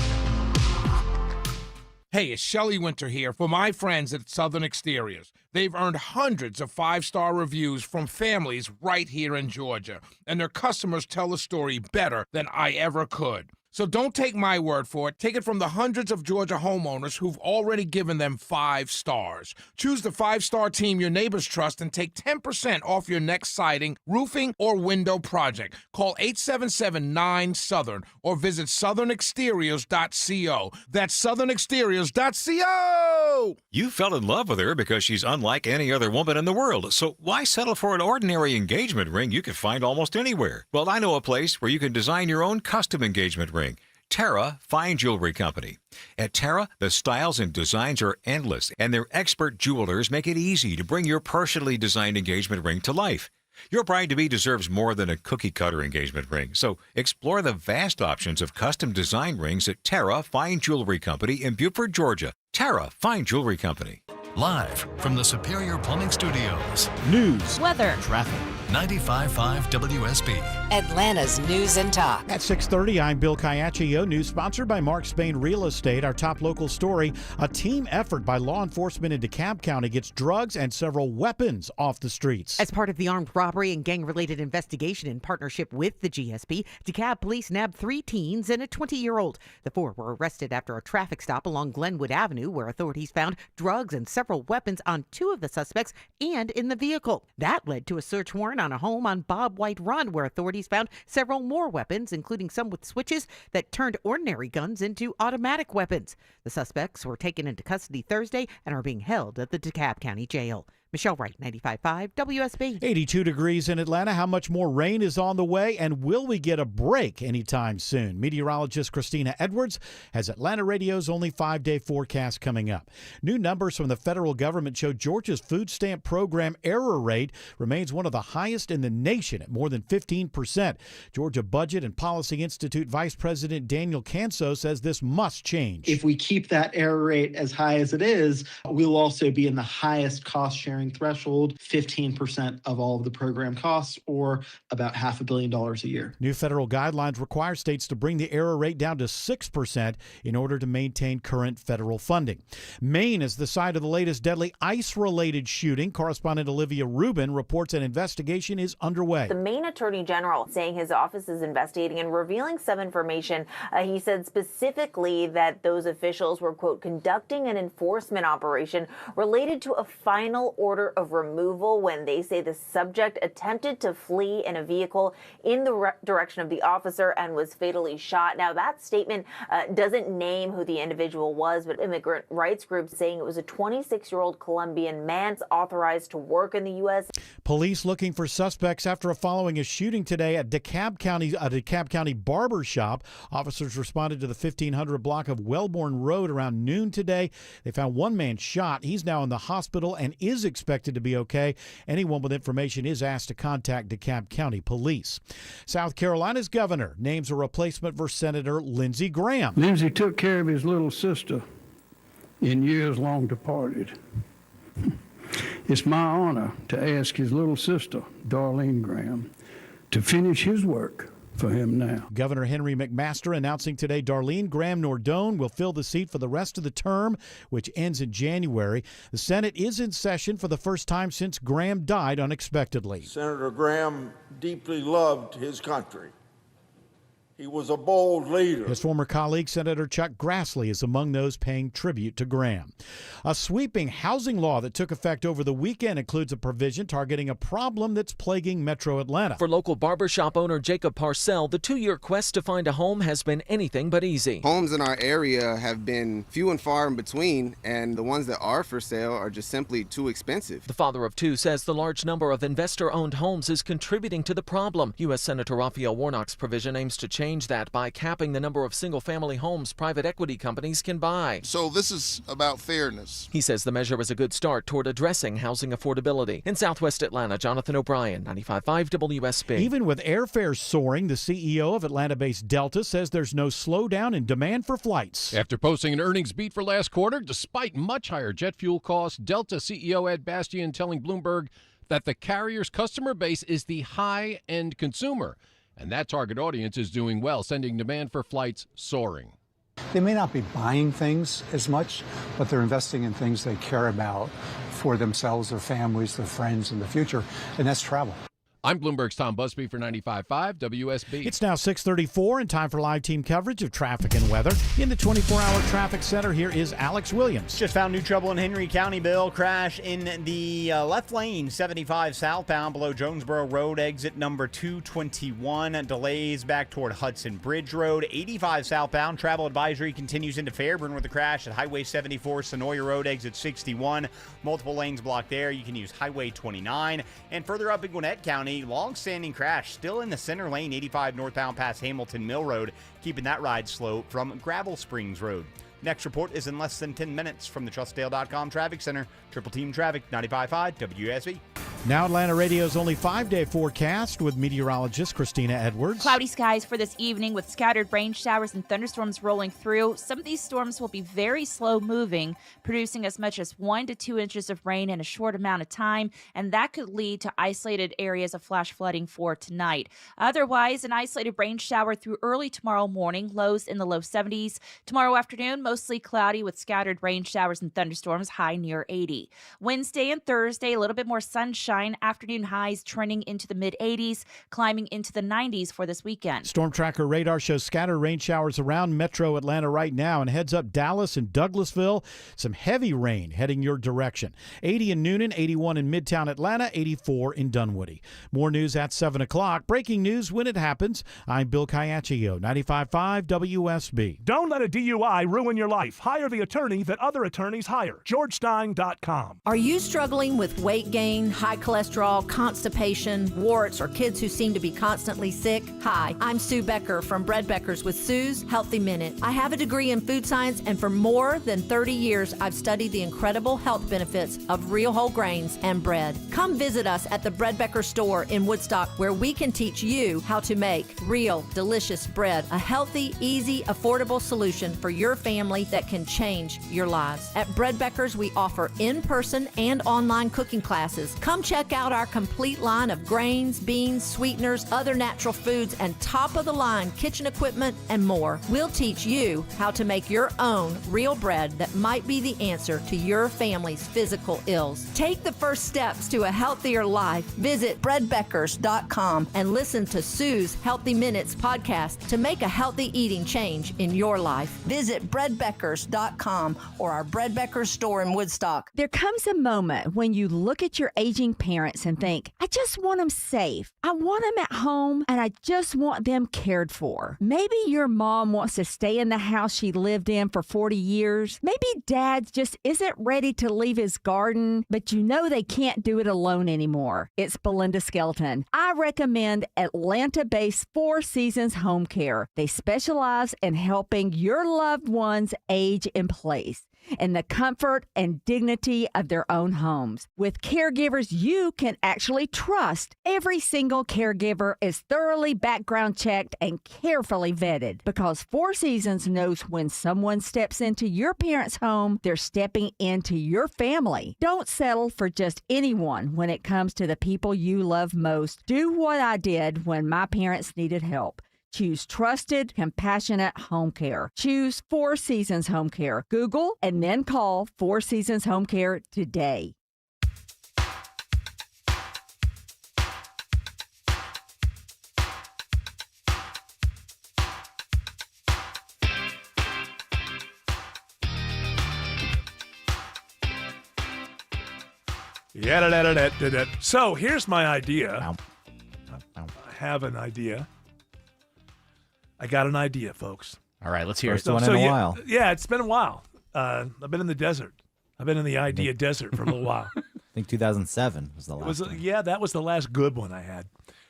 Hey, it's Shelley Winter here for my friends at Southern Exteriors. They've earned hundreds of 5-star reviews from families right here in Georgia, and their customers tell the story better than I ever could. So don't take my word for it. Take it from the hundreds of Georgia homeowners who've already given them 5 stars. Choose the 5-star team your neighbors trust and take 10% off your next siding, roofing, or window project. Call 877-9-SOUTHERN or visit southernexteriors.co. That's southernexteriors.co! You fell in love with her because she's unlike any other woman in the world. So why settle for an ordinary engagement ring you can find almost anywhere? Well, I know a place where you can design your own custom engagement ring. Terra Fine Jewelry Company. At Terra, the styles and designs are endless, and their expert jewelers make it easy to bring your personally designed engagement ring to life. Your bride-to-be deserves more than a cookie-cutter engagement ring, so explore the vast options of custom design rings at Terra Fine Jewelry Company in Beaufort, Georgia. Terra Fine Jewelry Company. Live from the Superior Plumbing Studios. News, weather, traffic, 95.5 WSB. Atlanta's News and Talk. At 6:30, I'm Bill Caiaccio. News sponsored by Mark Spain Real Estate. Our top local story, a team effort by law enforcement in DeKalb County gets drugs and several weapons off the streets. As part of the armed robbery and gang-related investigation in partnership with the GSB, DeKalb police nabbed 3 teens and a 20-year-old. The 4 were arrested after a traffic stop along Glenwood Avenue, where authorities found drugs and several weapons on 2 of the suspects and in the vehicle. That led to a search warrant on a home on Bob White Run, where authorities found several more weapons, including some with switches that turned ordinary guns into automatic weapons. The suspects were taken into custody Thursday and are being held at the DeKalb County Jail. Michelle Wright, 95.5 WSB. 82 degrees in Atlanta. How much more rain is on the way, and will we get a break anytime soon? Meteorologist Christina Edwards has Atlanta Radio's only 5-day forecast coming up. New numbers from the federal government show Georgia's food stamp program error rate remains one of the highest in the nation at more than 15%. Georgia Budget and Policy Institute Vice President Daniel Canso says this must change. If we keep that error rate as high as it is, we'll also be in the highest cost sharing threshold, 15% of all of the program costs, or about $500 million a year. New federal guidelines require states to bring the error rate down to 6% in order to maintain current federal funding. Maine is the site of the latest deadly ICE-related shooting. Correspondent Olivia Rubin reports an investigation is underway. The Maine Attorney General saying his office is investigating and revealing some information. He said specifically that those officials were, quote, conducting an enforcement operation related to a final order of removal when they say the subject attempted to flee in a vehicle in the direction of the officer and was fatally shot. Now, that statement doesn't name who the individual was, but immigrant rights groups saying it was a 26-year-old Colombian man authorized to work in the U.S. Police looking for suspects after following a shooting today at DeKalb County barber shop. Officers responded to the 1500 block of Wellborn Road around noon today. They found one man shot. He's now in the hospital and is expected to be okay. Anyone with information is asked to contact DeKalb County Police. South Carolina's governor names a replacement for Senator Lindsey Graham. Lindsey took care of his little sister in years long departed. It's my honor to ask his little sister, Darlene Graham, to finish his work for him now. Governor Henry McMaster announcing today Darlene Graham Nordone will fill the seat for the rest of the term, which ends in January. The Senate is in session for the first time since Graham died unexpectedly. Senator Graham deeply loved his country. He was a bold leader. His former colleague, Senator Chuck Grassley, is among those paying tribute to Graham. A sweeping housing law that took effect over the weekend includes a provision targeting a problem that's plaguing Metro Atlanta. For local barbershop owner Jacob Parcell, the 2-year quest to find a home has been anything but easy. Homes in our area have been few and far in between, and the ones that are for sale are just simply too expensive. The father of 2 says the large number of investor-owned homes is contributing to the problem. U.S. Senator Raphael Warnock's provision aims to change that by capping the number of single-family homes private equity companies can buy. So this is about fairness. He says the measure is a good start toward addressing housing affordability. In Southwest Atlanta, Jonathan O'Brien, 95.5 WSB. Even with airfares soaring, the CEO of Atlanta-based Delta says there's no slowdown in demand for flights. After posting an earnings beat for last quarter, despite much higher jet fuel costs, Delta CEO Ed Bastian telling Bloomberg that the carrier's customer base is the high-end consumer. And that target audience is doing well, sending demand for flights soaring. They may not be buying things as much, but they're investing in things they care about for themselves, their families, their friends in the future, and that's travel. I'm Bloomberg's Tom Busby for 95.5 WSB. It's now 6:34 and time for live team coverage of traffic and weather. In the 24-hour traffic center, here is Alex Williams. Just found new trouble in Henry County, Bill. Crash in the left lane, 75 southbound below Jonesboro Road, exit number 221. Delays back toward Hudson Bridge Road. 85 southbound, travel advisory continues into Fairburn with a crash at Highway 74, Sonoya Road, exit 61. Multiple lanes blocked there. You can use Highway 29. And further up in Gwinnett County, long-standing crash still in the center lane, 85 northbound past Hamilton Mill Road, keeping that ride slow from Gravel Springs Road. Next report is in less than 10 minutes from the TrustDale.com Traffic Center. Triple Team Traffic, 95.5 WSB. Now Atlanta Radio's only 5-day forecast with meteorologist Christina Edwards. Cloudy skies for this evening with scattered rain showers and thunderstorms rolling through. Some of these storms will be very slow moving, producing as much as 1 to 2 inches of rain in a short amount of time, and that could lead to isolated areas of flash flooding for tonight. Otherwise, an isolated rain shower through early tomorrow morning, lows in the low 70s. Tomorrow afternoon, mostly cloudy with scattered rain showers and thunderstorms, high near 80. Wednesday and Thursday, a little bit more sunshine. Afternoon highs trending into the mid-80s, climbing into the 90s for this weekend. Storm Tracker radar shows scattered rain showers around metro Atlanta right now and heads up Dallas and Douglasville. Some heavy rain heading your direction. 80 in Noonan, 81 in Midtown Atlanta, 84 in Dunwoody. More news at 7 o'clock. Breaking news when it happens. I'm Bill Caiaccio, 95.5 WSB. Don't let a DUI ruin your life. Hire the attorney that other attorneys hire. GeorgeStein.com. Are you struggling with weight gain, high cholesterol, constipation, warts, or kids who seem to be constantly sick? Hi, I'm Sue Becker from Bread Beckers with Sue's Healthy Minute. I have a degree in food science, and for more than 30 years, I've studied the incredible health benefits of real whole grains and bread. Come visit us at the Bread Becker store in Woodstock, where we can teach you how to make real, delicious bread, a healthy, easy, affordable solution for your family that can change your lives. At Bread Beckers, we offer in-person and online cooking classes. Come check out our complete line of grains, beans, sweeteners, other natural foods, and top-of-the-line kitchen equipment and more. We'll teach you how to make your own real bread that might be the answer to your family's physical ills. Take the first steps to a healthier life. Visit breadbeckers.com and listen to Sue's Healthy Minutes podcast to make a healthy eating change in your life. Visit breadbeckers.com or our Bread Beckers store in Woodstock. There comes a moment when you look at your aging parents and think, I just want them safe. I want them at home, and I just want them cared for. Maybe your mom wants to stay in the house she lived in for 40 years. Maybe dad just isn't ready to leave his garden, but you know they can't do it alone anymore. It's Belinda Skelton. I recommend Atlanta-based Four Seasons Home Care. They specialize in helping your loved ones age in place in the comfort and dignity of their own homes. With caregivers you can actually trust, every single caregiver is thoroughly background checked and carefully vetted, because Four Seasons knows when someone steps into your parents' home, they're stepping into your family. Don't settle for just anyone when it comes to the people you love most. Do what I did when my parents needed help. Choose trusted, compassionate home care. Choose Four Seasons Home Care. Google and then call Four Seasons Home Care today. So here's my idea. I have an idea. I got an idea, folks. All right, let's hear it. It's been a while. Yeah, it's been a while. I've been in the desert. I've been in the idea desert for a little while. I think 2007 was the last one. Yeah, that was the last good one I had.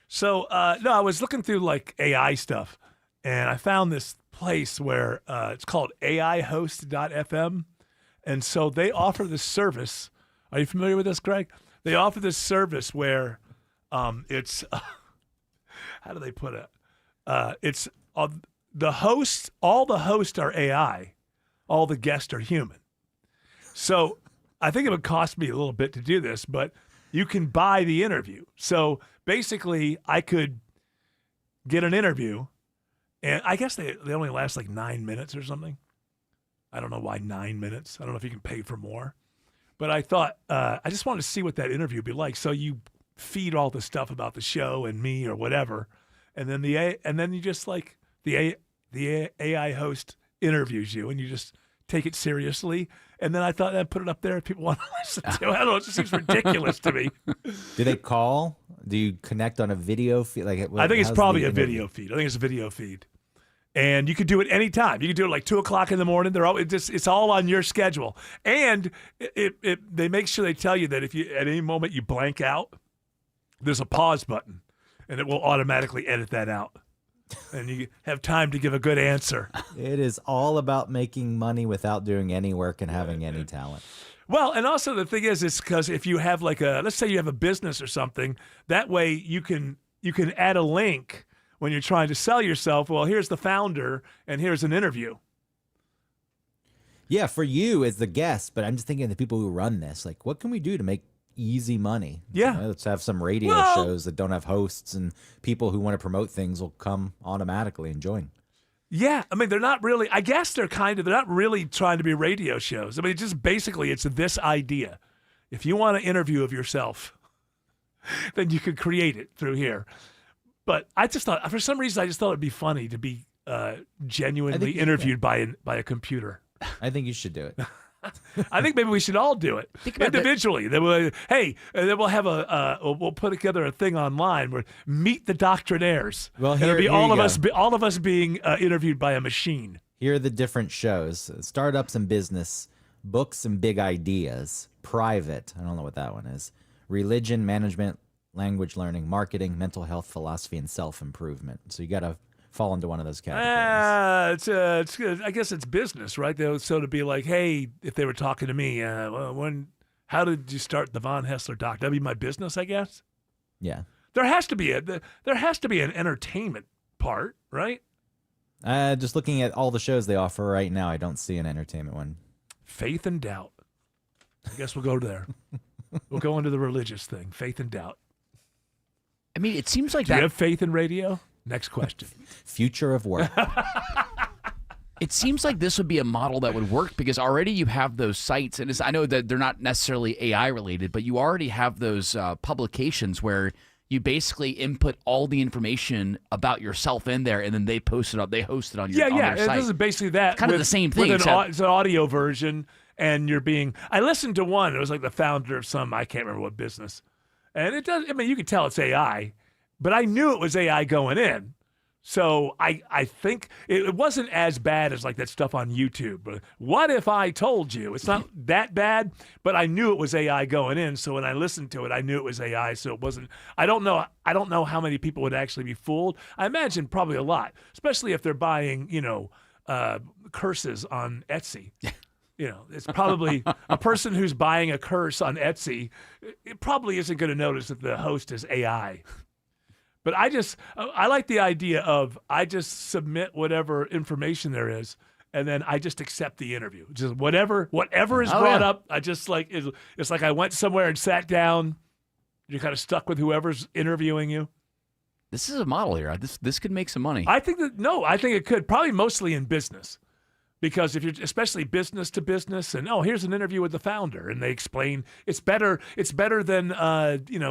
So, no, I was looking through like AI stuff, and I found this place where it's called AIhost.fm. And so they offer this service. Are you familiar with this, Greg? They offer this service where it's, how do they put it? It's the hosts, all the hosts are AI. All the guests are human. So I think it would cost me a little bit to do this, but you can buy the interview. So basically, I could get an interview, and I guess they only last like 9 minutes or something. I don't know why 9 minutes. I don't know if you can pay for more. But I thought, I just wanted to see what that interview would be like. So you feed all the stuff about the show and me or whatever, and then you just like the AI host interviews you, and you just take it seriously. And then I thought I'd put it up there if people want to listen to it. I don't know. It just seems ridiculous to me. Do they call? Do you connect on a video feed? I think it's probably a video feed. I think it's a video feed. And you could do it anytime. You could do it like 2 o'clock in the morning. It's all on your schedule. And they make sure they tell you that if you at any moment you blank out, there's a pause button, and it will automatically edit that out. And you have time to give a good answer. It is all about making money without doing any work and having any talent. Well, and also the thing is, it's because if you have like let's say you have a business or something, that way you can add a link when you're trying to sell yourself. Well, here's the founder, and here's an interview. Yeah, for you as the guest, but I'm just thinking of the people who run this. Like, what can we do to make easy money? Yeah. You know, let's have some radio shows that don't have hosts, and people who want to promote things will come automatically and join. Yeah, I mean, they're not really, I guess they're not really trying to be radio shows. I mean, just basically it's this idea. If you want an interview of yourself, then you could create it through here. But I just thought, for some reason, I just thought it'd be funny to be genuinely interviewed by a computer. I think you should do it. I think maybe we should all do it individually. Then we'll have we'll put together a thing online where meet the doctrinaires. Well, it'll be all of us being interviewed by a machine. Here are the different shows: startups and business, books and big ideas, private. I don't know what that one is. Religion, management, language learning, marketing, mental health, philosophy, and self-improvement. So you got to fall into one of those categories. It's I guess it's business, right? So to be like, hey, if they were talking to me, how did you start the Von Hessler Doc? That'd be my business, I guess. Yeah. There has to be an entertainment part, right? Just looking at all the shows they offer right now, I don't see an entertainment one. Faith and doubt. I guess we'll go there. We'll go into the religious thing. Faith and doubt. I mean, it seems like Do you have faith in radio? Next question. Future of work. It seems like this would be a model that would work because already you have those sites, and I know that they're not necessarily AI related, but you already have those publications where you basically input all the information about yourself in there, and then they post it up. They host it on your on their site. This is basically that. It's kind of the same thing. It's an audio version, and you're being. I listened to one. It was like the founder of some. I can't remember what business, and it does. I mean, you can tell it's AI. But I knew it was AI going in. So I think it wasn't as bad as like that stuff on YouTube. But what if I told you? It's not that bad, but I knew it was AI going in. So when I listened to it, I knew it was AI. So it wasn't, I don't know how many people would actually be fooled. I imagine probably a lot, especially if they're buying, curses on Etsy. It's probably a person who's buying a curse on Etsy. It probably isn't going to notice that the host is AI. But I like the idea of I just submit whatever information there is, and then I just accept the interview. Just whatever is brought up, I just like it's like I went somewhere and sat down. You're kind of stuck with whoever's interviewing you. This is a model here. This could make some money. I think it could, probably mostly in business. Because if you're especially business to business, and here's an interview with the founder, and they explain it's better than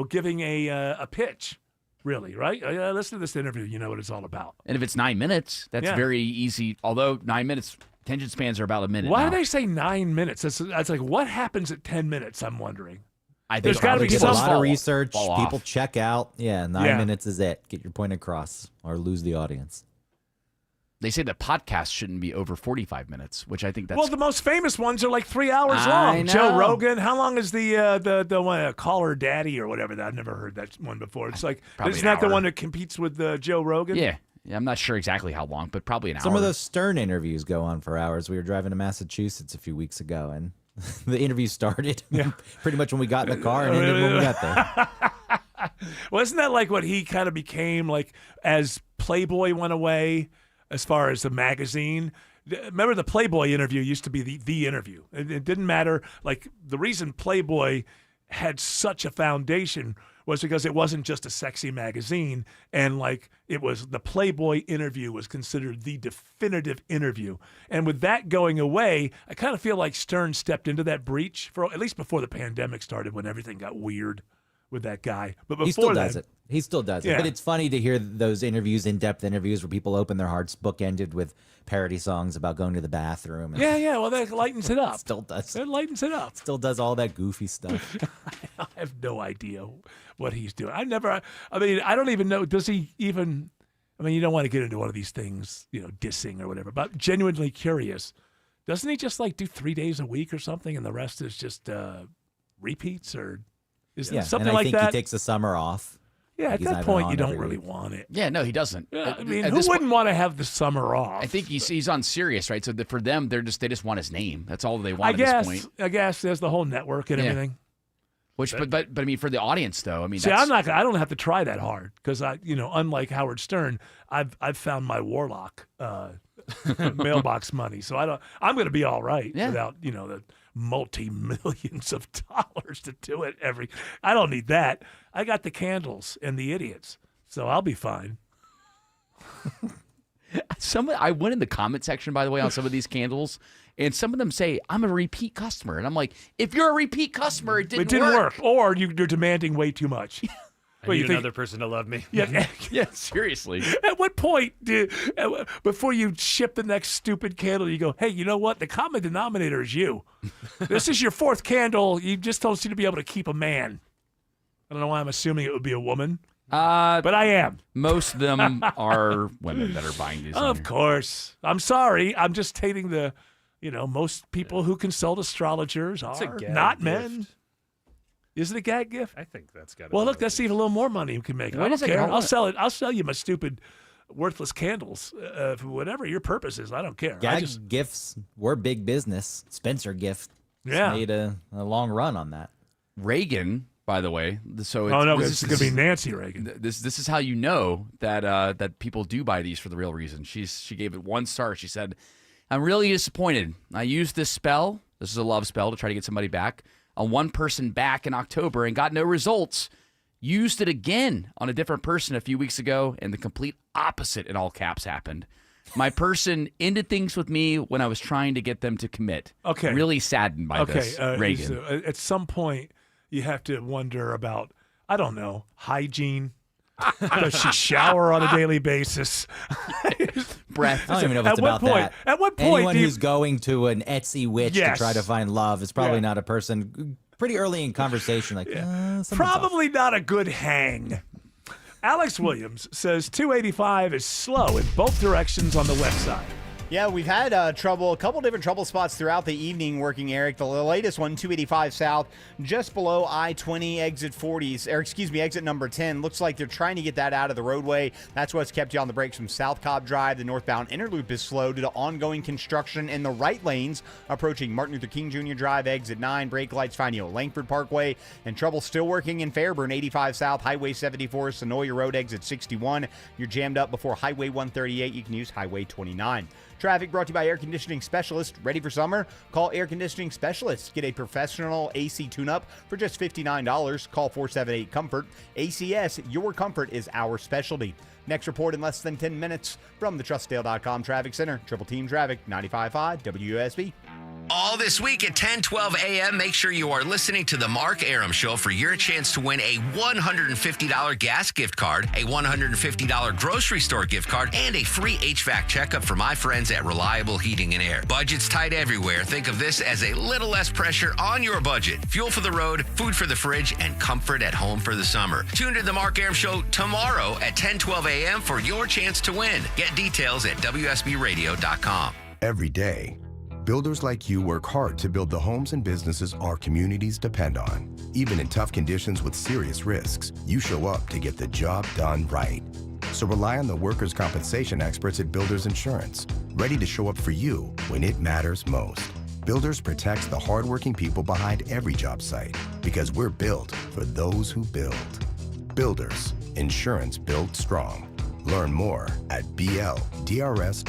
giving a pitch. Really, right? Listen to this interview. You know what it's all about. And if it's 9 minutes, that's very easy. Although 9 minutes, attention spans are about a minute. Why now. do they say 9 minutes? That's like, what happens at 10 minutes? I'm wondering. There's got to be a lot of research. People check out. Yeah, 9 minutes is it. Get your point across or lose the audience. They say that podcasts shouldn't be over 45 minutes, which I think that's... Well, the most famous ones are like 3 hours long. Joe Rogan. How long is the one, Call Her Daddy or whatever? I've never heard that one before. It's like, isn't that the one that competes with Joe Rogan? Yeah. I'm not sure exactly how long, but probably an hour. Some of those Stern interviews go on for hours. We were driving to Massachusetts a few weeks ago, and the interview started pretty much when we got in the car and ended when we got there. Well, isn't that like what he kind of became like as Playboy went away? As far as the magazine, remember the Playboy interview used to be the interview. It didn't matter. Like the reason Playboy had such a foundation was because it wasn't just a sexy magazine, and like it was the Playboy interview was considered the definitive interview. And with that going away, I kind of feel like Stern stepped into that breach for at least before the pandemic started, when everything got weird with that guy. But before he still does it. He still does it. Yeah. But it's funny to hear those interviews, in-depth interviews, where people open their hearts, bookended with parody songs about going to the bathroom. And Well, that lightens it up. Still does. It lightens it up. Still does all that goofy stuff. I have no idea what he's doing. I don't even know. Does he even? I mean, you don't want to get into one of these things, dissing or whatever. But genuinely curious, doesn't he just like do 3 days a week or something, and the rest is just repeats or? Is something and I like think that? he takes the summer off. Yeah, Like, at he's that not point, on you don't every really week. want it. Yeah, no, he doesn't. Yeah, I mean, At who this wouldn't want to have the summer off? I think he's on Sirius, right? So for them, they just want his name. That's all they I want at guess. this point. I guess there's the whole network and Yeah. everything. Which, but I mean, for the audience though, I mean, See, that's, I don't have to try that hard because unlike Howard Stern, I've found my Warlock mailbox money, so I'm going to be all right without the multi-millions of dollars to do it I don't need that. I got the candles and the idiots, so I'll be fine. I went in the comment section, by the way, on some of these candles, and some of them say, I'm a repeat customer. And I'm like, if you're a repeat customer, it didn't work. Or you're demanding way too much. I need another person to love me. Yeah, yeah, seriously. At what point before you ship the next stupid candle, you go, hey, you know what? The common denominator is you. This is your fourth candle. You just don't seem to be able to keep a man. I don't know why I'm assuming it would be a woman. But I am. Most of them are women that are buying these. Of course. I'm sorry. I'm just stating most people who consult astrologers are not men. Is it a gag gift? I think that's got. Well, look, that's even a little more money you can make. I don't care. I'll sell it. I'll sell you my stupid, worthless candles for whatever your purpose is. I don't care. Gag gifts were big business. Spencer Gift made a long run on that. Reagan, by the way. So this is going to be Nancy Reagan. This is how you know that people do buy these for the real reason. She gave it 1 star. She said, "I'm really disappointed. I used this spell. This is a love spell to try to get somebody back on one person back in October and got no results. Used it again on a different person a few weeks ago, and the complete opposite in all caps happened. My person ended things with me when I was trying to get them to commit." Okay. Really saddened by this, Reagan. At some point, you have to wonder about, I don't know, hygiene. Does she shower on a daily basis? Breath. I don't even know if it's about that. At what point anyone who's going to an Etsy witch to try to find love is probably not a person pretty early in conversation. Like, probably not a good hang. Alex Williams says 285 is slow in both directions on the west side. Yeah, we've had a couple different trouble spots throughout the evening working, Eric. The latest one, 285 south, just below I-20, exit number 10. Looks like they're trying to get that out of the roadway. That's what's kept you on the brakes from South Cobb Drive. The northbound inner loop is slow due to ongoing construction in the right lanes approaching Martin Luther King Jr. Drive, exit 9. Brake lights find you at Langford Parkway. And trouble still working in Fairburn, 85 south, Highway 74, Sonoya Road, exit 61. You're jammed up before Highway 138. You can use Highway 29. Traffic brought to you by Air Conditioning Specialist. Ready for summer? Call Air Conditioning Specialists. Get a professional AC tune-up for just $59. Call 478-COMFORT. ACS, your comfort is our specialty. Next report in less than 10 minutes from the TrustDale.com Traffic Center. Triple Team Traffic, 95.5 WSB. All this week at 10:12 a.m., make sure you are listening to The Mark Aram Show for your chance to win a $150 gas gift card, a $150 grocery store gift card, and a free HVAC checkup for my friends at Reliable Heating and Air. Budget's tight everywhere. Think of this as a little less pressure on your budget. Fuel for the road, food for the fridge, and comfort at home for the summer. Tune to The Mark Aram Show tomorrow at 10:12 a.m. for your chance to win. Get details at WSBRadio.com. Every day, builders like you work hard to build the homes and businesses our communities depend on. Even in tough conditions with serious risks, you show up to get the job done right. So rely on the workers' compensation experts at Builders Insurance, ready to show up for you when it matters most. Builders protects the hardworking people behind every job site because we're built for those who build. Builders, insurance built strong. Learn more at BLDRS.com.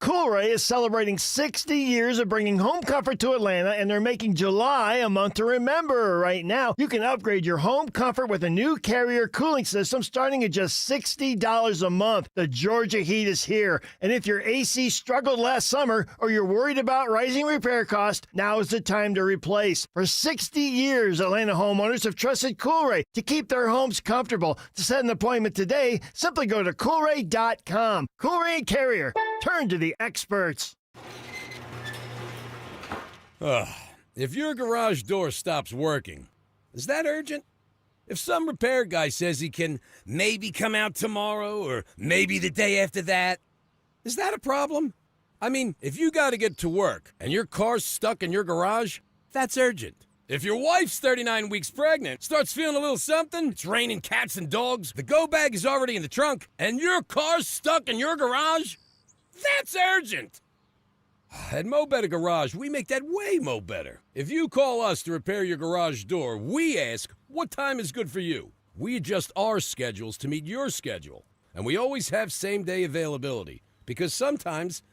Coolray is celebrating 60 years of bringing home comfort to Atlanta, and they're making July a month to remember. Right now, you can upgrade your home comfort with a new Carrier cooling system starting at just $60 a month. The Georgia heat is here, and if your AC struggled last summer or you're worried about rising repair costs, now is the time to replace. For 60 years, Atlanta homeowners have trusted Coolray to keep their homes comfortable. To set an appointment today, simply go to Coolray.com. Coolray and Carrier. Turn to the experts. If your garage door stops working, is that urgent? If some repair guy says he can maybe come out tomorrow or maybe the day after that, is that a problem? I mean, if you got to get to work and your car's stuck in your garage, that's urgent. If your wife's 39 weeks pregnant, starts feeling a little something, it's raining cats and dogs, the go bag is already in the trunk, and your car's stuck in your garage, that's urgent. At Mo Better Garage, we make that way mo better. If you call us to repair your garage door, we ask, what time is good for you? We adjust our schedules to meet your schedule. And we always have same-day availability, because sometimes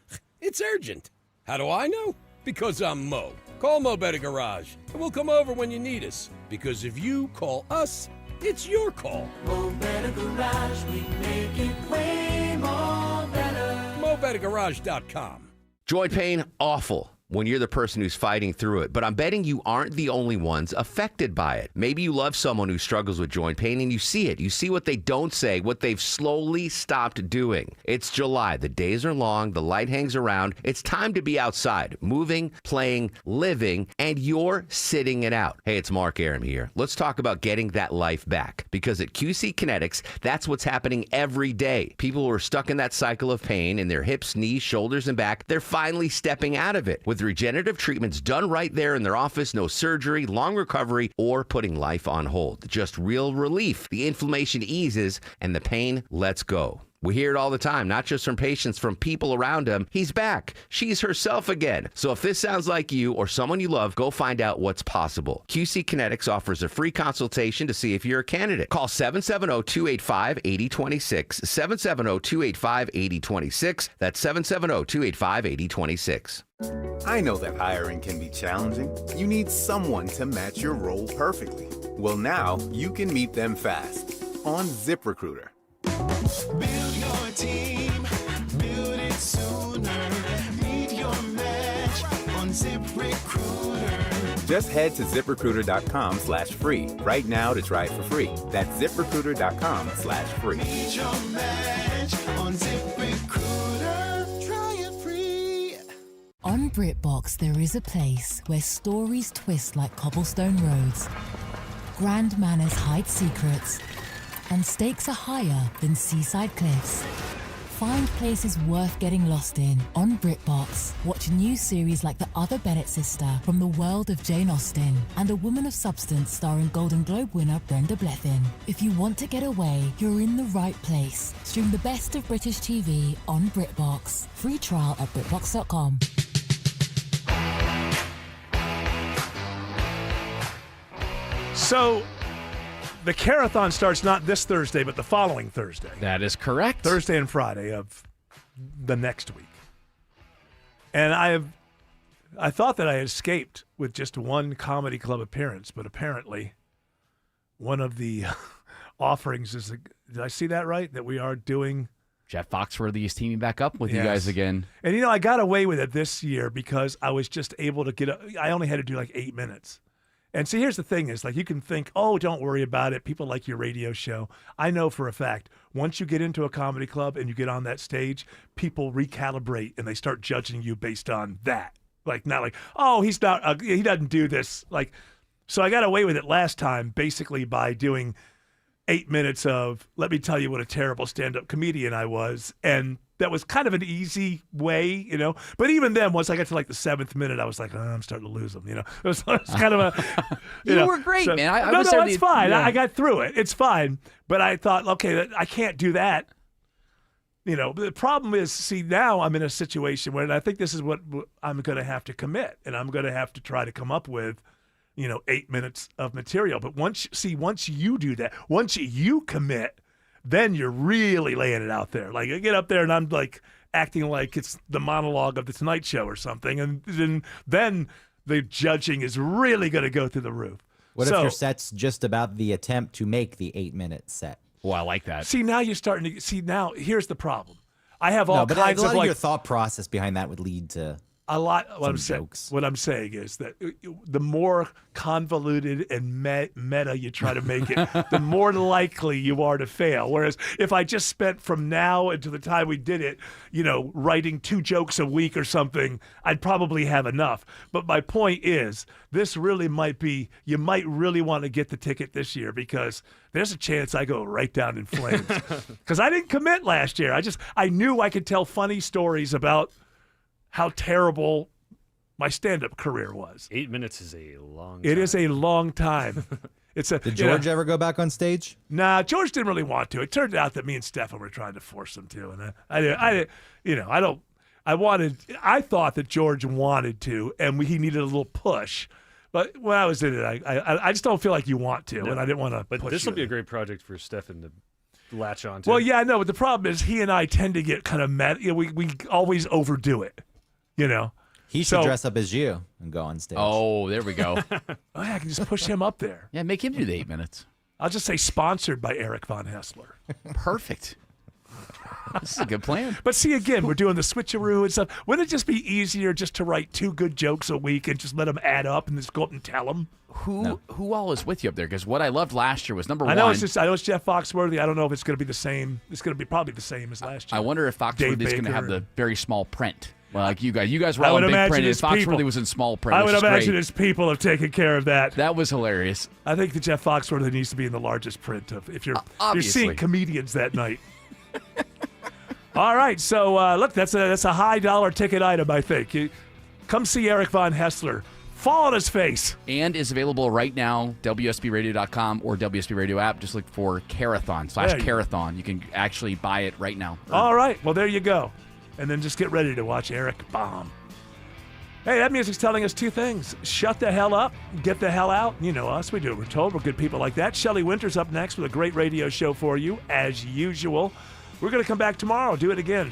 it's urgent. How do I know? Because I'm Mo. Call Mo Better Garage, and we'll come over when you need us. Because if you call us, it's your call. Mo Better Garage, we make it way more better. MoBetterGarage.com. Joint pain, awful when you're the person who's fighting through it. But I'm betting you aren't the only ones affected by it. Maybe you love someone who struggles with joint pain and you see it. You see what they don't say, what they've slowly stopped doing. It's July. The days are long. The light hangs around. It's time to be outside, moving, playing, living, and you're sitting it out. Hey, it's Mark Aram here. Let's talk about getting that life back. Because at QC Kinetics, that's what's happening every day. People who are stuck in that cycle of pain in their hips, knees, shoulders, and back, they're finally stepping out of it. With regenerative treatments done right there in their office, no surgery, long recovery, or putting life on hold. Just real relief. The inflammation eases and the pain lets go. We hear it all the time, not just from patients, from people around them. He's back. She's herself again. So if this sounds like you or someone you love, go find out what's possible. QC Kinetics offers a free consultation to see if you're a candidate. Call 770-285-8026. 770-285-8026. That's 770-285-8026. I know that hiring can be challenging. You need someone to match your role perfectly. Well, now you can meet them fast on ZipRecruiter. Build your team, build it sooner. Meet your match on ZipRecruiter. Just head to ZipRecruiter.com/free right now to try it for free. That's ZipRecruiter.com/free. Meet your match on ZipRecruiter. Try it free. On BritBox, there is a place where stories twist like cobblestone roads, grand manners hide secrets, and stakes are higher than seaside cliffs. Find places worth getting lost in on BritBox. Watch new series like The Other Bennett Sister from the world of Jane Austen and A Woman of Substance starring Golden Globe winner Brenda Blethyn. If you want to get away, you're in the right place. Stream the best of British TV on BritBox. Free trial at BritBox.com. So, the Carathon starts not this Thursday, but the following Thursday. That is correct. Thursday and Friday of the next week. And I thought that I had escaped with just one comedy club appearance, but apparently one of the offerings is, did I see that right? That we are doing... Jeff Foxworthy is teaming back up with you guys again. And, I got away with it this year because I was just able to I only had to do like 8 minutes. And see, here's the thing is, like, you can think, oh, don't worry about it. People like your radio show. I know for a fact, once you get into a comedy club and you get on that stage, people recalibrate and they start judging you based on that. Like, not like, oh, he doesn't do this. Like, so I got away with it last time basically by doing 8 minutes of, let me tell you what a terrible stand-up comedian I was. And that was kind of an easy way, But even then, once I got to like the 7th minute, I was like, oh, I'm starting to lose them, It was kind of a... You were great, man. No, it's fine. Yeah. I got through it. It's fine. But I thought, okay, I can't do that. The problem is, see, now I'm in a situation where, and I think this is what I'm going to have to commit, and I'm going to have to try to come up with, 8 minutes of material. But once you do that, once you commit, then you're really laying it out there. Like, I get up there and I'm like acting like it's the monologue of the Tonight Show or something, and then the judging is really going to go through the roof. What if your set's just about the attempt to make the 8-minute set? Well, I like that. See, now you're starting to see. Now here's the problem. I have all kinds of like your thought process behind that would lead to a lot. What I'm saying is that the more convoluted and meta you try to make it, the more likely you are to fail. Whereas if I just spent from now until the time we did it, writing 2 jokes a week or something, I'd probably have enough. But my point is, this really might be, you might really want to get the ticket this year because there's a chance I go right down in flames. Because I didn't commit last year. I knew I could tell funny stories about how terrible my stand-up career was. 8 minutes is a long time. It is a long time. Did George ever go back on stage? Nah, George didn't really want to. It turned out that me and Stefan were trying to force him to, and I thought that George wanted to, and he needed a little push. But when I was in it, I just don't feel like you want to, and I didn't want to. But this will be a great project for Stefan to latch on to. Well, yeah, no, but the problem is he and I tend to get kind of mad. We always overdo it, He should dress up as you and go on stage. Oh, there we go. Oh, yeah, I can just push him up there. Yeah, make him do the 8 minutes. I'll just say sponsored by Eric Von Hessler. Perfect. This is a good plan. But see, again, we're doing the switcheroo and stuff. Wouldn't it just be easier just to write 2 good jokes a week and just let them add up and just go up and tell them? Who all is with you up there? Because what I loved last year was number one. I know it's Jeff Foxworthy. I don't know if it's going to be the same. It's going to be probably the same as last year. I wonder if Foxworthy is going to have the very small print. Well, like you guys were I all would in big imagine print. his Foxworthy people- was in small print. I which would is imagine great. his people have taken care of that. That was hilarious. I think that Jeff Foxworthy needs to be in the largest print of if you're Obviously. seeing comedians that night. All right, so look, that's a high dollar ticket item. I think. Come see Eric Von Hessler. Fall on his face. And is available right now, WSBRadio.com or WSB Radio app. Just look for Carathon There you /Carathon. You can actually buy it right now. All right, well, there you go. And then just get ready to watch Eric bomb. Hey, that music's telling us 2 things. Shut the hell up, get the hell out. You know us, we do. We're told we're good people like that. Shelley Winters up next with a great radio show for you, as usual. We're going to come back tomorrow, do it again.